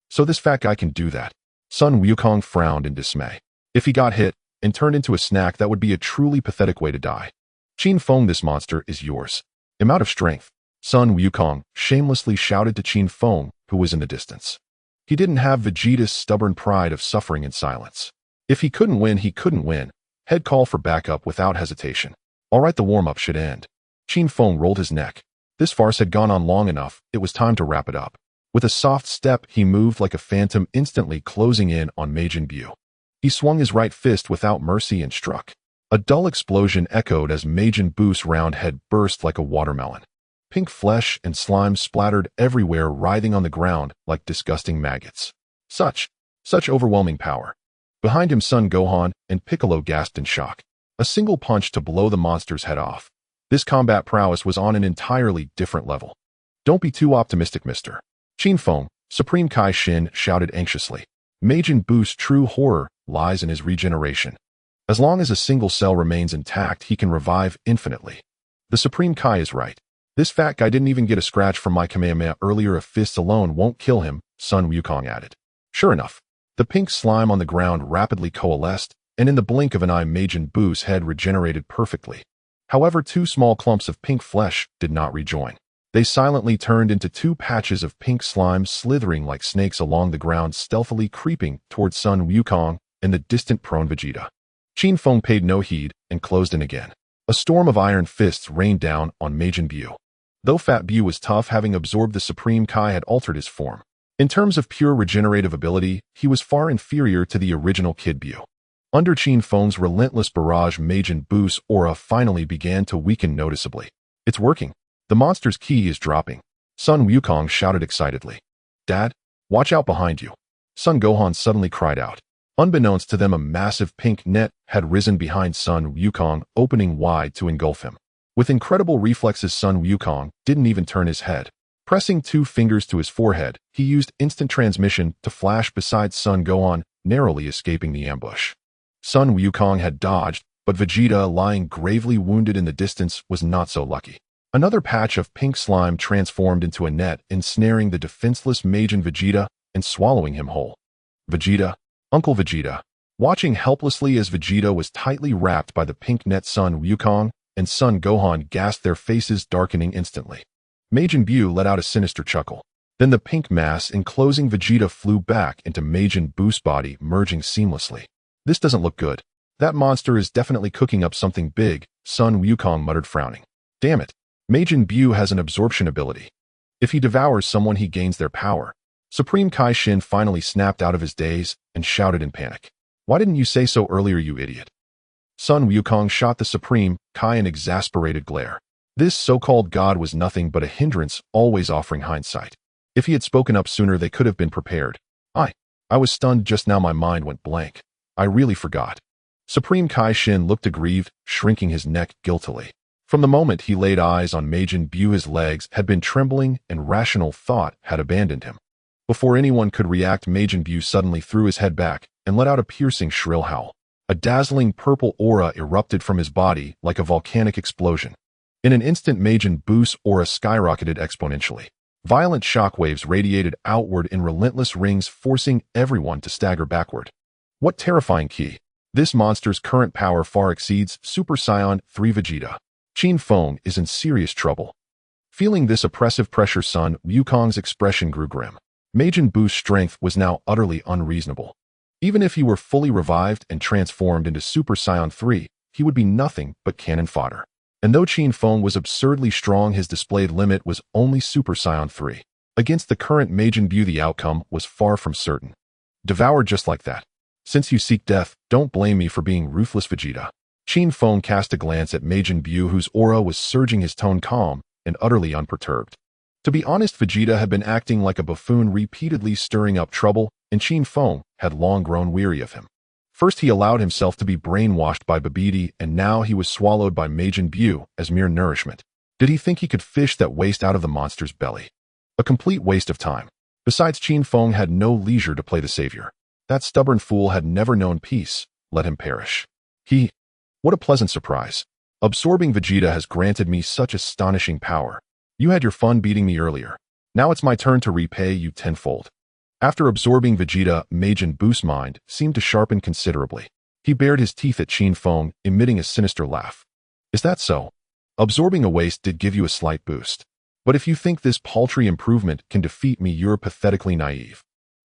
So this fat guy can do that. Sun Wukong frowned in dismay. If he got hit and turned into a snack, that would be a truly pathetic way to die. Qin Feng, this monster is yours. I'm out of strength. Sun Wukong shamelessly shouted to Qin Feng, who was in the distance. He didn't have Vegeta's stubborn pride of suffering in silence. If he couldn't win, he couldn't win. Head call for backup without hesitation. All right, the warm-up should end. Qin Feng rolled his neck. This farce had gone on long enough. It was time to wrap it up. With a soft step, he moved like a phantom, instantly closing in on Majin Buu. He swung his right fist without mercy and struck. A dull explosion echoed as Majin Buu's round head burst like a watermelon. Pink flesh and slime splattered everywhere, writhing on the ground like disgusting maggots. Such overwhelming power. Behind him, Son Gohan and Piccolo gasped in shock. A single punch to blow the monster's head off. This combat prowess was on an entirely different level. Don't be too optimistic, mister. Qin Feng, Supreme Kai Shin, shouted anxiously. Majin Buu's true horror lies in his regeneration. As long as a single cell remains intact, he can revive infinitely. The Supreme Kai is right. This fat guy didn't even get a scratch from my Kamehameha earlier. A fist alone won't kill him, Sun Wukong added. Sure enough, The pink slime on the ground rapidly coalesced, and in the blink of an eye Majin Buu's head regenerated perfectly. However, two small clumps of pink flesh did not rejoin. They silently turned into two patches of pink slime slithering like snakes along the ground, stealthily creeping towards Sun Wukong and the distant prone Vegeta. Qin Feng paid no heed and closed in again. A storm of iron fists rained down on Majin Buu. Though Fat Buu was tough, having absorbed the Supreme Kai had altered his form. In terms of pure regenerative ability, he was far inferior to the original Kid Buu. Under Qin Feng's relentless barrage, Majin Buu's aura finally began to weaken noticeably. It's working. The monster's ki is dropping. Sun Wukong shouted excitedly. Dad, watch out behind you. Son Gohan suddenly cried out. Unbeknownst to them, a massive pink net had risen behind Sun Wukong, opening wide to engulf him. With incredible reflexes, Sun Wukong didn't even turn his head. Pressing two fingers to his forehead, he used instant transmission to flash beside Son Gohan, narrowly escaping the ambush. Sun Wukong had dodged, but Vegeta, lying gravely wounded in the distance, was not so lucky. Another patch of pink slime transformed into a net, ensnaring the defenseless Majin Vegeta and swallowing him whole. Vegeta, Uncle Vegeta. Watching helplessly as Vegeta was tightly wrapped by the pink net, Sun Wukong and Son Gohan gasped, their faces darkening instantly. Majin Buu let out a sinister chuckle. Then the pink mass enclosing Vegeta flew back into Majin Buu's body, merging seamlessly. This doesn't look good. That monster is definitely cooking up something big, Sun Wukong muttered, frowning. Damn it. Majin Buu has an absorption ability. If he devours someone, he gains their power. Supreme Kai Shin finally snapped out of his daze and shouted in panic. Why didn't you say so earlier, you idiot? Sun Wukong shot the Supreme Kai an exasperated glare. This so-called god was nothing but a hindrance, always offering hindsight. If he had spoken up sooner, they could have been prepared. I was stunned just now, my mind went blank. I really forgot. Supreme Kai Shin looked aggrieved, shrinking his neck guiltily. From the moment he laid eyes on Majin Buu, his legs had been trembling and rational thought had abandoned him. Before anyone could react, Majin Buu suddenly threw his head back and let out a piercing shrill howl. A dazzling purple aura erupted from his body like a volcanic explosion. In an instant, Majin Buu's aura skyrocketed exponentially. Violent shockwaves radiated outward in relentless rings, forcing everyone to stagger backward. What terrifying ki! This monster's current power far exceeds Super Saiyan 3 Vegeta. Qin Feng is in serious trouble. Feeling this oppressive pressure, Sun Wukong's expression grew grim. Majin Buu's strength was now utterly unreasonable. Even if he were fully revived and transformed into Super Saiyan 3, he would be nothing but cannon fodder. And though Qin Feng was absurdly strong, his displayed limit was only Super Saiyan 3. Against the current Majin Buu, the outcome was far from certain. Devoured just like that. Since you seek death, don't blame me for being ruthless, Vegeta. Qin Feng cast a glance at Majin Buu, whose aura was surging, his tone calm and utterly unperturbed. To be honest, Vegeta had been acting like a buffoon, repeatedly stirring up trouble, and Qin Feng had long grown weary of him. First, he allowed himself to be brainwashed by Babidi, and now he was swallowed by Majin Buu as mere nourishment. Did he think he could fish that waste out of the monster's belly? A complete waste of time. Besides, Qin Feng had no leisure to play the savior. That stubborn fool had never known peace. Let him perish. What a pleasant surprise. Absorbing Vegeta has granted me such astonishing power. You had your fun beating me earlier. Now it's my turn to repay you tenfold. After absorbing Vegeta, Majin Buu's mind seemed to sharpen considerably. He bared his teeth at Qin Feng, emitting a sinister laugh. Is that so? Absorbing a waste did give you a slight boost. But if you think this paltry improvement can defeat me, you're pathetically naive.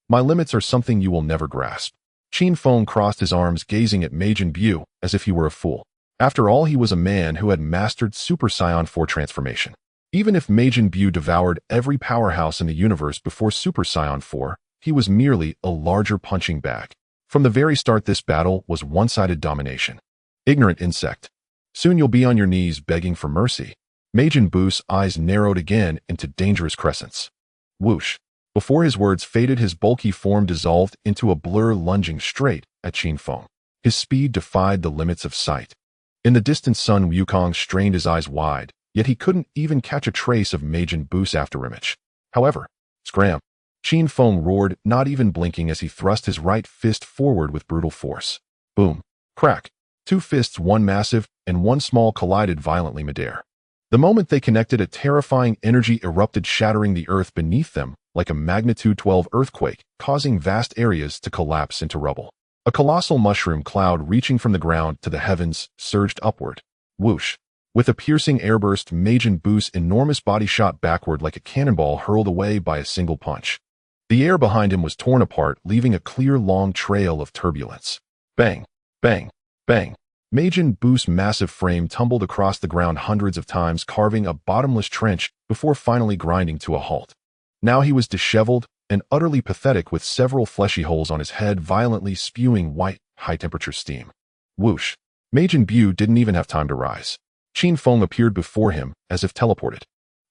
My limits are something you will never grasp. Qin Feng crossed his arms, gazing at Majin Buu as if he were a fool. After all, he was a man who had mastered Super Saiyan 4 transformation. Even if Majin Buu devoured every powerhouse in the universe before Super Saiyan 4, he was merely a larger punching bag. From the very start, this battle was one-sided domination. Ignorant insect. Soon you'll be on your knees begging for mercy. Majin Buu's eyes narrowed again into dangerous crescents. Whoosh. Before his words faded, his bulky form dissolved into a blur, lunging straight at Qin Feng. His speed defied the limits of sight. In the distance, Sun Wukong strained his eyes wide, yet he couldn't even catch a trace of Majin Buu's afterimage. However, scram! Qin Feng roared, not even blinking, as he thrust his right fist forward with brutal force. Boom! Crack! Two fists, one massive and one small, collided violently midair. The moment they connected, a terrifying energy erupted, shattering the earth beneath them like a magnitude 12 earthquake, causing vast areas to collapse into rubble. A colossal mushroom cloud reaching from the ground to the heavens surged upward. Whoosh! With a piercing airburst, Majin Buu's enormous body shot backward like a cannonball hurled away by a single punch. The air behind him was torn apart, leaving a clear, long trail of turbulence. Bang! Bang! Bang! Majin Buu's massive frame tumbled across the ground hundreds of times, carving a bottomless trench before finally grinding to a halt. Now he was disheveled and utterly pathetic, with several fleshy holes on his head violently spewing white, high-temperature steam. Whoosh! Majin Buu didn't even have time to rise. Qin Feng appeared before him, as if teleported.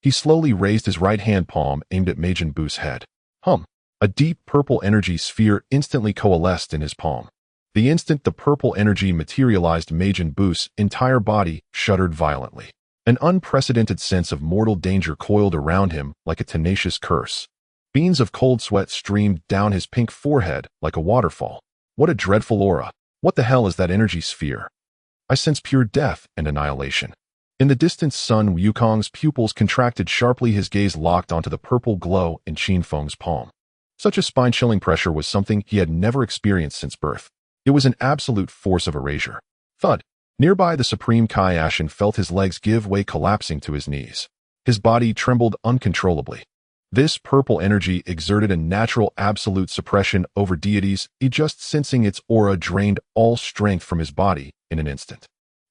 He slowly raised his right-hand palm, aimed at Majin Buu's head. Hum! A deep purple energy sphere instantly coalesced in his palm. The instant the purple energy materialized, Majin Buu's entire body shuddered violently. An unprecedented sense of mortal danger coiled around him like a tenacious curse. Beams of cold sweat streamed down his pink forehead like a waterfall. What a dreadful aura! What the hell is that energy sphere? I sense pure death and annihilation. In the distance, Sun Wukong's pupils contracted sharply, his gaze locked onto the purple glow in Qin Feng's palm. Such a spine-chilling pressure was something he had never experienced since birth. It was an absolute force of erasure. Thud! Nearby, the Supreme Kaioshin felt his legs give way, collapsing to his knees. His body trembled uncontrollably. This purple energy exerted a natural absolute suppression over deities, just sensing its aura drained all strength from his body in an instant.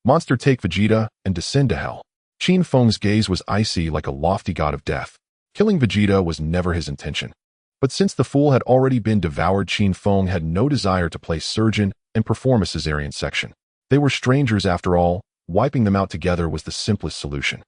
Monster, take Vegeta and descend to hell. Qin Feng's gaze was icy like a lofty god of death. Killing Vegeta was never his intention. But since the fool had already been devoured, Qin Feng had no desire to play surgeon and perform a cesarean section. They were strangers after all. Wiping them out together was the simplest solution.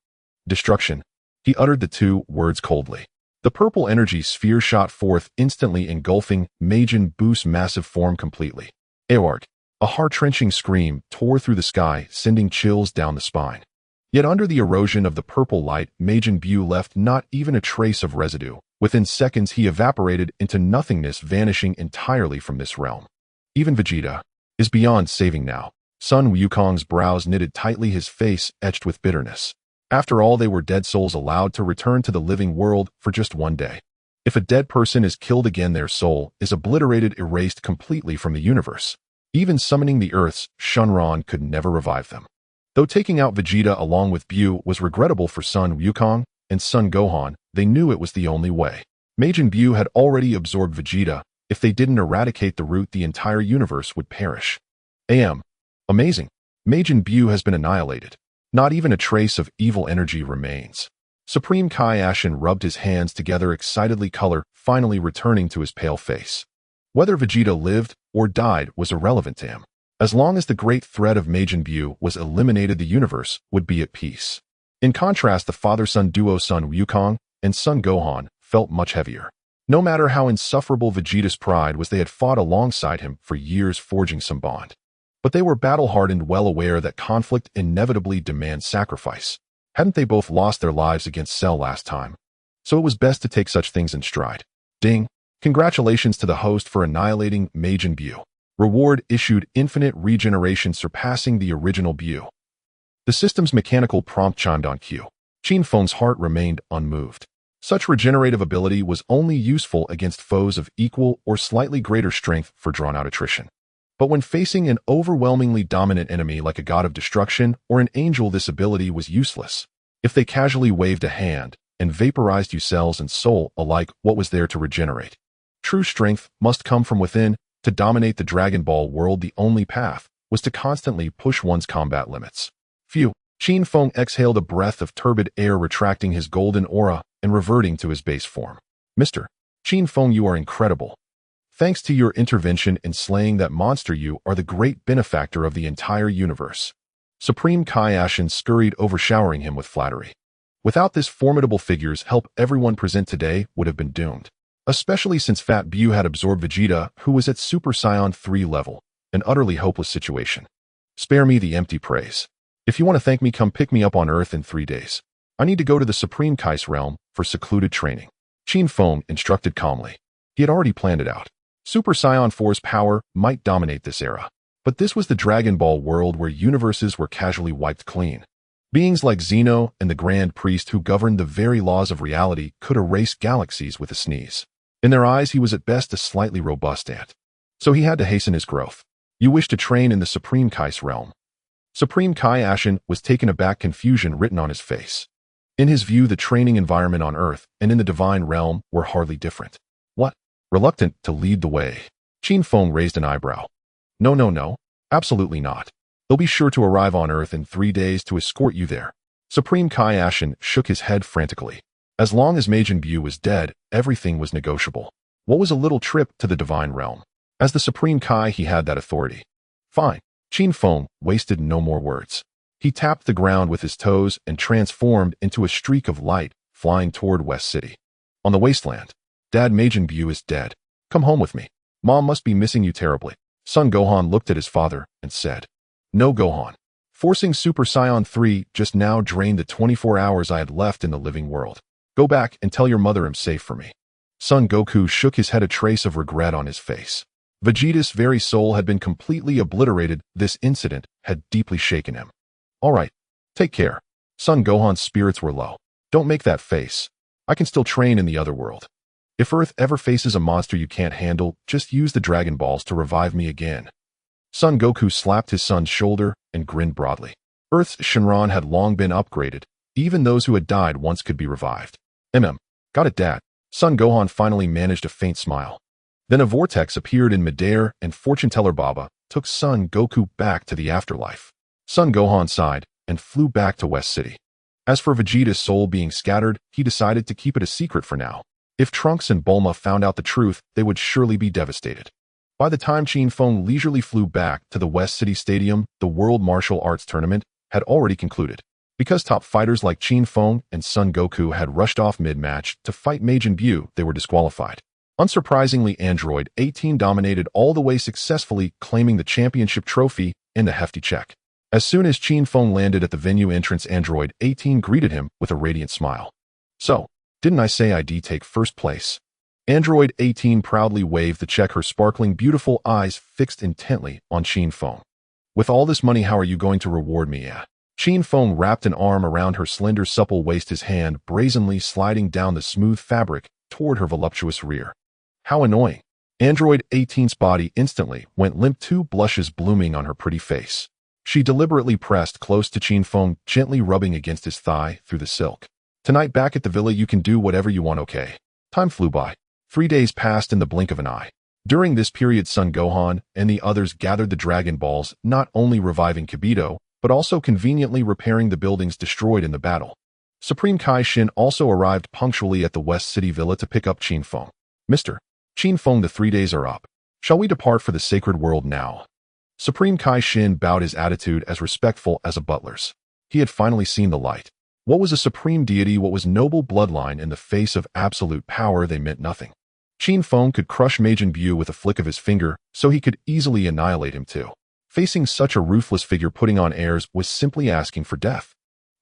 Destruction. He uttered the two words coldly. The purple energy sphere shot forth, instantly engulfing Majin Buu's massive form completely. Aorg! A heart-wrenching scream tore through the sky, sending chills down the spine. Yet under the erosion of the purple light, Majin Buu left not even a trace of residue. Within seconds, he evaporated into nothingness, vanishing entirely from this realm. Even Vegeta is beyond saving now. Sun Wukong's brows knitted tightly, his face etched with bitterness. After all, they were dead souls allowed to return to the living world for just one day. If a dead person is killed again, their soul is obliterated, erased completely from the universe. Even summoning the Earth's Shenron could never revive them. Though taking out Vegeta along with Buu was regrettable for Sun Wukong and Son Gohan, they knew it was the only way. Majin Buu had already absorbed Vegeta. If they didn't eradicate the root, the entire universe would perish. Amazing. Majin Buu has been annihilated. Not even a trace of evil energy remains. Supreme Kaioshin rubbed his hands together excitedly, color finally returning to his pale face. Whether Vegeta lived or died was irrelevant to him. As long as the great threat of Majin Buu was eliminated, the universe would be at peace. In contrast, the father-son duo Sun Wukong and Son Gohan felt much heavier. No matter how insufferable Vegeta's pride was, they had fought alongside him for years, forging some bond. But they were battle-hardened, well aware that conflict inevitably demands sacrifice. Hadn't they both lost their lives against Cell last time? So it was best to take such things in stride. Ding! Congratulations to the host for annihilating Majin Buu. Reward issued: infinite regeneration, surpassing the original Buu. The system's mechanical prompt chimed on cue. Qin Feng's heart remained unmoved. Such regenerative ability was only useful against foes of equal or slightly greater strength for drawn-out attrition. But when facing an overwhelmingly dominant enemy like a god of destruction or an angel, this ability was useless. If they casually waved a hand and vaporized your cells and soul alike, what was there to regenerate? True strength must come from within. To dominate the Dragon Ball world, the only path was to constantly push one's combat limits. Phew! Qin Feng exhaled a breath of turbid air, retracting his golden aura and reverting to his base form. Mr. Qin Feng, you are incredible. Thanks to your intervention in slaying that monster, you are the great benefactor of the entire universe. Supreme Kaioshin scurried over, showering him with flattery. Without this formidable figure's help, everyone present today would have been doomed. Especially since Fat Buu had absorbed Vegeta, who was at Super Saiyan 3 level, an utterly hopeless situation. Spare me the empty praise. If you want to thank me, come pick me up on Earth in 3 days. I need to go to the Supreme Kai's realm for secluded training. Qin Feng instructed calmly. He had already planned it out. Super Saiyan 4's power might dominate this era, but this was the Dragon Ball world where universes were casually wiped clean. Beings like Zeno and the Grand Priest who governed the very laws of reality could erase galaxies with a sneeze. In their eyes, he was at best a slightly robust ant. So he had to hasten his growth. You wish to train in the Supreme Kai's realm. Supreme Kai Ashen was taken aback, confusion written on his face. In his view, the training environment on Earth and in the divine realm were hardly different. What? Reluctant to lead the way, Qin Feng raised an eyebrow. No, absolutely not. They'll be sure to arrive on Earth in 3 days to escort you there. Supreme Kai Ashen shook his head frantically. As long as Majin Buu was dead, everything was negotiable. What was a little trip to the divine realm? As the Supreme Kai, he had that authority. Fine. Qin Feng wasted no more words. He tapped the ground with his toes and transformed into a streak of light, flying toward West City. On the wasteland. Dad, Majin Buu is dead. Come home with me. Mom must be missing you terribly. Son Gohan looked at his father and said, No, Gohan. Forcing Super Saiyan 3 just now drained the 24 hours I had left in the living world. Go back and tell your mother I'm safe for me. Son Goku shook his head, a trace of regret on his face. Vegeta's very soul had been completely obliterated. This incident had deeply shaken him. All right. Take care. Son Gohan's spirits were low. Don't make that face. I can still train in the other world. If Earth ever faces a monster you can't handle, just use the Dragon Balls to revive me again. Son Goku slapped his son's shoulder and grinned broadly. Earth's Shenron had long been upgraded. Even those who had died once could be revived. Got it, Dad. Son Gohan finally managed a faint smile. Then a vortex appeared in midair and fortune-teller Baba took Son Goku back to the afterlife. Son Gohan sighed and flew back to West City. As for Vegeta's soul being scattered, he decided to keep it a secret for now. If Trunks and Bulma found out the truth, they would surely be devastated. By the time Qin Feng leisurely flew back to the West City Stadium, the World Martial Arts Tournament had already concluded. Because top fighters like Qin Feng and Son Goku had rushed off mid-match to fight Majin Buu, they were disqualified. Unsurprisingly, Android 18 dominated all the way, successfully claiming the championship trophy and a hefty check. As soon as Qin Feng landed at the venue entrance, Android 18 greeted him with a radiant smile. So, didn't I say I'd take first place? Android 18 proudly waved the check, her sparkling beautiful eyes fixed intently on Qin Feng. With all this money, how are you going to reward me? Qin Feng wrapped an arm around her slender supple waist, his hand brazenly sliding down the smooth fabric toward her voluptuous rear. How annoying. Android 18's body instantly went limp, 2 blushes blooming on her pretty face. She deliberately pressed close to Qin Feng, gently rubbing against his thigh through the silk. Tonight back at the villa you can do whatever you want, okay? Time flew by. 3 days passed in the blink of an eye. During this period, Son Gohan and the others gathered the Dragon Balls, not only reviving Kibito, but also conveniently repairing the buildings destroyed in the battle. Supreme Kai Shin also arrived punctually at the West City Villa to pick up Qin Feng. Mr. Qin Feng, the 3 days are up. Shall we depart for the sacred world now? Supreme Kai Shin bowed, his attitude as respectful as a butler's. He had finally seen the light. What was a supreme deity? What was noble bloodline? In the face of absolute power, they meant nothing. Qin Feng could crush Majin Buu with a flick of his finger, so he could easily annihilate him too. Facing such a ruthless figure, putting on airs was simply asking for death.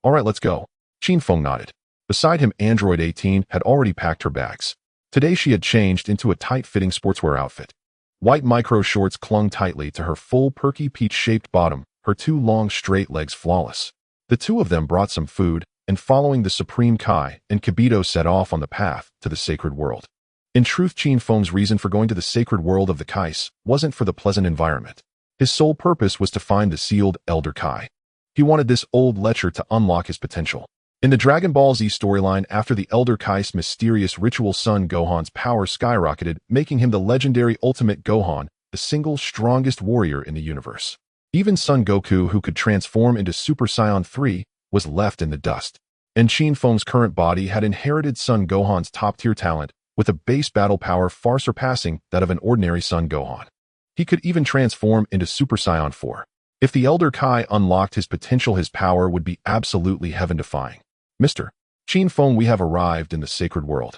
All right, let's go. Qin Feng nodded. Beside him, Android 18 had already packed her bags. Today she had changed into a tight-fitting sportswear outfit. White micro shorts clung tightly to her full perky peach-shaped bottom, her 2 long straight legs flawless. The 2 of them brought some food, and following the Supreme Kai and Kibito set off on the path to the sacred world. In truth, Qin Feng's reason for going to the sacred world of the Kais wasn't for the pleasant environment. His sole purpose was to find the sealed Elder Kai. He wanted this old lecher to unlock his potential. In the Dragon Ball Z storyline, after the Elder Kai's mysterious ritual, Son Gohan's power skyrocketed, making him the legendary Ultimate Gohan, the single strongest warrior in the universe. Even Son Goku, who could transform into Super Saiyan 3, was left in the dust. And Qin Feng's current body had inherited Son Gohan's top-tier talent, with a base battle power far surpassing that of an ordinary Son Gohan. He could even transform into Super Saiyan 4. If the Elder Kai unlocked his potential, his power would be absolutely heaven-defying. Mr. Qin Feng, we have arrived in the sacred world.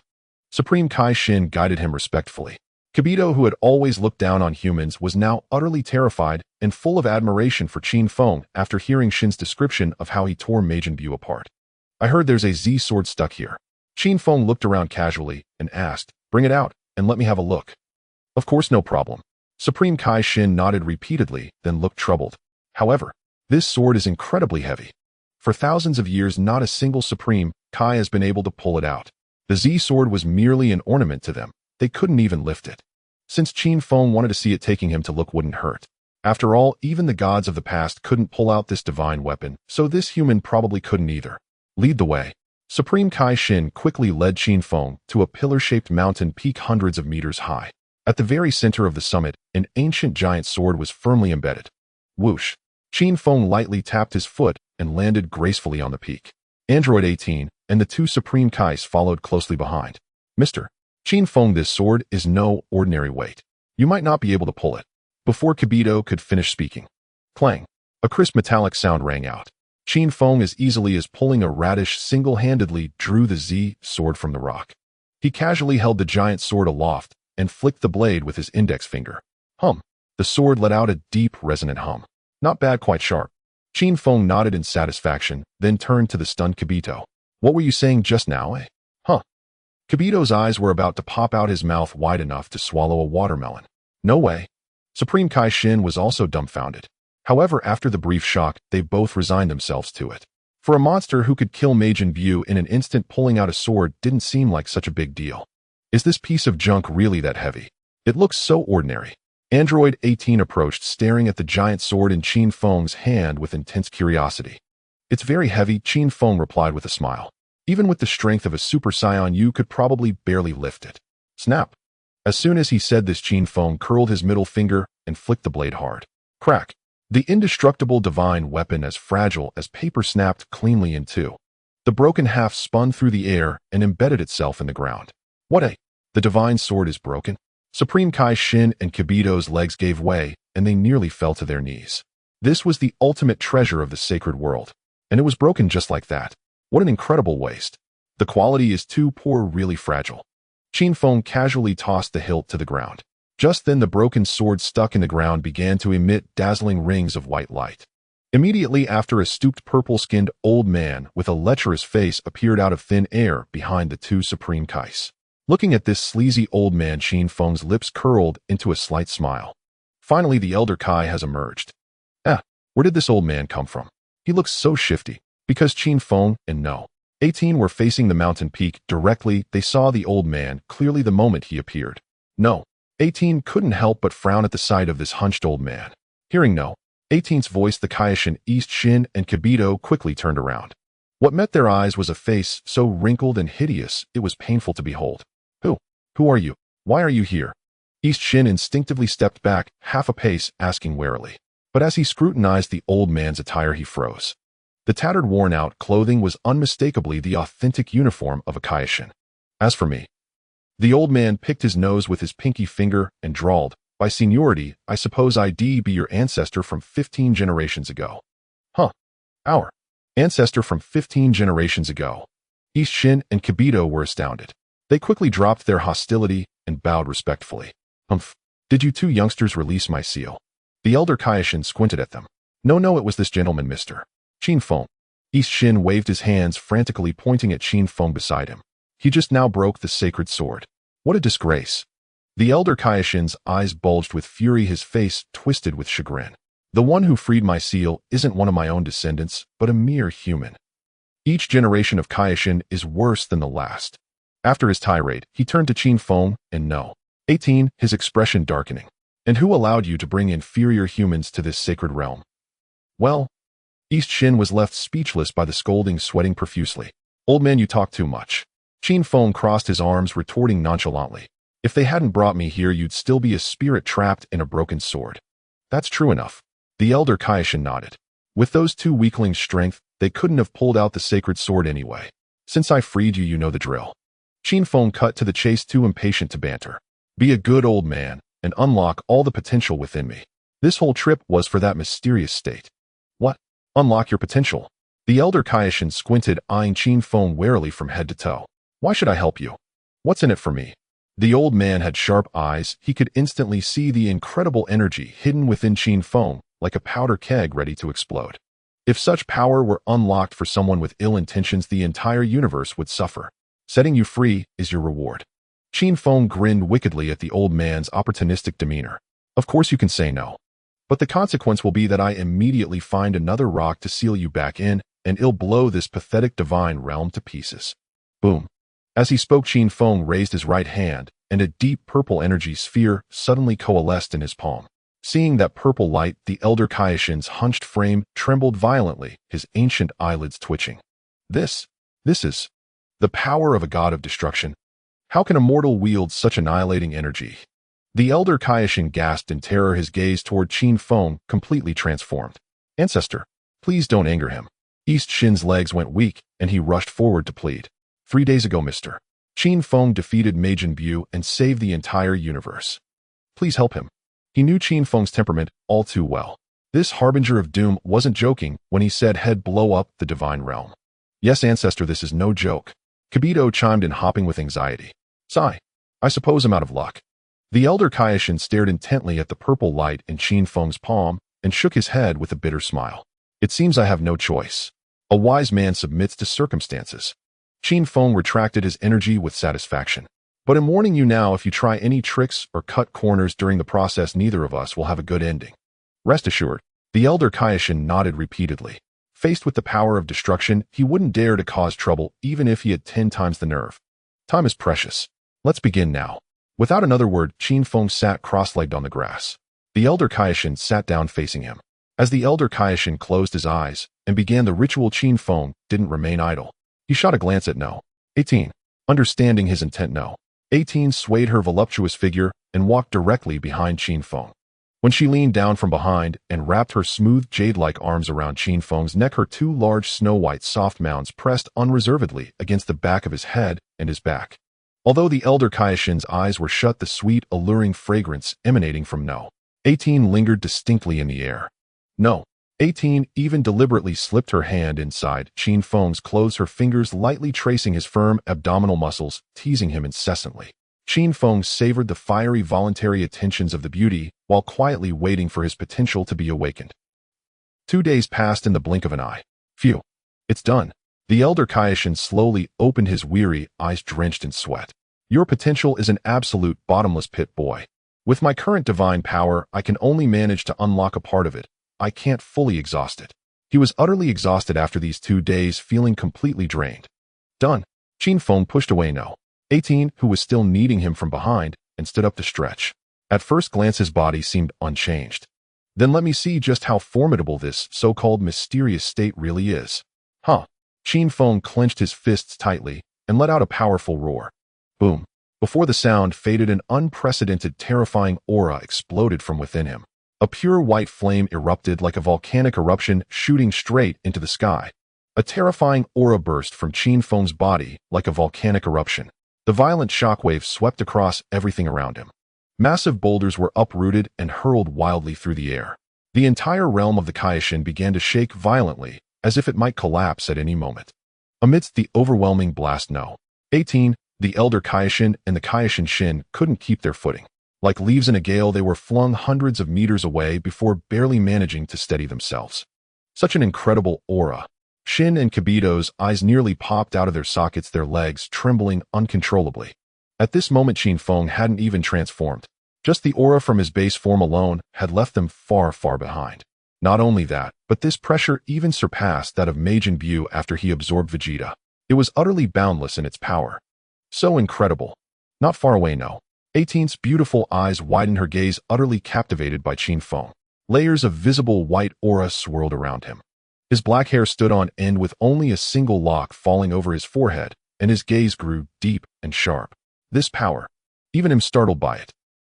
Supreme Kai Shin guided him respectfully. Kibito, who had always looked down on humans, was now utterly terrified and full of admiration for Qin Feng after hearing Shin's description of how he tore Majin Buu apart. I heard there's a Z sword stuck here. Qin Feng looked around casually and asked, bring it out and let me have a look. Of course, no problem. Supreme Kai Shin nodded repeatedly, then looked troubled. However, this sword is incredibly heavy. For thousands of years, not a single Supreme Kai has been able to pull it out. The Z sword was merely an ornament to them. They couldn't even lift it. Since Qin Feng wanted to see it, taking him to look wouldn't hurt. After all, even the gods of the past couldn't pull out this divine weapon, so this human probably couldn't either. Lead the way. Supreme Kai Shin quickly led Qin Feng to a pillar-shaped mountain peak hundreds of meters high. At the very center of the summit, an ancient giant sword was firmly embedded. Whoosh! Qin Feng lightly tapped his foot and landed gracefully on the peak. Android 18 and the two Supreme Kais followed closely behind. Mr. Qin Feng, this sword is no ordinary weight. You might not be able to pull it. Before Kibito could finish speaking, clang! A crisp metallic sound rang out. Qin Feng, as easily as pulling a radish, single-handedly drew the Z sword from the rock. He casually held the giant sword aloft and flicked the blade with his index finger. Hum! The sword let out a deep, resonant hum. Not bad, quite sharp. Qin Feng nodded in satisfaction, then turned to the stunned Kibito. What were you saying just now, eh? Huh? Kibito's eyes were about to pop out his mouth wide enough to swallow a watermelon. No way. Supreme Kai Shin was also dumbfounded. However, after the brief shock, they both resigned themselves to it. For a monster who could kill Majin Buu in an instant, pulling out a sword didn't seem like such a big deal. Is this piece of junk really that heavy? It looks so ordinary. Android 18 approached, staring at the giant sword in Qin Feng's hand with intense curiosity. It's very heavy, Qin Feng replied with a smile. Even with the strength of a Super Saiyan, you could probably barely lift it. Snap! As soon as he said this, Qin Feng curled his middle finger and flicked the blade hard. Crack! The indestructible divine weapon, as fragile as paper, snapped cleanly in two. The broken half spun through the air and embedded itself in the ground. What a... The divine sword is broken? Supreme Kai Shin and Kibito's legs gave way, and they nearly fell to their knees. This was the ultimate treasure of the sacred world, and it was broken just like that. What an incredible waste. The quality is too poor, really fragile. Qin Feng casually tossed the hilt to the ground. Just then, the broken sword stuck in the ground began to emit dazzling rings of white light. Immediately after, a stooped purple-skinned old man with a lecherous face appeared out of thin air behind the two Supreme Kais. Looking at this sleazy old man, Qin Feng's lips curled into a slight smile. Finally, the elder Kai has emerged. Where did this old man come from? He looks so shifty. Because Qin Feng and No. 18 were facing the mountain peak directly, they saw the old man clearly the moment he appeared. No. 18 couldn't help but frown at the sight of this hunched old man. Hearing No. 18's voice, the Kaioshin East Shin and Kibito quickly turned around. What met their eyes was a face so wrinkled and hideous it was painful to behold. Who are you? Why are you here? East Shin instinctively stepped back half a pace, asking warily. But as he scrutinized the old man's attire, he froze. The tattered, worn-out clothing was unmistakably the authentic uniform of a Kaioshin. As for me, the old man picked his nose with his pinky finger and drawled, by seniority, I suppose I'd be your ancestor from 15 generations ago. Huh. Our ancestor from 15 generations ago. East Shin and Kibito were astounded. They quickly dropped their hostility and bowed respectfully. Humph. Did you two youngsters release my seal? The elder Kaioshin squinted at them. No, it was this gentleman, Mr. Qin Feng. East Shin waved his hands frantically, pointing at Qin Feng beside him. He just now broke the sacred sword. What a disgrace. The elder Kaioshin's eyes bulged with fury, his face twisted with chagrin. The one who freed my seal isn't one of my own descendants, but a mere human. Each generation of Kaioshin is worse than the last. After his tirade, he turned to Qin Feng and No. 18, his expression darkening. And who allowed you to bring inferior humans to this sacred realm? Well, East Shin was left speechless by the scolding, sweating profusely. Old man, you talk too much. Qin Feng crossed his arms, retorting nonchalantly. If they hadn't brought me here, you'd still be a spirit trapped in a broken sword. That's true enough. The elder Kaioshin nodded. With those two weaklings' strength, they couldn't have pulled out the sacred sword anyway. Since I freed you, you know the drill. Qin Feng cut to the chase, too impatient to banter. Be a good old man and unlock all the potential within me. This whole trip was for that mysterious state. What? Unlock your potential? The elder Kaioshin squinted, eyeing Qin Feng warily from head to toe. Why should I help you? What's in it for me? The old man had sharp eyes. He could instantly see the incredible energy hidden within Qin Feng, like a powder keg ready to explode. If such power were unlocked for someone with ill intentions, the entire universe would suffer. Setting you free is your reward. Qin Feng grinned wickedly at the old man's opportunistic demeanor. Of course you can say no. But the consequence will be that I immediately find another rock to seal you back in, and it'll blow this pathetic divine realm to pieces. Boom. As he spoke, Qin Feng raised his right hand, and a deep purple energy sphere suddenly coalesced in his palm. Seeing that purple light, the elder Kaioshin's hunched frame trembled violently, his ancient eyelids twitching. This is the power of a god of destruction. How can a mortal wield such annihilating energy? The elder Kaioshin gasped in terror, his gaze toward Qin Feng completely transformed. Ancestor, please don't anger him. East Shin's legs went weak, and he rushed forward to plead. 3 days ago, Mr. Qin Feng defeated Majin Buu and saved the entire universe. Please help him. He knew Qin Feng's temperament all too well. This harbinger of doom wasn't joking when he said he'd blow up the divine realm. Yes, Ancestor, this is no joke. Kibito chimed in, hopping with anxiety. Sigh. I suppose I'm out of luck. The elder Kaioshin stared intently at the purple light in Qin Feng's palm and shook his head with a bitter smile. It seems I have no choice. A wise man submits to circumstances. Qin Feng retracted his energy with satisfaction. But I'm warning you now, if you try any tricks or cut corners during the process, neither of us will have a good ending. Rest assured. The elder Kaioshin nodded repeatedly. Faced with the power of destruction, he wouldn't dare to cause trouble even if he had 10 times the nerve. Time is precious. Let's begin now. Without another word, Qin Feng sat cross-legged on the grass. The elder Kaioshin sat down facing him. As the elder Kaioshin closed his eyes and began the ritual, Qin Feng didn't remain idle. He shot a glance at No. 18. Understanding his intent, No. 18 swayed her voluptuous figure and walked directly behind Qin Feng. When she leaned down from behind and wrapped her smooth jade-like arms around Qin Feng's neck, her 2 large snow-white soft mounds pressed unreservedly against the back of his head and his back. Although the elder Kaioshin's eyes were shut, the sweet, alluring fragrance emanating from No. 18 lingered distinctly in the air. No. 18 even deliberately slipped her hand inside Qin Feng's clothes, her fingers lightly tracing his firm abdominal muscles, teasing him incessantly. Qin Feng savored the fiery, voluntary attentions of the beauty while quietly waiting for his potential to be awakened. 2 days passed in the blink of an eye. Phew. It's done. The elder Kaioshin slowly opened his weary eyes drenched in sweat. Your potential is an absolute bottomless pit, boy. With my current divine power, I can only manage to unlock a part of it. I can't fully exhaust it. He was utterly exhausted after these 2 days, feeling completely drained. Done. Qin Feng pushed away No. 18, who was still kneading him from behind, and stood up to stretch. At first glance, his body seemed unchanged. Then let me see just how formidable this so-called mysterious state really is. Huh. Qin Feng clenched his fists tightly and let out a powerful roar. Boom. Before the sound faded, an unprecedented, terrifying aura exploded from within him. A pure white flame erupted like a volcanic eruption, shooting straight into the sky. A terrifying aura burst from Qin Feng's body like a volcanic eruption. The violent shockwave swept across everything around him. Massive boulders were uprooted and hurled wildly through the air. The entire realm of the Kaioshin began to shake violently, as if it might collapse at any moment. Amidst the overwhelming blast, No. 18, the elder Kaioshin and the Kaioshin Shin couldn't keep their footing. Like leaves in a gale, they were flung hundreds of meters away before barely managing to steady themselves. Such an incredible aura. Shin and Kibito's eyes nearly popped out of their sockets, their legs trembling uncontrollably. At this moment, Qin Feng hadn't even transformed. Just the aura from his base form alone had left them far, far behind. Not only that, but this pressure even surpassed that of Majin Buu after he absorbed Vegeta. It was utterly boundless in its power. So incredible. Not far away, No. 18's beautiful eyes widened, her gaze utterly captivated by Qin Feng. Layers of visible white aura swirled around him. His black hair stood on end with only a single lock falling over his forehead, and his gaze grew deep and sharp. This power. Even him startled by it.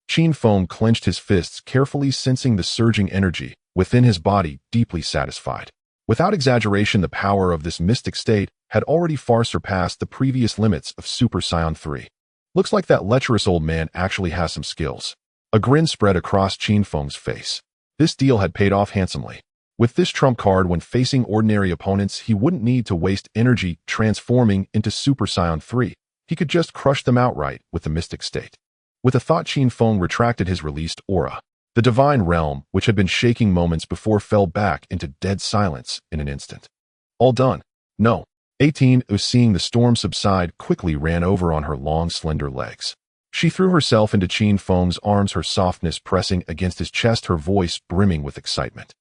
Qin Feng clenched his fists, carefully sensing the surging energy within his body, deeply satisfied. Without exaggeration, the power of this mystic state had already far surpassed the previous limits of Super Saiyan 3. Looks like that lecherous old man actually has some skills. A grin spread across Qin Feng's face. This deal had paid off handsomely. With this trump card, when facing ordinary opponents, he wouldn't need to waste energy transforming into Super Saiyan 3. He could just crush them outright with the mystic state. With a thought, Qin Feng retracted his released aura. The divine realm, which had been shaking moments before, fell back into dead silence in an instant. All done. No. 18, seeing the storm subside, quickly ran over on her long, slender legs. She threw herself into Qin Feng's arms, her softness pressing against his chest, her voice brimming with excitement.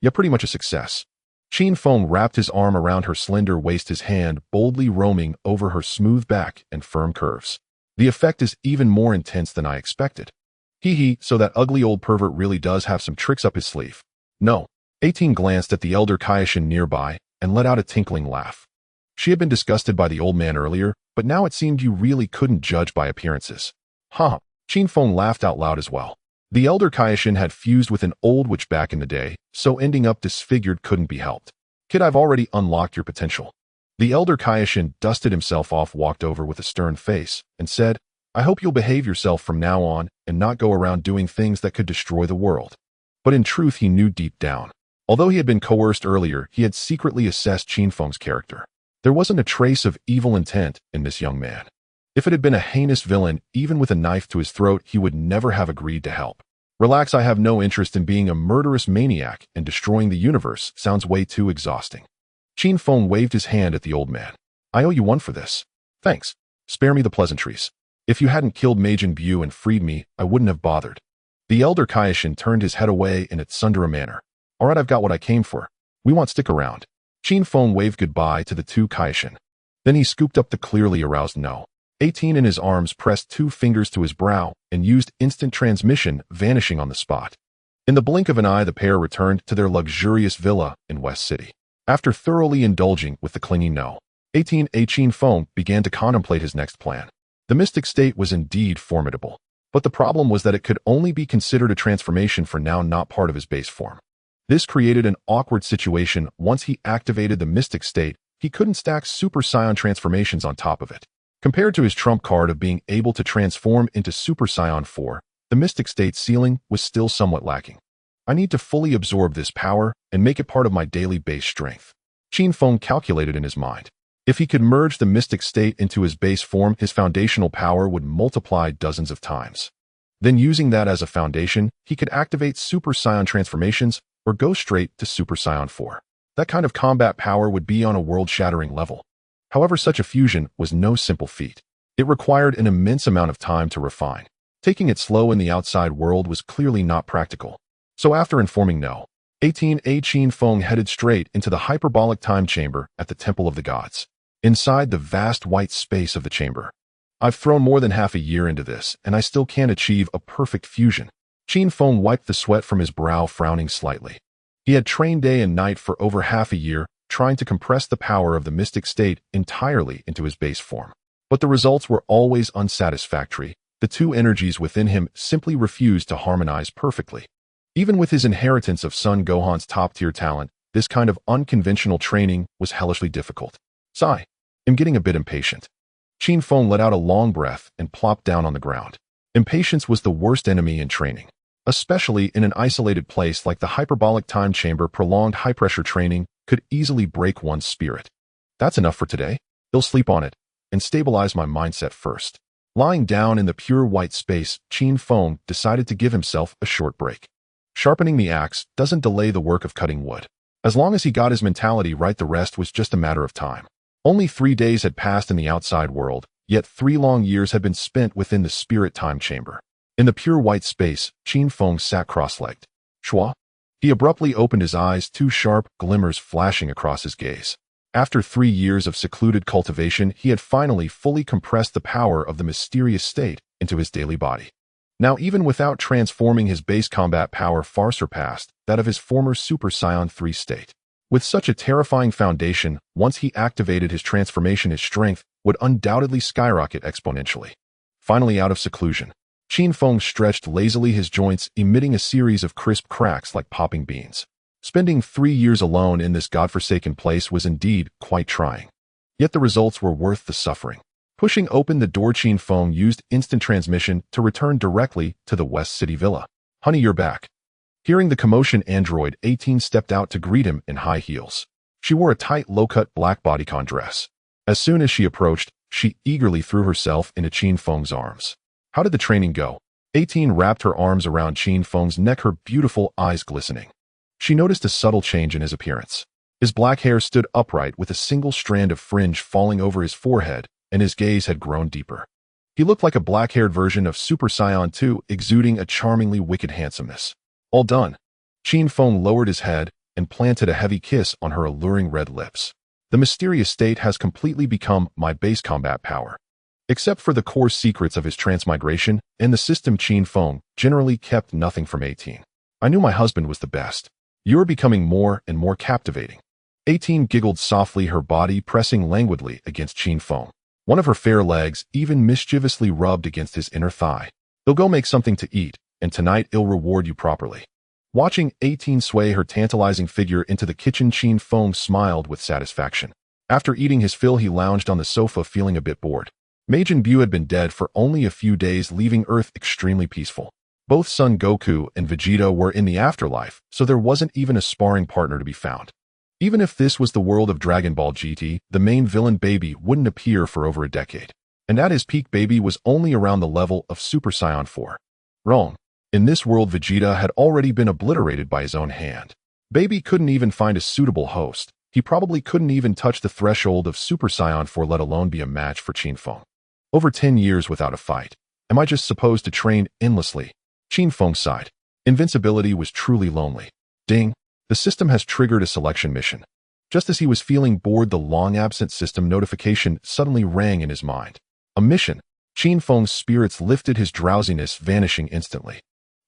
Yeah, pretty much a success. Qin Feng wrapped his arm around her slender waist, his hand boldly roaming over her smooth back and firm curves. The effect is even more intense than I expected. Hee, so that ugly old pervert really does have some tricks up his sleeve. No. 18 glanced at the elder Kaioshin nearby and let out a tinkling laugh. She had been disgusted by the old man earlier, but now it seemed you really couldn't judge by appearances. Huh. Qin Feng laughed out loud as well. The elder Kaioshin had fused with an old witch back in the day, so ending up disfigured couldn't be helped. Kid, I've already unlocked your potential. The elder Kaioshin dusted himself off, walked over with a stern face, and said, I hope you'll behave yourself from now on and not go around doing things that could destroy the world. But in truth, he knew deep down. Although he had been coerced earlier, he had secretly assessed Qin Feng's character. There wasn't a trace of evil intent in this young man. If it had been a heinous villain, even with a knife to his throat, he would never have agreed to help. Relax, I have no interest in being a murderous maniac, and destroying the universe sounds way too exhausting. Qin Feng waved his hand at the old man. I owe you one for this. Thanks. Spare me the pleasantries. If you hadn't killed Majin Buu and freed me, I wouldn't have bothered. The elder Kaioshin turned his head away in its sundera manner. All right, I've got what I came for. We won't stick around. Qin Feng waved goodbye to the two Kaioshin. Then he scooped up the clearly aroused No. 18 in his arms, pressed 2 fingers to his brow, and used instant transmission, vanishing on the spot. In the blink of an eye, the pair returned to their luxurious villa in West City. After thoroughly indulging with the clinging No. 18, Qin Feng began to contemplate his next plan. The mystic state was indeed formidable, but the problem was that it could only be considered a transformation for now, not part of his base form. This created an awkward situation. Once he activated the mystic state, he couldn't stack Super Saiyan transformations on top of it. Compared to his trump card of being able to transform into Super Saiyan 4, the mystic state ceiling was still somewhat lacking. I need to fully absorb this power and make it part of my daily base strength. Qin Feng calculated in his mind. If he could merge the mystic state into his base form, his foundational power would multiply dozens of times. Then, using that as a foundation, he could activate Super Saiyan transformations or go straight to Super Saiyan 4. That kind of combat power would be on a world-shattering level. However, such a fusion was no simple feat. It required an immense amount of time to refine. Taking it slow in the outside world was clearly not practical. So after informing No. 18, Qin Feng headed straight into the hyperbolic time chamber at the Temple of the Gods. Inside the vast white space of the chamber. I've thrown more than half a year into this, and I still can't achieve a perfect fusion. Qin Feng wiped the sweat from his brow, frowning slightly. He had trained day and night for over half a year, trying to compress the power of the mystic state entirely into his base form. But the results were always unsatisfactory. The two energies within him simply refused to harmonize perfectly. Even with his inheritance of Son Gohan's top-tier talent, this kind of unconventional training was hellishly difficult. Sigh. I'm getting a bit impatient. Qin Feng let out a long breath and plopped down on the ground. Impatience was the worst enemy in training, especially in an isolated place like the hyperbolic time chamber. Prolonged high-pressure training could easily break one's spirit. That's enough for today. I'll sleep on it and stabilize my mindset first. Lying down in the pure white space, Qin Feng decided to give himself a short break. Sharpening the axe doesn't delay the work of cutting wood. As long as he got his mentality right, the rest was just a matter of time. Only 3 days had passed in the outside world, yet 3 long years had been spent within the spirit time chamber. In the pure white space, Qin Feng sat cross-legged. Shua? He abruptly opened his eyes, 2 sharp glimmers flashing across his gaze. After 3 years of secluded cultivation, he had finally fully compressed the power of the mysterious state into his daily body. Now, even without transforming, his base combat power far surpassed that of his former Super Saiyan 3 state. With such a terrifying foundation, once he activated his transformation, his strength would undoubtedly skyrocket exponentially. Finally out of seclusion, Qin Feng stretched lazily, his joints emitting a series of crisp cracks like popping beans. Spending 3 years alone in this godforsaken place was indeed quite trying. Yet the results were worth the suffering. Pushing open the door, Qin Feng used instant transmission to return directly to the West City Villa. Honey, you're back. Hearing the commotion, Android 18 stepped out to greet him in high heels. She wore a tight, low-cut black bodycon dress. As soon as she approached, she eagerly threw herself into Qin Feng's arms. How did the training go? 18 wrapped her arms around Qin Feng's neck, her beautiful eyes glistening. She noticed a subtle change in his appearance. His black hair stood upright with a single strand of fringe falling over his forehead, and his gaze had grown deeper. He looked like a black-haired version of Super Saiyan 2, exuding a charmingly wicked handsomeness. All done. Qin Feng lowered his head, and planted a heavy kiss on her alluring red lips. The mysterious state has completely become my base combat power. Except for the core secrets of his transmigration, in the system Qin Feng generally kept nothing from 18. I knew my husband was the best. You're becoming more and more captivating. 18 giggled softly, her body pressing languidly against Qin Feng. One of her fair legs even mischievously rubbed against his inner thigh. They'll go make something to eat, and tonight I'll reward you properly. Watching 18 sway her tantalizing figure into the kitchen, Qin Feng smiled with satisfaction. After eating his fill, he lounged on the sofa feeling a bit bored. Majin Buu had been dead for only a few days, leaving Earth extremely peaceful. Both Son Goku and Vegeta were in the afterlife, so there wasn't even a sparring partner to be found. Even if this was the world of Dragon Ball GT, the main villain Baby wouldn't appear for over a decade. And at his peak, Baby was only around the level of Super Saiyan 4. Wrong. In this world, Vegeta had already been obliterated by his own hand. Baby couldn't even find a suitable host. He probably couldn't even touch the threshold of Super Saiyan 4, let alone be a match for Qin Feng. Over 10 years without a fight. Am I just supposed to train endlessly? Qin Feng sighed. Invincibility was truly lonely. Ding. The system has triggered a selection mission. Just as he was feeling bored, the long-absent system notification suddenly rang in his mind. A mission. Qin Feng's spirits lifted, his drowsiness vanishing instantly.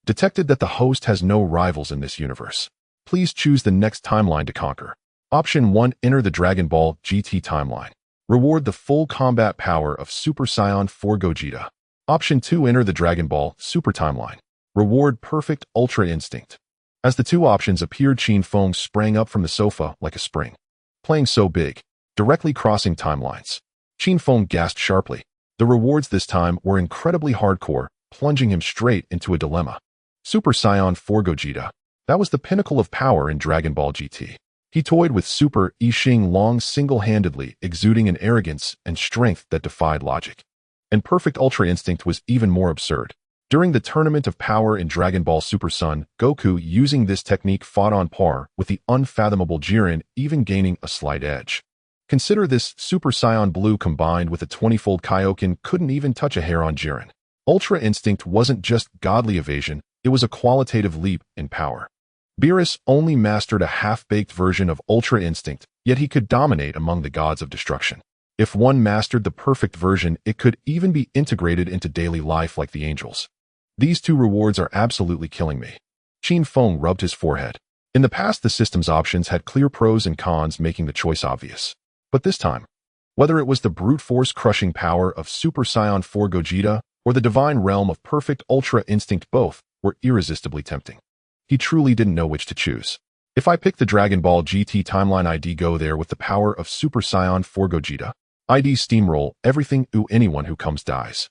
Detected that the host has no rivals in this universe. Please choose the next timeline to conquer. Option 1. Enter the Dragon Ball GT timeline. Reward the full combat power of Super Saiyan 4 Gogeta. Option 2. Enter the Dragon Ball Super timeline. Reward perfect Ultra Instinct. As the two options appeared, Qin Feng sprang up from the sofa like a spring. Playing so big, directly crossing timelines. Qin Feng gasped sharply. The rewards this time were incredibly hardcore, plunging him straight into a dilemma. Super Saiyan 4 Gogeta. That was the pinnacle of power in Dragon Ball GT. He toyed with Super Xing Long single-handedly, exuding an arrogance and strength that defied logic. And perfect Ultra Instinct was even more absurd. During the Tournament of Power in Dragon Ball Super Son, Goku, using this technique, fought on par with the unfathomable Jiren, even gaining a slight edge. Consider this: Super Saiyan Blue combined with a 20-fold Kaioken couldn't even touch a hair on Jiren. Ultra Instinct wasn't just godly evasion, it was a qualitative leap in power. Beerus only mastered a half-baked version of Ultra Instinct, yet he could dominate among the gods of destruction. If one mastered the perfect version, it could even be integrated into daily life like the angels. These two rewards are absolutely killing me. Qin Feng rubbed his forehead. In the past, the system's options had clear pros and cons, making the choice obvious. But this time, whether it was the brute force crushing power of Super Saiyan 4 Gogeta or the divine realm of perfect Ultra Instinct, both were irresistibly tempting. He truly didn't know which to choose. If I pick the Dragon Ball GT timeline, I'd go there with the power of Super Saiyan 4 Gogeta. I'd steamroll everything. Anyone who comes dies.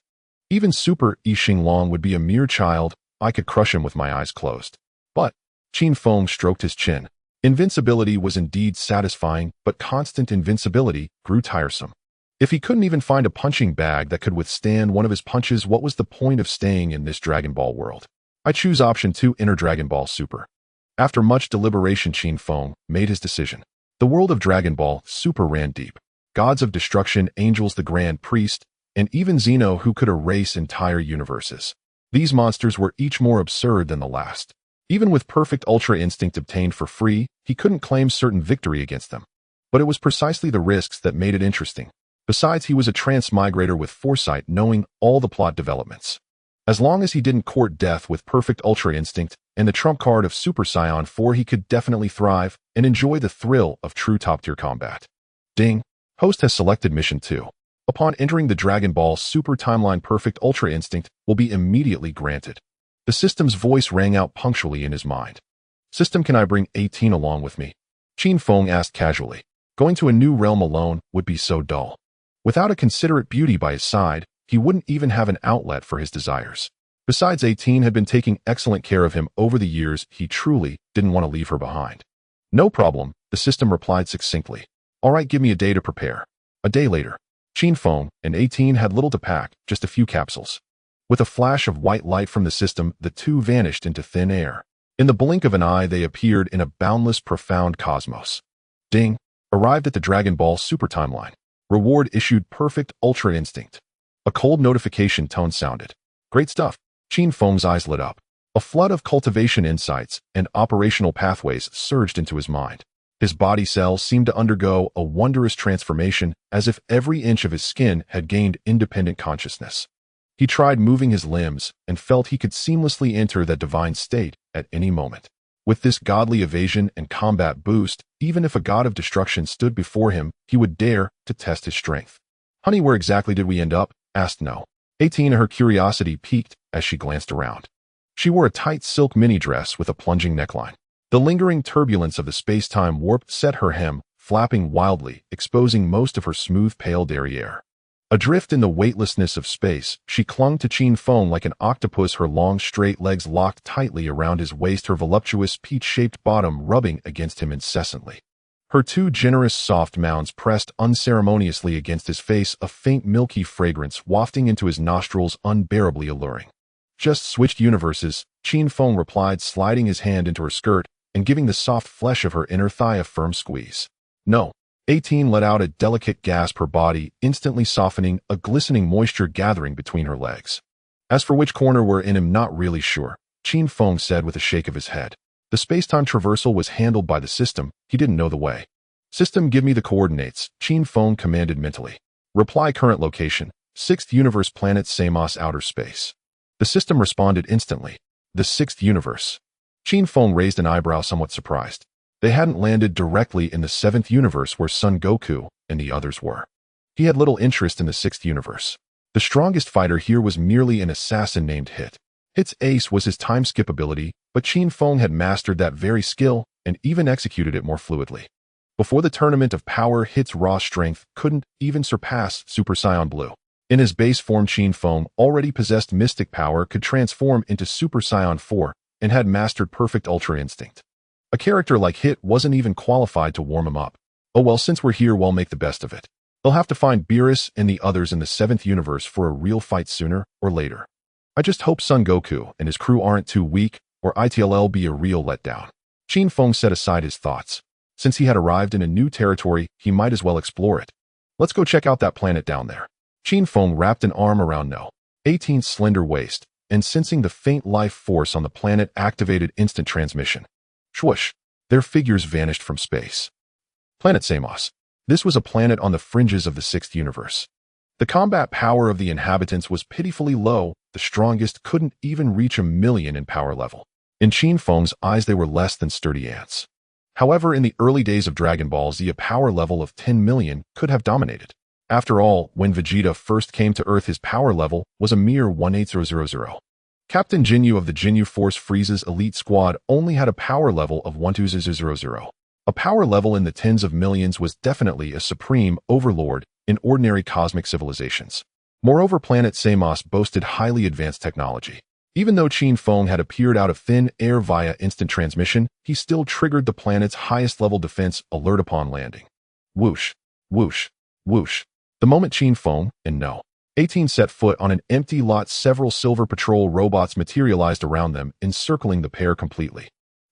Even Super Xing Long would be a mere child. I could crush him with my eyes closed. But Qin Feng stroked his chin. Invincibility was indeed satisfying, but constant invincibility grew tiresome. If he couldn't even find a punching bag that could withstand one of his punches, what was the point of staying in this Dragon Ball world? I choose option 2, enter Dragon Ball Super. After much deliberation, Qin Feng made his decision. The world of Dragon Ball Super ran deep. Gods of destruction, angels, the Grand Priest, and even Xeno, who could erase entire universes. These monsters were each more absurd than the last. Even with perfect Ultra Instinct obtained for free, he couldn't claim certain victory against them. But it was precisely the risks that made it interesting. Besides, he was a transmigrator with foresight, knowing all the plot developments. As long as he didn't court death with perfect Ultra Instinct and the trump card of Super Saiyan 4, he could definitely thrive and enjoy the thrill of true top-tier combat. Ding! Host has selected Mission 2. Upon entering the Dragon Ball Super timeline, perfect Ultra Instinct will be immediately granted. The system's voice rang out punctually in his mind. System, can I bring 18 along with me? Qin Feng asked casually. Going to a new realm alone would be so dull. Without a considerate beauty by his side, he wouldn't even have an outlet for his desires. Besides, 18 had been taking excellent care of him over the years. He truly didn't want to leave her behind. No problem, the system replied succinctly. All right, give me a day to prepare. A day later, Qin Feng and 18 had little to pack, just a few capsules. With a flash of white light from the system, the two vanished into thin air. In the blink of an eye, they appeared in a boundless, profound cosmos. Ding! Arrived at the Dragon Ball Super timeline. Reward issued: perfect Ultra Instinct. A cold notification tone sounded. Great stuff. Qin Feng's eyes lit up. A flood of cultivation insights and operational pathways surged into his mind. His body cells seemed to undergo a wondrous transformation, as if every inch of his skin had gained independent consciousness. He tried moving his limbs and felt he could seamlessly enter that divine state at any moment. With this godly evasion and combat boost, even if a god of destruction stood before him, he would dare to test his strength. "Honey, where exactly did we end up?" asked No. 18, her curiosity piqued as she glanced around. She wore a tight silk mini-dress with a plunging neckline. The lingering turbulence of the space-time warp set her hem, flapping wildly, exposing most of her smooth pale derriere. Adrift in the weightlessness of space, she clung to Qin Feng like an octopus, her long straight legs locked tightly around his waist, her voluptuous peach-shaped bottom rubbing against him incessantly. Her two generous soft mounds pressed unceremoniously against his face, a faint milky fragrance wafting into his nostrils, unbearably alluring. "Just switched universes," Qin Feng replied, sliding his hand into her skirt and giving the soft flesh of her inner thigh a firm squeeze. "No." 18 let out a delicate gasp, her body instantly softening, a glistening moisture gathering between her legs. "As for which corner we're in, I'm not really sure," Qin Feng said with a shake of his head. The space-time traversal was handled by the system, he didn't know the way. "System, give me the coordinates," Qin Feng commanded mentally. "Reply current location, 6th universe, planet Samos, outer space." The system responded instantly. "The 6th universe." Qin Feng raised an eyebrow, somewhat surprised. They hadn't landed directly in the 7th universe where Son Goku and the others were. He had little interest in the 6th universe. The strongest fighter here was merely an assassin named Hit. Hit's ace was his time-skip ability, but Qin Feng had mastered that very skill and even executed it more fluidly. Before the tournament of power, Hit's raw strength couldn't even surpass Super Saiyan Blue. In his base form, Qin Feng already possessed mystic power, could transform into Super Saiyan 4, and had mastered perfect Ultra Instinct. A character like Hit wasn't even qualified to warm him up. "Oh well, since we're here, we'll make the best of it. They'll have to find Beerus and the others in the 7th universe for a real fight sooner or later. I just hope Son Goku and his crew aren't too weak, or it'll be a real letdown." Qin Feng set aside his thoughts. Since he had arrived in a new territory, he might as well explore it. "Let's go check out that planet down there." Qin Feng wrapped an arm around No. 18's slender waist, and sensing the faint life force on the planet, activated instant transmission. Swoosh! Their figures vanished from space. Planet Samos. This was a planet on the fringes of the 6th universe. The combat power of the inhabitants was pitifully low, the strongest couldn't even reach 1,000,000 in power level. In Qin Feng's eyes, they were less than sturdy ants. However, in the early days of Dragon Ball Z, a power level of 10,000,000 could have dominated. After all, when Vegeta first came to Earth, his power level was a mere 18000. Captain Ginyu of the Ginyu Force Frieza's elite squad only had a power level of 12000. A power level in the tens of millions was definitely a supreme overlord in ordinary cosmic civilizations. Moreover, planet Samos boasted highly advanced technology. Even though Qin Feng had appeared out of thin air via instant transmission, he still triggered the planet's highest level defense alert upon landing. Whoosh, whoosh, whoosh. The moment Qin Feng and No. 18 set foot on an empty lot, several silver patrol robots materialized around them, encircling the pair completely.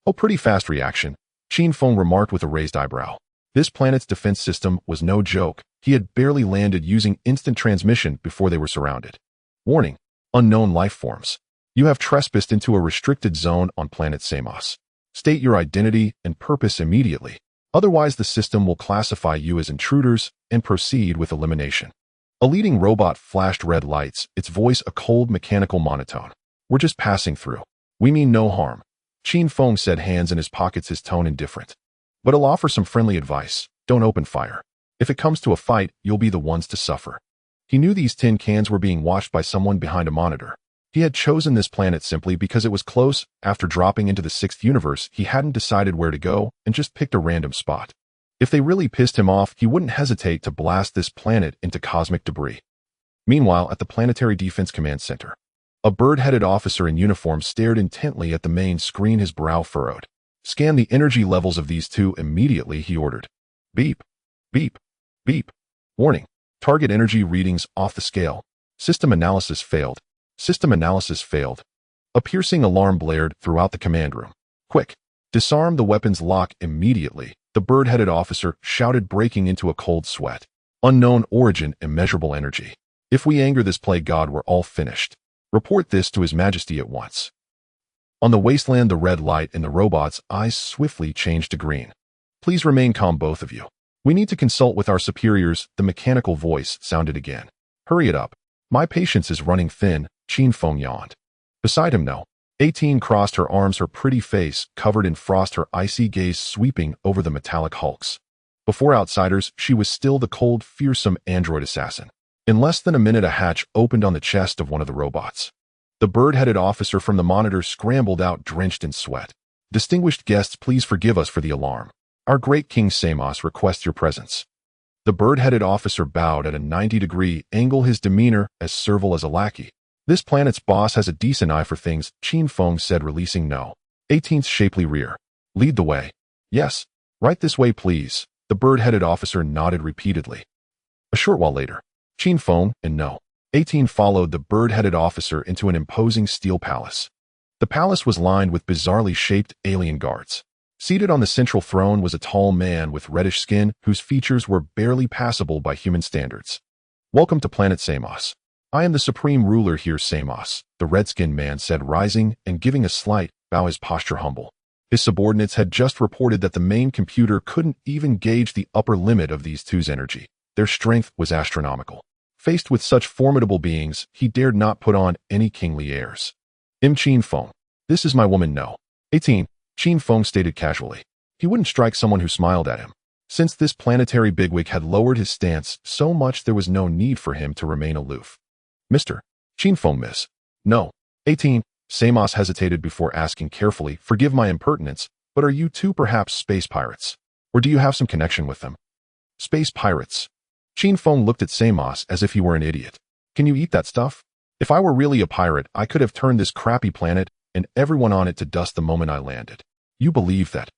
"Oh, pretty fast reaction," Qin Feng remarked with a raised eyebrow. This planet's defense system was no joke. He had barely landed using instant transmission before they were surrounded. "Warning, unknown life forms. You have trespassed into a restricted zone on planet Samos. State your identity and purpose immediately. Otherwise, the system will classify you as intruders and proceed with elimination." A leading robot flashed red lights, its voice a cold mechanical monotone. "We're just passing through. We mean no harm," Qin Feng said, hands in his pockets, his tone indifferent. "But I'll offer some friendly advice. Don't open fire. If it comes to a fight, you'll be the ones to suffer." He knew these tin cans were being watched by someone behind a monitor. He had chosen this planet simply because it was close. After dropping into the 6th universe, he hadn't decided where to go and just picked a random spot. If they really pissed him off, he wouldn't hesitate to blast this planet into cosmic debris. Meanwhile, at the Planetary Defense Command Center, a bird-headed officer in uniform stared intently at the main screen, his brow furrowed. "Scan the energy levels of these two immediately," he ordered. Beep, beep, beep. Warning, target energy readings off the scale. System analysis failed. System analysis failed. A piercing alarm blared throughout the command room. "Quick, disarm the weapons lock immediately," the bird-headed officer shouted, breaking into a cold sweat. "Unknown origin, immeasurable energy. If we anger this plague god, we're all finished. Report this to His Majesty at once." On the wasteland, the red light in the robot's eyes swiftly changed to green. Please remain calm, both of you. We need to consult with our superiors, the mechanical voice sounded again. Hurry it up. My patience is running thin, Qin Feng yawned. Beside him, no. 18 crossed her arms, her pretty face covered in frost, her icy gaze sweeping over the metallic hulks. Before outsiders, she was still the cold, fearsome android assassin. In less than a minute, a hatch opened on the chest of one of the robots. The bird-headed officer from the monitor scrambled out, drenched in sweat. Distinguished guests, please forgive us for the alarm. Our great King Samos requests your presence. The bird-headed officer bowed at a 90-degree angle, his demeanor as servile as a lackey. This planet's boss has a decent eye for things, Qin Feng said, releasing no. 18th's shapely rear. Lead the way. Yes. Right this way, please. The bird-headed officer nodded repeatedly. A short while later, Qin Feng and no. 18 followed the bird-headed officer into an imposing steel palace. The palace was lined with bizarrely shaped alien guards. Seated on the central throne was a tall man with reddish skin whose features were barely passable by human standards. Welcome to planet Samos. I am the supreme ruler here, Samos, the red-skinned man said, rising and giving a slight bow, his posture humble. His subordinates had just reported that the main computer couldn't even gauge the upper limit of these two's energy. Their strength was astronomical. Faced with such formidable beings, he dared not put on any kingly airs. Qin Feng. This is my woman, no. 18, Qin Feng stated casually. He wouldn't strike someone who smiled at him. Since this planetary bigwig had lowered his stance so much, there was no need for him to remain aloof. Mr. Qin Feng, miss. No. 18, Samos hesitated before asking carefully, forgive my impertinence, but are you two perhaps space pirates? Or do you have some connection with them? Space pirates. Qin Feng looked at Samos as if he were an idiot. Can you eat that stuff? If I were really a pirate, I could have turned this crappy planet and everyone on it to dust the moment I landed. You believe that?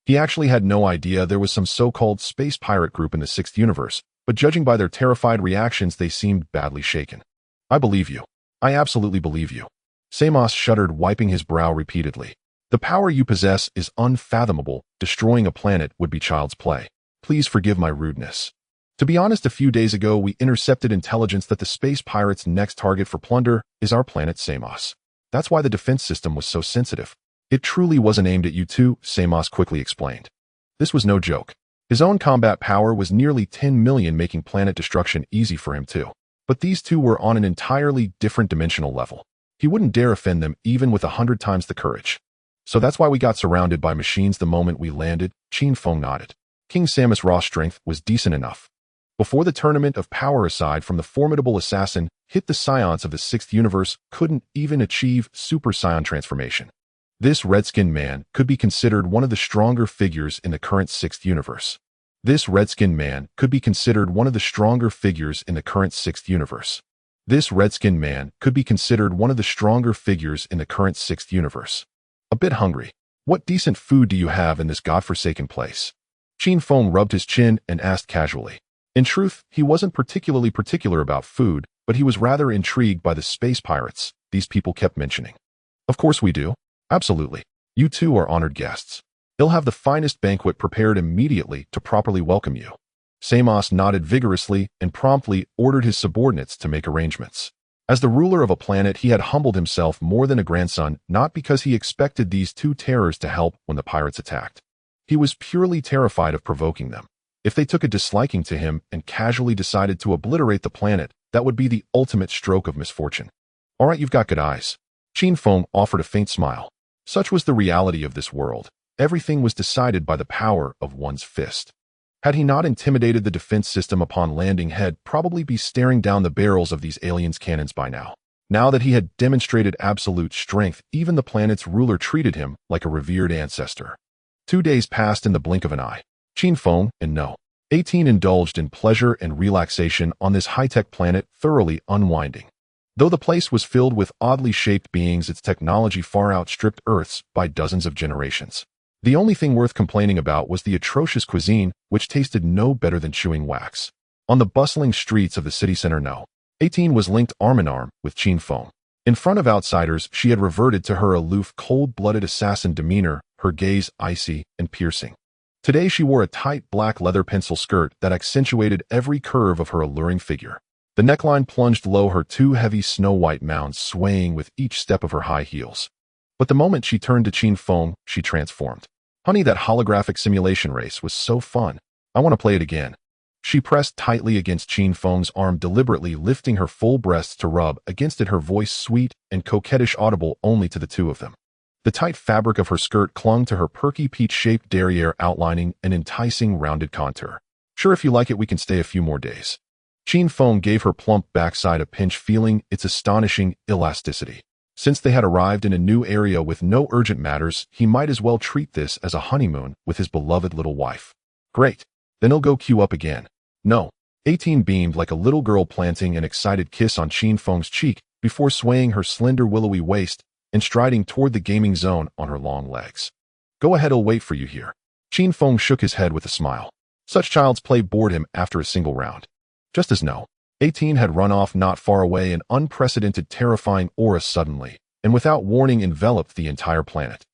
He actually had no idea there was some so-called space pirate group in the 6th universe, but judging by their terrified reactions, they seemed badly shaken. I believe you. I absolutely believe you. Samos shuddered, wiping his brow repeatedly. The power you possess is unfathomable. Destroying a planet would be child's play. Please forgive my rudeness. To be honest, a few days ago we intercepted intelligence that the space pirates' next target for plunder is our planet Samos. That's why the defense system was so sensitive. It truly wasn't aimed at you two, Samos quickly explained. This was no joke. His own combat power was nearly 10 million, making planet destruction easy for him too. But these two were on an entirely different dimensional level. He wouldn't dare offend them even with 100 times the courage. So that's why we got surrounded by machines the moment we landed, Qin Feng nodded. King Samus' raw strength was decent enough. Before the tournament of power, aside from the formidable assassin, hit the scions of the 6th universe couldn't even achieve Super Saiyan transformation. This red-skinned man could be considered one of the stronger figures in the current 6th universe. This red-skinned man could be considered one of the stronger figures in the current 6th universe. This red-skinned man could be considered one of the stronger figures in the current 6th universe. A bit hungry. What decent food do you have in this godforsaken place? Qin Feng rubbed his chin and asked casually. In truth, he wasn't particularly particular about food, but he was rather intrigued by the space pirates these people kept mentioning. Of course we do. Absolutely. You two are honored guests. They'll have the finest banquet prepared immediately to properly welcome you. Samos nodded vigorously and promptly ordered his subordinates to make arrangements. As the ruler of a planet, he had humbled himself more than a grandson, not because he expected these two terrors to help when the pirates attacked. He was purely terrified of provoking them. If they took a disliking to him and casually decided to obliterate the planet, that would be the ultimate stroke of misfortune. All right, you've got good eyes. Qin Feng offered a faint smile. Such was the reality of this world. Everything was decided by the power of one's fist. Had he not intimidated the defense system upon landing, he'd probably be staring down the barrels of these aliens' cannons by now. Now that he had demonstrated absolute strength, even the planet's ruler treated him like a revered ancestor. 2 days passed in the blink of an eye. Qin Feng and no. 18 indulged in pleasure and relaxation on this high-tech planet, thoroughly unwinding. Though the place was filled with oddly shaped beings, its technology far outstripped Earth's by dozens of generations. The only thing worth complaining about was the atrocious cuisine, which tasted no better than chewing wax. On the bustling streets of the city center, no. 18 was linked arm-in-arm with Qin Feng. In front of outsiders, she had reverted to her aloof, cold-blooded assassin demeanor, her gaze icy and piercing. Today she wore a tight black leather pencil skirt that accentuated every curve of her alluring figure. The neckline plunged low, her two heavy snow-white mounds swaying with each step of her high heels. But the moment she turned to Qin Feng, she transformed. Honey, that holographic simulation race was so fun. I want to play it again. She pressed tightly against Qin Feng's arm, deliberately lifting her full breasts to rub against it, her voice sweet and coquettish, audible only to the two of them. The tight fabric of her skirt clung to her perky peach-shaped derriere, outlining an enticing rounded contour. Sure, if you like it, we can stay a few more days. Qin Feng gave her plump backside a pinch, feeling its astonishing elasticity. Since they had arrived in a new area with no urgent matters, he might as well treat this as a honeymoon with his beloved little wife. Great. Then he'll go queue up again. No. 18 beamed like a little girl, planting an excited kiss on Qin Feng's cheek before swaying her slender willowy waist and striding toward the gaming zone on her long legs. Go ahead, I'll wait for you here. Qin Feng shook his head with a smile. Such child's play bored him after a single round. Just as no. 18 had run off not far away, an unprecedented, terrifying aura suddenly, and without warning, enveloped the entire planet.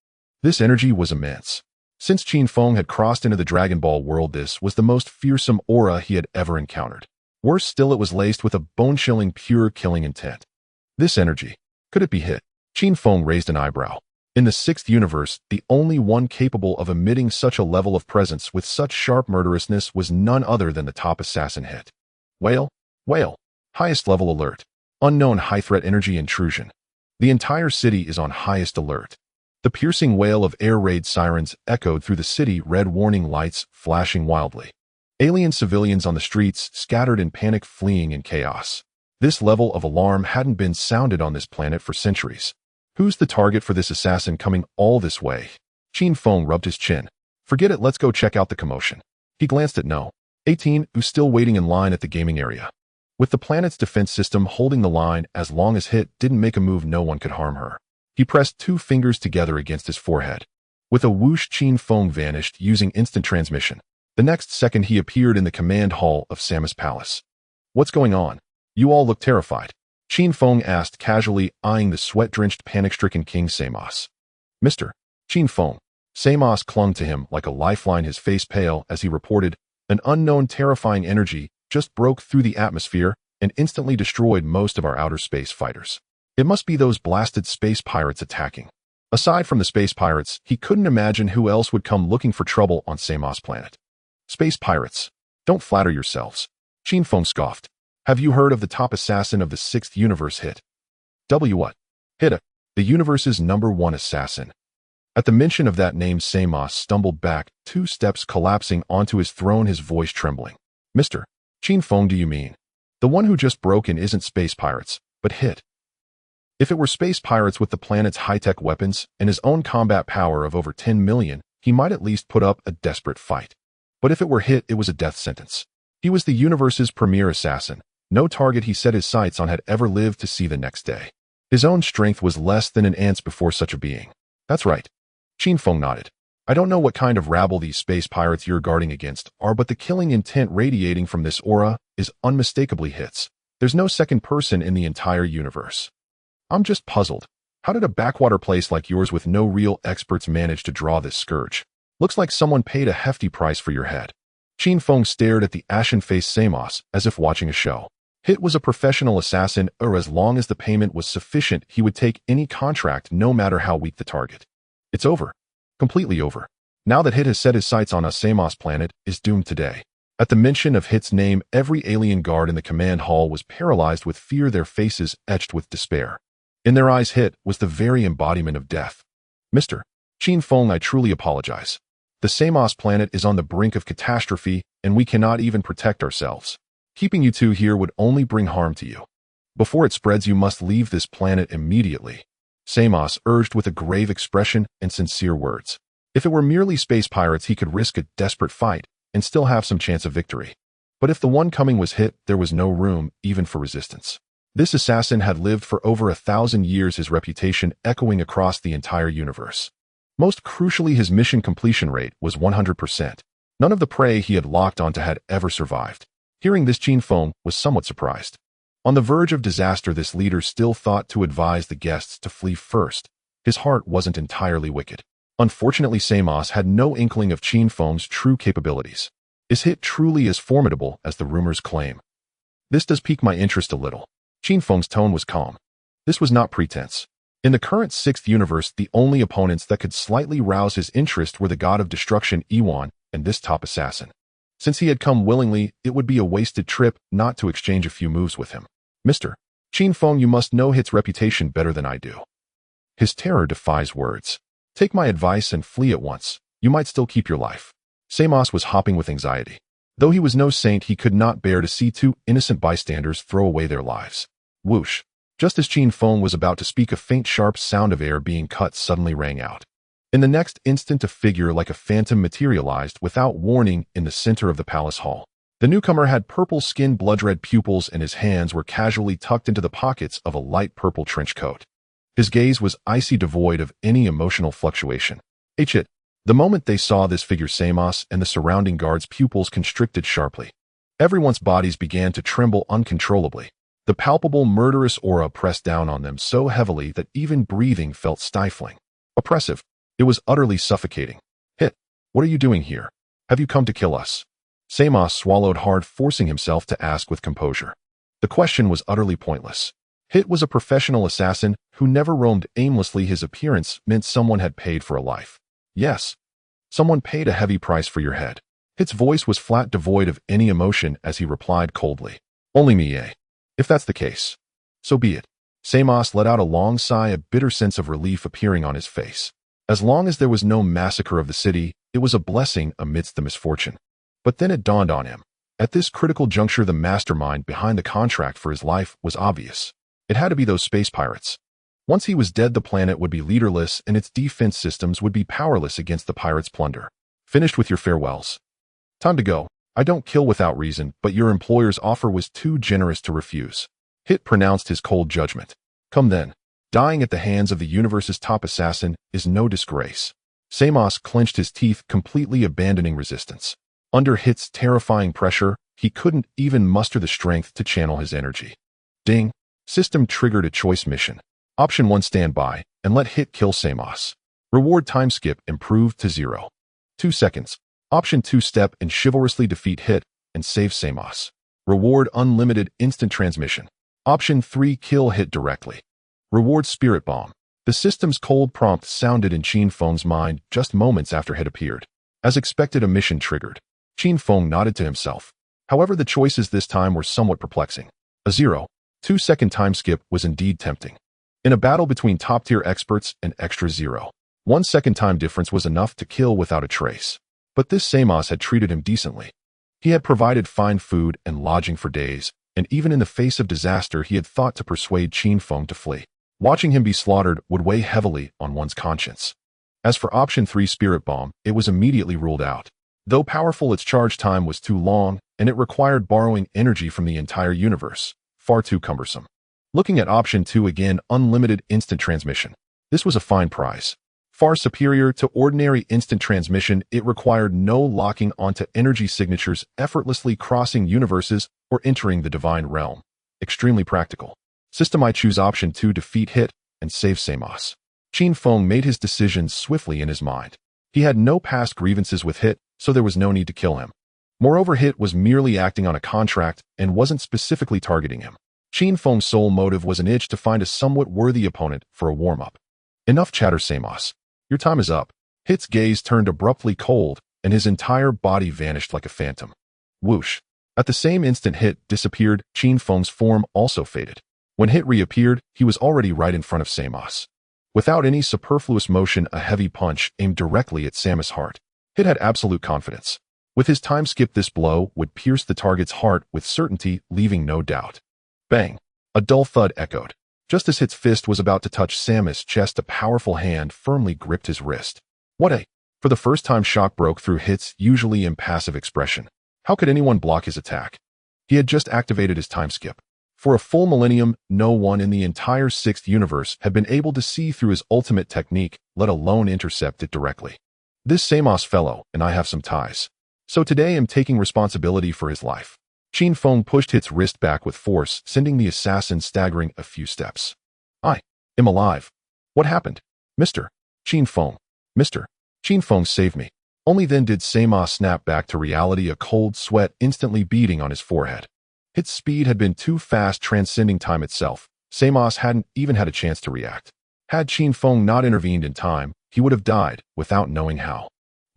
This energy was immense. Since Qin Feng had crossed into the Dragon Ball world, this was the most fearsome aura he had ever encountered. Worse still, it was laced with a bone-chilling, pure killing intent. This energy, could it be hit? Qin Feng raised an eyebrow. In the 6th universe, the only one capable of emitting such a level of presence with such sharp murderousness was none other than the top assassin hit. Whale? Highest level alert. Unknown high-threat energy intrusion. The entire city is on highest alert. The piercing wail of air raid sirens echoed through the city, red warning lights flashing wildly. Alien civilians on the streets, scattered in panic, fleeing in chaos. This level of alarm hadn't been sounded on this planet for centuries. Who's the target for this assassin coming all this way? Qin Feng rubbed his chin. Forget it, let's go check out the commotion. He glanced at No. 18, who's still waiting in line at the gaming area. With the planet's defense system holding the line, as long as Hit didn't make a move, no one could harm her. He pressed 2 fingers together against his forehead. With a whoosh, Qin Feng vanished using instant transmission. The next second, he appeared in the command hall of Samus Palace. What's going on? You all look terrified. Qin Feng asked casually, eyeing the sweat-drenched, panic-stricken King Samus. Mr. Qin Feng. Samus clung to him like a lifeline, his face pale, as he reported, an unknown terrifying energy just broke through the atmosphere and instantly destroyed most of our outer space fighters. It must be those blasted space pirates attacking. Aside from the space pirates, he couldn't imagine who else would come looking for trouble on Samus' planet. Space pirates. Don't flatter yourselves. Qin Feng scoffed. Have you heard of the top assassin of the 6th universe, Hit? What? Hit, the universe's #1 assassin. At the mention of that name, Samus stumbled back, 2 steps, collapsing onto his throne, his voice trembling. Mr. Qin Feng, do you mean? The one who just broke in isn't space pirates, but Hit. If it were space pirates with the planet's high-tech weapons and his own combat power of over 10 million, he might at least put up a desperate fight. But if it were Hit, it was a death sentence. He was the universe's premier assassin. No target he set his sights on had ever lived to see the next day. His own strength was less than an ant's before such a being. That's right. Qin Feng nodded. I don't know what kind of rabble these space pirates you're guarding against are, but the killing intent radiating from this aura is unmistakably Hit's. There's no second person in the entire universe. I'm just puzzled. How did a backwater place like yours with no real experts manage to draw this scourge? Looks like someone paid a hefty price for your head. Qin Feng stared at the ashen-faced Samus as if watching a show. Hit was a professional assassin, or as long as the payment was sufficient, he would take any contract no matter how weak the target. It's over. Completely over. Now that Hit has set his sights on us, Samus' planet is doomed today. At the mention of Hit's name, every alien guard in the command hall was paralyzed with fear, their faces etched with despair. In their eyes, Hit was the very embodiment of death. Mr. Qin Feng, I truly apologize. The Samus planet is on the brink of catastrophe, and we cannot even protect ourselves. Keeping you two here would only bring harm to you. Before it spreads, you must leave this planet immediately. Samus urged with a grave expression and sincere words. If it were merely space pirates, he could risk a desperate fight and still have some chance of victory. But if the one coming was Hit, there was no room even for resistance. This assassin had lived for over 1,000 years, his reputation echoing across the entire universe. Most crucially, his mission completion rate was 100%. None of the prey he had locked onto had ever survived. Hearing this, Qin Feng was somewhat surprised. On the verge of disaster, this leader still thought to advise the guests to flee first. His heart wasn't entirely wicked. Unfortunately, Samus had no inkling of Qin Feng's true capabilities. Is Hit truly as formidable as the rumors claim? This does pique my interest a little. Qin Feng's tone was calm. This was not pretense. In the current 6th universe, the only opponents that could slightly rouse his interest were the god of destruction Iwan and this top assassin. Since he had come willingly, it would be a wasted trip not to exchange a few moves with him. Mr. Qin Feng, you must know Hit's reputation better than I do. His terror defies words. Take my advice and flee at once. You might still keep your life. Samos was hopping with anxiety. Though he was no saint, he could not bear to see two innocent bystanders throw away their lives. Whoosh! Just as Qin Feng was about to speak, a faint sharp sound of air being cut suddenly rang out. In the next instant, a figure like a phantom materialized without warning in the center of the palace hall. The newcomer had purple skin, blood-red pupils, and his hands were casually tucked into the pockets of a light purple trench coat. His gaze was icy, devoid of any emotional fluctuation. It. The moment they saw this figure, Samos and the surrounding guards' pupils constricted sharply. Everyone's bodies began to tremble uncontrollably. The palpable murderous aura pressed down on them so heavily that even breathing felt stifling. Oppressive. It was utterly suffocating. Hit, what are you doing here? Have you come to kill us? Samos swallowed hard, forcing himself to ask with composure. The question was utterly pointless. Hit was a professional assassin who never roamed aimlessly. His appearance meant someone had paid for a life. Yes. Someone paid a heavy price for your head. Hit's voice was flat, devoid of any emotion as he replied coldly. Only me, eh? If that's the case, so be it. Samos let out a long sigh, a bitter sense of relief appearing on his face. As long as there was no massacre of the city, it was a blessing amidst the misfortune. But then it dawned on him. At this critical juncture, the mastermind behind the contract for his life was obvious. It had to be those space pirates. Once he was dead, the planet would be leaderless and its defense systems would be powerless against the pirates' plunder. Finished with your farewells. Time to go. I don't kill without reason, but your employer's offer was too generous to refuse. Hit pronounced his cold judgment. Come then. Dying at the hands of the universe's top assassin is no disgrace. Samos clenched his teeth, completely abandoning resistance. Under Hit's terrifying pressure, he couldn't even muster the strength to channel his energy. Ding. System triggered a choice mission. Option 1, stand by and let Hit kill Samos. Reward time skip improved to 0. 2 seconds. Option 2, step and chivalrously defeat Hit and save Samos. Reward unlimited instant transmission. Option 3, kill Hit directly. Reward spirit bomb. The system's cold prompt sounded in Qin Feng's mind just moments after Hit appeared. As expected, a mission triggered. Qin Feng nodded to himself. However, the choices this time were somewhat perplexing. A 0.2 second time skip was indeed tempting. In a battle between top-tier experts, an extra 0.1 second time difference was enough to kill without a trace. But this Samos had treated him decently. He had provided fine food and lodging for days, and even in the face of disaster, he had thought to persuade Qin Feng to flee. Watching him be slaughtered would weigh heavily on one's conscience. As for option 3, spirit bomb, it was immediately ruled out. Though powerful, its charge time was too long, and it required borrowing energy from the entire universe. Far too cumbersome. Looking at option 2 again, unlimited instant transmission. This was a fine prize. Far superior to ordinary instant transmission, it required no locking onto energy signatures, effortlessly crossing universes or entering the divine realm. Extremely practical. System, I choose option 2, defeat Hit and save Samos. Qin Feng made his decision swiftly in his mind. He had no past grievances with Hit, so there was no need to kill him. Moreover, Hit was merely acting on a contract and wasn't specifically targeting him. Qin Feng's sole motive was an itch to find a somewhat worthy opponent for a warm-up. Enough chatter, Samos. Your time is up. Hit's gaze turned abruptly cold, and his entire body vanished like a phantom. Whoosh. At the same instant Hit disappeared, Qin Feng's form also faded. When Hit reappeared, he was already right in front of Samos. Without any superfluous motion, a heavy punch aimed directly at Samos' heart. Hit had absolute confidence. With his time skip, this blow would pierce the target's heart with certainty, leaving no doubt. Bang! A dull thud echoed. Just as Hit's fist was about to touch Samos' chest, a powerful hand firmly gripped his wrist. What a... For the first time, shock broke through Hit's usually impassive expression. How could anyone block his attack? He had just activated his time skip. For a full millennium, no one in the entire 6th universe had been able to see through his ultimate technique, let alone intercept it directly. This Samos fellow and I have some ties. So today I'm taking responsibility for his life. Qin Feng pushed Hit's wrist back with force, sending the assassin staggering a few steps. I am alive. What happened? Mr. Qin Feng. Mr. Qin Feng saved me. Only then did Samos snap back to reality, a cold sweat instantly beading on his forehead. Hit's speed had been too fast, transcending time itself. Samos hadn't even had a chance to react. Had Qin Feng not intervened in time, he would have died without knowing how.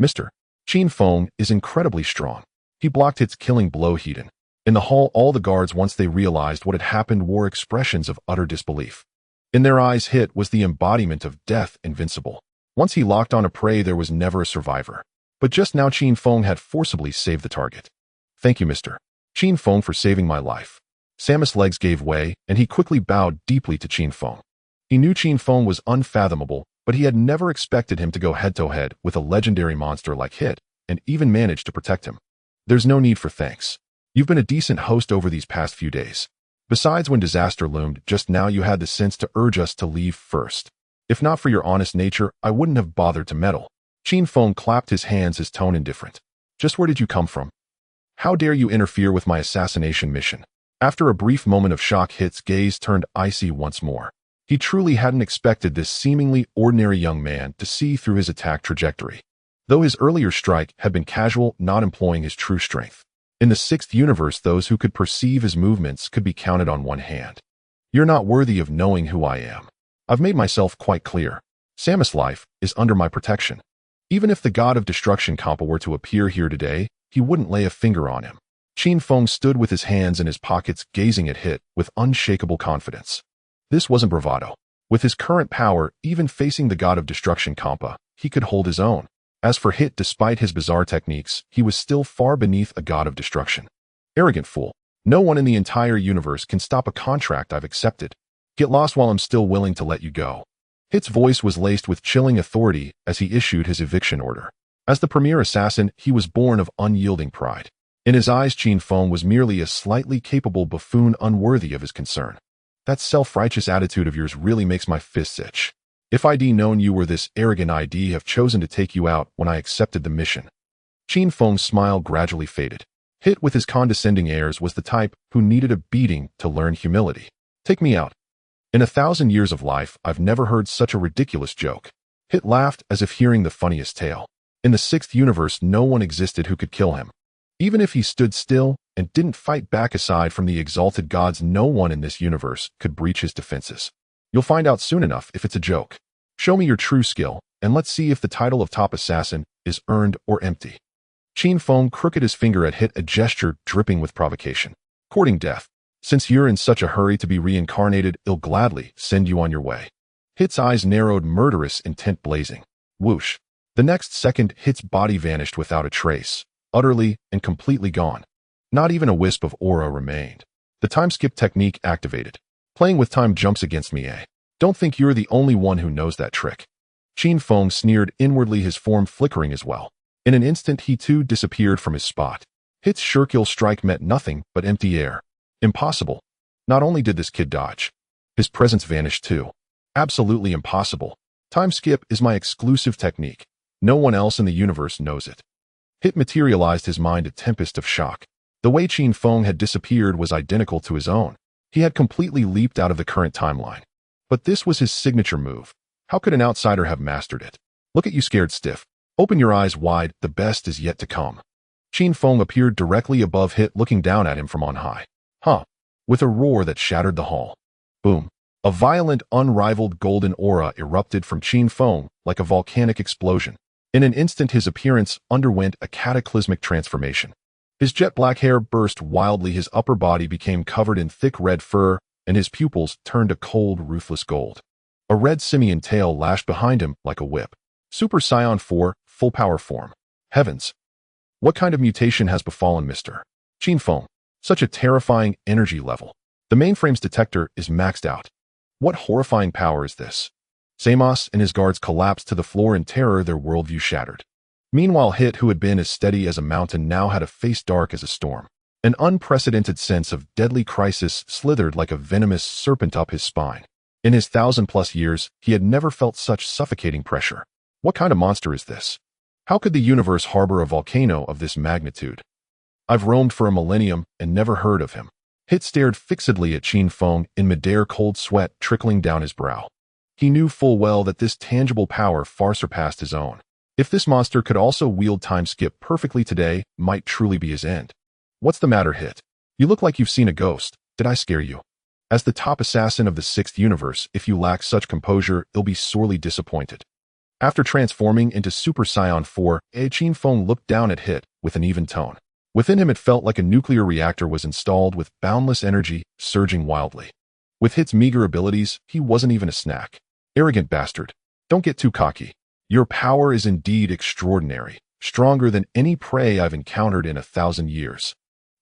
Mr. Qin Feng is incredibly strong. He blocked Hit's killing blow. Heaton. In the hall, all the guards, once they realized what had happened, wore expressions of utter disbelief. In their eyes, Hit was the embodiment of death, invincible. Once he locked on a prey, there was never a survivor. But just now Qin Feng had forcibly saved the target. Thank you, Mr. Qin Feng, for saving my life. Samus' legs gave way, and he quickly bowed deeply to Qin Feng. He knew Qin Feng was unfathomable, but he had never expected him to go head-to-head with a legendary monster like Hit, and even manage to protect him. There's no need for thanks. You've been a decent host over these past few days. Besides, when disaster loomed, just now you had the sense to urge us to leave first. If not for your honest nature, I wouldn't have bothered to meddle. Qin Feng clapped his hands, his tone indifferent. Just where did you come from? How dare you interfere with my assassination mission? After a brief moment of shock, Hit's gaze turned icy once more. He truly hadn't expected this seemingly ordinary young man to see through his attack trajectory. Though his earlier strike had been casual, not employing his true strength. In the 6th universe, those who could perceive his movements could be counted on one hand. You're not worthy of knowing who I am. I've made myself quite clear. Samus' life is under my protection. Even if the god of destruction Kampa were to appear here today, he wouldn't lay a finger on him. Qin Feng stood with his hands in his pockets, gazing at Hit with unshakable confidence. This wasn't bravado. With his current power, even facing the god of destruction Kampa, he could hold his own. As for Hit, despite his bizarre techniques, he was still far beneath a god of destruction. Arrogant fool. No one in the entire universe can stop a contract I've accepted. Get lost while I'm still willing to let you go. Hit's voice was laced with chilling authority as he issued his eviction order. As the premier assassin, he was born of unyielding pride. In his eyes, Qin Feng was merely a slightly capable buffoon unworthy of his concern. That self-righteous attitude of yours really makes my fists itch. If I'd known you were this arrogant, I'd have chosen to take you out when I accepted the mission. Qin Feng's smile gradually faded. Hit, with his condescending airs, was the type who needed a beating to learn humility. Take me out. In 1,000 years of life, I've never heard such a ridiculous joke. Hit laughed as if hearing the funniest tale. In the 6th universe, no one existed who could kill him. Even if he stood still and didn't fight back, aside from the exalted gods, no one in this universe could breach his defenses. You'll find out soon enough if it's a joke. Show me your true skill, and let's see if the title of top assassin is earned or empty. Qin Feng crooked his finger at Hit, a gesture dripping with provocation. Courting death. Since you're in such a hurry to be reincarnated, I'll gladly send you on your way. Hit's eyes narrowed, murderous intent blazing. Whoosh. The next second, Hit's body vanished without a trace, utterly and completely gone. Not even a wisp of aura remained. The time skip technique activated. Playing with time jumps against me, eh? Don't think you're the only one who knows that trick. Qin Feng sneered inwardly, his form flickering as well. In an instant, he too disappeared from his spot. Hit's sure-kill strike met nothing but empty air. Impossible. Not only did this kid dodge, his presence vanished too. Absolutely impossible. Time skip is my exclusive technique. No one else in the universe knows it. Hit materialized, his mind a tempest of shock. The way Qin Feng had disappeared was identical to his own. He had completely leaped out of the current timeline. But this was his signature move. How could an outsider have mastered it? Look at you, scared stiff. Open your eyes wide, the best is yet to come. Qin Feng appeared directly above Hit, looking down at him from on high. Huh. With a roar that shattered the hall. Boom. A violent, unrivaled golden aura erupted from Qin Feng like a volcanic explosion. In an instant, his appearance underwent a cataclysmic transformation. His jet black hair burst wildly, his upper body became covered in thick red fur, and his pupils turned a cold, ruthless gold. A red simian tail lashed behind him like a whip. Super Saiyan 4, full power form. Heavens! What kind of mutation has befallen Mr. Qin Feng? Such a terrifying energy level. The mainframe's detector is maxed out. What horrifying power is this? Samus and his guards collapsed to the floor in terror, their worldview shattered. Meanwhile, Hit, who had been as steady as a mountain, now had a face dark as a storm. An unprecedented sense of deadly crisis slithered like a venomous serpent up his spine. In his 1,000+ years, he had never felt such suffocating pressure. What kind of monster is this? How could the universe harbor a volcano of this magnitude? I've roamed for a millennium and never heard of him. Hit stared fixedly at Qin Feng, in midair, cold sweat trickling down his brow. He knew full well that this tangible power far surpassed his own. If this monster could also wield time skip perfectly, today might truly be his end. What's the matter, Hit? You look like you've seen a ghost. Did I scare you? As the top assassin of the 6th universe, if you lack such composure, you'll be sorely disappointed. After transforming into Super Saiyan 4, Qin Feng looked down at Hit with an even tone. Within him it felt like a nuclear reactor was installed with boundless energy surging wildly. With Hit's meager abilities, he wasn't even a snack. Arrogant bastard. Don't get too cocky. Your power is indeed extraordinary, stronger than any prey I've encountered in 1,000 years.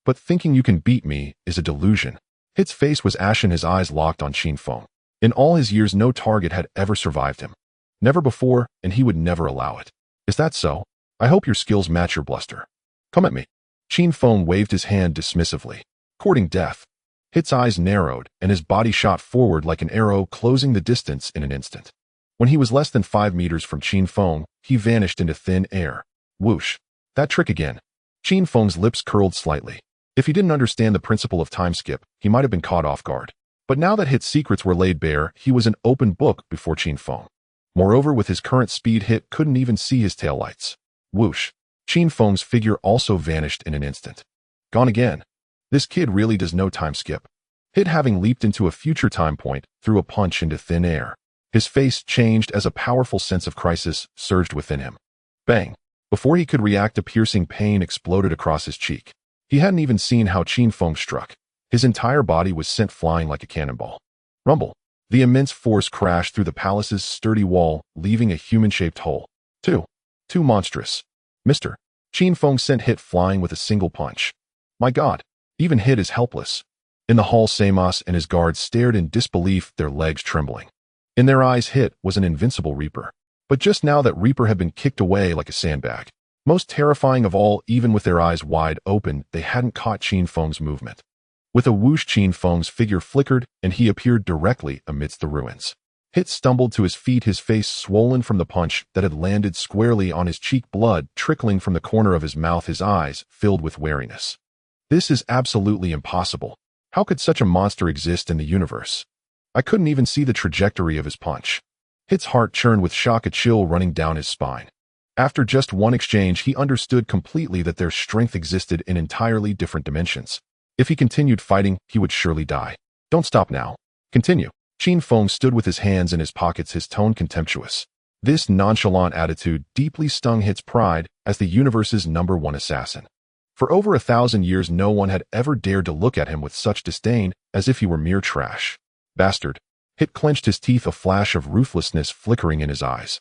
But thinking you can beat me is a delusion. Hit's face was ashen, his eyes locked on Qin Feng. In all his years, no target had ever survived him. Never before, and he would never allow it. Is that so? I hope your skills match your bluster. Come at me. Qin Feng waved his hand dismissively, courting death. Hit's eyes narrowed, and his body shot forward like an arrow, closing the distance in an instant. When he was less than 5 meters from Qin Feng, he vanished into thin air. Whoosh. That trick again. Qin Feng's lips curled slightly. If he didn't understand the principle of time skip, he might have been caught off guard. But now that Hit's secrets were laid bare, he was an open book before Qin Feng. Moreover, with his current speed, Hit couldn't even see his taillights. Whoosh. Qin Feng's figure also vanished in an instant. Gone again. This kid really does no time skip. Hit, having leaped into a future time point, threw a punch into thin air. His face changed as a powerful sense of crisis surged within him. Bang. Before he could react, a piercing pain exploded across his cheek. He hadn't even seen how Qin Feng struck. His entire body was sent flying like a cannonball. Rumble. The immense force crashed through the palace's sturdy wall, leaving a human-shaped hole. Too monstrous. Mr. Qin Feng sent Hit flying with a single punch. My God. Even Hit is helpless. In the hall, Samos and his guards stared in disbelief, their legs trembling. In their eyes, Hit was an invincible Reaper. But just now that Reaper had been kicked away like a sandbag. Most terrifying of all, even with their eyes wide open, they hadn't caught Qin Feng's movement. With a whoosh, Qin Feng's figure flickered, and he appeared directly amidst the ruins. Hit stumbled to his feet, his face swollen from the punch that had landed squarely on his cheek, blood trickling from the corner of his mouth, his eyes filled with wariness. This is absolutely impossible. How could such a monster exist in the universe? I couldn't even see the trajectory of his punch. Hit's heart churned with shock, a chill running down his spine. After just one exchange, he understood completely that their strength existed in entirely different dimensions. If he continued fighting, he would surely die. Don't stop now. Continue. Qin Feng stood with his hands in his pockets, his tone contemptuous. This nonchalant attitude deeply stung Hit's pride as the universe's #1 assassin. For over 1,000 years, no one had ever dared to look at him with such disdain, as if he were mere trash. Bastard. Hit clenched his teeth, a flash of ruthlessness flickering in his eyes.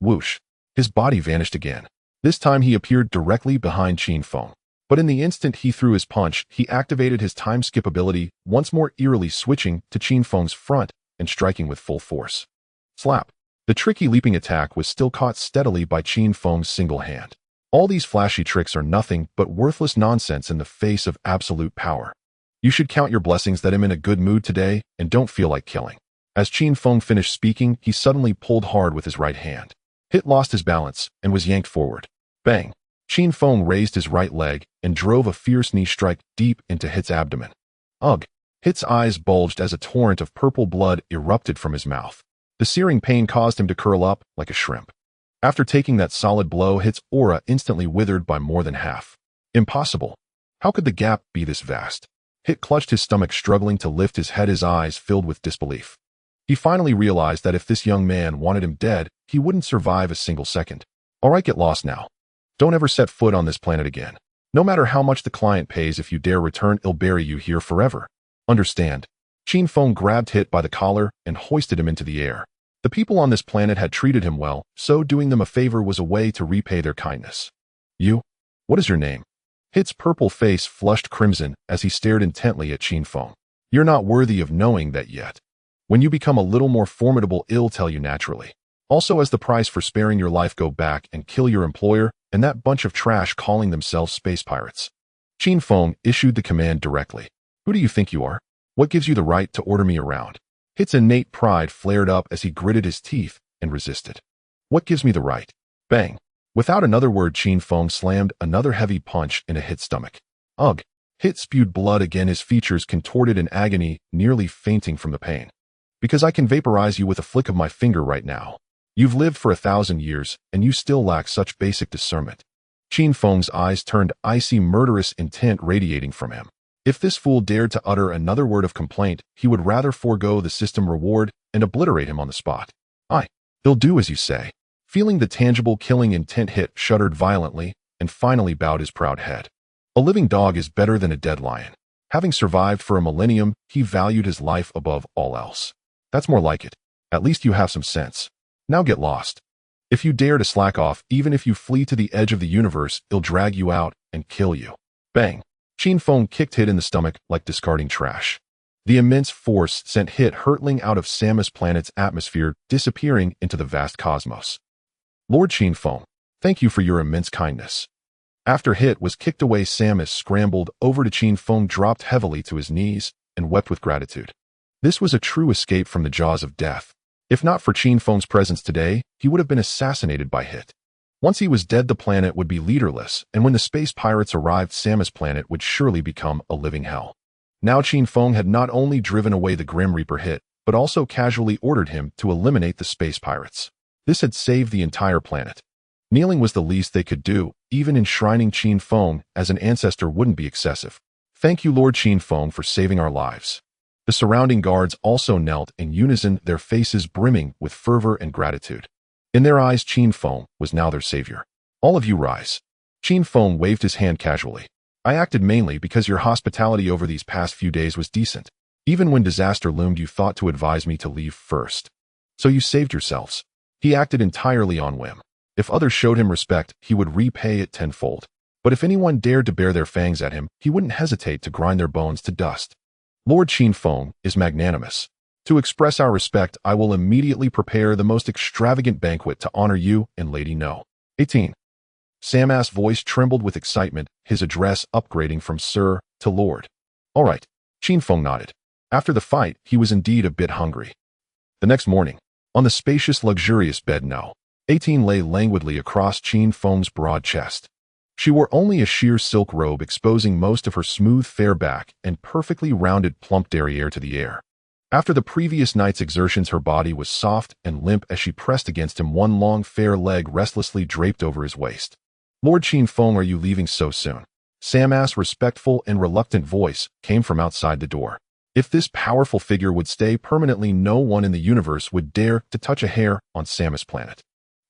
Whoosh. His body vanished again. This time he appeared directly behind Qin Feng. But in the instant he threw his punch, he activated his time skip ability, once more eerily switching to Qin Feng's front and striking with full force. Slap. The tricky leaping attack was still caught steadily by Qin Feng's single hand. All these flashy tricks are nothing but worthless nonsense in the face of absolute power. You should count your blessings that I'm in a good mood today and don't feel like killing. As Qin Feng finished speaking, he suddenly pulled hard with his right hand. Hit lost his balance and was yanked forward. Bang. Qin Feng raised his right leg and drove a fierce knee strike deep into Hit's abdomen. Ugh! Hit's eyes bulged as a torrent of purple blood erupted from his mouth. The searing pain caused him to curl up like a shrimp. After taking that solid blow, Hit's aura instantly withered by more than half. Impossible. How could the gap be this vast? Hit clutched his stomach, struggling to lift his head, his eyes filled with disbelief. He finally realized that if this young man wanted him dead, he wouldn't survive a single second. All right, get lost now. Don't ever set foot on this planet again. No matter how much the client pays, if you dare return, I'll bury you here forever. Understand? Qin Feng grabbed Hit by the collar and hoisted him into the air. The people on this planet had treated him well, so doing them a favor was a way to repay their kindness. You? What is your name? Hit's purple face flushed crimson as he stared intently at Qin Feng. You're not worthy of knowing that yet. When you become a little more formidable, I'll tell you naturally. Also, as the price for sparing your life, go back and kill your employer and that bunch of trash calling themselves space pirates. Qin Feng issued the command directly. Who do you think you are? What gives you the right to order me around? Hit's innate pride flared up as he gritted his teeth and resisted. What gives me the right? Bang. Without another word, Qin Feng slammed another heavy punch into Hit's stomach. Ugh. Hit spewed blood again, his features contorted in agony, nearly fainting from the pain. Because I can vaporize you with a flick of my finger right now. You've lived for 1,000 years, and you still lack such basic discernment. Qin Feng's eyes turned icy, murderous intent radiating from him. If this fool dared to utter another word of complaint, he would rather forego the system reward and obliterate him on the spot. He'll do as you say. Feeling the tangible killing intent, Hit shuddered violently and finally bowed his proud head. A living dog is better than a dead lion. Having survived for a millennium, he valued his life above all else. That's more like it. At least you have some sense. Now get lost. If you dare to slack off, even if you flee to the edge of the universe, it'll drag you out and kill you. Bang! Qin Feng kicked Hit in the stomach like discarding trash. The immense force sent Hit hurtling out of Samus planet's atmosphere, disappearing into the vast cosmos. Lord Qin Feng, thank you for your immense kindness. After Hit was kicked away, Samus scrambled over to Qin Feng, dropped heavily to his knees, and wept with gratitude. This was a true escape from the jaws of death. If not for Qin Feng's presence today, he would have been assassinated by Hit. Once he was dead, the planet would be leaderless, and when the space pirates arrived, Samus' planet would surely become a living hell. Now Qin Feng had not only driven away the Grim Reaper Hit, but also casually ordered him to eliminate the space pirates. This had saved the entire planet. Kneeling was the least they could do, even enshrining Qin Feng as an ancestor wouldn't be excessive. Thank you, Lord Qin Feng, for saving our lives. The surrounding guards also knelt in unison, their faces brimming with fervor and gratitude. In their eyes, Qin Feng was now their savior. All of you rise. Qin Feng waved his hand casually. I acted mainly because your hospitality over these past few days was decent. Even when disaster loomed, you thought to advise me to leave first. So you saved yourselves. He acted entirely on whim. If others showed him respect, he would repay it tenfold. But if anyone dared to bare their fangs at him, he wouldn't hesitate to grind their bones to dust. Lord Qin Feng is magnanimous. To express our respect, I will immediately prepare the most extravagant banquet to honor you and Lady No. 18. Samus' voice trembled with excitement, his address upgrading from Sir to Lord. All right. Qin Feng nodded. After the fight, he was indeed a bit hungry. The next morning, on the spacious, luxurious bed, No. 18 lay languidly across Qin Feng's broad chest. She wore only a sheer silk robe, exposing most of her smooth, fair back and perfectly rounded, plump derriere to the air. After the previous night's exertions, her body was soft and limp as she pressed against him, one long, fair leg restlessly draped over his waist. Lord Qin Feng, are you leaving so soon? Samus' respectful and reluctant voice came from outside the door. If this powerful figure would stay permanently, no one in the universe would dare to touch a hair on Samus' planet.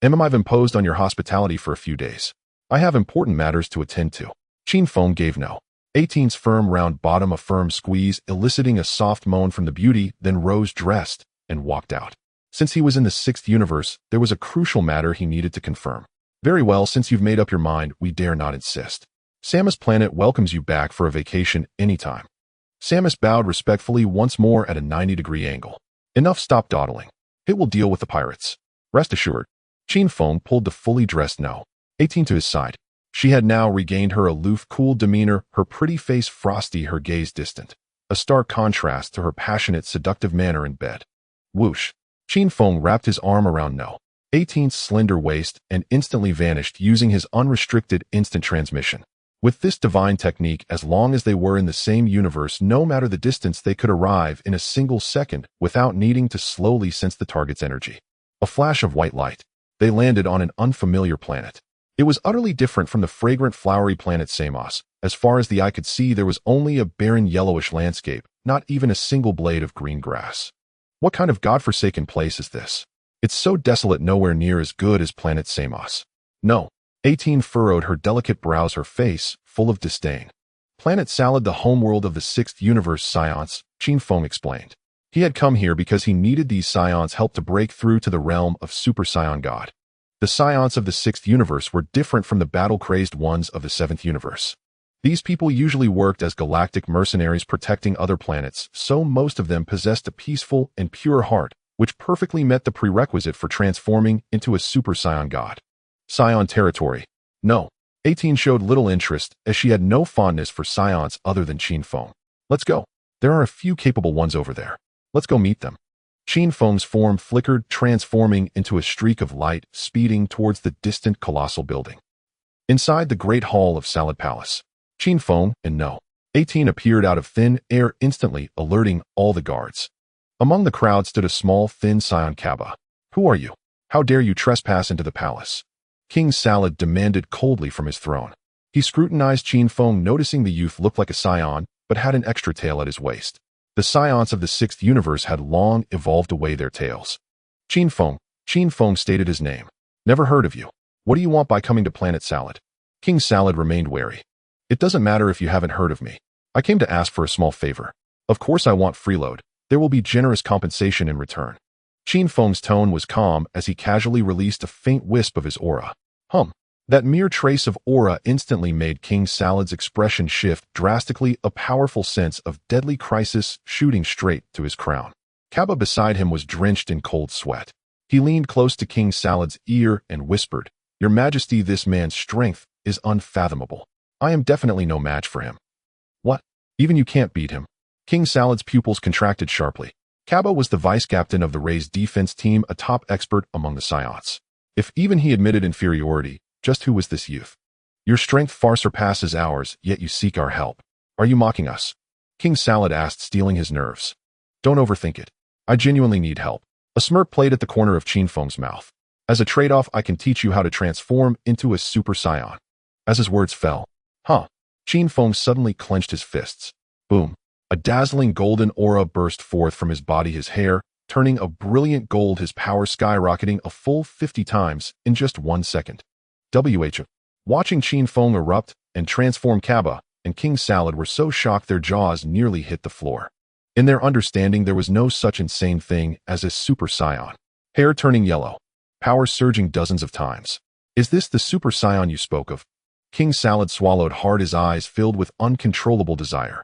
I've imposed on your hospitality for a few days. I have important matters to attend to. Qin Feng gave No. 18's firm round bottom a firm squeeze, eliciting a soft moan from the beauty, then rose dressed and walked out. Since he was in the 6th universe, there was a crucial matter he needed to confirm. Very well, since you've made up your mind, we dare not insist. Samus' planet welcomes you back for a vacation anytime. Samus bowed respectfully once more at a 90-degree angle. Enough, stop dawdling. It will deal with the pirates. Rest assured. Qin Feng pulled the fully dressed No. 18 to his side. She had now regained her aloof, cool demeanor, her pretty face frosty, her gaze distant. A stark contrast to her passionate, seductive manner in bed. Whoosh. Qin Feng wrapped his arm around No. 18's slender waist and instantly vanished using his unrestricted instant transmission. With this divine technique, as long as they were in the same universe, no matter the distance, they could arrive in a single second without needing to slowly sense the target's energy. A flash of white light. They landed on an unfamiliar planet. It was utterly different from the fragrant, flowery planet Samus. As far as the eye could see, there was only a barren, yellowish landscape, not even a single blade of green grass. What kind of godforsaken place is this? It's so desolate, nowhere near as good as planet Samus. No. 18 furrowed her delicate brows, her face full of disdain. Planet Salad, the homeworld of the 6th universe scions, Qin Feng explained. He had come here because he needed these scions' help to break through to the realm of Super Saiyan God. The scions of the 6th universe were different from the battle-crazed ones of the 7th universe. These people usually worked as galactic mercenaries protecting other planets, so most of them possessed a peaceful and pure heart, which perfectly met the prerequisite for transforming into a Super Saiyan God. Scion territory. No. 18 showed little interest, as she had no fondness for scions other than Qin Feng. Let's go. There are a few capable ones over there. Let's go meet them. Qin Feng's form flickered, transforming into a streak of light, speeding towards the distant colossal building. Inside the great hall of Salad Palace, Qin Feng and No. 18 appeared out of thin air, instantly alerting all the guards. Among the crowd stood a small, thin Scion Kaba. Who are you? How dare you trespass into the palace? King Salad demanded coldly from his throne. He scrutinized Qin Feng, noticing the youth looked like a scion, but had an extra tail at his waist. The scions of the 6th universe had long evolved away their tails. Qin Feng stated his name. Never heard of you. What do you want by coming to Planet Salad? King Salad remained wary. It doesn't matter if you haven't heard of me. I came to ask for a small favor. Of course I want freeload. There will be generous compensation in return. Qin Feng's tone was calm as he casually released a faint wisp of his aura. That mere trace of aura instantly made King Salad's expression shift drastically, a powerful sense of deadly crisis shooting straight to his crown. Kaba beside him was drenched in cold sweat. He leaned close to King Salad's ear and whispered, "Your Majesty, this man's strength is unfathomable. I am definitely no match for him." "What? Even you can't beat him?" King Salad's pupils contracted sharply. Kaba was the vice-captain of the Ray's defense team, a top expert among the scions. If even he admitted inferiority, just who was this youth? "Your strength far surpasses ours, yet you seek our help. Are you mocking us?" King Salad asked, stealing his nerves. "Don't overthink it. I genuinely need help." A smirk played at the corner of Qin Feng's mouth. "As a trade-off, I can teach you how to transform into a Super Saiyan." As his words fell, Qin Feng suddenly clenched his fists. Boom. A dazzling golden aura burst forth from his body, his hair turning a brilliant gold, his power skyrocketing a full 50 times in just 1 second. Watching Qin Feng erupt and transform, Kaba and King Salad were so shocked their jaws nearly hit the floor. In their understanding, there was no such insane thing as a Super Saiyan. Hair turning yellow, power surging dozens of times. "Is this the Super Saiyan you spoke of?" King Salad swallowed hard, his eyes filled with uncontrollable desire.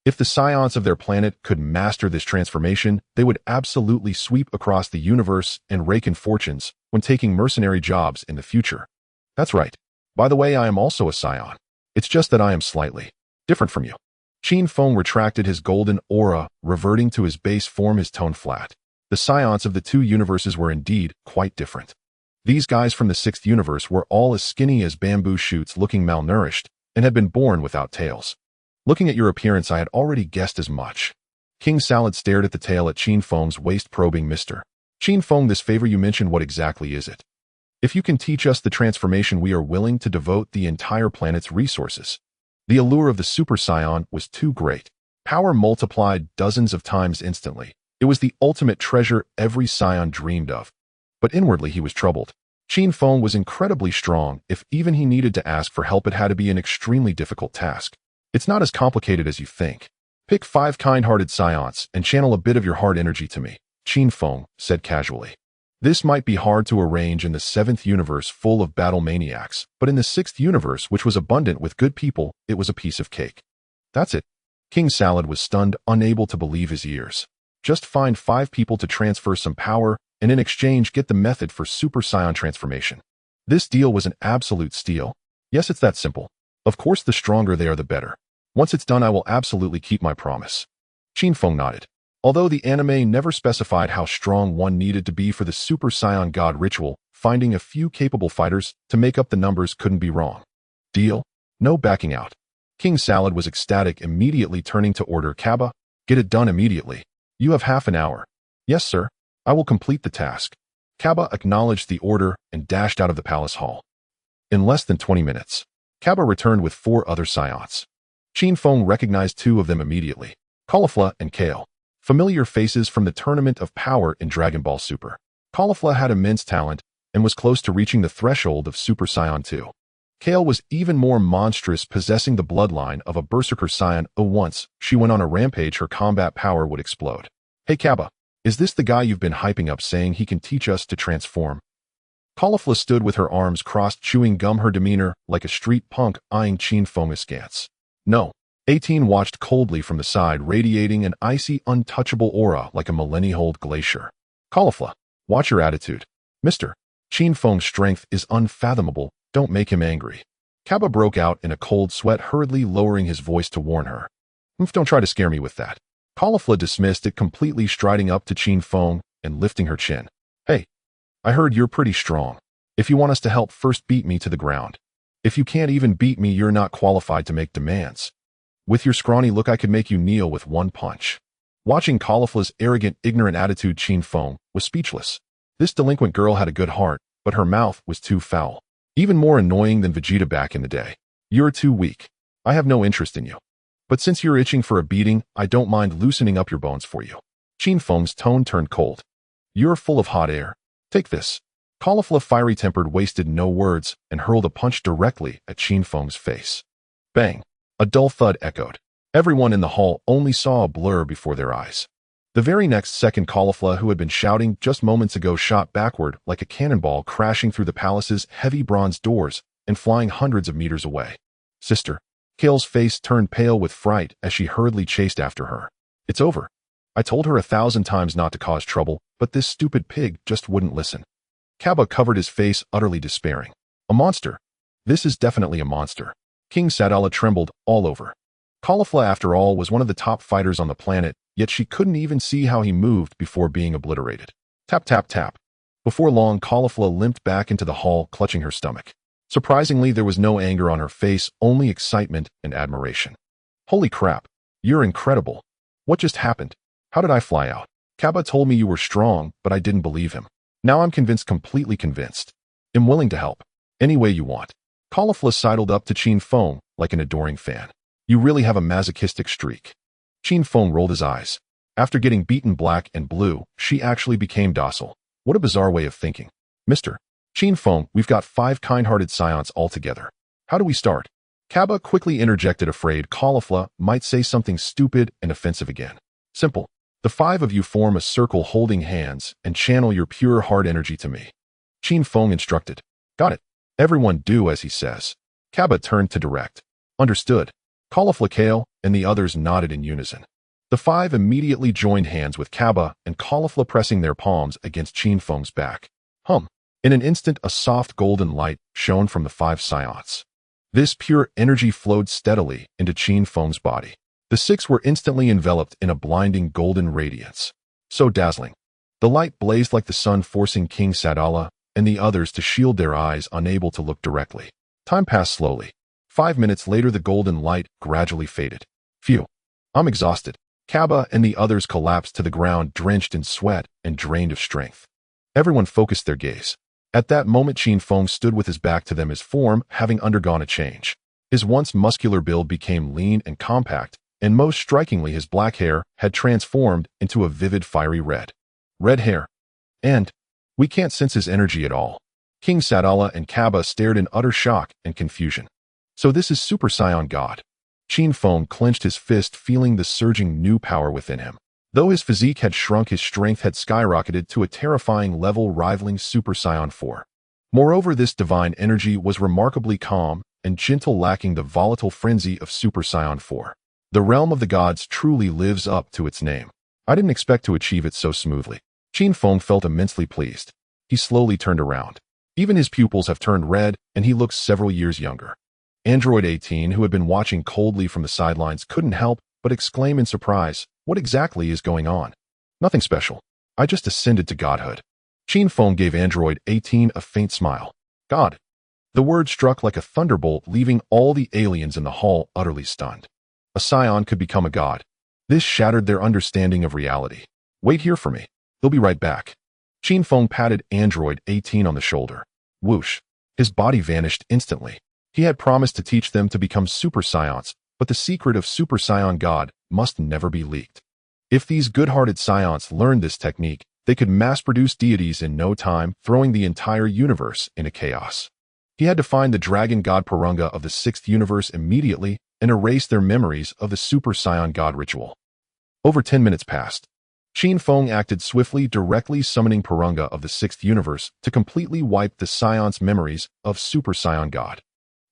If the scions of their planet could master this transformation, they would absolutely sweep across the universe and rake in fortunes when taking mercenary jobs in the future. "That's right. By the way, I am also a scion. It's just that I am slightly different from you." Qin Feng retracted his golden aura, reverting to his base form, his tone flat. The scions of the 2 universes were indeed quite different. These guys from the 6th universe were all as skinny as bamboo shoots, looking malnourished, and had been born without tails. "Looking at your appearance, I had already guessed as much." King Salad stared at the tail at Qin Feng's waist, probing, "Mr. Qin Feng, this favor you mentioned, what exactly is it? If you can teach us the transformation, we are willing to devote the entire planet's resources." The allure of the Super Saiyan was too great. Power multiplied dozens of times instantly. It was the ultimate treasure every scion dreamed of. But inwardly he was troubled. Qin Feng was incredibly strong. If even he needed to ask for help, it had to be an extremely difficult task. "It's not as complicated as you think. Pick 5 kind-hearted scions and channel a bit of your heart energy to me," Qin Feng said casually. This might be hard to arrange in the 7th universe full of battle maniacs, but in the 6th universe, which was abundant with good people, it was a piece of cake. "That's it." King Salad was stunned, unable to believe his ears. "Just find 5 people to transfer some power, and in exchange get the method for Super Saiyan transformation." This deal was an absolute steal. "Yes, it's that simple. Of course, the stronger they are, the better. Once it's done, I will absolutely keep my promise." Qin Feng nodded. Although the anime never specified how strong one needed to be for the Super Saiyan God ritual, finding a few capable fighters to make up the numbers couldn't be wrong. "Deal? No backing out." King Salad was ecstatic, immediately turning to order, "Kaba, get it done immediately. You have half an hour." "Yes, sir. I will complete the task." Kaba acknowledged the order and dashed out of the palace hall. In less than 20 minutes, Kaba returned with 4 other scions. Qin Feng recognized 2 of them immediately, Caulifla and Kale. Familiar faces from the Tournament of Power in Dragon Ball Super. Caulifla had immense talent and was close to reaching the threshold of Super Saiyan 2. Kale was even more monstrous, possessing the bloodline of a Berserker Saiyan. Once she went on a rampage, her combat power would explode. "Hey Kaba, is this the guy you've been hyping up, saying he can teach us to transform?" Caulifla stood with her arms crossed, chewing gum, her demeanor like a street punk, eyeing Qin Feng askance. "No." 18 watched coldly from the side, radiating an icy, untouchable aura like a millennia-old glacier. "Caulifla, watch your attitude. Mr. Qin Feng's strength is unfathomable. Don't make him angry." Kaba broke out in a cold sweat, hurriedly lowering his voice to warn her. "Don't try to scare me with that." Caulifla dismissed it completely, striding up to Qin Feng and lifting her chin. "Hey, I heard you're pretty strong. If you want us to help, first beat me to the ground. If you can't even beat me, you're not qualified to make demands. With your scrawny look, I could make you kneel with 1 punch." Watching Caulifla's arrogant, ignorant attitude, Qin Feng was speechless. This delinquent girl had a good heart, but her mouth was too foul. Even more annoying than Vegeta back in the day. "You're too weak. I have no interest in you." But since you're itching for a beating, I don't mind loosening up your bones for you. Qin Feng's tone turned cold. You're full of hot air. Take this. Caulifla, fiery-tempered, wasted no words and hurled a punch directly at Qin Feng's face. Bang! A dull thud echoed. Everyone in the hall only saw a blur before their eyes. The very next second, Caulifla, who had been shouting just moments ago, shot backward like a cannonball, crashing through the palace's heavy bronze doors and flying hundreds of meters away. Sister. Kale's face turned pale with fright as she hurriedly chased after her. It's over. I told her 1,000 times not to cause trouble, but this stupid pig just wouldn't listen. Kaba covered his face, utterly despairing. A monster. This is definitely a monster. King Sadala trembled all over. Caulifla, after all, was one of the top fighters on the planet, yet she couldn't even see how he moved before being obliterated. Tap, tap, tap. Before long, Caulifla limped back into the hall, clutching her stomach. Surprisingly, there was no anger on her face, only excitement and admiration. Holy crap. You're incredible. What just happened? How did I fly out? Kaba told me you were strong, but I didn't believe him. Now I'm convinced, completely convinced. I'm willing to help. Any way you want. Caulifla sidled up to Qin Feng like an adoring fan. You really have a masochistic streak. Qin Feng rolled his eyes. After getting beaten black and blue, she actually became docile. What a bizarre way of thinking. Mr. Qin Feng, we've got 5 kind-hearted scions altogether. How do we start? Kaba quickly interjected, afraid Caulifla might say something stupid and offensive again. Simple. The 5 of you form a circle holding hands and channel your pure heart energy to me. Qin Feng instructed. Got it. Everyone do as he says. Kaba turned to direct. Understood. Caulifla, Kale, and the others nodded in unison. The 5 immediately joined hands with Kaba and Caulifla, pressing their palms against Qin Feng's back. In an instant, a soft golden light shone from the 5 scions. This pure energy flowed steadily into Qin Feng's body. The 6 were instantly enveloped in a blinding golden radiance. So dazzling. The light blazed like the sun, forcing King Sadala and the others to shield their eyes, unable to look directly. Time passed slowly. 5 minutes later, the golden light gradually faded. Phew. I'm exhausted. Kaba and the others collapsed to the ground, drenched in sweat and drained of strength. Everyone focused their gaze. At that moment, Qin Feng stood with his back to them, his form having undergone a change. His once muscular build became lean and compact, and most strikingly, his black hair had transformed into a vivid fiery red. Red hair. And we can't sense his energy at all. King Sadala and Kaba stared in utter shock and confusion. So this is Super Saiyan God. Qin Feng clenched his fist, feeling the surging new power within him. Though his physique had shrunk, his strength had skyrocketed to a terrifying level, rivaling Super Saiyan 4. Moreover, this divine energy was remarkably calm and gentle, lacking the volatile frenzy of Super Saiyan 4. The realm of the gods truly lives up to its name. I didn't expect to achieve it so smoothly. Qin Feng felt immensely pleased. He slowly turned around. Even his pupils have turned red, and he looks several years younger. Android 18, who had been watching coldly from the sidelines, couldn't help but exclaim in surprise, "What exactly is going on?" "Nothing special. I just ascended to godhood." Qin Feng gave Android 18 a faint smile. "God." The word struck like a thunderbolt, leaving all the aliens in the hall utterly stunned. A scion could become a god. This shattered their understanding of reality. "Wait here for me. They'll be right back." Qin Feng patted Android 18 on the shoulder. Whoosh. His body vanished instantly. He had promised to teach them to become Super Saiyan, but the secret of Super Saiyan God must never be leaked. If these good-hearted scions learned this technique, they could mass-produce deities in no time, throwing the entire universe into chaos. He had to find the dragon god Purunga of the 6th universe immediately and erase their memories of the Super Saiyan God ritual. Over 10 minutes passed. Qin Feng acted swiftly, directly summoning Purunga of the 6th universe to completely wipe the scions' memories of Super Saiyan God.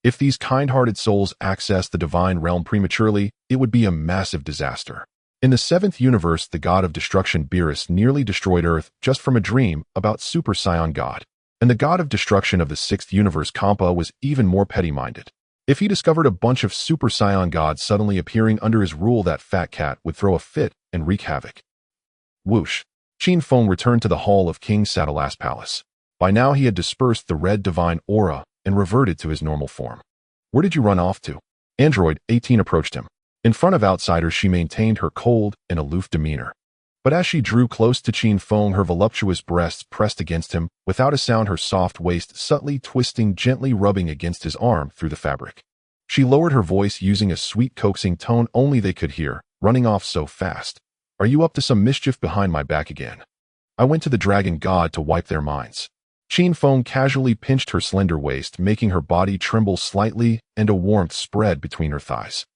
If these kind-hearted souls accessed the divine realm prematurely, it would be a massive disaster. In the 7th universe, the god of destruction Beerus nearly destroyed Earth just from a dream about Super Saiyan God. And the god of destruction of the 6th universe, Kampa, was even more petty-minded. If he discovered a bunch of Super Saiyan gods suddenly appearing under his rule, that fat cat would throw a fit and wreak havoc. Whoosh. Qin Feng returned to the hall of King Sadala's palace. By now he had dispersed the red divine aura and reverted to his normal form. "Where did you run off to?" Android 18 approached him. In front of outsiders, she maintained her cold and aloof demeanor. But as she drew close to Qin Feng, her voluptuous breasts pressed against him. Without a sound, her soft waist subtly twisting, gently rubbing against his arm through the fabric. She lowered her voice using a sweet coaxing tone only they could hear, running off so fast. Are you up to some mischief behind my back again? I went to the dragon god to wipe their minds. Qin Feng casually pinched her slender waist, making her body tremble slightly, and a warmth spread between her thighs.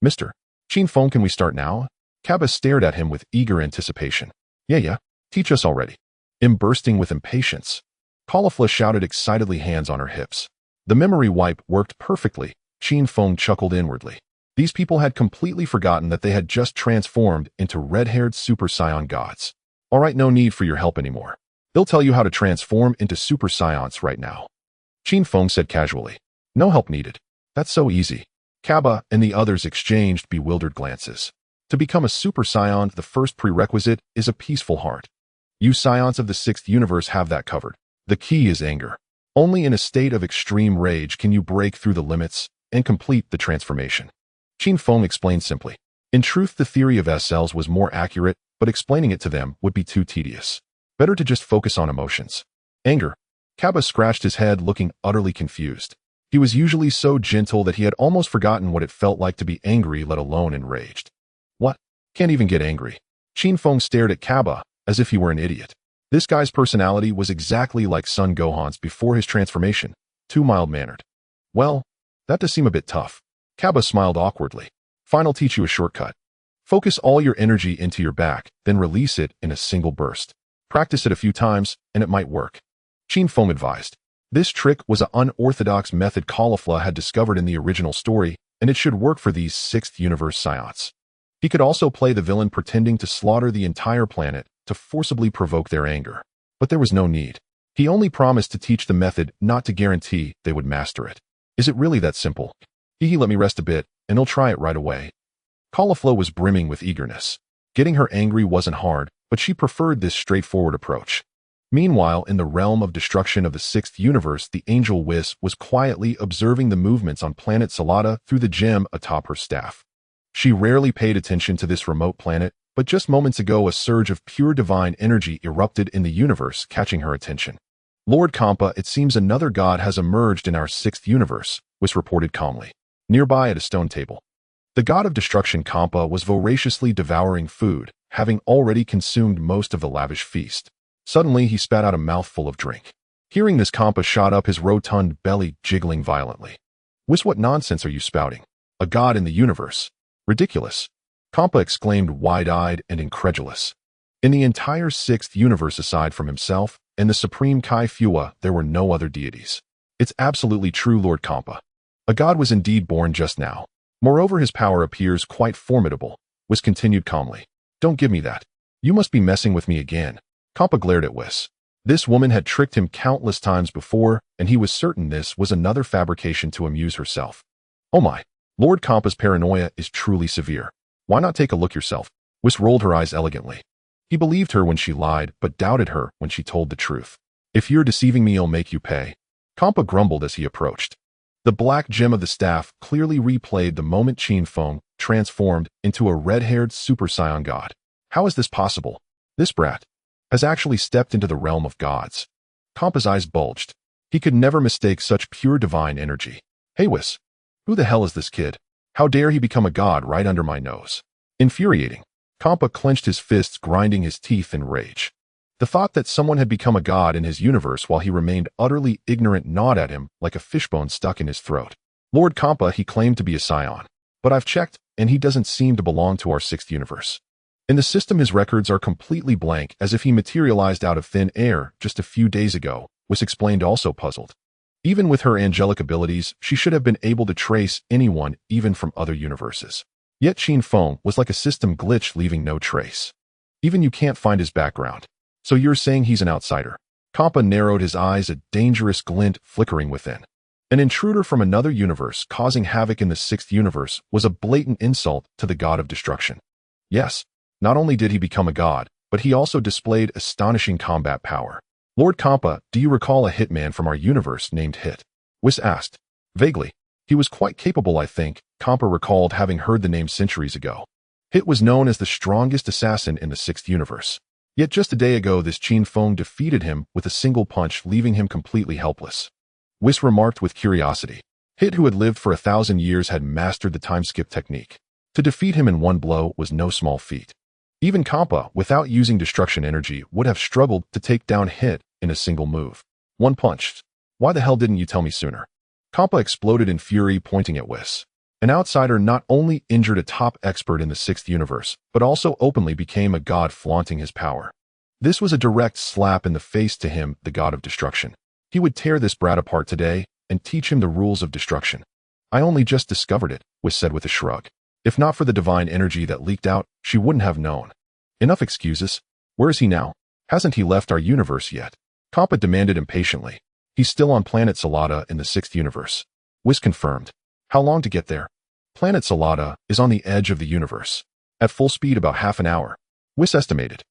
Mr. Qin Feng, can we start now? Kappa stared at him with eager anticipation. Yeah, teach us already. Bursting with impatience. Caulifla shouted excitedly, hands on her hips. The memory wipe worked perfectly. Qin Feng chuckled inwardly. These people had completely forgotten that they had just transformed into red-haired Super Saiyan gods. All right, no need for your help anymore. They'll tell you how to transform into Super Saiyans right now. Qin Feng said casually. No help needed. That's so easy. Kappa and the others exchanged bewildered glances. To become a Super Saiyan, the first prerequisite is a peaceful heart. You Saiyans of the 6th universe have that covered. The key is anger. Only in a state of extreme rage can you break through the limits and complete the transformation. Qin Feng explained simply. In truth, the theory of SLs was more accurate, but explaining it to them would be too tedious. Better to just focus on emotions. Anger. Kappa scratched his head, looking utterly confused. He was usually so gentle that he had almost forgotten what it felt like to be angry, let alone enraged. What? Can't even get angry. Qin Feng stared at Kappa as if he were an idiot. This guy's personality was exactly like Son Gohan's before his transformation, too mild-mannered. Well, that does seem a bit tough. Kappa smiled awkwardly. Fine, I'll teach you a shortcut. Focus all your energy into your back, then release it in a single burst. Practice it a few times, and it might work. Qin Feng advised. This trick was an unorthodox method Caulifla had discovered in the original story, and it should work for these 6th universe Saiyans. He could also play the villain pretending to slaughter the entire planet to forcibly provoke their anger. But there was no need. He only promised to teach the method, not to guarantee they would master it. Is it really that simple? Let me rest a bit, and he'll try it right away. Caulifla was brimming with eagerness. Getting her angry wasn't hard, but she preferred this straightforward approach. Meanwhile, in the realm of destruction of the 6th universe, the angel Whis was quietly observing the movements on planet Salada through the gem atop her staff. She rarely paid attention to this remote planet, but just moments ago a surge of pure divine energy erupted in the universe, catching her attention. Lord Kampa, it seems another god has emerged in our 6th universe, Whis reported calmly. Nearby at a stone table. The god of destruction Kampa was voraciously devouring food, having already consumed most of the lavish feast. Suddenly, he spat out a mouthful of drink. Hearing this, Kampa shot up, his rotund belly jiggling violently. Whis, what nonsense are you spouting? A god in the universe? Ridiculous. Kampa exclaimed, wide-eyed and incredulous. In the entire 6th universe aside from himself and the supreme Kai Fua, there were no other deities. It's absolutely true, Lord Kampa. A god was indeed born just now. Moreover, his power appears quite formidable, Whis continued calmly. Don't give me that. You must be messing with me again. Kampa glared at Whis. This woman had tricked him countless times before, and he was certain this was another fabrication to amuse herself. Oh my. Lord Kampa's paranoia is truly severe. Why not take a look yourself? Whis rolled her eyes elegantly. He believed her when she lied, but doubted her when she told the truth. If you're deceiving me, I'll make you pay. Kampa grumbled as he approached. The black gem of the staff clearly replayed the moment Qin Feng transformed into a red-haired Super Saiyan god. How is this possible? This brat has actually stepped into the realm of gods. Kampa's eyes bulged. He could never mistake such pure divine energy. Hey Whis, who the hell is this kid? How dare he become a god right under my nose? Infuriating. Kampa clenched his fists, grinding his teeth in rage. The thought that someone had become a god in his universe while he remained utterly ignorant gnawed at him like a fishbone stuck in his throat. Lord Kampa, he claimed to be a Saiyan. But I've checked, and he doesn't seem to belong to our 6th universe. In the system, his records are completely blank, as if he materialized out of thin air just a few days ago, Whis explained, also puzzled. Even with her angelic abilities, she should have been able to trace anyone, even from other universes. Yet Qin Feng was like a system glitch, leaving no trace. Even you can't find his background. So you're saying he's an outsider? Kampa narrowed his eyes, a dangerous glint flickering within. An intruder from another universe causing havoc in the 6th universe was a blatant insult to the god of destruction. Yes, not only did he become a god, but he also displayed astonishing combat power. Lord Kampa, do you recall a hitman from our universe named Hit? Whis asked. Vaguely. He was quite capable, I think, Kampa recalled, having heard the name centuries ago. Hit was known as the strongest assassin in the 6th universe. Yet just a day ago, this Qin Feng defeated him with a single punch, leaving him completely helpless. Whis remarked with curiosity. Hit, who had lived for 1,000 years, had mastered the time skip technique. To defeat him in one blow was no small feat. Even Kampa, without using destruction energy, would have struggled to take down Hit in a single move. One punch. Why the hell didn't you tell me sooner? Kampa exploded in fury, pointing at Whis. An outsider not only injured a top expert in the 6th universe, but also openly became a god, flaunting his power. This was a direct slap in the face to him, the god of destruction. He would tear this brat apart today and teach him the rules of destruction. I only just discovered it, Whis said with a shrug. If not for the divine energy that leaked out, she wouldn't have known. Enough excuses. Where is he now? Hasn't he left our universe yet? Kampa demanded impatiently. He's still on planet Salada in the 6th universe. Whis confirmed. How long to get there? Planet Salada is on the edge of the universe. At full speed, about half an hour. Whis estimated.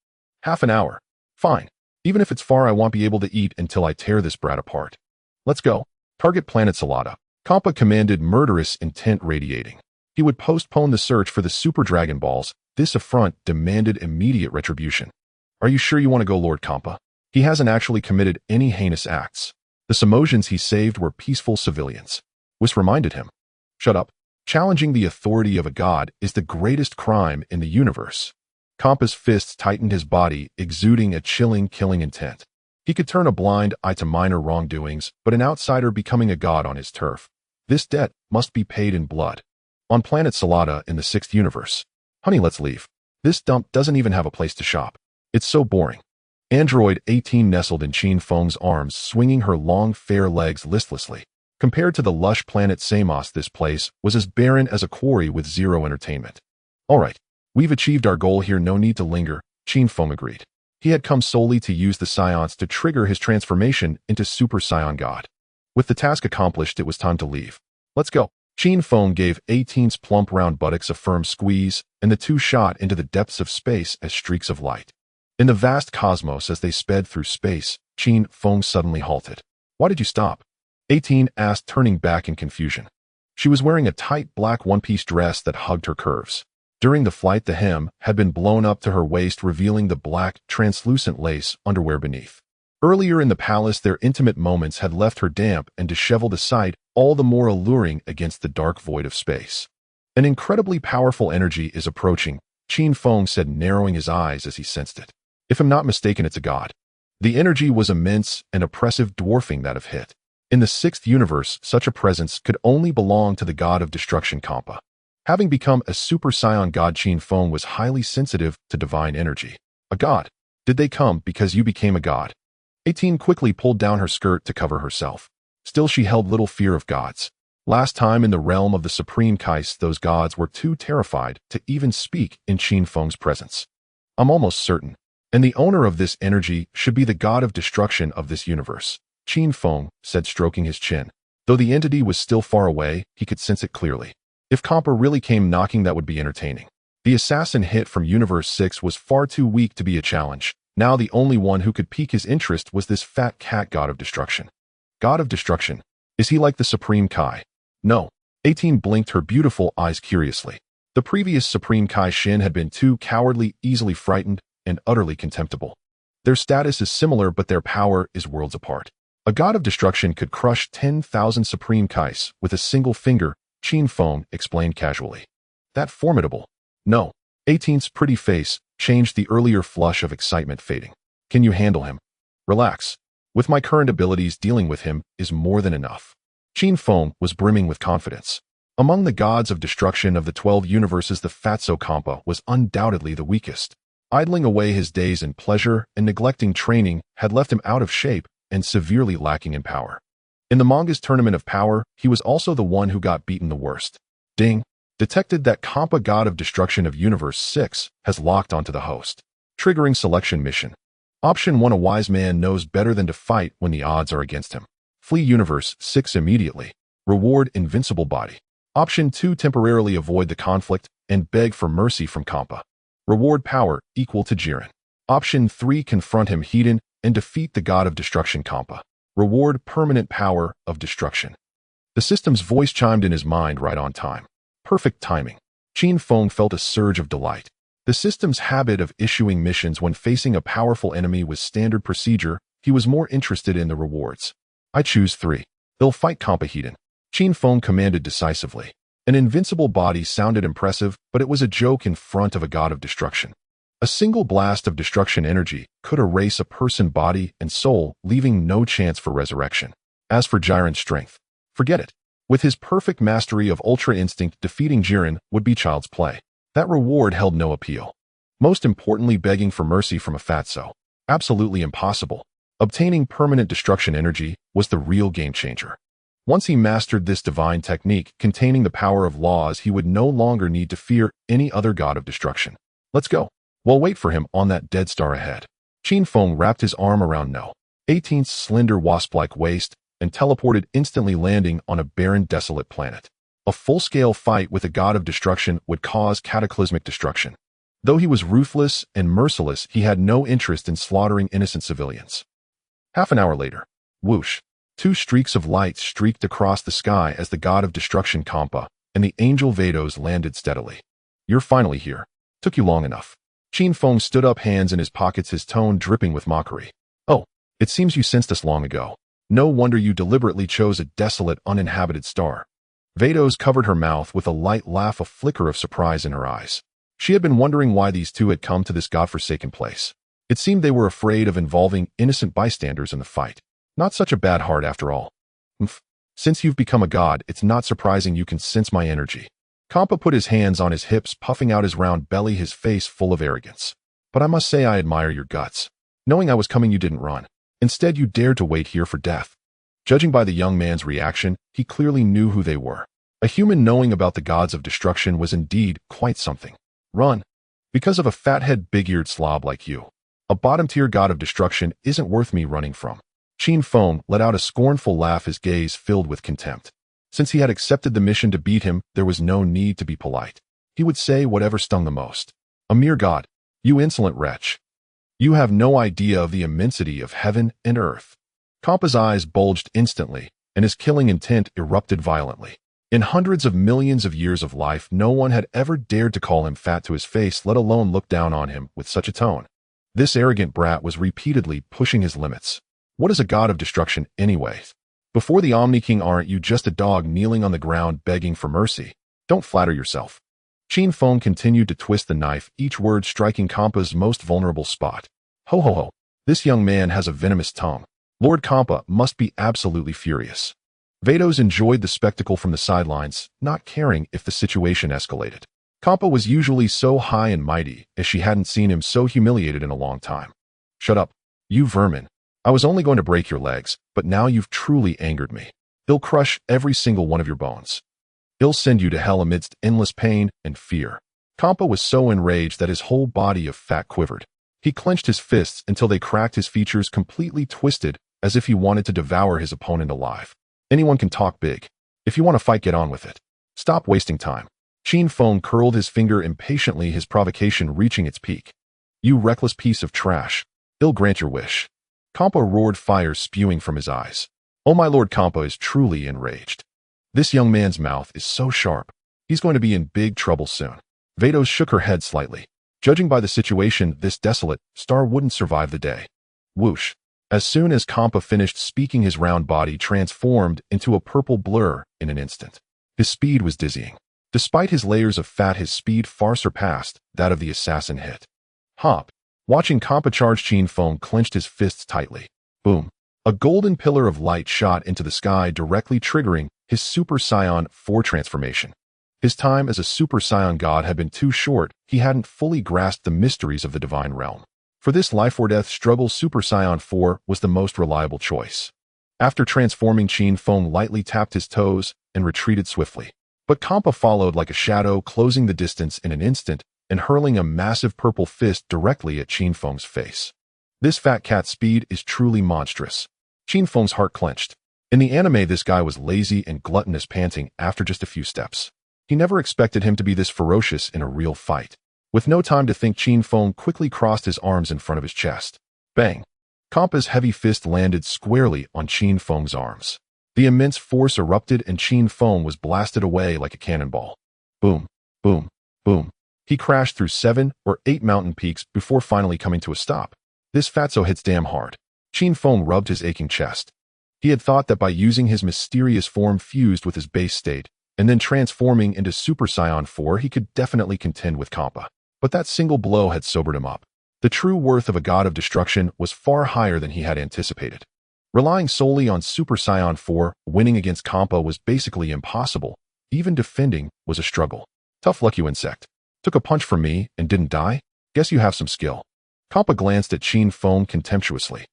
Half an hour. Fine. Even if it's far, I won't be able to eat until I tear this brat apart. Let's go. Target Planet Salada. Kampa commanded, murderous intent radiating. He would postpone the search for the Super Dragon Balls. This affront demanded immediate retribution. Are you sure you want to go, Lord Kampa? He hasn't actually committed any heinous acts. The Samoans he saved were peaceful civilians. Whis reminded him. Shut up. Challenging the authority of a god is the greatest crime in the universe. Kampa's fists tightened his body, exuding a chilling, killing intent. He could turn a blind eye to minor wrongdoings, but an outsider becoming a god on his turf. This debt must be paid in blood. On planet Salada in the 6th universe. Honey, let's leave. This dump doesn't even have a place to shop. It's so boring. Android 18 nestled in Qin Feng's arms, swinging her long, fair legs listlessly. Compared to the lush planet Samos, this place was as barren as a quarry with zero entertainment. All right, we've achieved our goal here, no need to linger, Qin Feng agreed. He had come solely to use the Scions to trigger his transformation into Super Saiyan God. With the task accomplished, it was time to leave. Let's go. Qin Feng gave 18's plump round buttocks a firm squeeze, and the two shot into the depths of space as streaks of light. In the vast cosmos, as they sped through space, Qin Feng suddenly halted. Why did you stop? 18 asked, turning back in confusion. She was wearing a tight black one-piece dress that hugged her curves. During the flight, the hem had been blown up to her waist, revealing the black, translucent lace underwear beneath. Earlier in the palace, their intimate moments had left her damp and disheveled, a sight all the more alluring against the dark void of space. An incredibly powerful energy is approaching, Qin Feng said, narrowing his eyes as he sensed it. If I'm not mistaken, it's a god. The energy was immense and oppressive, dwarfing that of Hit. In the 6th universe, such a presence could only belong to the god of destruction, Kampa. Having become a Super Saiyan god, Qin Feng was highly sensitive to divine energy. A god? Did they come because you became a god? 18 quickly pulled down her skirt to cover herself. Still, she held little fear of gods. Last time in the realm of the Supreme Kais, those gods were too terrified to even speak in Qin Feng's presence. I'm almost certain. And the owner of this energy should be the god of destruction of this universe, Qin Feng said, stroking his chin. Though the entity was still far away, he could sense it clearly. If Kampa really came knocking, that would be entertaining. The assassin Hit from Universe 6 was far too weak to be a challenge. Now the only one who could pique his interest was this fat cat god of destruction. God of destruction? Is he like the Supreme Kai? No. 18 blinked her beautiful eyes curiously. The previous Supreme Kai Shin had been too cowardly, easily frightened, and utterly contemptible. Their status is similar, but their power is worlds apart. A god of destruction could crush 10,000 Supreme Kais with a single finger, Qin Feng explained casually. That formidable? No. 18's pretty face changed, the earlier flush of excitement fading. Can you handle him? Relax. With my current abilities, dealing with him is more than enough. Qin Feng was brimming with confidence. Among the gods of destruction of the 12 universes, the Fatso Kampa was undoubtedly the weakest. Idling away his days in pleasure and neglecting training had left him out of shape and severely lacking in power. In the manga's tournament of power, he was also the one who got beaten the worst. Ding! Detected that Kampa, god of destruction of Universe 6, has locked onto the host. Triggering selection mission. Option 1: a wise man knows better than to fight when the odds are against him. Flee Universe 6 immediately. Reward invincible body. Option 2: temporarily avoid the conflict and beg for mercy from Kampa. Reward power equal to Jiren. Option 3: confront him hidden and defeat the god of destruction Kampa. Reward permanent power of destruction. The system's voice chimed in his mind right on time. Perfect timing. Qin Feng felt a surge of delight. The system's habit of issuing missions when facing a powerful enemy was standard procedure. He was more interested in the rewards. I choose 3. They'll fight Kampa hidden. Qin Feng commanded decisively. An invincible body sounded impressive, but it was a joke in front of a god of destruction. A single blast of destruction energy could erase a person's body and soul, leaving no chance for resurrection. As for Jiren's strength, forget it. With his perfect mastery of Ultra Instinct, defeating Jiren would be child's play. That reward held no appeal. Most importantly, begging for mercy from a fatso. Absolutely impossible. Obtaining permanent destruction energy was the real game changer. Once he mastered this divine technique containing the power of laws, he would no longer need to fear any other god of destruction. Let's go. We'll wait for him on that dead star ahead. Qin Feng wrapped his arm around No. 18's slender wasp-like waist and teleported, instantly landing on a barren, desolate planet. A full-scale fight with a god of destruction would cause cataclysmic destruction. Though he was ruthless and merciless, he had no interest in slaughtering innocent civilians. Half an hour later, whoosh, two streaks of light streaked across the sky as the god of destruction Kampa and the angel Vados landed steadily. You're finally here. Took you long enough. Qin Feng stood up, hands in his pockets, his tone dripping with mockery. Oh, it seems you sensed us long ago. No wonder you deliberately chose a desolate, uninhabited star. Vados covered her mouth with a light laugh, a flicker of surprise in her eyes. She had been wondering why these two had come to this godforsaken place. It seemed they were afraid of involving innocent bystanders in the fight. Not such a bad heart after all. Since you've become a god, it's not surprising you can sense my energy. Kampa put his hands on his hips, puffing out his round belly, his face full of arrogance. But I must say I admire your guts. Knowing I was coming, you didn't run. Instead, you dared to wait here for death. Judging by the young man's reaction, he clearly knew who they were. A human knowing about the gods of destruction was indeed quite something. Run. Because of a fathead, big-eared slob like you. A bottom-tier god of destruction isn't worth me running from. Qin Feng let out a scornful laugh, his gaze filled with contempt. Since he had accepted the mission to beat him, there was no need to be polite. He would say whatever stung the most. A mere god. You insolent wretch. You have no idea of the immensity of heaven and earth. Kampa's eyes bulged instantly, and his killing intent erupted violently. In hundreds of millions of years of life, no one had ever dared to call him fat to his face, let alone look down on him with such a tone. This arrogant brat was repeatedly pushing his limits. What is a god of destruction anyway? Before the Omni King, aren't you just a dog kneeling on the ground begging for mercy? Don't flatter yourself. Qin Feng continued to twist the knife, each word striking Kampa's most vulnerable spot. Ho ho ho. This young man has a venomous tongue. Lord Kampa must be absolutely furious. Vados enjoyed the spectacle from the sidelines, not caring if the situation escalated. Kampa was usually so high and mighty, as she hadn't seen him so humiliated in a long time. Shut up, you vermin. I was only going to break your legs, but now you've truly angered me. I'll crush every single one of your bones. I'll send you to hell amidst endless pain and fear. Kampa was so enraged that his whole body of fat quivered. He clenched his fists until they cracked, his features completely twisted, as if he wanted to devour his opponent alive. Anyone can talk big. If you want to fight, get on with it. Stop wasting time. Qin Feng curled his finger impatiently, his provocation reaching its peak. You reckless piece of trash. I'll grant your wish. Kampa roared, fire spewing from his eyes. Oh, my lord, Kampa is truly enraged. This young man's mouth is so sharp. He's going to be in big trouble soon. Vados shook her head slightly. Judging by the situation, this desolate star wouldn't survive the day. Whoosh. As soon as Kampa finished speaking, his round body transformed into a purple blur in an instant. His speed was dizzying. Despite his layers of fat, his speed far surpassed that of the assassin hit. Hop. Watching Kampa charge, Qin Feng clenched his fists tightly. Boom. A golden pillar of light shot into the sky, directly triggering his Super Saiyan 4 transformation. His time as a Super Saiyan god had been too short. He hadn't fully grasped the mysteries of the divine realm. For this life-or-death struggle, Super Saiyan 4 was the most reliable choice. After transforming, Qin Feng lightly tapped his toes and retreated swiftly. But Kampa followed like a shadow, closing the distance in an instant and hurling a massive purple fist directly at Qin Feng's face. This fat cat's speed is truly monstrous. Qin Feng's heart clenched. In the anime, this guy was lazy and gluttonous, panting after just a few steps. He never expected him to be this ferocious in a real fight. With no time to think, Qin Feng quickly crossed his arms in front of his chest. Bang! Kampa's heavy fist landed squarely on Qin Feng's arms. The immense force erupted and Qin Feng was blasted away like a cannonball. Boom, boom, boom. He crashed through 7 or 8 mountain peaks before finally coming to a stop. This fatso hits damn hard. Qin Feng rubbed his aching chest. He had thought that by using his mysterious form fused with his base state, and then transforming into Super Saiyan 4, he could definitely contend with Kampa. But that single blow had sobered him up. The true worth of a god of destruction was far higher than he had anticipated. Relying solely on Super Saiyan 4, winning against Kampa was basically impossible. Even defending was a struggle. Tough luck, you insect. Took a punch from me and didn't die? Guess you have some skill. Kampa glanced at Qin Feng contemptuously.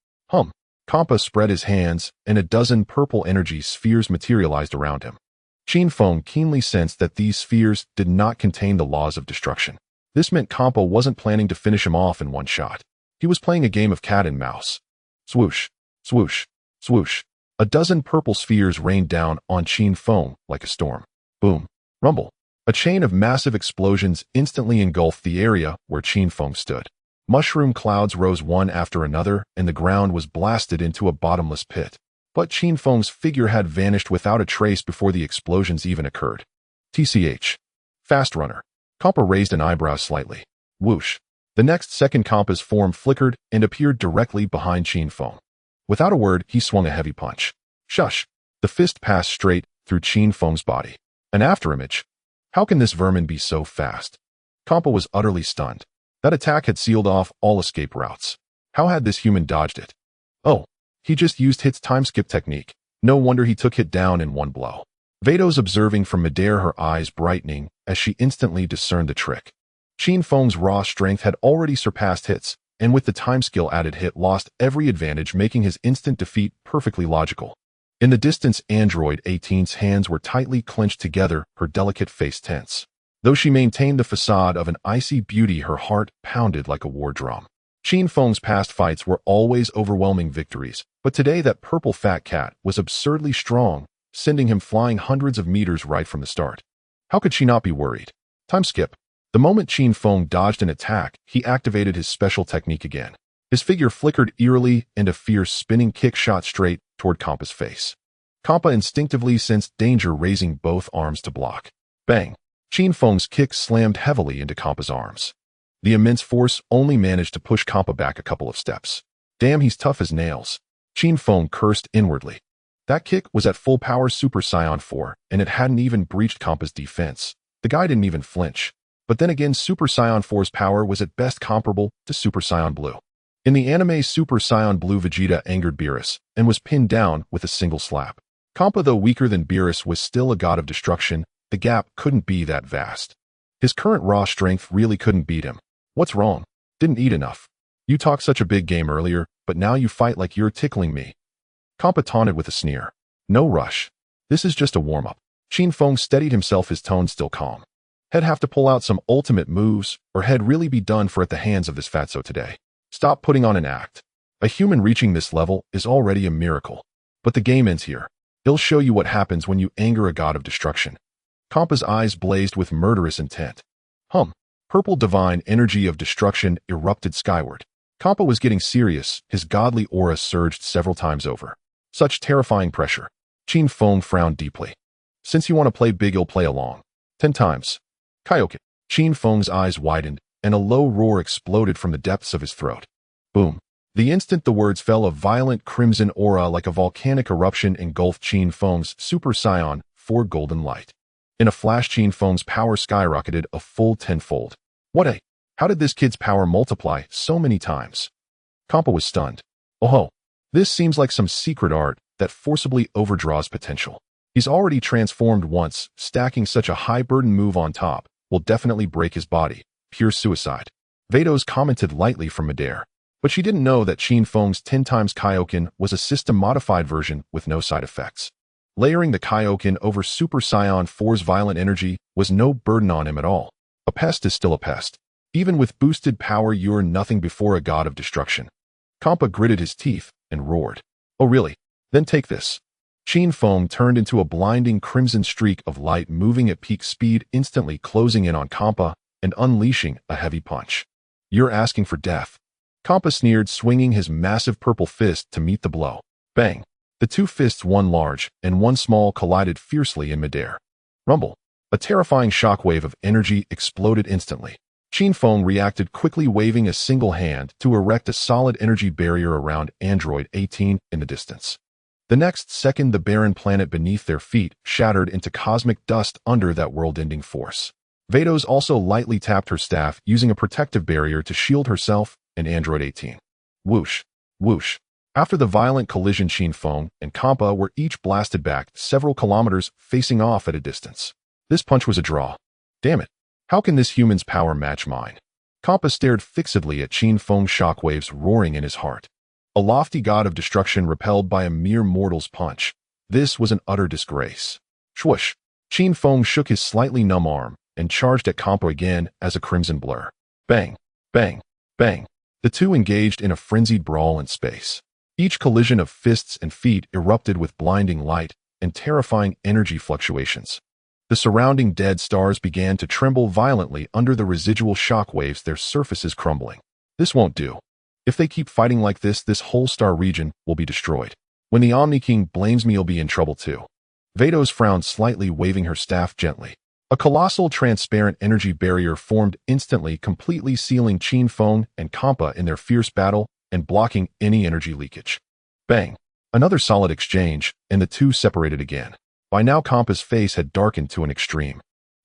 Kampa spread his hands, and a dozen purple energy spheres materialized around him. Qin Feng keenly sensed that these spheres did not contain the laws of destruction. This meant Kampa wasn't planning to finish him off in one shot. He was playing a game of cat and mouse. Swoosh, swoosh, swoosh. A dozen purple spheres rained down on Qin Feng like a storm. Boom, rumble. A chain of massive explosions instantly engulfed the area where Qin Feng stood. Mushroom clouds rose one after another, and the ground was blasted into a bottomless pit. But Qin Feng's figure had vanished without a trace before the explosions even occurred. TCH. Fast runner. Kampa raised an eyebrow slightly. Whoosh. The next second Kampa's form flickered and appeared directly behind Qin Feng. Without a word, he swung a heavy punch. Shush. The fist passed straight through Qin Feng's body. An afterimage. How can this vermin be so fast? Kampa was utterly stunned. That attack had sealed off all escape routes. How had this human dodged it? Oh, he just used Hit's time skip technique. No wonder he took Hit down in one blow. Vados observing from midair, her eyes brightening as she instantly discerned the trick. Qin Feng's raw strength had already surpassed Hit's, and with the time skill added, Hit lost every advantage, making his instant defeat perfectly logical. In the distance, Android 18's hands were tightly clenched together, her delicate face tense. Though she maintained the facade of an icy beauty, her heart pounded like a war drum. Qin Feng's past fights were always overwhelming victories, but today that purple fat cat was absurdly strong, sending him flying hundreds of meters right from the start. How could she not be worried? Time skip. The moment Qin Feng dodged an attack, he activated his special technique again. His figure flickered eerily, and a fierce spinning kick shot straight toward Kampa's face. Kampa instinctively sensed danger, raising both arms to block. Bang! Qin Feng's kick slammed heavily into Kampa's arms. The immense force only managed to push Kampa back a couple of steps. Damn, he's tough as nails. Qin Feng cursed inwardly. That kick was at full power Super Saiyan 4, and it hadn't even breached Kampa's defense. The guy didn't even flinch. But then again, Super Saiyan 4's power was at best comparable to Super Saiyan Blue. In the anime, Super Saiyan Blue Vegeta angered Beerus and was pinned down with a single slap. Kampa, though weaker than Beerus, was still a god of destruction. The gap couldn't be that vast. His current raw strength really couldn't beat him. What's wrong? Didn't eat enough. You talked such a big game earlier, but now you fight like you're tickling me. Kampa taunted with a sneer. No rush. This is just a warm-up. Qin Feng steadied himself, his tone still calm. He'd have to pull out some ultimate moves, or he'd really be done for at the hands of this fatso today. Stop putting on an act. A human reaching this level is already a miracle. But the game ends here. He'll show you what happens when you anger a god of destruction. Kampa's eyes blazed with murderous intent. Purple divine energy of destruction erupted skyward. Kampa was getting serious, his godly aura surged several times over. Such terrifying pressure. Qin Feng frowned deeply. Since you want to play big, you'll play along. 10 times. Kaioken. Qin Feng's eyes widened, and a low roar exploded from the depths of his throat. Boom. The instant the words fell, a violent crimson aura like a volcanic eruption engulfed Qin Feng's Super Saiyan 4 golden light. In a flash, Qin Feng's power skyrocketed a full 10-fold. How did this kid's power multiply so many times? Kampa was stunned. Oh, this seems like some secret art that forcibly overdraws potential. He's already transformed once, stacking such a high burden move on top will definitely break his body. Pure suicide. Vados commented lightly from midair, but she didn't know that Qin Feng's 10 times Kaioken was a system-modified version with no side effects. Layering the Kaioken over Super Saiyan 4's violent energy was no burden on him at all. A pest is still a pest. Even with boosted power, you're nothing before a god of destruction. Kampa gritted his teeth and roared. Oh really? Then take this. Qin Feng turned into a blinding crimson streak of light, moving at peak speed, instantly closing in on Kampa and unleashing a heavy punch. You're asking for death. Kampa sneered, swinging his massive purple fist to meet the blow. Bang! The two fists, one large and one small, collided fiercely in midair. Rumble. A terrifying shockwave of energy exploded instantly. Qin Feng reacted quickly, waving a single hand to erect a solid energy barrier around Android 18 in the distance. The next second, the barren planet beneath their feet shattered into cosmic dust under that world-ending force. Vados also lightly tapped her staff, using a protective barrier to shield herself and Android 18. Whoosh, whoosh. After the violent collision, Qin Feng and Kampa were each blasted back several kilometers, facing off at a distance. This punch was a draw. Damn it. How can this human's power match mine? Kampa stared fixedly at Qin Feng's shockwaves roaring in his heart. A lofty god of destruction repelled by a mere mortal's punch. This was an utter disgrace. Swoosh. Qin Feng shook his slightly numb arm and charged at Kampa again as a crimson blur. Bang, bang, bang. The two engaged in a frenzied brawl in space. Each collision of fists and feet erupted with blinding light and terrifying energy fluctuations. The surrounding dead stars began to tremble violently under the residual shockwaves, their surfaces crumbling. This won't do. If they keep fighting like this whole star region will be destroyed. When the Omni King blames me, you'll be in trouble too. Vados frowned slightly, waving her staff gently. A colossal transparent energy barrier formed instantly, completely sealing Qin Feng and Kampa in their fierce battle and blocking any energy leakage. Bang! Another solid exchange, and the two separated again. By now, Kampa's face had darkened to an extreme.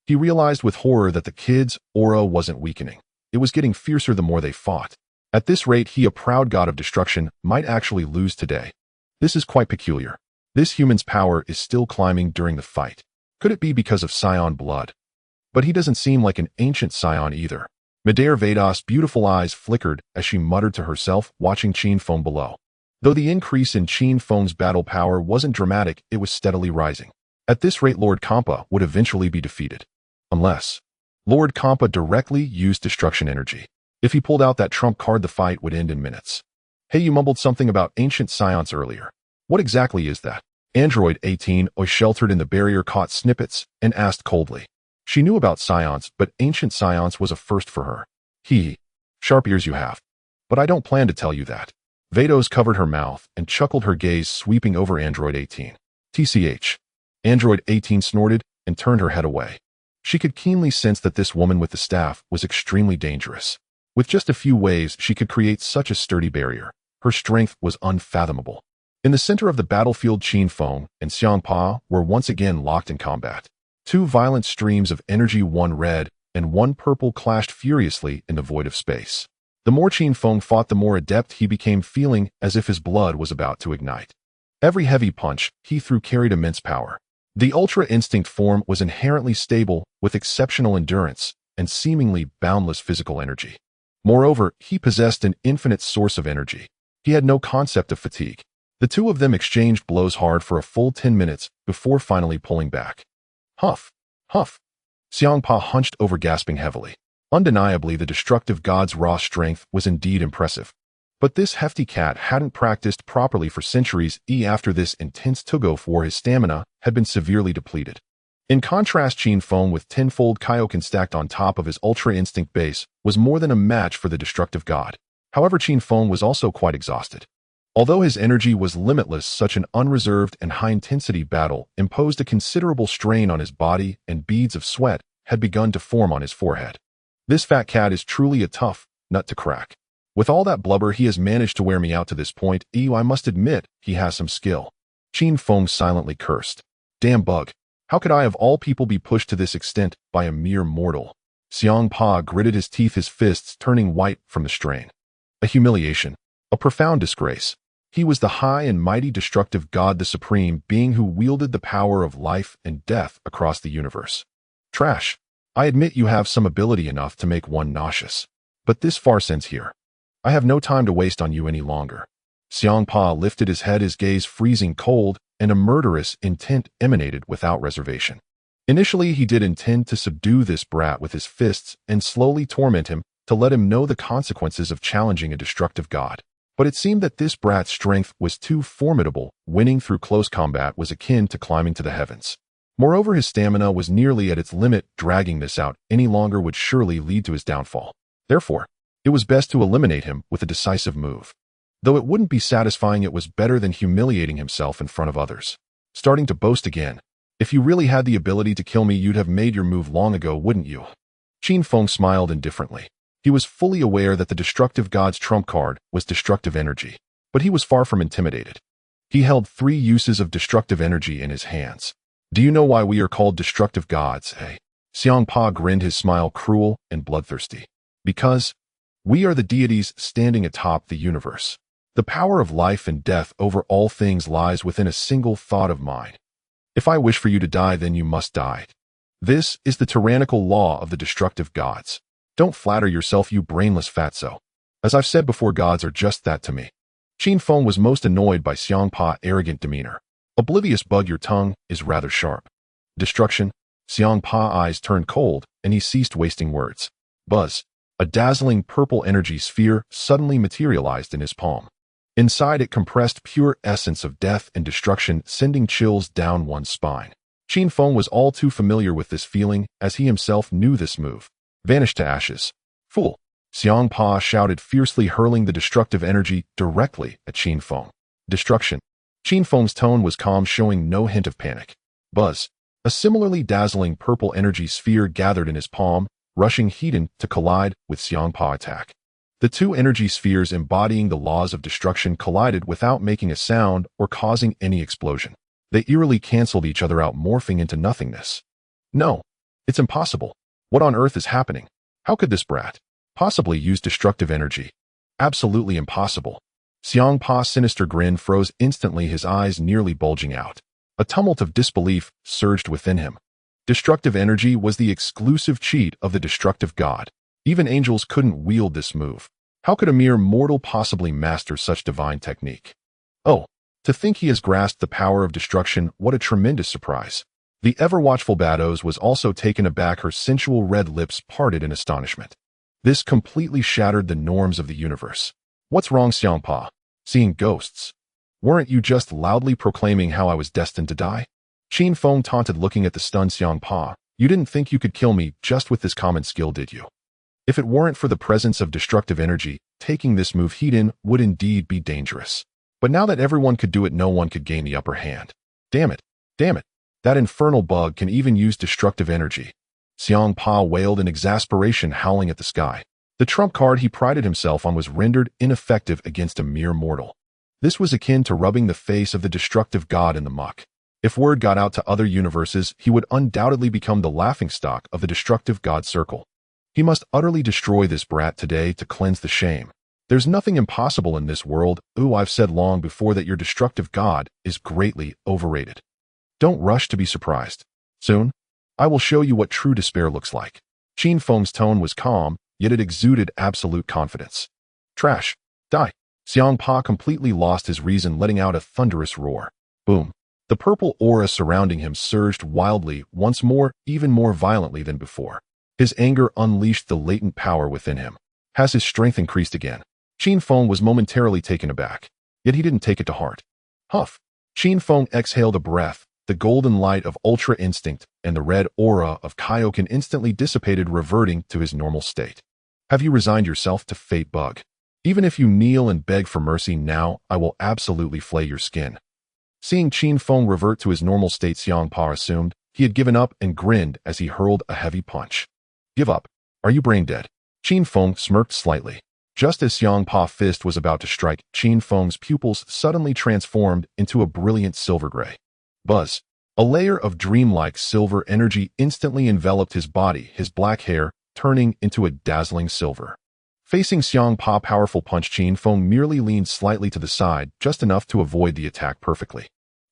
He realized with horror that the kid's aura wasn't weakening. It was getting fiercer the more they fought. At this rate, he, a proud god of destruction, might actually lose today. This is quite peculiar. This human's power is still climbing during the fight. Could it be because of Saiyan blood? But he doesn't seem like an ancient Saiyan either. Madare Vados' beautiful eyes flickered as she muttered to herself, watching Qin Feng below. Though the increase in Qin Feng's battle power wasn't dramatic, it was steadily rising. At this rate, Lord Kampa would eventually be defeated. Unless Lord Kampa directly used destruction energy. If he pulled out that trump card, the fight would end in minutes. Hey, you mumbled something about ancient Saiyans earlier. What exactly is that? Android 18, sheltered in the barrier, caught snippets and asked coldly. She knew about Saiyans, but ancient Saiyans was a first for her. Sharp ears you have. But I don't plan to tell you that. Vados covered her mouth and chuckled, her gaze sweeping over Android 18. TCH. Android 18 snorted and turned her head away. She could keenly sense that this woman with the staff was extremely dangerous. With just a few waves, she could create such a sturdy barrier. Her strength was unfathomable. In the center of the battlefield, Qin Feng and Xiang Pa were once again locked in combat. Two violent streams of energy, one red and one purple, clashed furiously in the void of space. The more Qin Feng fought, the more adept he became, feeling as if his blood was about to ignite. Every heavy punch he threw carried immense power. The Ultra Instinct form was inherently stable, with exceptional endurance and seemingly boundless physical energy. Moreover, he possessed an infinite source of energy. He had no concept of fatigue. The two of them exchanged blows hard for a full 10 minutes before finally pulling back. Huff, huff. Xiang Pa hunched over, gasping heavily. Undeniably, the destructive god's raw strength was indeed impressive. But this hefty cat hadn't practiced properly for centuries. After this intense tug-of war, his stamina had been severely depleted. In contrast, Qin Feng, with tenfold Kaioken stacked on top of his Ultra Instinct base, was more than a match for the destructive god. However, Qin Feng was also quite exhausted. Although his energy was limitless, such an unreserved and high-intensity battle imposed a considerable strain on his body, and beads of sweat had begun to form on his forehead. This fat cat is truly a tough nut to crack. With all that blubber, he has managed to wear me out to this point. I must admit, he has some skill. Qin Feng silently cursed. Damn bug. How could I of all people be pushed to this extent by a mere mortal? Xiang Pa gritted his teeth, his fists turning white from the strain. A humiliation. A profound disgrace. He was the high and mighty destructive god, the supreme being who wielded the power of life and death across the universe. Trash. I admit you have some ability enough to make one nauseous. But this farce ends here. I have no time to waste on you any longer. Xiang Pa lifted his head, his gaze freezing cold, and a murderous intent emanated without reservation. Initially, he did intend to subdue this brat with his fists and slowly torment him to let him know the consequences of challenging a destructive god. But it seemed that this brat's strength was too formidable. Winning through close combat was akin to climbing to the heavens. Moreover, his stamina was nearly at its limit. Dragging this out any longer would surely lead to his downfall. Therefore, it was best to eliminate him with a decisive move. Though it wouldn't be satisfying, it was better than humiliating himself in front of others. Starting to boast again. If you really had the ability to kill me, you'd have made your move long ago, wouldn't you? Qin Feng smiled indifferently. He was fully aware that the destructive god's trump card was destructive energy, but he was far from intimidated. He held 3 uses of destructive energy in his hands. Do you know why we are called destructive gods, eh? Xiangpa grinned, his smile cruel and bloodthirsty. Because we are the deities standing atop the universe. The power of life and death over all things lies within a single thought of mine. If I wish for you to die, then you must die. This is the tyrannical law of the destructive gods. Don't flatter yourself, you brainless fatso. As I've said before, gods are just that to me. Qin Feng was most annoyed by Xiangpa's arrogant demeanor. Oblivious bug, your tongue is rather sharp. Destruction? Xiangpa's eyes turned cold, and he ceased wasting words. Buzz. A dazzling purple energy sphere suddenly materialized in his palm. Inside it compressed pure essence of death and destruction, sending chills down one's spine. Qin Feng was all too familiar with this feeling, as he himself knew this move. Vanish to ashes. Fool! Xiangpa shouted fiercely, hurling the destructive energy directly at Qin Feng. Destruction. Qin Feng's tone was calm, showing no hint of panic. Buzz. A similarly dazzling purple energy sphere gathered in his palm, rushing heated to collide with Xiangpa's attack. The 2 energy spheres embodying the laws of destruction collided without making a sound or causing any explosion. They eerily canceled each other out, morphing into nothingness. No, it's impossible. What on earth is happening? How could this brat possibly use destructive energy? Absolutely impossible. Xiangpa's sinister grin froze instantly, his eyes nearly bulging out. A tumult of disbelief surged within him. Destructive energy was the exclusive cheat of the destructive god. Even angels couldn't wield this move. How could a mere mortal possibly master such divine technique? Oh, to think he has grasped the power of destruction, what a tremendous surprise. The ever-watchful Bados was also taken aback, her sensual red lips parted in astonishment. This completely shattered the norms of the universe. What's wrong, Xiangpa? Seeing ghosts? Weren't you just loudly proclaiming how I was destined to die? Qin Feng taunted, looking at the stunned Xiangpa. You didn't think you could kill me just with this common skill, did you? If it weren't for the presence of destructive energy, taking this move heat-in would indeed be dangerous. But now that everyone could do it, no one could gain the upper hand. Damn it. Damn it. That infernal bug can even use destructive energy. Xiangpa wailed in exasperation, howling at the sky. The trump card he prided himself on was rendered ineffective against a mere mortal. This was akin to rubbing the face of the destructive god in the muck. If word got out to other universes, he would undoubtedly become the laughingstock of the destructive god circle. He must utterly destroy this brat today to cleanse the shame. There's nothing impossible in this world. Ooh, I've said long before that your destructive god is greatly overrated. Don't rush to be surprised. Soon, I will show you what true despair looks like. Qin Feng's tone was calm, yet it exuded absolute confidence. Trash. Die. Xiangpa completely lost his reason, letting out a thunderous roar. Boom. The purple aura surrounding him surged wildly once more, even more violently than before. His anger unleashed the latent power within him. Has his strength increased again? Qin Feng was momentarily taken aback, yet he didn't take it to heart. Huff. Qin Feng exhaled a breath. The golden light of Ultra Instinct and the red aura of Kaioken instantly dissipated, reverting to his normal state. Have you resigned yourself to fate, bug? Even if you kneel and beg for mercy now, I will absolutely flay your skin. Seeing Qin Feng revert to his normal state, Xiangpa assumed he had given up and grinned as he hurled a heavy punch. Give up. Are you brain dead? Qin Feng smirked slightly. Just as Xiangpa's fist was about to strike, Qin Feng's pupils suddenly transformed into a brilliant silver gray. Buzz. A layer of dreamlike silver energy instantly enveloped his body, his black hair turning into a dazzling silver. Facing Xiangpa's powerful punch, Qin Feng merely leaned slightly to the side, just enough to avoid the attack perfectly.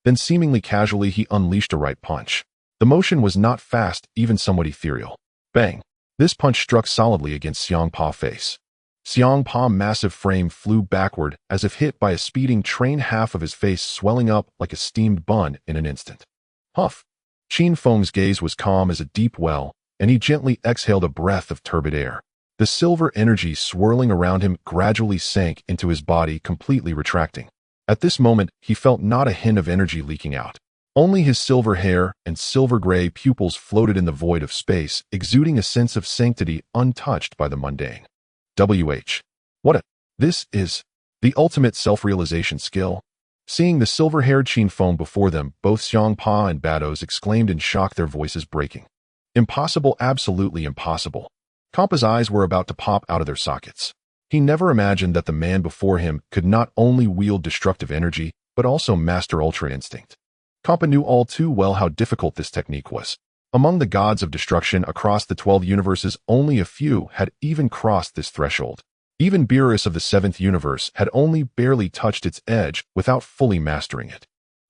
Then seemingly casually he unleashed a right punch. The motion was not fast, even somewhat ethereal. Bang! This punch struck solidly against Xiangpa's face. Xiangpa's massive frame flew backward as if hit by a speeding train, half of his face swelling up like a steamed bun in an instant. Huff! Qin Feng's gaze was calm as a deep well, and he gently exhaled a breath of turbid air. The silver energy swirling around him gradually sank into his body, completely retracting. At this moment, he felt not a hint of energy leaking out. Only his silver hair and silver-gray pupils floated in the void of space, exuding a sense of sanctity untouched by the mundane. This is the ultimate self-realization skill. Seeing the silver-haired Qin Feng before them, both Xiangpa and Bados exclaimed in shock, their voices breaking. Impossible, absolutely impossible. Kampa's eyes were about to pop out of their sockets. He never imagined that the man before him could not only wield destructive energy, but also master Ultra Instinct. Kappa knew all too well how difficult this technique was. Among the gods of destruction across the 12 universes, only a few had even crossed this threshold. Even Beerus of the 7th universe had only barely touched its edge without fully mastering it.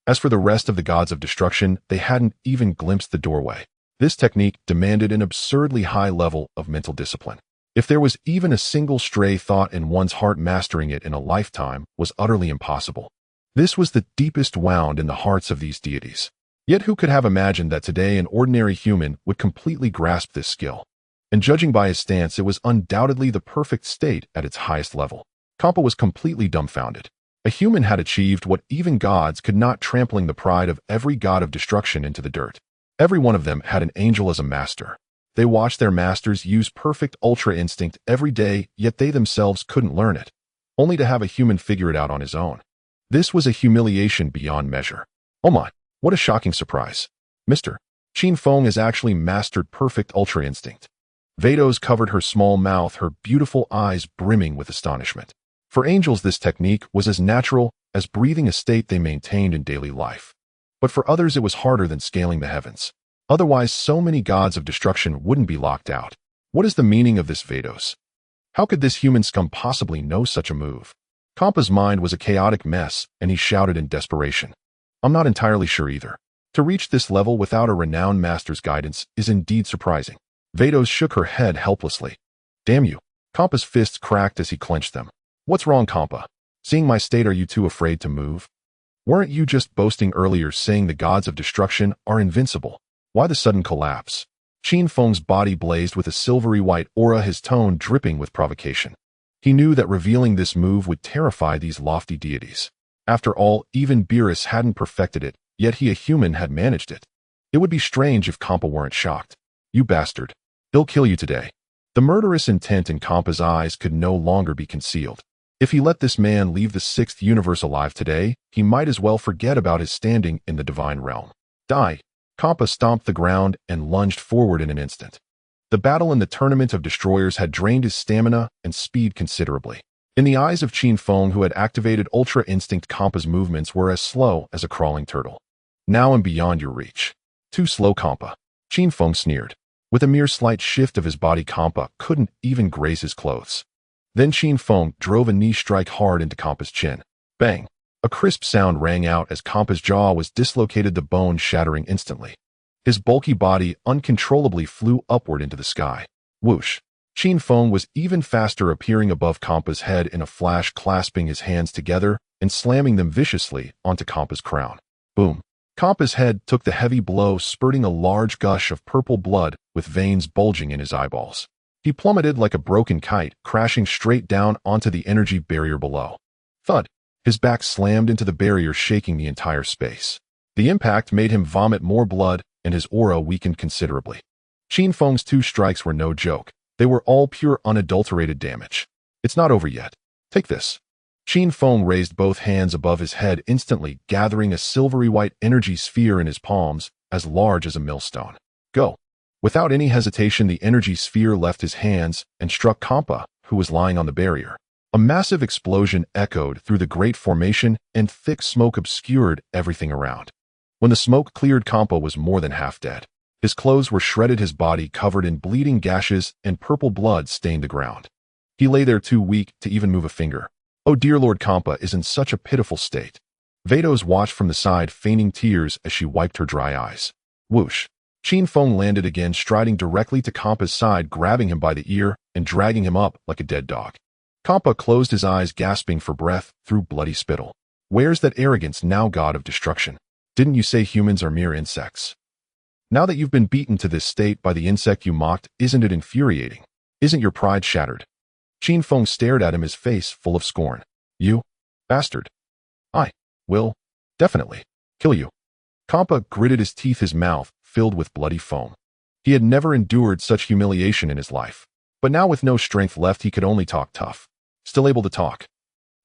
As for the rest of the gods of destruction, they hadn't even glimpsed the doorway. This technique demanded an absurdly high level of mental discipline. If there was even a single stray thought in one's heart, mastering it in a lifetime was utterly impossible. This was the deepest wound in the hearts of these deities. Yet who could have imagined that today an ordinary human would completely grasp this skill? And judging by his stance, it was undoubtedly the perfect state at its highest level. Kappa was completely dumbfounded. A human had achieved what even gods could not, trampling the pride of every god of destruction into the dirt. Every one of them had an angel as a master. They watched their masters use perfect Ultra Instinct every day, yet they themselves couldn't learn it, only to have a human figure it out on his own. This was a humiliation beyond measure. Oh my, what a shocking surprise. Mr. Qin Feng has actually mastered perfect Ultra Instinct. Vados covered her small mouth, her beautiful eyes brimming with astonishment. For angels, this technique was as natural as breathing, a state they maintained in daily life. But for others, it was harder than scaling the heavens. Otherwise, so many gods of destruction wouldn't be locked out. What is the meaning of this, Vados? How could this human scum possibly know such a move? Kappa's mind was a chaotic mess, and he shouted in desperation. I'm not entirely sure either. To reach this level without a renowned master's guidance is indeed surprising. Vados shook her head helplessly. Damn you. Kappa's fists cracked as he clenched them. What's wrong, Kappa? Seeing my state, are you too afraid to move? Weren't you just boasting earlier, saying the gods of destruction are invincible? Why the sudden collapse? Qin Feng's body blazed with a silvery white aura, his tone dripping with provocation. He knew that revealing this move would terrify these lofty deities. After all, even Beerus hadn't perfected it, yet he, a human, had managed it. It would be strange if Kappa weren't shocked. You bastard. He'll kill you today. The murderous intent in Kappa's eyes could no longer be concealed. If he let this man leave the 6th universe alive today, he might as well forget about his standing in the divine realm. Die. Kappa stomped the ground and lunged forward in an instant. The battle in the tournament of destroyers had drained his stamina and speed considerably. In the eyes of Qin Feng, who had activated Ultra Instinct, Kappa's movements were as slow as a crawling turtle. Now I'm beyond your reach. Too slow, Kappa. Qin Feng sneered. With a mere slight shift of his body, Kappa couldn't even graze his clothes. Then Qin Feng drove a knee strike hard into Kappa's chin. Bang! A crisp sound rang out as Kappa's jaw was dislocated, the bone shattering instantly. His bulky body uncontrollably flew upward into the sky. Whoosh! Qin Feng was even faster, appearing above Kappa's head in a flash, clasping his hands together and slamming them viciously onto Kappa's crown. Boom! Kappa's head took the heavy blow, spurting a large gush of purple blood with veins bulging in his eyeballs. He plummeted like a broken kite, crashing straight down onto the energy barrier below. Thud! His back slammed into the barrier, shaking the entire space. The impact made him vomit more blood, and his aura weakened considerably. Qin Feng's 2 strikes were no joke. They were all pure, unadulterated damage. It's not over yet. Take this. Qin Feng raised both hands above his head, instantly gathering a silvery white energy sphere in his palms, as large as a millstone. Go. Without any hesitation, the energy sphere left his hands and struck Kappa, who was lying on the barrier. A massive explosion echoed through the great formation, and thick smoke obscured everything around. When the smoke cleared, Kappa was more than half dead. His clothes were shredded, his body covered in bleeding gashes, and purple blood stained the ground. He lay there too weak to even move a finger. Oh dear Lord, Kappa is in such a pitiful state. Vados watched from the side, feigning tears as she wiped her dry eyes. Whoosh! Qin Feng landed again, striding directly to Kappa's side, grabbing him by the ear and dragging him up like a dead dog. Kappa closed his eyes, gasping for breath through bloody spittle. Where's that arrogance now, god of destruction? Didn't you say humans are mere insects? Now that you've been beaten to this state by the insect you mocked, isn't it infuriating? Isn't your pride shattered? Qin Feng stared at him, his face full of scorn. You bastard. I will definitely kill you. Kappa gritted his teeth, his mouth filled with bloody foam. He had never endured such humiliation in his life. But now, with no strength left, he could only talk tough. Still able to talk.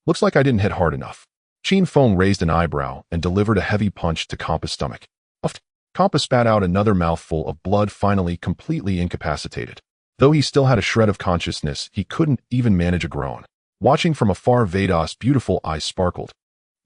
Looks like I didn't hit hard enough. Qin Feng raised an eyebrow and delivered a heavy punch to Kappa's stomach. Uffed. Kappa spat out another mouthful of blood, finally completely incapacitated. Though he still had a shred of consciousness, he couldn't even manage a groan. Watching from afar, Vados' beautiful eyes sparkled.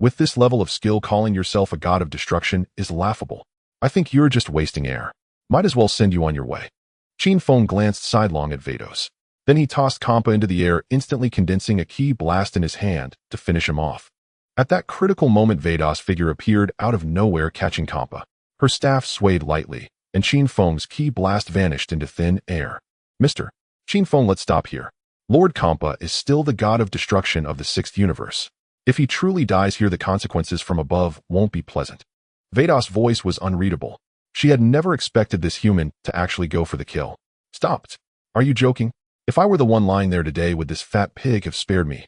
With this level of skill, calling yourself a god of destruction is laughable. I think you're just wasting air. Might as well send you on your way. Qin Feng glanced sidelong at Vados. Then he tossed Kampa into the air, instantly condensing a ki blast in his hand to finish him off. At that critical moment, Vados' figure appeared out of nowhere, catching Kampa. Her staff swayed lightly, and Qin Feng's ki blast vanished into thin air. Mr. Qin Feng, let's stop here. Lord Kampa is still the god of destruction of the 6th universe. If he truly dies here, the consequences from above won't be pleasant. Vados' voice was unreadable. She had never expected this human to actually go for the kill. Stopped. Are you joking? If I were the one lying there today, would this fat pig have spared me?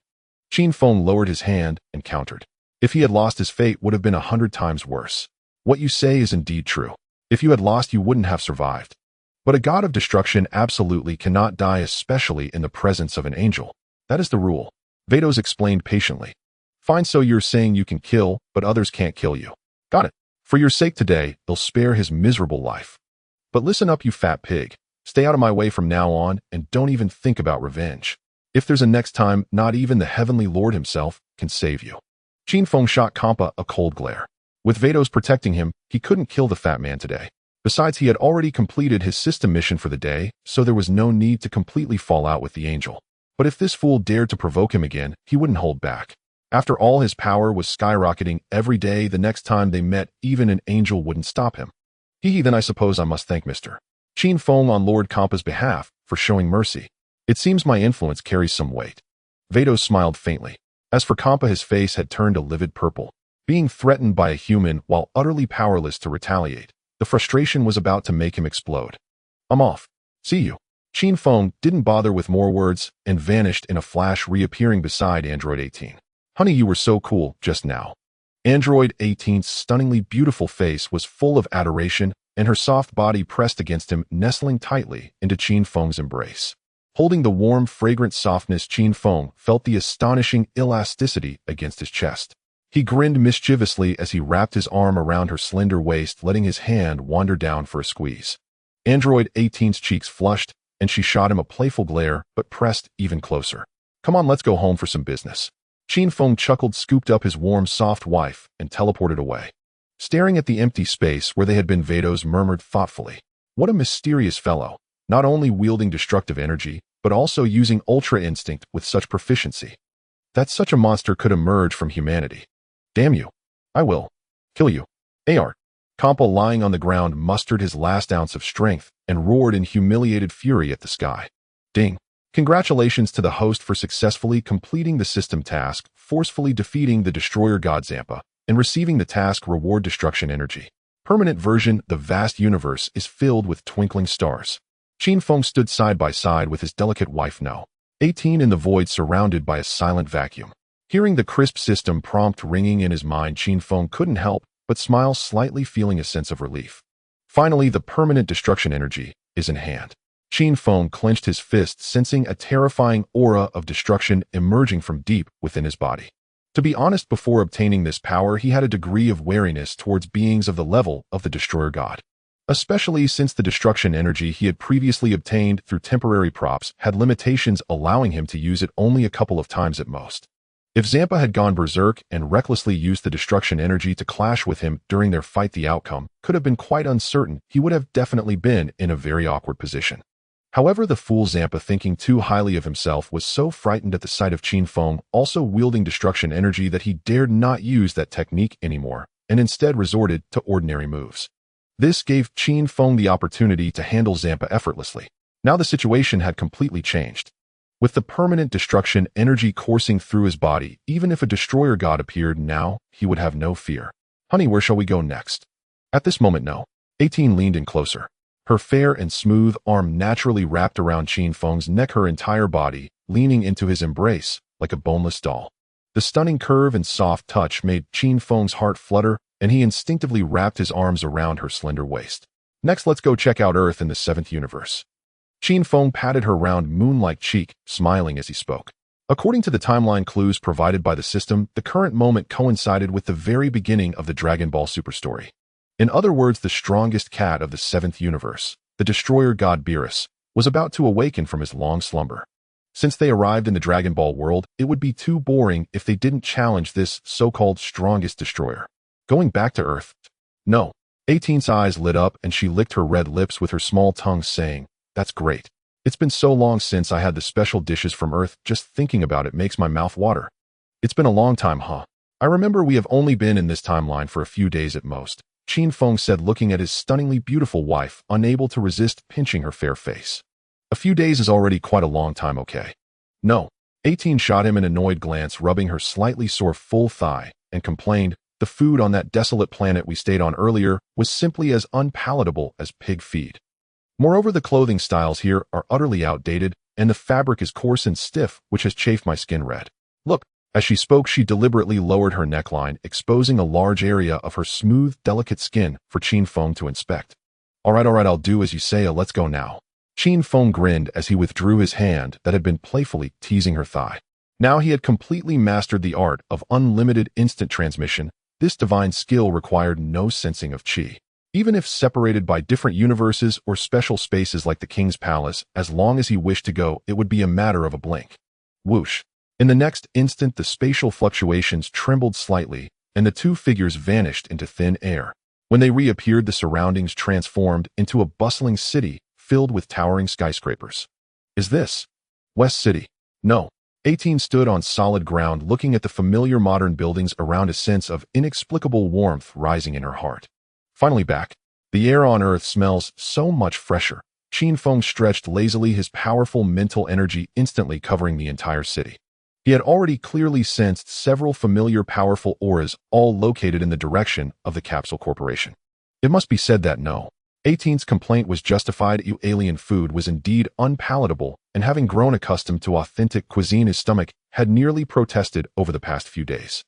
Qin Feng lowered his hand and countered. If he had lost, his fate would have been 100 times worse. What you say is indeed true. If you had lost, you wouldn't have survived. But a god of destruction absolutely cannot die, especially in the presence of an angel. That is the rule. Vados explained patiently. Fine, so you're saying you can kill, but others can't kill you. Got it. For your sake today, they'll spare his miserable life. But listen up, you fat pig. Stay out of my way from now on, and don't even think about revenge. If there's a next time, not even the Heavenly Lord himself can save you. Qin Feng shot Kampa a cold glare. With Vados protecting him, he couldn't kill the fat man today. Besides, he had already completed his system mission for the day, so there was no need to completely fall out with the angel. But if this fool dared to provoke him again, he wouldn't hold back. After all, his power was skyrocketing every day. The next time they met, even an angel wouldn't stop him. Then I suppose I must thank Mr. Qin Feng on Lord Kampa's behalf for showing mercy. It seems my influence carries some weight. Vados smiled faintly. As for Kampa, his face had turned a livid purple. Being threatened by a human while utterly powerless to retaliate, the frustration was about to make him explode. I'm off. See you. Qin Feng didn't bother with more words and vanished in a flash, reappearing beside Android 18. Honey, you were so cool just now. Android 18's stunningly beautiful face was full of adoration, and her soft body pressed against him, nestling tightly into Qin Feng's embrace. Holding the warm, fragrant softness, Qin Feng felt the astonishing elasticity against his chest. He grinned mischievously as he wrapped his arm around her slender waist, letting his hand wander down for a squeeze. Android 18's cheeks flushed, and she shot him a playful glare, but pressed even closer. Come on, let's go home for some business. Qin Feng chuckled, scooped up his warm, soft wife, and teleported away. Staring at the empty space where they had been, Vados murmured thoughtfully. What a mysterious fellow, not only wielding destructive energy, but also using ultra instinct with such proficiency. That such a monster could emerge from humanity. Damn you. I will kill you. Ar. Kampa, lying on the ground, mustered his last ounce of strength and roared in humiliated fury at the sky. Ding. Congratulations to the host for successfully completing the system task, forcefully defeating the destroyer god Zampa, and receiving the task reward destruction energy. Permanent version. The vast universe is filled with twinkling stars. Qin Feng stood side by side with his delicate wife No. 18 in the void, surrounded by a silent vacuum. Hearing the crisp system prompt ringing in his mind, Qin Feng couldn't help but smile slightly, feeling a sense of relief. Finally, the permanent destruction energy is in hand. Qin Feng clenched his fist, sensing a terrifying aura of destruction emerging from deep within his body. To be honest, before obtaining this power, he had a degree of wariness towards beings of the level of the Destroyer God. Especially since the destruction energy he had previously obtained through temporary props had limitations, allowing him to use it only a couple of times at most. If Zampa had gone berserk and recklessly used the destruction energy to clash with him during their fight, the outcome could have been quite uncertain. He would have definitely been in a very awkward position. However, the fool Zampa, thinking too highly of himself, was so frightened at the sight of Qin Feng also wielding destruction energy that he dared not use that technique anymore, and instead resorted to ordinary moves. This gave Qin Feng the opportunity to handle Zampa effortlessly. Now the situation had completely changed. With the permanent destruction energy coursing through his body, even if a destroyer god appeared now, he would have no fear. Honey, where shall we go next? At this moment, No. 18 leaned in closer. Her fair and smooth arm naturally wrapped around Qin Feng's neck, her entire body leaning into his embrace like a boneless doll. The stunning curve and soft touch made Qin Feng's heart flutter, and he instinctively wrapped his arms around her slender waist. Next, let's go check out Earth in the 7th universe. Qin Feng patted her round moon-like cheek, smiling as he spoke. According to the timeline clues provided by the system, the current moment coincided with the very beginning of the Dragon Ball Super story. In other words, the strongest cat of the 7th universe, the destroyer god Beerus, was about to awaken from his long slumber. Since they arrived in the Dragon Ball world, it would be too boring if they didn't challenge this so-called strongest destroyer. Going back to Earth? No. 18's eyes lit up and she licked her red lips with her small tongue saying, "That's great. It's been so long since I had the special dishes from Earth, just thinking about it makes my mouth water." "It's been a long time, huh? I remember we have only been in this timeline for a few days at most," Qin Feng said, looking at his stunningly beautiful wife, unable to resist pinching her fair face. "A few days is already quite a long time, okay?" "No." 18 shot him an annoyed glance, rubbing her slightly sore full thigh, and complained, "The food on that desolate planet we stayed on earlier was simply as unpalatable as pig feed. Moreover, the clothing styles here are utterly outdated, and the fabric is coarse and stiff, which has chafed my skin red. Look." As she spoke, she deliberately lowered her neckline, exposing a large area of her smooth, delicate skin for Qin Feng to inspect. All right, I'll do as you say, let's go now." Qin Feng grinned as he withdrew his hand that had been playfully teasing her thigh. Now he had completely mastered the art of unlimited instant transmission. This divine skill required no sensing of qi. Even if separated by different universes or special spaces like the king's palace, as long as he wished to go, it would be a matter of a blink. Whoosh. In the next instant, the spatial fluctuations trembled slightly, and the two figures vanished into thin air. When they reappeared, the surroundings transformed into a bustling city filled with towering skyscrapers. "Is this West City?" "No." 18 stood on solid ground, looking at the familiar modern buildings around, a sense of inexplicable warmth rising in her heart. "Finally back. The air on Earth smells so much fresher." Qin Feng stretched lazily, his powerful mental energy instantly covering the entire city. He had already clearly sensed several familiar powerful auras, all located in the direction of the Capsule Corporation. It must be said that no. 18's complaint was justified. Alien food was indeed unpalatable, and having grown accustomed to authentic cuisine, his stomach had nearly protested over the past few days.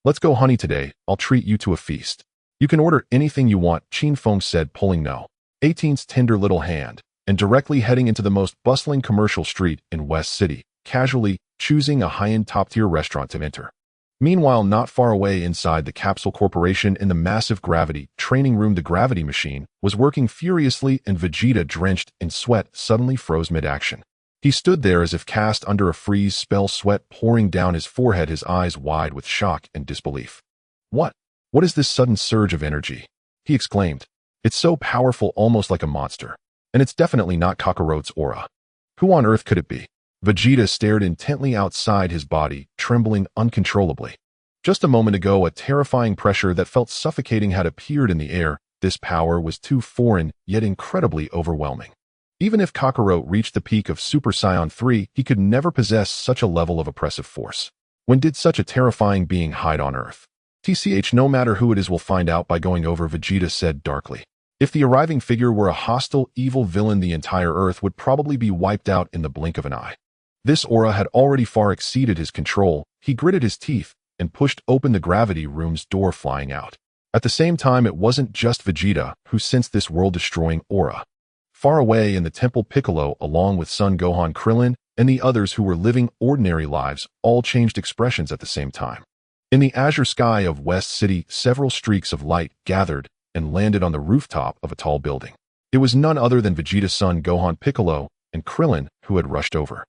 "Let's go, honey, today. I'll treat you to a feast." "You can order anything you want," Qin Feng said, pulling no. 18's tender little hand, and directly heading into the most bustling commercial street in West City, casually choosing a high-end top-tier restaurant to enter. Meanwhile, not far away inside the Capsule Corporation in the massive gravity training room, the gravity machine was working furiously, and Vegeta, drenched in sweat, suddenly froze mid-action. He stood there as if cast under a freeze spell, sweat pouring down his forehead, his eyes wide with shock and disbelief. What is this sudden surge of energy?" he exclaimed. "It's so powerful, almost like a monster. And it's definitely not Kakaroto's aura. Who on earth could it be?" Vegeta stared intently outside his body, trembling uncontrollably. Just a moment ago, a terrifying pressure that felt suffocating had appeared in the air. This power was too foreign, yet incredibly overwhelming. Even if Kakaroto reached the peak of Super Saiyan 3, he could never possess such a level of oppressive force. When did such a terrifying being hide on Earth? "TCH, no matter who it is, we'll find out by going over," Vegeta said darkly. If the arriving figure were a hostile, evil villain, the entire Earth would probably be wiped out in the blink of an eye. This aura had already far exceeded his control. He gritted his teeth and pushed open the gravity room's door, flying out. At the same time, it wasn't just Vegeta who sensed this world-destroying aura. Far away in the temple, Piccolo, along with Son Gohan, Krillin, and the others who were living ordinary lives, all changed expressions at the same time. In the azure sky of West City, several streaks of light gathered and landed on the rooftop of a tall building. It was none other than Vegeta's son Gohan, Piccolo, and Krillin, who had rushed over.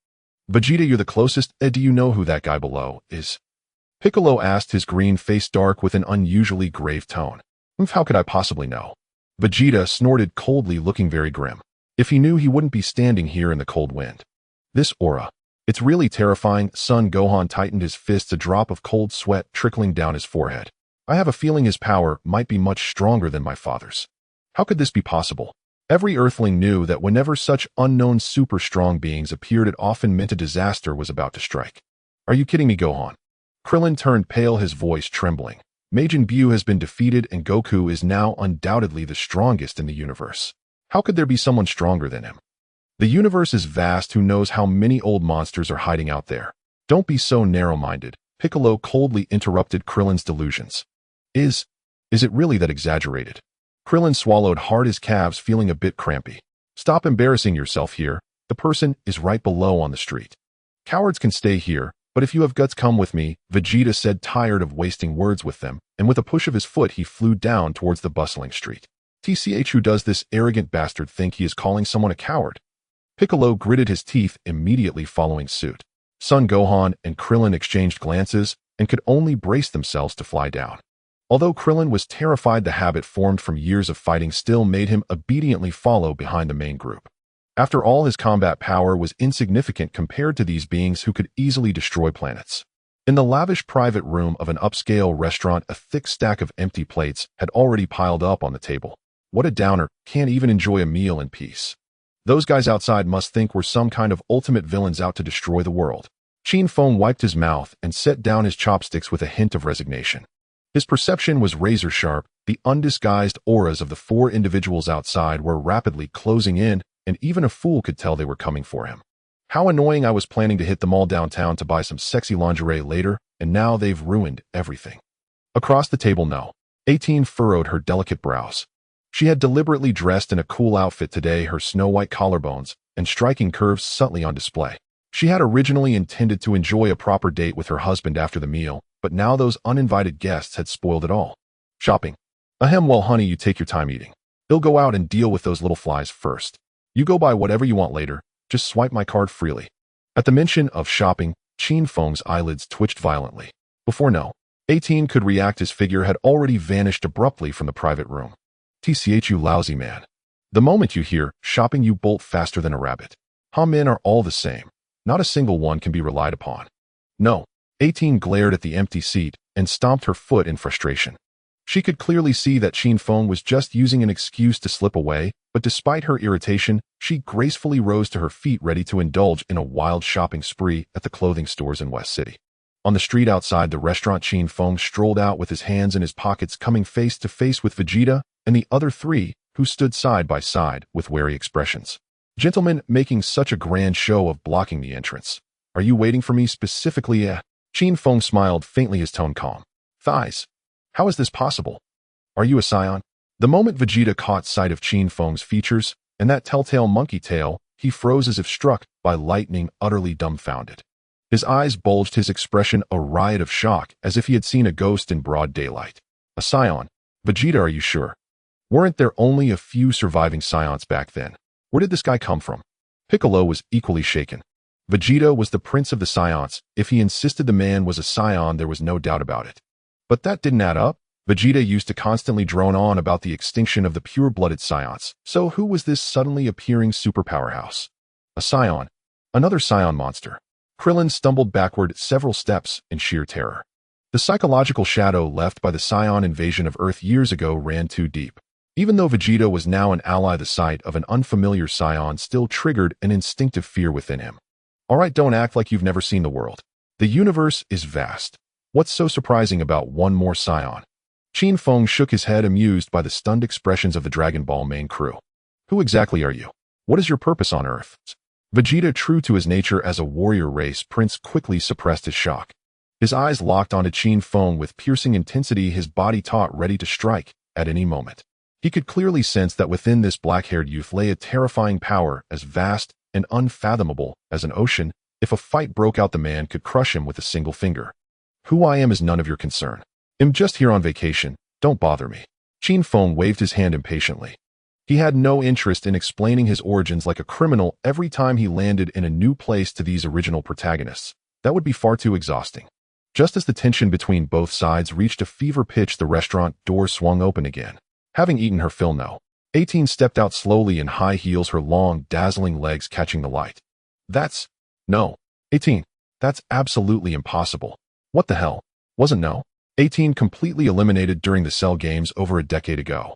"Vegeta, you're the closest. Do you know who that guy below is?" Piccolo asked, his green face dark with an unusually grave tone. "How could I possibly know?" Vegeta snorted coldly, looking very grim. If he knew, he wouldn't be standing here in the cold wind. "This aura. It's really terrifying." Son Gohan tightened his fists, a drop of cold sweat trickling down his forehead. "I have a feeling his power might be much stronger than my father's. How could this be possible?" Every Earthling knew that whenever such unknown super strong beings appeared, it often meant a disaster was about to strike. "Are you kidding me, Gohan?" Krillin turned pale, his voice trembling. "Majin Buu has been defeated, and Goku is now undoubtedly the strongest in the universe. How could there be someone stronger than him? The universe is vast. Who knows how many old monsters are hiding out there?" "Don't be so narrow-minded," Piccolo coldly interrupted Krillin's delusions. Is it really that exaggerated?" Krillin swallowed hard, his calves feeling a bit crampy. "Stop embarrassing yourself here. The person is right below on the street. Cowards can stay here, but if you have guts, come with me," Vegeta said, tired of wasting words with them, and with a push of his foot he flew down towards the bustling street. "TCH, who does this arrogant bastard think he is calling someone a coward?" Piccolo gritted his teeth, immediately following suit. Son Gohan and Krillin exchanged glances and could only brace themselves to fly down. Although Krillin was terrified, the habit formed from years of fighting still made him obediently follow behind the main group. After all, his combat power was insignificant compared to these beings who could easily destroy planets. In the lavish private room of an upscale restaurant, a thick stack of empty plates had already piled up on the table. What a downer, can't even enjoy a meal in peace. Those guys outside must think we're some kind of ultimate villains out to destroy the world. Qin Feng wiped his mouth and set down his chopsticks with a hint of resignation. His perception was razor sharp. The undisguised auras of the four individuals outside were rapidly closing in, and even a fool could tell they were coming for him. How annoying. I was planning to hit the mall downtown to buy some sexy lingerie later, and now they've ruined everything. Across the table, No. 18 furrowed her delicate brows. She had deliberately dressed in a cool outfit today, her snow-white collarbones and striking curves subtly on display. She had originally intended to enjoy a proper date with her husband after the meal, but now those uninvited guests had spoiled it all. Shopping. Ahem, well honey, you take your time eating. He'll go out and deal with those little flies first. You go buy whatever you want later, just swipe my card freely. At the mention of shopping, Qin Feng's eyelids twitched violently. Before No. 18 could react, his figure had already vanished abruptly from the private room. TCH, you lousy man. The moment you hear shopping, you bolt faster than a rabbit. Men are all the same. Not a single one can be relied upon. No. 18 glared at the empty seat and stomped her foot in frustration. She could clearly see that Qin Feng was just using an excuse to slip away, but despite her irritation, she gracefully rose to her feet, ready to indulge in a wild shopping spree at the clothing stores in West City. On the street outside the restaurant, Qin Feng strolled out with his hands in his pockets, coming face to face with Vegeta and the other three, who stood side by side with wary expressions. Gentlemen, making such a grand show of blocking the entrance. Are you waiting for me specifically? Qin Feng smiled faintly, his tone calm. Thighs. How is this possible? Are you a Saiyan? The moment Vegeta caught sight of Qin Feng's features and that telltale monkey tail, he froze as if struck by lightning, utterly dumbfounded. His eyes bulged, his expression a riot of shock, as if he had seen a ghost in broad daylight. A Saiyan? Vegeta, are you sure? Weren't there only a few surviving Saiyans back then? Where did this guy come from? Piccolo was equally shaken. Vegeta was the prince of the Saiyans. If he insisted the man was a Saiyan, there was no doubt about it. But that didn't add up. Vegeta used to constantly drone on about the extinction of the pure-blooded Saiyans. So who was this suddenly appearing super powerhouse? A Saiyan. Another Saiyan monster. Krillin stumbled backward several steps in sheer terror. The psychological shadow left by the Saiyan invasion of Earth years ago ran too deep. Even though Vegeta was now an ally, the sight of an unfamiliar Saiyan still triggered an instinctive fear within him. Alright, don't act like you've never seen the world. The universe is vast. What's so surprising about one more Saiyan? Qin Feng shook his head, amused by the stunned expressions of the Dragon Ball main crew. Who exactly are you? What is your purpose on Earth? Vegeta, true to his nature as a warrior race prince, quickly suppressed his shock. His eyes locked onto Qin Feng with piercing intensity, his body taut, ready to strike at any moment. He could clearly sense that within this black-haired youth lay a terrifying power as vast and unfathomable as an ocean. If a fight broke out, the man could crush him with a single finger. Who I am is none of your concern. I'm just here on vacation. Don't bother me. Qin Feng waved his hand impatiently. He had no interest in explaining his origins like a criminal every time he landed in a new place to these original protagonists. That would be far too exhausting. Just as the tension between both sides reached a fever pitch, the restaurant door swung open again. Having eaten her fill, No. 18 stepped out slowly in high heels, her long, dazzling legs catching the light. That's... No. 18. That's absolutely impossible. What the hell? Wasn't No. 18 completely eliminated during the Cell games over a decade ago?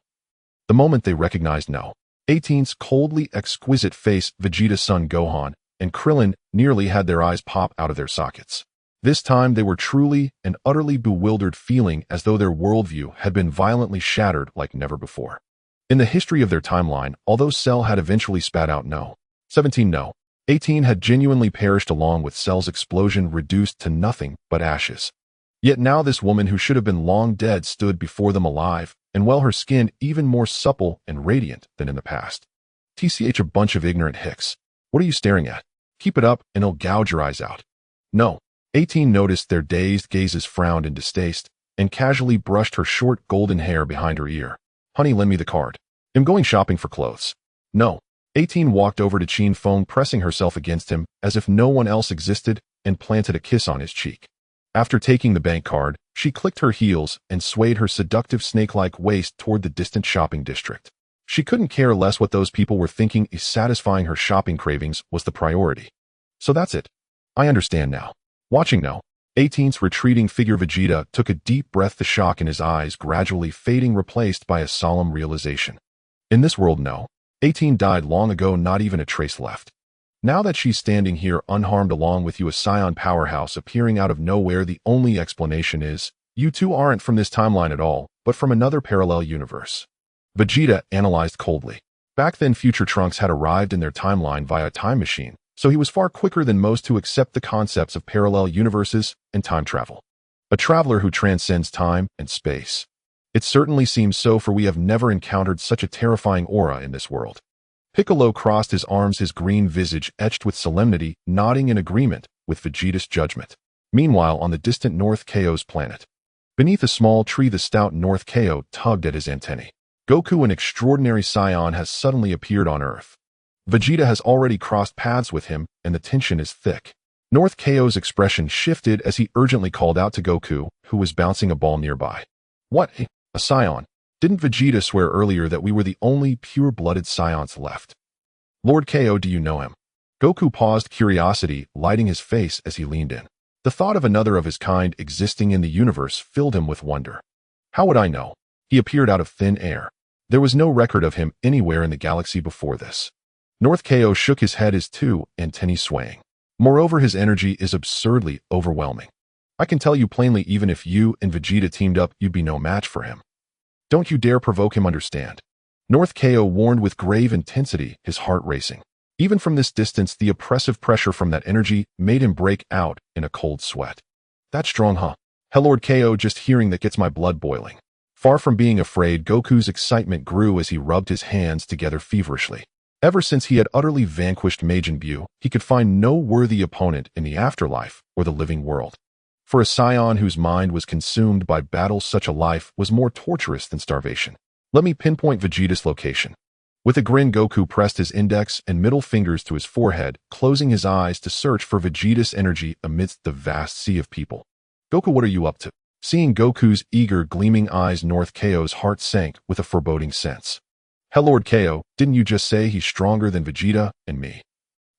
The moment they recognized No. 18's coldly exquisite face, Vegeta's son Gohan and Krillin nearly had their eyes pop out of their sockets. This time they were truly and utterly bewildered, feeling as though their worldview had been violently shattered like never before. In the history of their timeline, although Cell had eventually spat out No. 17, No. 18 had genuinely perished along with Cell's explosion, reduced to nothing but ashes. Yet now this woman who should have been long dead stood before them alive, and well, her skin even more supple and radiant than in the past. TCH, a bunch of ignorant hicks. What are you staring at? Keep it up and it'll gouge your eyes out. No. 18 noticed their dazed gazes, frowned in distaste, and casually brushed her short golden hair behind her ear. Honey, lend me the card. I'm going shopping for clothes. No. 18 walked over to Qin Feng, pressing herself against him as if no one else existed, and planted a kiss on his cheek. After taking the bank card, she clicked her heels and swayed her seductive snake-like waist toward the distant shopping district. She couldn't care less what those people were thinking, if satisfying her shopping cravings was the priority. So that's it. I understand now. Watching No. 18's retreating figure, Vegeta took a deep breath, the shock in his eyes gradually fading, replaced by a solemn realization. In this world, No. 18 died long ago, not even a trace left. Now that she's standing here unharmed along with you, a Saiyan powerhouse appearing out of nowhere, the only explanation is, you two aren't from this timeline at all, but from another parallel universe. Vegeta analyzed coldly. Back then, future Trunks had arrived in their timeline via a time machine, so he was far quicker than most to accept the concepts of parallel universes and time travel. A traveler who transcends time and space. It certainly seems so, for we have never encountered such a terrifying aura in this world. Piccolo crossed his arms, his green visage etched with solemnity, nodding in agreement with Vegeta's judgment. Meanwhile, on the distant North Chaos planet, beneath a small tree, the stout North Chaos tugged at his antennae. Goku, an extraordinary Saiyan, has suddenly appeared on Earth. Vegeta has already crossed paths with him, and the tension is thick. North Chaos' expression shifted as he urgently called out to Goku, who was bouncing a ball nearby. What? A Saiyan? Didn't Vegeta swear earlier that we were the only pure-blooded Saiyans left? Lord Ko, do you know him? Goku paused, curiosity lighting his face as he leaned in. The thought of another of his kind existing in the universe filled him with wonder. How would I know? He appeared out of thin air. There was no record of him anywhere in the galaxy before this. North Ko shook his head, his two antennae swaying. Moreover, his energy is absurdly overwhelming. I can tell you plainly, even if you and Vegeta teamed up, you'd be no match for him. Don't you dare provoke him, understand? North Ko warned with grave intensity, his heart racing. Even from this distance, the oppressive pressure from that energy made him break out in a cold sweat. That's strong, huh? Hell, Lord Ko, just hearing that gets my blood boiling. Far from being afraid, Goku's excitement grew as he rubbed his hands together feverishly. Ever since he had utterly vanquished Majin Buu, he could find no worthy opponent in the afterlife or the living world. For a Saiyan whose mind was consumed by battle, such a life was more torturous than starvation. Let me pinpoint Vegeta's location. With a grin, Goku pressed his index and middle fingers to his forehead, closing his eyes to search for Vegeta's energy amidst the vast sea of people. Goku, what are you up to? Seeing Goku's eager, gleaming eyes, North Ko's heart sank with a foreboding sense. Hell, Lord Ko, didn't you just say he's stronger than Vegeta and me?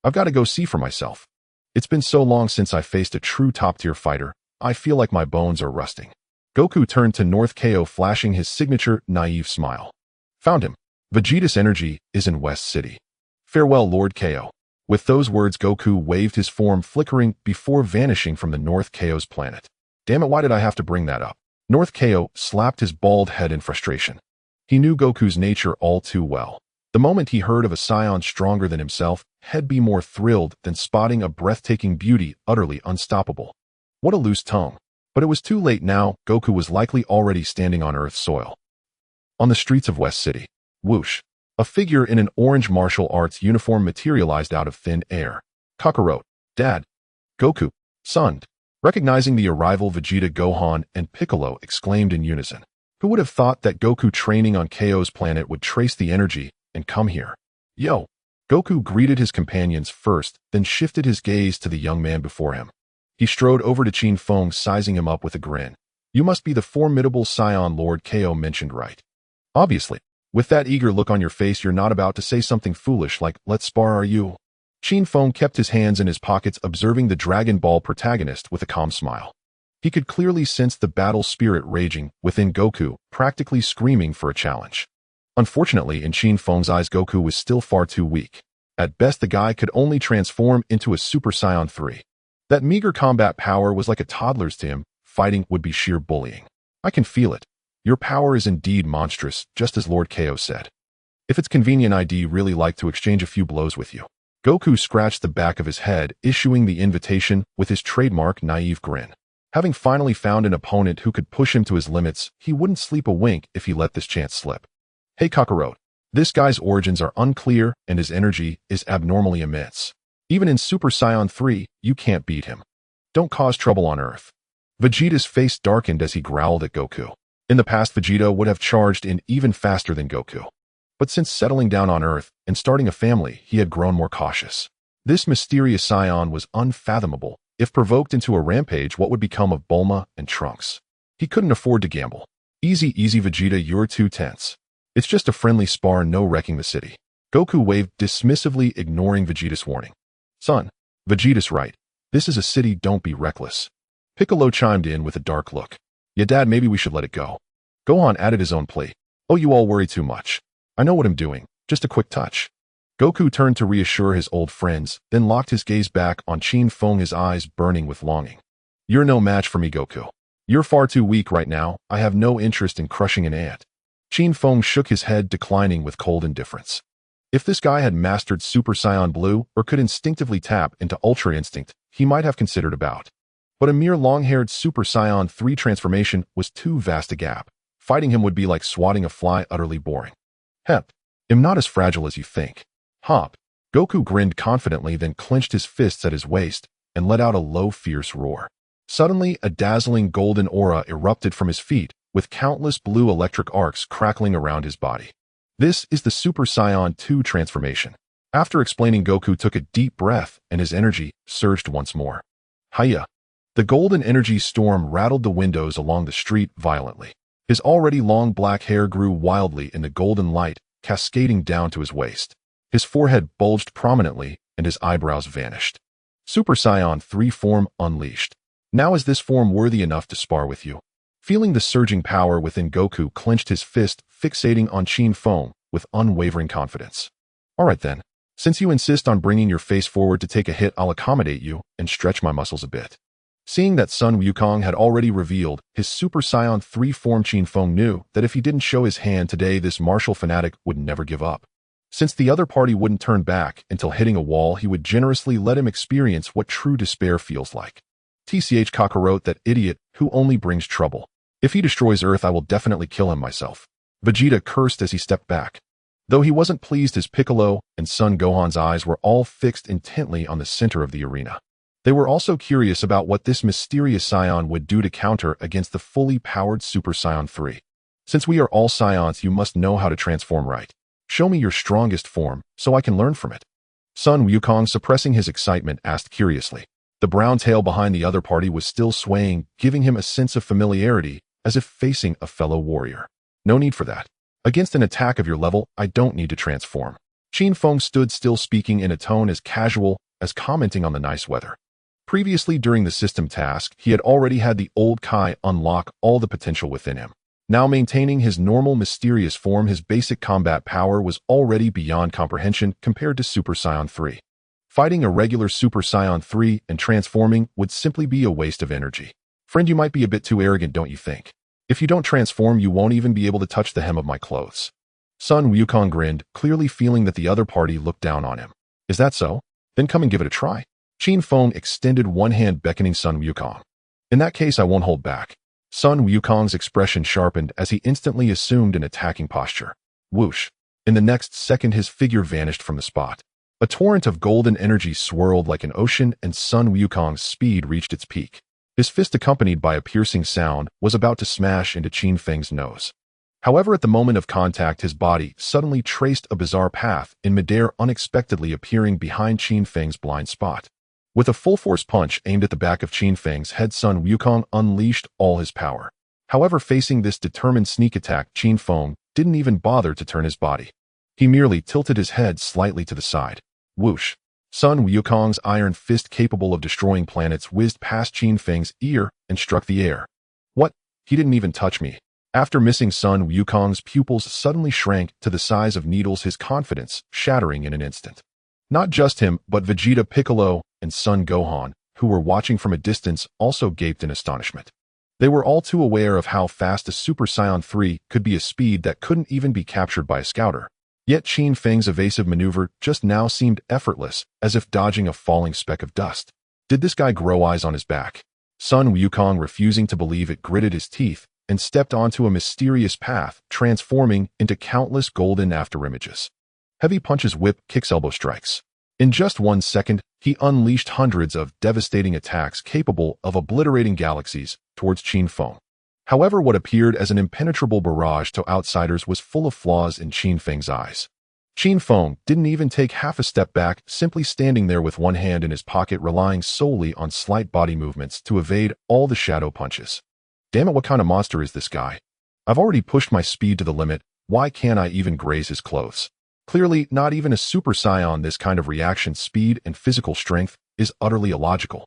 I've got to go see for myself. It's been so long since I faced a true top-tier fighter, I feel like my bones are rusting. Goku turned to North Ko, flashing his signature, naive smile. Found him. Vegeta's energy is in West City. Farewell, Lord Ko. With those words, Goku waved his form, flickering before vanishing from the North Chaos planet. Damn it, why did I have to bring that up? North Ko slapped his bald head in frustration. He knew Goku's nature all too well. The moment he heard of a Saiyan stronger than himself, he'd be more thrilled than spotting a breathtaking beauty utterly unstoppable. What a loose tongue. But it was too late now. Goku was likely already standing on Earth's soil. On the streets of West City. Whoosh. A figure in an orange martial arts uniform materialized out of thin air. Kakarot. Dad. Goku. Son. Recognizing the arrival, Vegeta, Gohan, and Piccolo exclaimed in unison. Who would have thought that Goku training on Ko's planet would trace the energy and come here? Yo! Goku greeted his companions first, then shifted his gaze to the young man before him. He strode over to Qin Feng, sizing him up with a grin. You must be the formidable Saiyan Lord Ko mentioned, right? Obviously. With that eager look on your face, you're not about to say something foolish like, let's spar, are you? Qin Feng kept his hands in his pockets, observing the Dragon Ball protagonist with a calm smile. He could clearly sense the battle spirit raging within Goku, practically screaming for a challenge. Unfortunately, in Qin Feng's eyes, Goku was still far too weak. At best, the guy could only transform into a Super Saiyan 3. That meager combat power was like a toddler's to him. Fighting would be sheer bullying. I can feel it. Your power is indeed monstrous, just as Lord Ko said. If it's convenient, I'd really like to exchange a few blows with you. Goku scratched the back of his head, issuing the invitation with his trademark naive grin. Having finally found an opponent who could push him to his limits, he wouldn't sleep a wink if he let this chance slip. Hey Kakarot, this guy's origins are unclear and his energy is abnormally immense. Even in Super Saiyan 3, you can't beat him. Don't cause trouble on Earth. Vegeta's face darkened as he growled at Goku. In the past, Vegeta would have charged in even faster than Goku. But since settling down on Earth and starting a family, he had grown more cautious. This mysterious Saiyan was unfathomable. If provoked into a rampage, what would become of Bulma and Trunks? He couldn't afford to gamble. Easy, Vegeta, you're too tense. It's just a friendly spar, no wrecking the city. Goku waved dismissively, ignoring Vegeta's warning. Son, Vegeta's right. This is a city, don't be reckless. Piccolo chimed in with a dark look. Yeah, Dad, maybe we should let it go. Gohan added his own plea. Oh, you all worry too much. I know what I'm doing. Just a quick touch. Goku turned to reassure his old friends, then locked his gaze back on Qin Feng, his eyes burning with longing. You're no match for me, Goku. You're far too weak right now. I have no interest in crushing an ant. Qin Feng shook his head, declining with cold indifference. If this guy had mastered Super Saiyan Blue or could instinctively tap into Ultra Instinct, he might have considered about. But a mere long-haired Super Saiyan 3 transformation was too vast a gap. Fighting him would be like swatting a fly, utterly boring. Hep, I'm not as fragile as you think. Hop. Goku grinned confidently, then clenched his fists at his waist and let out a low, fierce roar. Suddenly, a dazzling golden aura erupted from his feet, with countless blue electric arcs crackling around his body. This is the Super Saiyan 2 transformation. After explaining, Goku took a deep breath and his energy surged once more. Hiya! The golden energy storm rattled the windows along the street violently. His already long black hair grew wildly in the golden light, cascading down to his waist. His forehead bulged prominently and his eyebrows vanished. Super Saiyan 3 form unleashed. Now is this form worthy enough to spar with you? Feeling the surging power within, Goku clenched his fist, fixating on Qin Feng with unwavering confidence. All right then. Since you insist on bringing your face forward to take a hit, I'll accommodate you and stretch my muscles a bit. Seeing that Sun Wukong had already revealed his Super Saiyan 3 form, Qin Feng knew that if he didn't show his hand today, this martial fanatic would never give up. Since the other party wouldn't turn back until hitting a wall, he would generously let him experience what true despair feels like. TCH Kakarot, that idiot who only brings trouble. If he destroys Earth, I will definitely kill him myself. Vegeta cursed as he stepped back. Though he wasn't pleased, his Piccolo and son Gohan's eyes were all fixed intently on the center of the arena. They were also curious about what this mysterious Saiyan would do to counter against the fully powered Super Saiyan 3. Since we are all Saiyans, you must know how to transform right. Show me your strongest form, so I can learn from it. Sun Wukong, suppressing his excitement, asked curiously. The brown tail behind the other party was still swaying, giving him a sense of familiarity, as if facing a fellow warrior. No need for that. Against an attack of your level, I don't need to transform. Qin Feng stood still, speaking in a tone as casual as commenting on the nice weather. Previously, during the system task, he had already had the old Kai unlock all the potential within him. Now maintaining his normal mysterious form, his basic combat power was already beyond comprehension compared to Super Saiyan 3. Fighting a regular Super Saiyan 3 and transforming would simply be a waste of energy. Friend, you might be a bit too arrogant, don't you think? If you don't transform, you won't even be able to touch the hem of my clothes. Sun Wukong grinned, clearly feeling that the other party looked down on him. Is that so? Then come and give it a try. Qin Feng extended one hand, beckoning Sun Wukong. In that case, I won't hold back. Sun Wukong's expression sharpened as he instantly assumed an attacking posture. Whoosh. In the next second, his figure vanished from the spot. A torrent of golden energy swirled like an ocean, and Sun Wukong's speed reached its peak. His fist, accompanied by a piercing sound, was about to smash into Qin Feng's nose. However, at the moment of contact, his body suddenly traced a bizarre path in midair, unexpectedly appearing behind Qin Feng's blind spot. With a full-force punch aimed at the back of Qin Feng's head, Sun Wukong unleashed all his power. However, facing this determined sneak attack, Qin Feng didn't even bother to turn his body. He merely tilted his head slightly to the side. Whoosh! Sun Wukong's iron fist, capable of destroying planets, whizzed past Qin Feng's ear and struck the air. What? He didn't even touch me. After missing, Sun Wukong's pupils suddenly shrank to the size of needles, his confidence shattering in an instant. Not just him, but Vegeta, Piccolo, and son Gohan, who were watching from a distance, also gaped in astonishment. They were all too aware of how fast a Super Saiyan 3 could be, a speed that couldn't even be captured by a scouter. Yet Qin Feng's evasive maneuver just now seemed effortless, as if dodging a falling speck of dust. Did this guy grow eyes on his back? Sun Wukong, refusing to believe it, gritted his teeth and stepped onto a mysterious path, transforming into countless golden afterimages. Heavy punches, whip kicks, elbow strikes. In just 1 second, he unleashed hundreds of devastating attacks capable of obliterating galaxies towards Qin Feng. However, what appeared as an impenetrable barrage to outsiders was full of flaws in Qin Feng's eyes. Qin Feng didn't even take half a step back, simply standing there with one hand in his pocket, relying solely on slight body movements to evade all the shadow punches. Damn it, what kind of monster is this guy? I've already pushed my speed to the limit, why can't I even graze his clothes? Clearly, not even a Super Saiyan. This kind of reaction speed and physical strength is utterly illogical.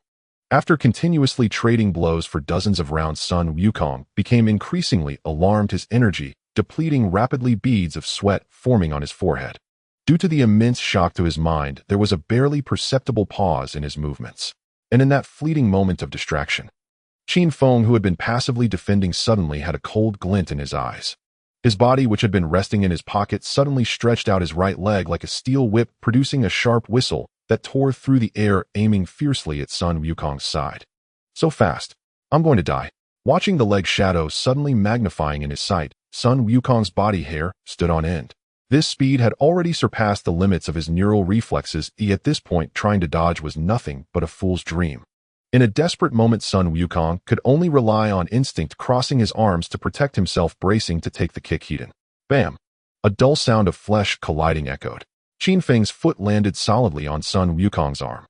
After continuously trading blows for dozens of rounds, Sun Wukong became increasingly alarmed, his energy depleting rapidly, beads of sweat forming on his forehead. Due to the immense shock to his mind, there was a barely perceptible pause in his movements. And in that fleeting moment of distraction, Qin Feng, who had been passively defending, suddenly had a cold glint in his eyes. His body, which had been resting in his pocket, suddenly stretched out, his right leg like a steel whip, producing a sharp whistle that tore through the air, aiming fiercely at Sun Wukong's side. So fast, I'm going to die. Watching the leg shadow suddenly magnifying in his sight, Sun Wukong's body hair stood on end. This speed had already surpassed the limits of his neural reflexes. At this point, trying to dodge was nothing but a fool's dream. In a desperate moment, Sun Wukong could only rely on instinct, crossing his arms to protect himself, bracing to take the kick. Hidden. Bam! A dull sound of flesh colliding echoed. Qin Feng's foot landed solidly on Sun Wukong's arm.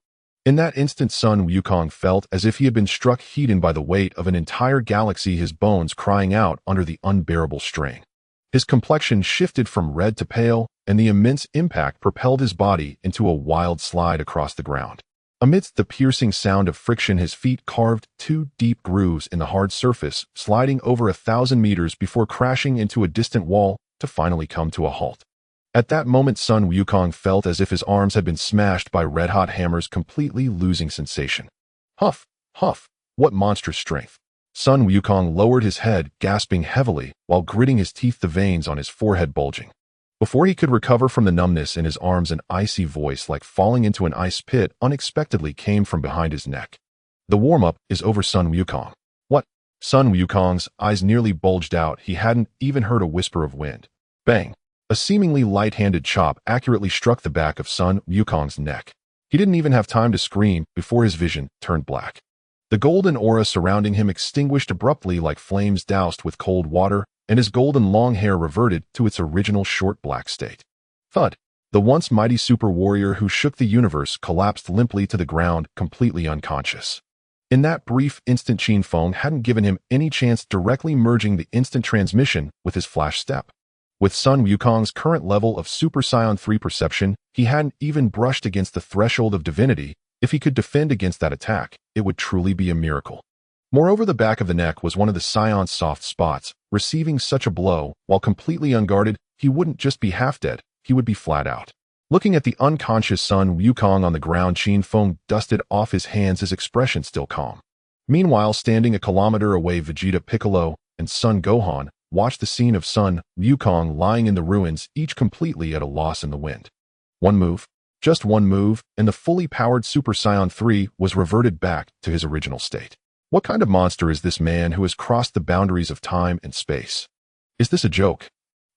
In that instant, Sun Wukong felt as if he had been struck hidden by the weight of an entire galaxy, his bones crying out under the unbearable strain. His complexion shifted from red to pale, and the immense impact propelled his body into a wild slide across the ground. Amidst the piercing sound of friction, his feet carved two deep grooves in the hard surface, sliding over 1,000 meters before crashing into a distant wall to finally come to a halt. At that moment, Sun Wukong felt as if his arms had been smashed by red-hot hammers, completely losing sensation. Huff, huff, what monstrous strength. Sun Wukong lowered his head, gasping heavily, while gritting his teeth, the veins on his forehead bulging. Before he could recover from the numbness in his arms, an icy voice, like falling into an ice pit, unexpectedly came from behind his neck. The warm-up is over, Sun Wukong. What? Sun Wukong's eyes nearly bulged out. He hadn't even heard a whisper of wind. Bang! A seemingly light-handed chop accurately struck the back of Sun Wukong's neck. He didn't even have time to scream before his vision turned black. The golden aura surrounding him extinguished abruptly like flames doused with cold water, and his golden long hair reverted to its original short black state. Thud! The once mighty super warrior who shook the universe collapsed limply to the ground, completely unconscious. In that brief instant, Qin Feng hadn't given him any chance, directly merging the instant transmission with his flash step. With Sun Wukong's current level of Super Saiyan 3 perception, he hadn't even brushed against the threshold of divinity. If he could defend against that attack, it would truly be a miracle. Moreover, the back of the neck was one of the Saiyans' soft spots. Receiving such a blow, while completely unguarded, he wouldn't just be half dead, he would be flat out. Looking at the unconscious Sun Wukong on the ground, Qin Feng dusted off his hands, his expression still calm. Meanwhile, standing a kilometer away, Vegeta, Piccolo, and Son Gohan watched the scene of Sun Wukong lying in the ruins, each completely at a loss in the wind. One move, just one move, and the fully powered Super Saiyan 3 was reverted back to his original state. What kind of monster is this man who has crossed the boundaries of time and space? Is this a joke?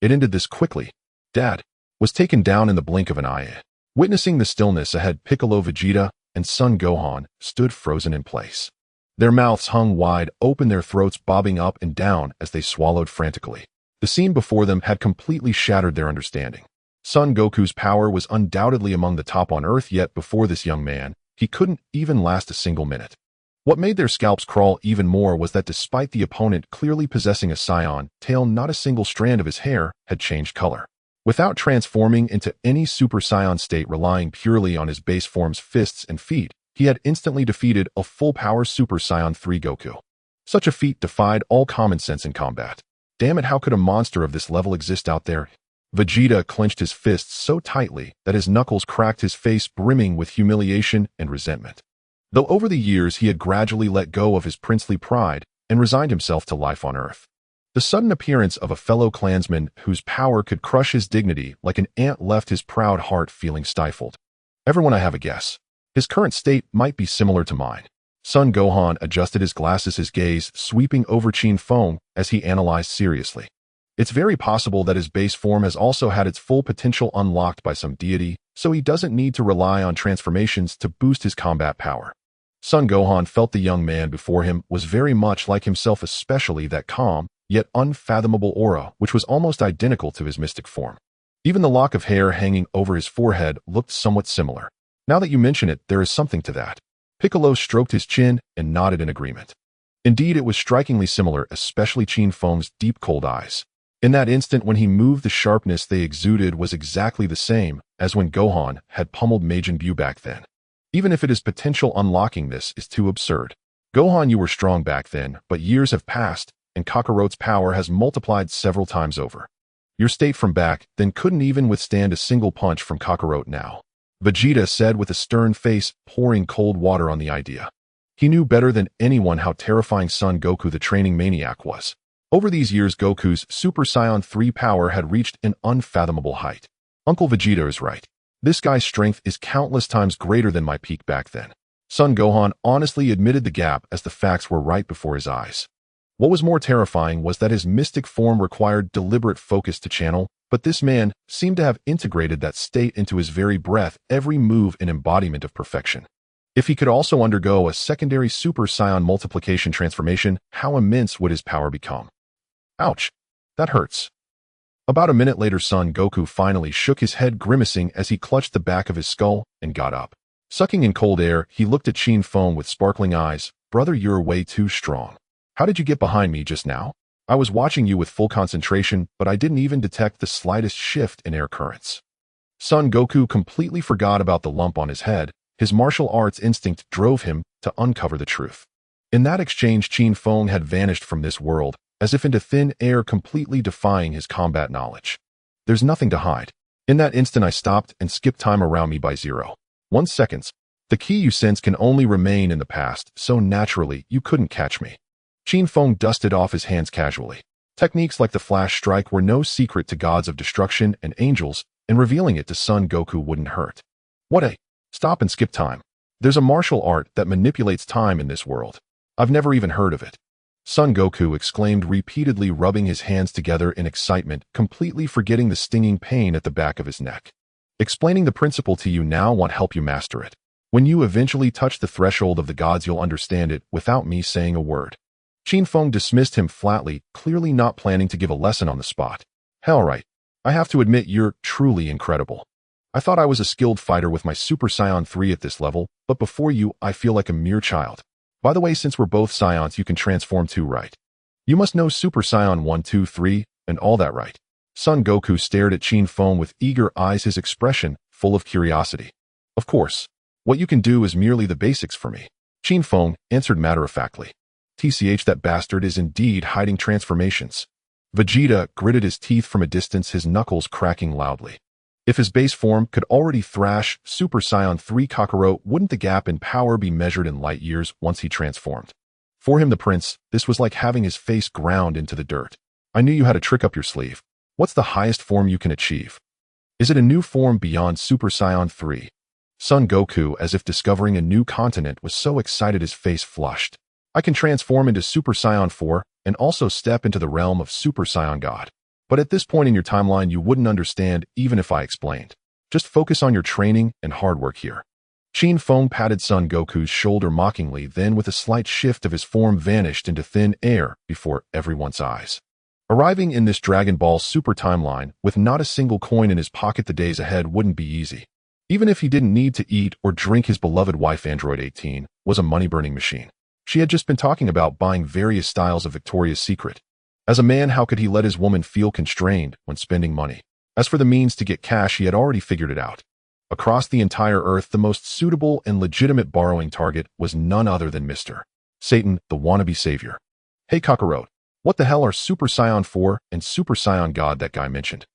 It ended this quickly. Dad was taken down in the blink of an eye. Witnessing the stillness ahead, Piccolo, Vegeta, and Son Gohan stood frozen in place. Their mouths hung wide open, their throats bobbing up and down as they swallowed frantically. The scene before them had completely shattered their understanding. Son Goku's power was undoubtedly among the top on Earth, yet before this young man, he couldn't even last a single minute. What made their scalps crawl even more was that despite the opponent clearly possessing a Saiyan tail, not a single strand of his hair had changed color. Without transforming into any Super Saiyan state, relying purely on his base form's fists and feet, he had instantly defeated a full-power Super Saiyan 3 Goku. Such a feat defied all common sense in combat. Damn it, how could a monster of this level exist out there? Vegeta clenched his fists so tightly that his knuckles cracked, his face brimming with humiliation and resentment. Though over the years he had gradually let go of his princely pride and resigned himself to life on Earth. The sudden appearance of a fellow clansman whose power could crush his dignity like an ant left his proud heart feeling stifled. Everyone, I have a guess. His current state might be similar to mine. Son Gohan adjusted his glasses, his gaze sweeping over Qin Feng as he analyzed seriously. It's very possible that his base form has also had its full potential unlocked by some deity, so he doesn't need to rely on transformations to boost his combat power. Son Gohan felt the young man before him was very much like himself, especially that calm, yet unfathomable aura, which was almost identical to his mystic form. Even the lock of hair hanging over his forehead looked somewhat similar. Now that you mention it, there is something to that. Piccolo stroked his chin and nodded in agreement. Indeed, it was strikingly similar, especially Qin Feng's deep cold eyes. In that instant when he moved, the sharpness they exuded was exactly the same as when Gohan had pummeled Majin Buu back then. Even if it is potential, unlocking this is too absurd. Gohan, you were strong back then, but years have passed, and Kakarot's power has multiplied several times over. Your state from back then couldn't even withstand a single punch from Kakarot now. Vegeta said with a stern face, pouring cold water on the idea. He knew better than anyone how terrifying Son Goku the training maniac was. Over these years, Goku's Super Saiyan 3 power had reached an unfathomable height. Uncle Vegeta is right. This guy's strength is countless times greater than my peak back then. Son Gohan honestly admitted the gap as the facts were right before his eyes. What was more terrifying was that his mystic form required deliberate focus to channel, but this man seemed to have integrated that state into his very breath, every move an embodiment of perfection. If he could also undergo a secondary Super Saiyan multiplication transformation, how immense would his power become? Ouch! That hurts. About a minute later, Son Goku finally shook his head, grimacing as he clutched the back of his skull and got up. Sucking in cold air, he looked at Qin Feng with sparkling eyes. Brother, you're way too strong. How did you get behind me just now? I was watching you with full concentration, but I didn't even detect the slightest shift in air currents. Son Goku completely forgot about the lump on his head. His martial arts instinct drove him to uncover the truth. In that exchange, Qin Feng had vanished from this world, as if into thin air, completely defying his combat knowledge. There's nothing to hide. In that instant, I stopped and skipped time around me by 0.1 seconds. The key you sense can only remain in the past, so naturally, you couldn't catch me. Qin Feng dusted off his hands casually. Techniques like the flash strike were no secret to gods of destruction and angels, and revealing it to Son Goku wouldn't hurt. What a... Stop and skip time. There's a martial art that manipulates time in this world. I've never even heard of it. Son Goku exclaimed, repeatedly rubbing his hands together in excitement, completely forgetting the stinging pain at the back of his neck. Explaining the principle to you now won't help you master it. When you eventually touch the threshold of the gods, you'll understand it without me saying a word. Qin Feng dismissed him flatly, clearly not planning to give a lesson on the spot. Hell right. I have to admit, you're truly incredible. I thought I was a skilled fighter with my Super Saiyan 3 at this level, but before you, I feel like a mere child. By the way, since we're both Saiyans, you can transform too, right? You must know Super Saiyan 1, 2, 3, and all that, right? Son Goku stared at Qin Feng with eager eyes, his expression full of curiosity. Of course. What you can do is merely the basics for me. Qin Feng answered matter-of-factly. TCH, that bastard is indeed hiding transformations. Vegeta gritted his teeth from a distance, his knuckles cracking loudly. If his base form could already thrash Super Saiyan 3 Kakarot, wouldn't the gap in power be measured in light years once he transformed? For him, the prince, this was like having his face ground into the dirt. I knew you had a trick up your sleeve. What's the highest form you can achieve? Is it a new form beyond Super Saiyan 3? Son Goku, as if discovering a new continent, was so excited his face flushed. I can transform into Super Saiyan 4 and also step into the realm of Super Saiyan God. But at this point in your timeline, you wouldn't understand even if I explained. Just focus on your training and hard work here. Qin Feng patted Son Goku's shoulder mockingly, then with a slight shift of his form vanished into thin air before everyone's eyes. Arriving in this Dragon Ball Super timeline with not a single coin in his pocket, the days ahead wouldn't be easy. Even if he didn't need to eat or drink, his beloved wife Android 18 was a money-burning machine. She had just been talking about buying various styles of Victoria's Secret. As a man, how could he let his woman feel constrained when spending money? As for the means to get cash, he had already figured it out. Across the entire Earth, the most suitable and legitimate borrowing target was none other than Mr. Satan, the wannabe savior. Hey Kakarot, what the hell are Super Saiyan 4 and Super Saiyan God that guy mentioned?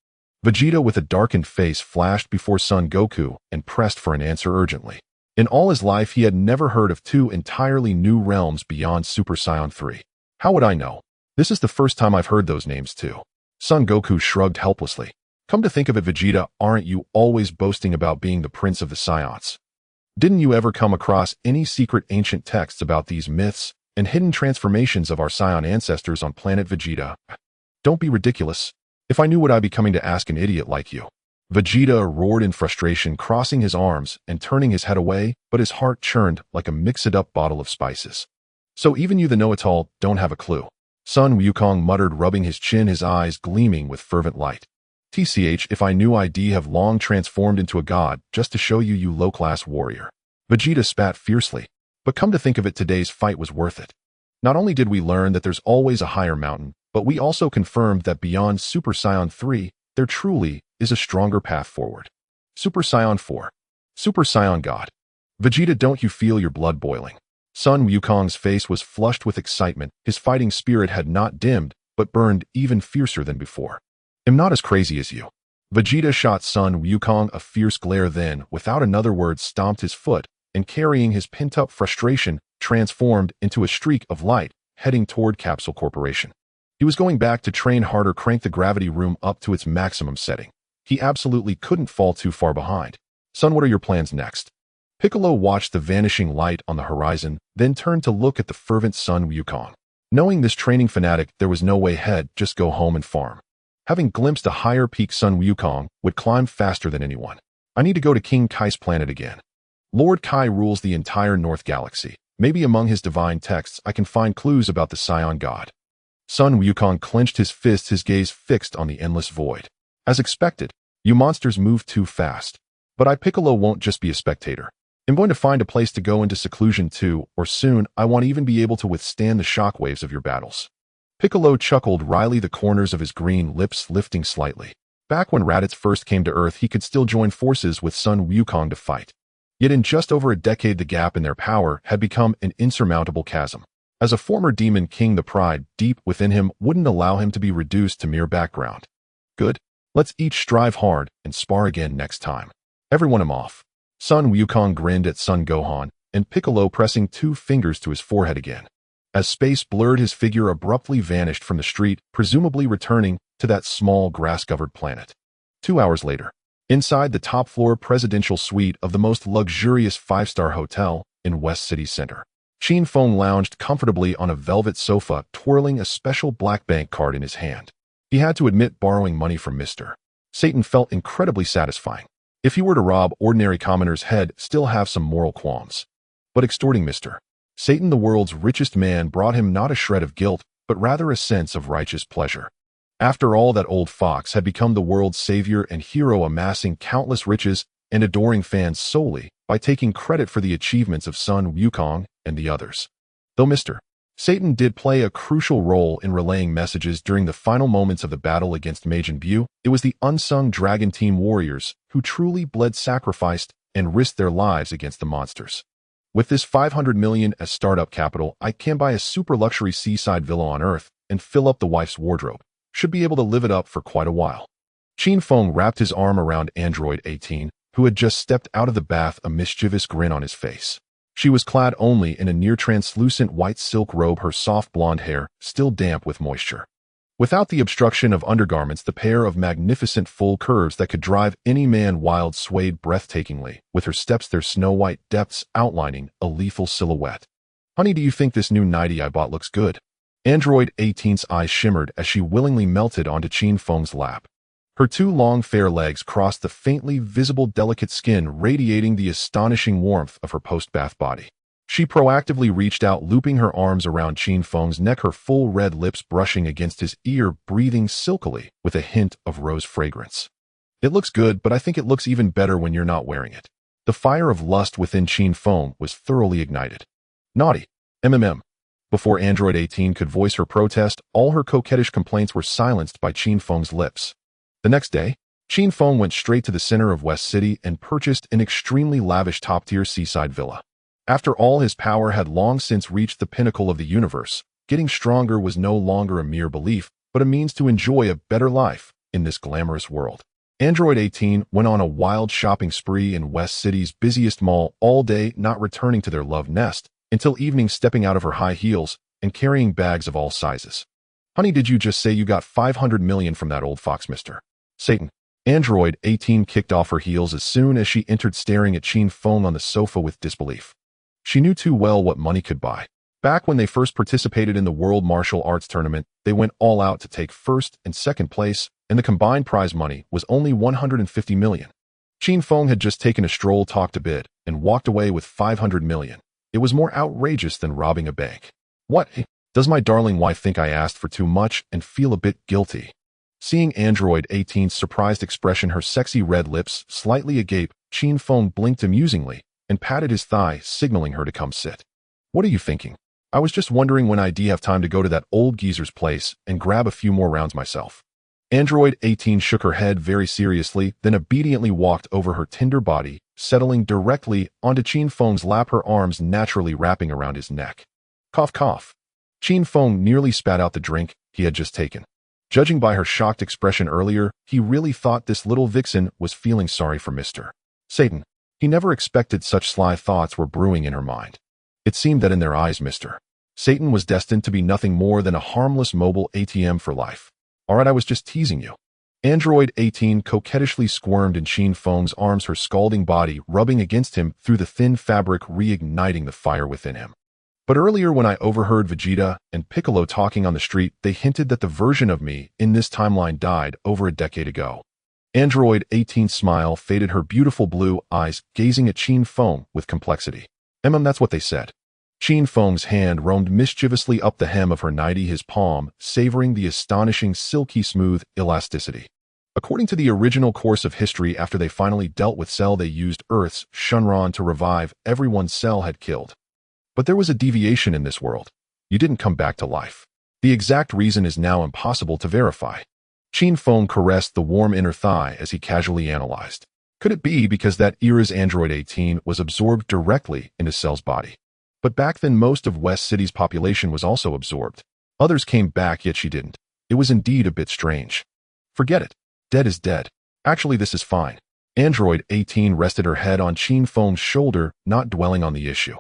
Vegeta with a darkened face flashed before Son Goku and pressed for an answer urgently. In all his life, he had never heard of two entirely new realms beyond Super Saiyan 3. How would I know? This is the first time I've heard those names too. Son Goku shrugged helplessly. Come to think of it, Vegeta, aren't you always boasting about being the prince of the Saiyans? Didn't you ever come across any secret ancient texts about these myths and hidden transformations of our Saiyan ancestors on planet Vegeta? Don't be ridiculous. If I knew, would I be coming to ask an idiot like you? Vegeta roared in frustration, crossing his arms and turning his head away, but his heart churned like a mixed-up bottle of spices. So even you the know-it-all don't have a clue. Sun Wukong muttered, rubbing his chin, his eyes gleaming with fervent light. TCH, if I knew I'd have long transformed into a god just to show you, you low-class warrior. Vegeta spat fiercely. But come to think of it, today's fight was worth it. Not only did we learn that there's always a higher mountain, but we also confirmed that beyond Super Saiyan 3, there truly is a stronger path forward. Super Saiyan 4. Super Saiyan God. Vegeta, don't you feel your blood boiling? Sun Wukong's face was flushed with excitement. His fighting spirit had not dimmed, but burned even fiercer than before. I'm not as crazy as you. Vegeta shot Sun Wukong a fierce glare, then, without another word, stomped his foot, and carrying his pent-up frustration, transformed into a streak of light, heading toward Capsule Corporation. He was going back to train harder, crank the gravity room up to its maximum setting. He absolutely couldn't fall too far behind. Son, what are your plans next? Piccolo watched the vanishing light on the horizon, then turned to look at the fervent Sun Wukong. Knowing this training fanatic, there was no way ahead, just go home and farm. Having glimpsed a higher peak, Sun Wukong would climb faster than anyone. I need to go to King Kai's planet again. Lord Kai rules the entire North Galaxy. Maybe among his divine texts I can find clues about the Saiyan God. Sun Wukong clenched his fists, his gaze fixed on the endless void. As expected, you monsters move too fast. But I, Piccolo, won't just be a spectator. I'm going to find a place to go into seclusion too, or soon I won't even be able to withstand the shockwaves of your battles. Piccolo chuckled wryly, the corners of his green lips lifting slightly. Back when Raditz first came to Earth, he could still join forces with Sun Wukong to fight. Yet in just over a decade, the gap in their power had become an insurmountable chasm. As a former demon king, the pride deep within him wouldn't allow him to be reduced to mere background. Good. Let's each strive hard and spar again next time. Everyone, I'm off. Sun Wukong grinned at Son Gohan, and Piccolo pressing 2 fingers to his forehead again. As space blurred, his figure abruptly vanished from the street, presumably returning to that small grass-covered planet. 2 hours later, inside the top-floor presidential suite of the most luxurious 5-star hotel in West City Center, Qin Feng lounged comfortably on a velvet sofa, twirling a special black bank card in his hand. He had to admit, borrowing money from Mr. Satan felt incredibly satisfying. If he were to rob ordinary commoners' head, still have some moral qualms. But extorting Mr. Satan, the world's richest man, brought him not a shred of guilt, but rather a sense of righteous pleasure. After all, that old fox had become the world's savior and hero, amassing countless riches and adoring fans solely by taking credit for the achievements of Sun Wukong and the others. Though Mr. Satan did play a crucial role in relaying messages during the final moments of the battle against Majin Buu, it was the unsung Dragon Team warriors who truly bled, sacrificed, and risked their lives against the monsters. With this 500 million as startup capital, I can buy a super luxury seaside villa on Earth and fill up the wife's wardrobe. Should be able to live it up for quite a while. Qin Feng wrapped his arm around Android 18, who had just stepped out of the bath, a mischievous grin on his face. She was clad only in a near-translucent white silk robe, her soft blonde hair still damp with moisture. Without the obstruction of undergarments, the pair of magnificent full curves that could drive any man wild swayed breathtakingly, with her steps, their snow-white depths outlining a lethal silhouette. Honey, do you think this new nightie I bought looks good? Android 18's eyes shimmered as she willingly melted onto Qin Feng's lap. Her 2 long fair legs crossed the faintly visible delicate skin, radiating the astonishing warmth of her post-bath body. She proactively reached out, looping her arms around Qin Feng's neck, her full red lips brushing against his ear, breathing silkily with a hint of rose fragrance. It looks good, but I think it looks even better when you're not wearing it. The fire of lust within Qin Feng was thoroughly ignited. Naughty. Before Android 18 could voice her protest, all her coquettish complaints were silenced by Qin Feng's lips. The next day, Qin Feng went straight to the center of West City and purchased an extremely lavish top-tier seaside villa. After all, his power had long since reached the pinnacle of the universe. Getting stronger was no longer a mere belief, but a means to enjoy a better life in this glamorous world. Android 18 went on a wild shopping spree in West City's busiest mall all day, not returning to their love nest until evening, stepping out of her high heels and carrying bags of all sizes. Honey, did you just say you got 500 million from that old fox, Mr. Satan? Android 18 kicked off her heels as soon as she entered, staring at Qin Feng on the sofa with disbelief. She knew too well what money could buy. Back when they first participated in the World Martial Arts Tournament, they went all out to take first and second place, and the combined prize money was only 150 million. Qin Feng had just taken a stroll, talked a bit, and walked away with 500 million. It was more outrageous than robbing a bank. What? Does my darling wife think I asked for too much and feel a bit guilty? Seeing Android 18's surprised expression, her sexy red lips slightly agape, Qin Feng blinked amusingly and patted his thigh, signaling her to come sit. What are you thinking? I was just wondering when I'd have time to go to that old geezer's place and grab a few more rounds myself. Android 18 shook her head very seriously, then obediently walked over her tender body, settling directly onto Qin Feng's lap, her arms naturally wrapping around his neck. Cough, cough. Qin Feng nearly spat out the drink he had just taken. Judging by her shocked expression earlier, he really thought this little vixen was feeling sorry for Mr. Satan. He never expected such sly thoughts were brewing in her mind. It seemed that in their eyes Mr. Satan was destined to be nothing more than a harmless mobile ATM for life. Alright, I was just teasing you. Android 18 coquettishly squirmed in Qin Feng's arms, her scalding body rubbing against him through the thin fabric, reigniting the fire within him. But earlier when I overheard Vegeta and Piccolo talking on the street, they hinted that the version of me in this timeline died over a decade ago. Android 18's smile faded, her beautiful blue eyes gazing at Qin Feng with complexity. That's what they said. Qin Feng's hand roamed mischievously up the hem of her nightie, his palm savoring the astonishing silky smooth elasticity. According to the original course of history, after they finally dealt with Cell, they used Earth's Shenron to revive everyone Cell had killed. But there was a deviation in this world. You didn't come back to life. The exact reason is now impossible to verify. Qin Feng caressed the warm inner thigh as he casually analyzed. Could it be because that era's Android 18 was absorbed directly into Cell's body? But back then most of West City's population was also absorbed. Others came back, yet she didn't. It was indeed a bit strange. Forget it. Dead is dead. Actually, this is fine. Android 18 rested her head on Qin Feng's shoulder, not dwelling on the issue.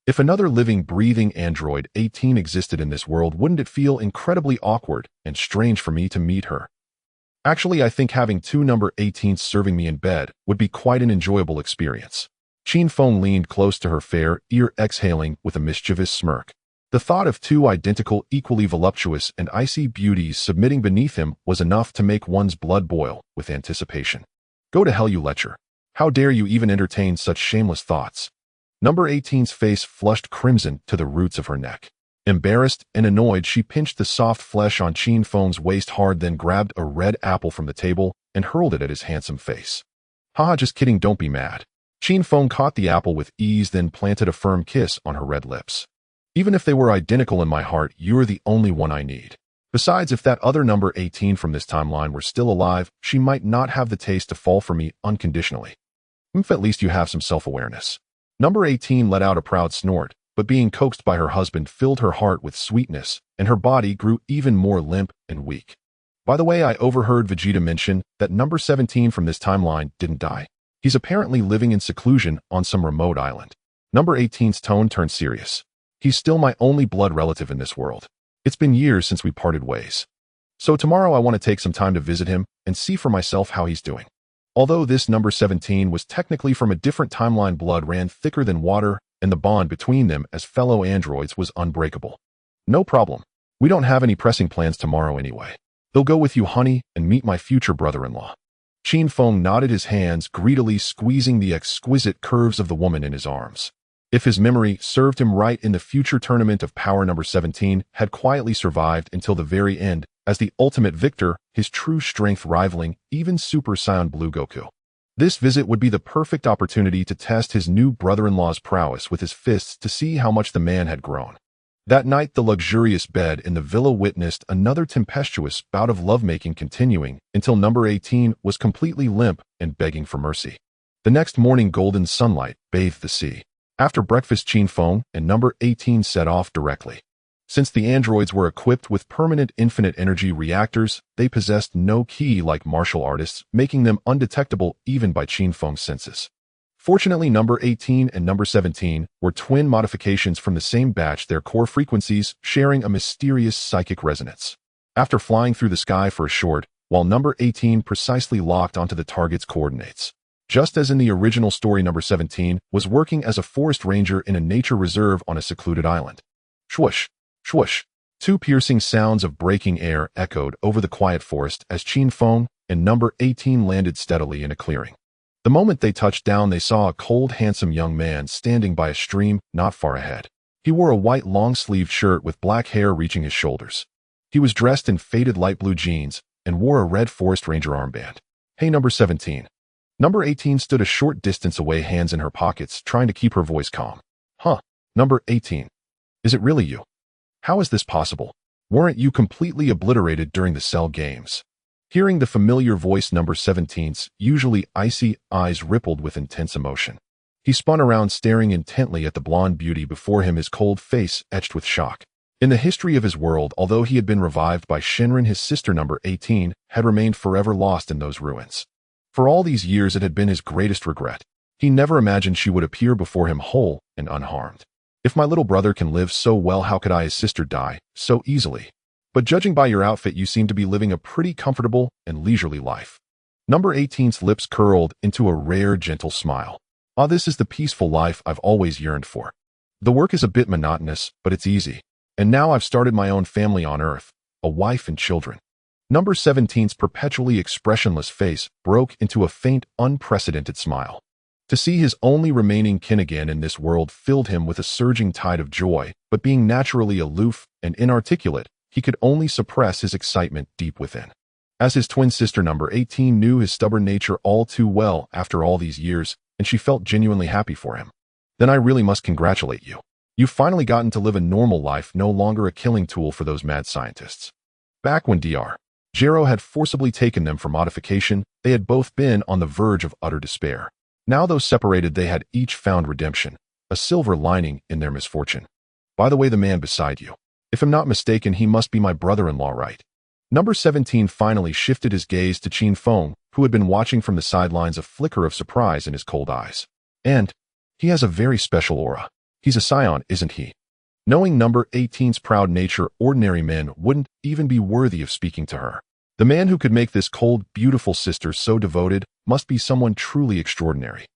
If another living, breathing Android 18 existed in this world, wouldn't it feel incredibly awkward and strange for me to meet her? Actually, I think having two number 18s serving me in bed would be quite an enjoyable experience. Qin Feng leaned close to her fair ear, exhaling with a mischievous smirk. The thought of two identical, equally voluptuous and icy beauties submitting beneath him was enough to make one's blood boil with anticipation. Go to hell, you lecher. How dare you even entertain such shameless thoughts? Number 18's face flushed crimson to the roots of her neck. Embarrassed and annoyed, she pinched the soft flesh on Qin Feng's waist hard, then grabbed a red apple from the table and hurled it at his handsome face. Haha, just kidding, don't be mad. Qin Feng caught the apple with ease, then planted a firm kiss on her red lips. Even if they were identical in my heart, you're the only one I need. Besides, if that other number 18 from this timeline were still alive, she might not have the taste to fall for me unconditionally. At least you have some self-awareness. Number 18 let out a proud snort, but being coaxed by her husband filled her heart with sweetness, and her body grew even more limp and weak. By the way, I overheard Vegeta mention that number 17 from this timeline didn't die. He's apparently living in seclusion on some remote island. Number 18's tone turned serious. He's still my only blood relative in this world. It's been years since we parted ways. So tomorrow I want to take some time to visit him and see for myself how he's doing. Although this number 17 was technically from a different timeline, blood ran thicker than water, and the bond between them as fellow androids was unbreakable. No problem. We don't have any pressing plans tomorrow anyway. They'll go with you, honey, and meet my future brother-in-law. Qin Feng nodded, his hands greedily squeezing the exquisite curves of the woman in his arms. If his memory served him right, in the future tournament of power, number 17 had quietly survived until the very end as the ultimate victor, his true strength rivaling even Super Saiyan Blue Goku. This visit would be the perfect opportunity to test his new brother-in-law's prowess with his fists to see how much the man had grown. That night, the luxurious bed in the villa witnessed another tempestuous bout of lovemaking, continuing until number 18 was completely limp and begging for mercy. The next morning, golden sunlight bathed the sea. After breakfast, Qin Feng and number 18 set off directly. Since the androids were equipped with permanent infinite energy reactors, they possessed no ki like martial artists, making them undetectable even by Qin Feng's senses. Fortunately, number 18 and number 17 were twin modifications from the same batch, their core frequencies sharing a mysterious psychic resonance. After flying through the sky for a short, while number 18 precisely locked onto the target's coordinates. Just as in the original story, number 17 was working as a forest ranger in a nature reserve on a secluded island. Swoosh, swoosh. Two piercing sounds of breaking air echoed over the quiet forest as Qin Feng and number 18 landed steadily in a clearing. The moment they touched down, they saw a cold, handsome young man standing by a stream not far ahead. He wore a white long-sleeved shirt with black hair reaching his shoulders. He was dressed in faded light blue jeans and wore a red Forest Ranger armband. Hey, number 17. Number 18 stood a short distance away, hands in her pockets, trying to keep her voice calm. Huh, number 18. Is it really you? How is this possible? Weren't you completely obliterated during the Cell games? Hearing the familiar voice, number 17's usually icy eyes rippled with intense emotion. He spun around, staring intently at the blonde beauty before him, his cold face etched with shock. In the history of his world, although he had been revived by Shinrin, his sister number 18 had remained forever lost in those ruins. For all these years, it had been his greatest regret. He never imagined she would appear before him whole and unharmed. If my little brother can live so well, how could I, his sister, die so easily? But judging by your outfit, you seem to be living a pretty comfortable and leisurely life. Number 18's lips curled into a rare, gentle smile. Ah, this is the peaceful life I've always yearned for. The work is a bit monotonous, but it's easy. And now I've started my own family on Earth, a wife and children. Number 17's perpetually expressionless face broke into a faint, unprecedented smile. To see his only remaining kin again in this world filled him with a surging tide of joy, but being naturally aloof and inarticulate, he could only suppress his excitement deep within. As his twin sister number 18 knew his stubborn nature all too well after all these years, and she felt genuinely happy for him. Then I really must congratulate you. You've finally gotten to live a normal life, no longer a killing tool for those mad scientists. Back when Dr. Gero had forcibly taken them for modification, they had both been on the verge of utter despair. Now, though separated, they had each found redemption, a silver lining in their misfortune. By the way, the man beside you. If I'm not mistaken, he must be my brother-in-law, right? Number 17 finally shifted his gaze to Qin Feng, who had been watching from the sidelines, a flicker of surprise in his cold eyes. And he has a very special aura. He's a Saiyan, isn't he? Knowing number 18's proud nature, ordinary men wouldn't even be worthy of speaking to her. The man who could make this cold, beautiful sister so devoted must be someone truly extraordinary.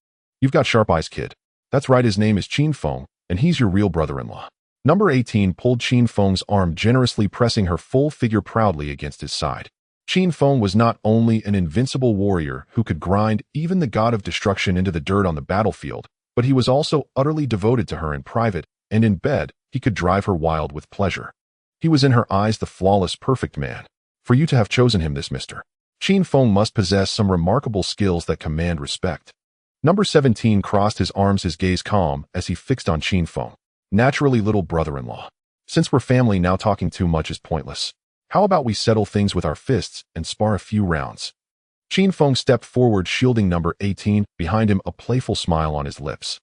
You've got sharp eyes, kid. That's right, his name is Qin Feng, and he's your real brother-in-law. Number 18 pulled Qin Feng's arm, generously pressing her full figure proudly against his side. Qin Feng was not only an invincible warrior who could grind even the god of destruction into the dirt on the battlefield, but he was also utterly devoted to her in private, and in bed, he could drive her wild with pleasure. He was in her eyes the flawless, perfect man. For you to have chosen him, this Mr. Qin Feng must possess some remarkable skills that command respect. Number 17 crossed his arms, his gaze calm as he fixed on Qin Feng. Naturally, little brother-in-law. Since we're family now, talking too much is pointless. How about we settle things with our fists and spar a few rounds? Qin Feng stepped forward, shielding number 18 behind him, a playful smile on his lips.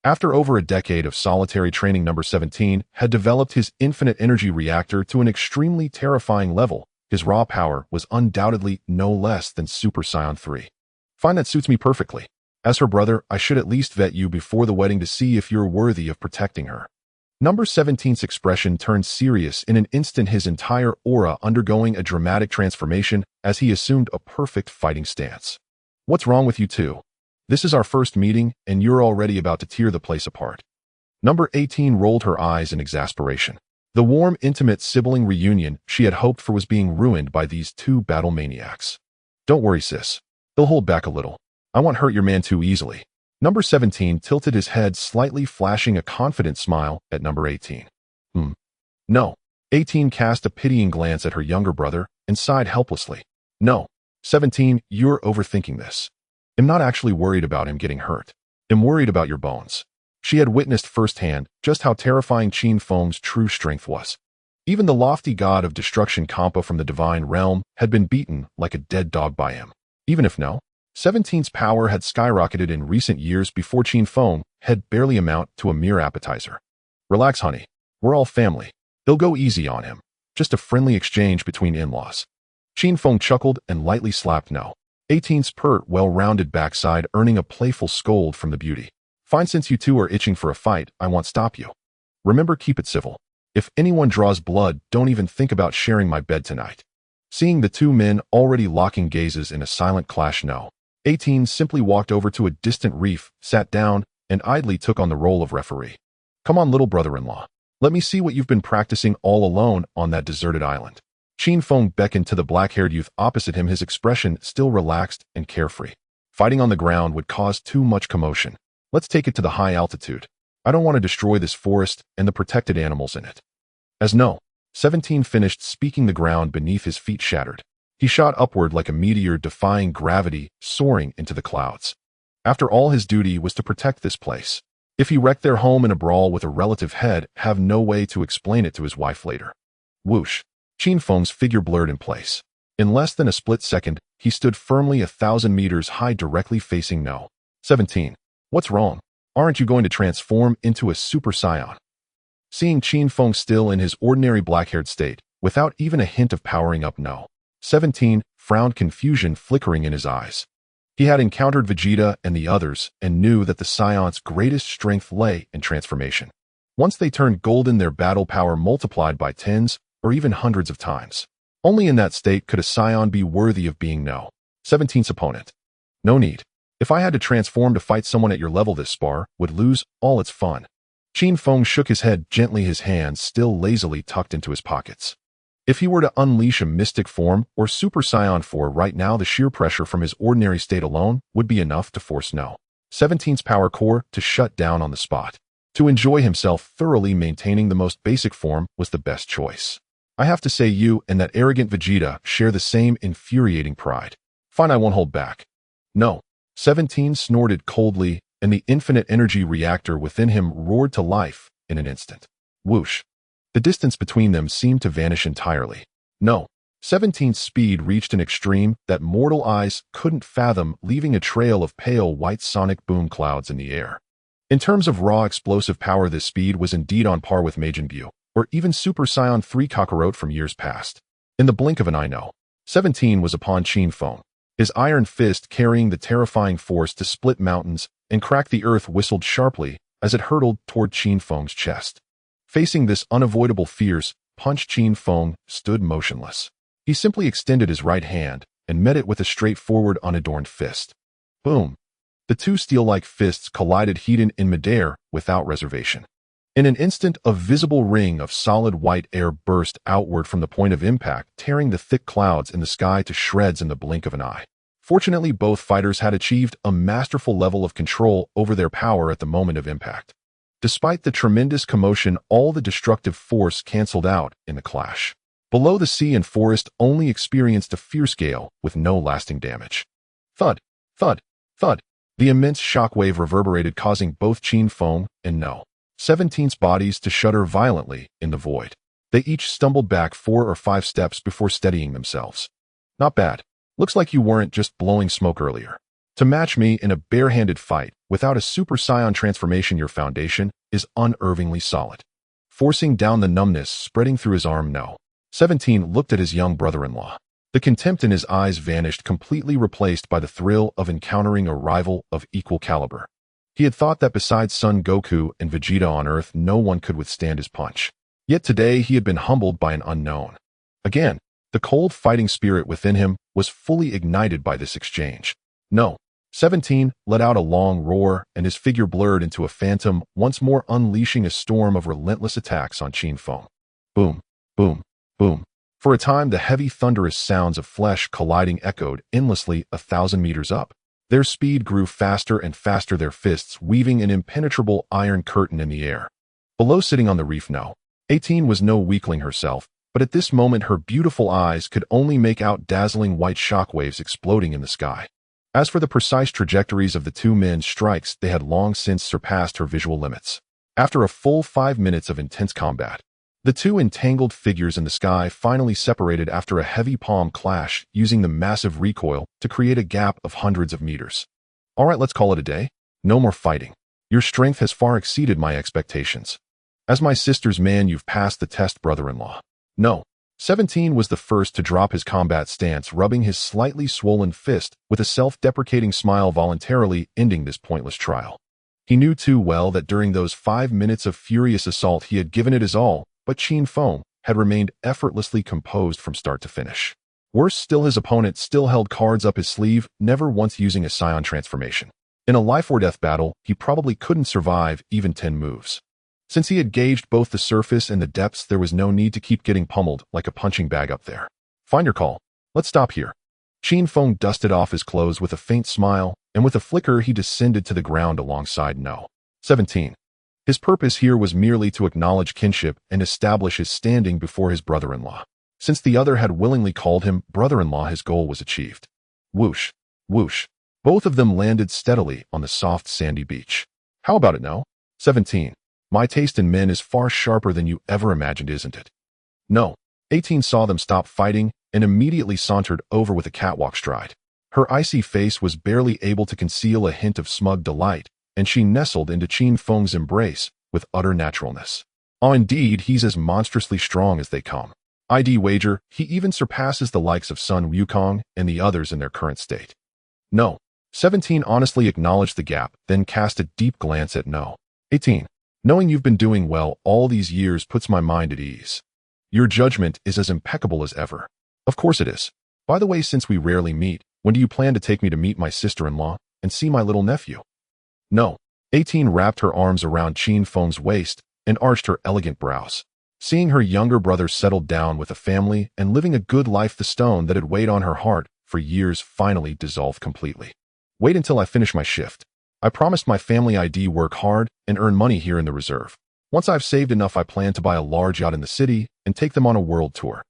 After over a decade of solitary training, number 17 had developed his infinite energy reactor to an extremely terrifying level. His raw power was undoubtedly no less than Super Saiyan 3. Fine, that suits me perfectly. As her brother, I should at least vet you before the wedding to see if you're worthy of protecting her. Number 17's expression turned serious in an instant, his entire aura undergoing a dramatic transformation as he assumed a perfect fighting stance. What's wrong with you two? This is our first meeting, and you're already about to tear the place apart. Number 18 rolled her eyes in exasperation. The warm, intimate sibling reunion she had hoped for was being ruined by these two battle maniacs. Don't worry, sis. They'll hold back a little. I won't hurt your man too easily. Number 17 tilted his head slightly, flashing a confident smile at number 18. No. 18 cast a pitying glance at her younger brother and sighed helplessly. No. 17, you're overthinking this. I'm not actually worried about him getting hurt. I'm worried about your bones. She had witnessed firsthand just how terrifying Qin Feng's true strength was. Even the lofty god of destruction Kampa from the divine realm had been beaten like a dead dog by him. Even if no, 17's power had skyrocketed in recent years before Qin Feng had barely amount to a mere appetizer. Relax, honey. We're all family. They'll go easy on him. Just a friendly exchange between in-laws. Qin Feng chuckled and lightly slapped no. 18's pert, well-rounded backside, earning a playful scold from the beauty. Fine, since you two are itching for a fight, I won't stop you. Remember, keep it civil. If anyone draws blood, don't even think about sharing my bed tonight. Seeing the two men already locking gazes in a silent clash, no. 18 simply walked over to a distant reef, sat down, and idly took on the role of referee. Come on, little brother-in-law. Let me see what you've been practicing all alone on that deserted island. Qin Feng beckoned to the black-haired youth opposite him, his expression still relaxed and carefree. Fighting on the ground would cause too much commotion. Let's take it to the high altitude. I don't want to destroy this forest and the protected animals in it. As no. 17 finished speaking, the ground beneath his feet shattered. He shot upward like a meteor, defying gravity, soaring into the clouds. After all, his duty was to protect this place. If he wrecked their home in a brawl with a relative, he'd have no way to explain it to his wife later. Whoosh. Qin Feng's figure blurred in place. In less than a split second, he stood firmly 1,000 meters high, directly facing No. 17. What's wrong? Aren't you going to transform into a Super Saiyan? Seeing Qin Feng still in his ordinary black-haired state, without even a hint of powering up, No. 17 frowned, confusion flickering in his eyes. He had encountered Vegeta and the others and knew that the Saiyans' greatest strength lay in transformation. Once they turned golden, their battle power multiplied by tens or even hundreds of times. Only in that state could a Saiyan be worthy of being No. 17's opponent. No need. If I had to transform to fight someone at your level, this spar would lose all its fun. Qin Feng shook his head gently, his hands still lazily tucked into his pockets. If he were to unleash a mystic form or Super Saiyan 4 right now, the sheer pressure from his ordinary state alone would be enough to force No. 17's power core to shut down on the spot. To enjoy himself thoroughly, maintaining the most basic form was the best choice. I have to say, you and that arrogant Vegeta share the same infuriating pride. Fine, I won't hold back. No. 17 snorted coldly, and the infinite energy reactor within him roared to life in an instant. Whoosh. The distance between them seemed to vanish entirely. No. 17's speed reached an extreme that mortal eyes couldn't fathom, leaving a trail of pale white sonic boom clouds in the air. In terms of raw explosive power, this speed was indeed on par with Majin Buu, or even Super Saiyan 3 Kakarot from years past. In the blink of an eye, No. 17 was upon Qin Feng. His iron fist carrying the terrifying force to split mountains and crack the earth whistled sharply as it hurtled toward Qin Feng's chest. Facing this unavoidable fierce punch, Qin Feng stood motionless. He simply extended his right hand and met it with a straightforward, unadorned fist. Boom! The two steel-like fists collided, heated in midair without reservation. In an instant, a visible ring of solid white air burst outward from the point of impact, tearing the thick clouds in the sky to shreds in the blink of an eye. Fortunately, both fighters had achieved a masterful level of control over their power at the moment of impact. Despite the tremendous commotion, all the destructive force canceled out in the clash. Below, the sea and forest only experienced a fierce gale with no lasting damage. Thud, thud, thud. The immense shockwave reverberated, causing both Qin Feng and No. 17's bodies to shudder violently in the void. They each stumbled back 4 or 5 steps before steadying themselves. Not bad. Looks like you weren't just blowing smoke earlier. To match me in a bare-handed fight without a Super Saiyan transformation, your foundation is unervingly solid. Forcing down the numbness spreading through his arm, No. 17 looked at his young brother-in-law. The contempt in his eyes vanished, completely replaced by the thrill of encountering a rival of equal caliber. He had thought that besides Son Goku and Vegeta on Earth, no one could withstand his punch. Yet today he had been humbled by an unknown. Again, the cold fighting spirit within him was fully ignited by this exchange. No. 17 let out a long roar, and his figure blurred into a phantom, once more unleashing a storm of relentless attacks on Qin Feng. Boom, boom, boom. For a time, the heavy, thunderous sounds of flesh colliding echoed endlessly 1,000 meters up. Their speed grew faster and faster, their fists weaving an impenetrable iron curtain in the air. Below, sitting on the reef, No. 18 was no weakling herself, but at this moment her beautiful eyes could only make out dazzling white shockwaves exploding in the sky. As for the precise trajectories of the two men's strikes, they had long since surpassed her visual limits. After a full 5 minutes of intense combat, the two entangled figures in the sky finally separated after a heavy palm clash, using the massive recoil to create a gap of hundreds of meters. All right, let's call it a day. No more fighting. Your strength has far exceeded my expectations. As my sister's man, you've passed the test, brother-in-law. No. 17 was the first to drop his combat stance, rubbing his slightly swollen fist with a self-deprecating smile, voluntarily ending this pointless trial. He knew too well that during those 5 minutes of furious assault he had given it his all, but Qin Feng had remained effortlessly composed from start to finish. Worse still, his opponent still held cards up his sleeve, never once using a Saiyan transformation. In a life-or-death battle, he probably couldn't survive even 10 moves. Since he had gauged both the surface and the depths, there was no need to keep getting pummeled like a punching bag up there. Find your call. Let's stop here. Qin Feng dusted off his clothes with a faint smile, and with a flicker he descended to the ground alongside No. 17. His purpose here was merely to acknowledge kinship and establish his standing before his brother-in-law. Since the other had willingly called him brother-in-law, his goal was achieved. Whoosh, whoosh. Both of them landed steadily on the soft sandy beach. How about it, No. 17. My taste in men is far sharper than you ever imagined, isn't it? No. 18 saw them stop fighting and immediately sauntered over with a catwalk stride. Her icy face was barely able to conceal a hint of smug delight, and she nestled into Qin Feng's embrace with utter naturalness. Oh, indeed, he's as monstrously strong as they come. I'd wager he even surpasses the likes of Sun Wukong and the others in their current state. No. 17 honestly acknowledged the gap, then cast a deep glance at No. 18. Knowing you've been doing well all these years puts my mind at ease. Your judgment is as impeccable as ever. Of course it is. By the way, since we rarely meet, when do you plan to take me to meet my sister-in-law and see my little nephew? No. 18 wrapped her arms around Qin Feng's waist and arched her elegant brows. Seeing her younger brother settled down with a family and living a good life, the stone that had weighed on her heart for years finally dissolved completely. Wait until I finish my shift. I promised my family I'd work hard and earn money here in the reserve. Once I've saved enough, I plan to buy a large yacht in the city and take them on a world tour.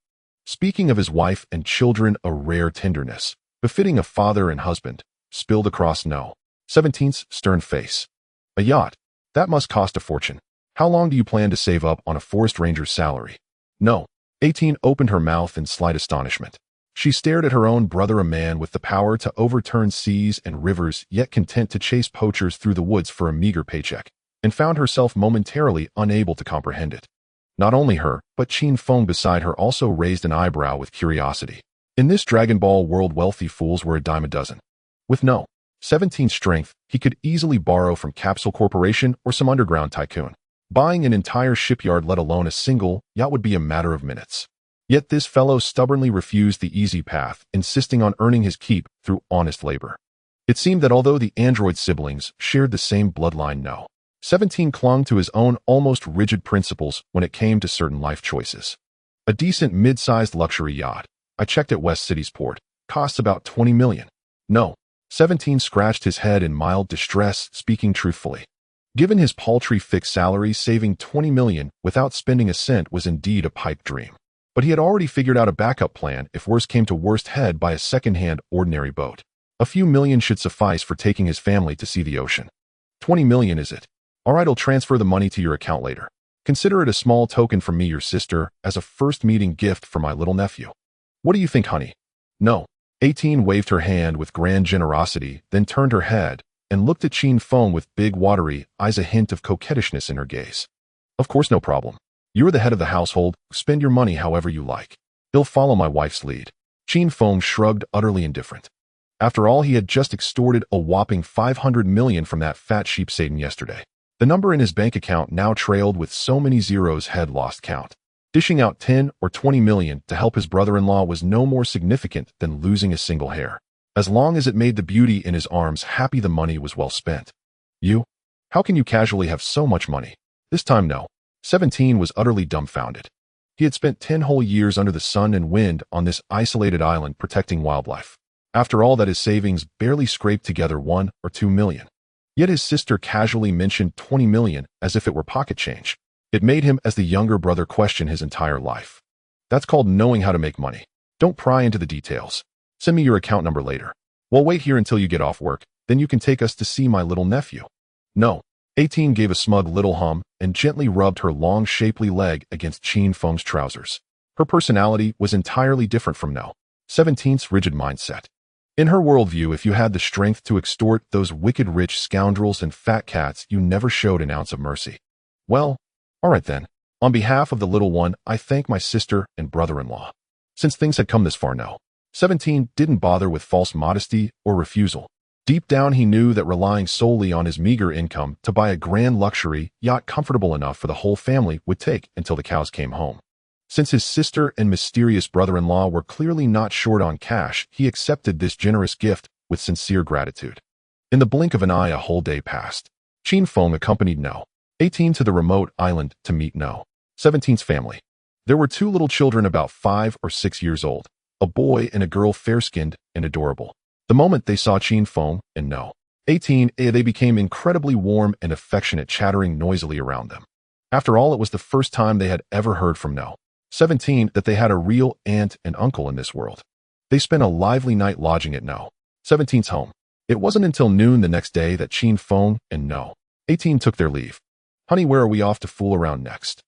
Speaking of his wife and children, a rare tenderness, befitting a father and husband, spilled across No. 17's stern face. A yacht? That must cost a fortune. How long do you plan to save up on a forest ranger's salary? No. 18 opened her mouth in slight astonishment. She stared at her own brother, a man with the power to overturn seas and rivers, yet content to chase poachers through the woods for a meager paycheck, and found herself momentarily unable to comprehend it. Not only her, but Qin Feng beside her also raised an eyebrow with curiosity. In this Dragon Ball world, wealthy fools were a dime a dozen. With No. 17's strength, he could easily borrow from Capsule Corporation or some underground tycoon. Buying an entire shipyard, let alone a single yacht, would be a matter of minutes. Yet this fellow stubbornly refused the easy path, insisting on earning his keep through honest labor. It seemed that although the android siblings shared the same bloodline, No. 17 clung to his own almost rigid principles when it came to certain life choices. A decent mid-sized luxury yacht, I checked at West City's port, costs about 20 million. No. 17 scratched his head in mild distress, speaking truthfully. Given his paltry fixed salary, saving 20 million without spending a cent was indeed a pipe dream. But he had already figured out a backup plan if worst came to worst. Head by a second-hand ordinary boat. A few million should suffice for taking his family to see the ocean. 20 million, is it? All right, I'll transfer the money to your account later. Consider it a small token from me, your sister, as a first meeting gift for my little nephew. What do you think, honey? No. 18 waved her hand with grand generosity, then turned her head and looked at Qin Feng with big watery eyes, a hint of coquettishness in her gaze. Of course, no problem. You're the head of the household. Spend your money however you like. He'll follow my wife's lead. Qin Feng shrugged, utterly indifferent. After all, he had just extorted a whopping 500 million from that fat sheep Satan yesterday. The number in his bank account now trailed with so many zeros head lost count. Dishing out 10 or 20 million to help his brother-in-law was no more significant than losing a single hair. As long as it made the beauty in his arms happy, the money was well spent. You? How can you casually have so much money? This time, No. 17 was utterly dumbfounded. He had spent 10 whole years under the sun and wind on this isolated island protecting wildlife. After all that, his savings barely scraped together 1 or 2 million. Yet his sister casually mentioned 20 million as if it were pocket change. It made him, as the younger brother, question his entire life. That's called knowing how to make money. Don't pry into the details. Send me your account number later. We'll wait here until you get off work, then you can take us to see my little nephew. No. 18 gave a smug little hum and gently rubbed her long, shapely leg against Qin Feng's trousers. Her personality was entirely different from No. 17's rigid mindset. In her worldview, if you had the strength to extort those wicked rich scoundrels and fat cats, you never showed an ounce of mercy. Well, all right then. On behalf of the little one, I thank my sister and brother-in-law. Since things had come this far, No. 17 didn't bother with false modesty or refusal. Deep down, he knew that relying solely on his meager income to buy a grand luxury yacht comfortable enough for the whole family would take until the cows came home. Since his sister and mysterious brother-in-law were clearly not short on cash, he accepted this generous gift with sincere gratitude. In the blink of an eye, a whole day passed. Qin Feng accompanied No. 18 to the remote island to meet No. 17's family. There were two little children about 5 or 6 years old, a boy and a girl fair-skinned and adorable. The moment they saw Qin Feng and No. 18, they became incredibly warm and affectionate, chattering noisily around them. After all, it was the first time they had ever heard from No. 17 that they had a real aunt and uncle in this world. They spent a lively night lodging at No. 17's home. It wasn't until noon the next day that Qin Feng and No. 18 took their leave. "Honey, where are we off to fool around next?"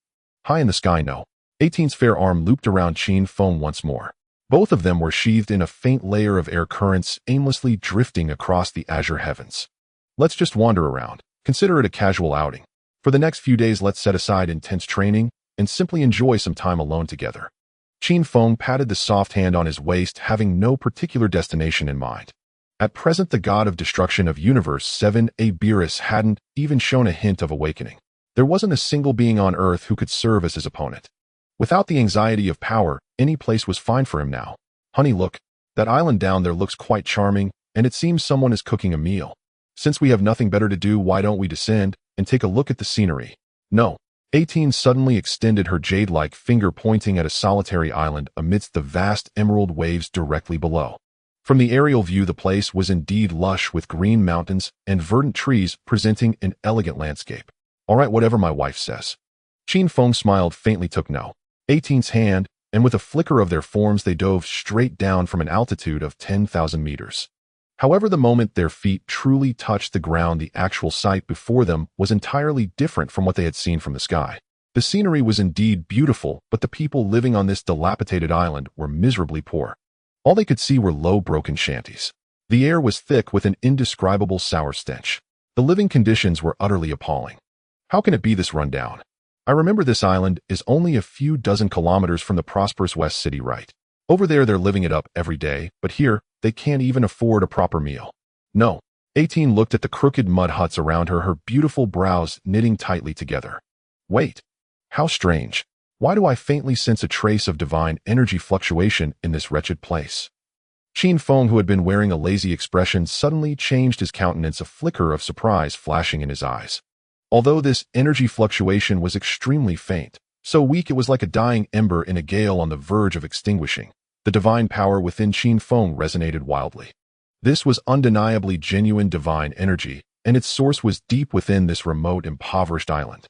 High in the sky, No. 18's fair arm looped around Qin Feng once more. Both of them were sheathed in a faint layer of air currents aimlessly drifting across the azure heavens. "Let's just wander around. Consider it a casual outing. For the next few days, let's set aside intense training and simply enjoy some time alone together." Qin Feng patted the soft hand on his waist, having no particular destination in mind. At present, the god of destruction of Universe 7, Beerus, hadn't even shown a hint of awakening. There wasn't a single being on Earth who could serve as his opponent. Without the anxiety of power, any place was fine for him now. "Honey, look. That island down there looks quite charming, and it seems someone is cooking a meal. Since we have nothing better to do, why don't we descend and take a look at the scenery?" No. 18 suddenly extended her jade-like finger, pointing at a solitary island amidst the vast emerald waves directly below. From the aerial view, the place was indeed lush with green mountains and verdant trees, presenting an elegant landscape. "All right, whatever my wife says." Qin Feng smiled faintly, took No. 18's hand, and with a flicker of their forms, they dove straight down from an altitude of 10,000 meters. However, the moment their feet truly touched the ground, the actual sight before them was entirely different from what they had seen from the sky. The scenery was indeed beautiful, but the people living on this dilapidated island were miserably poor. All they could see were low, broken shanties. The air was thick with an indescribable sour stench. The living conditions were utterly appalling. "How can it be this rundown? I remember this island is only a few dozen kilometers from the prosperous West City, right? Over there, they're living it up every day, but here, they can't even afford a proper meal." No. 18 looked at the crooked mud huts around her, her beautiful brows knitting tightly together. "Wait. How strange. Why do I faintly sense a trace of divine energy fluctuation in this wretched place?" Qin Feng, who had been wearing a lazy expression, suddenly changed his countenance, a flicker of surprise flashing in his eyes. Although this energy fluctuation was extremely faint, so weak it was like a dying ember in a gale on the verge of extinguishing, the divine power within Qin Feng resonated wildly. This was undeniably genuine divine energy, and its source was deep within this remote, impoverished island.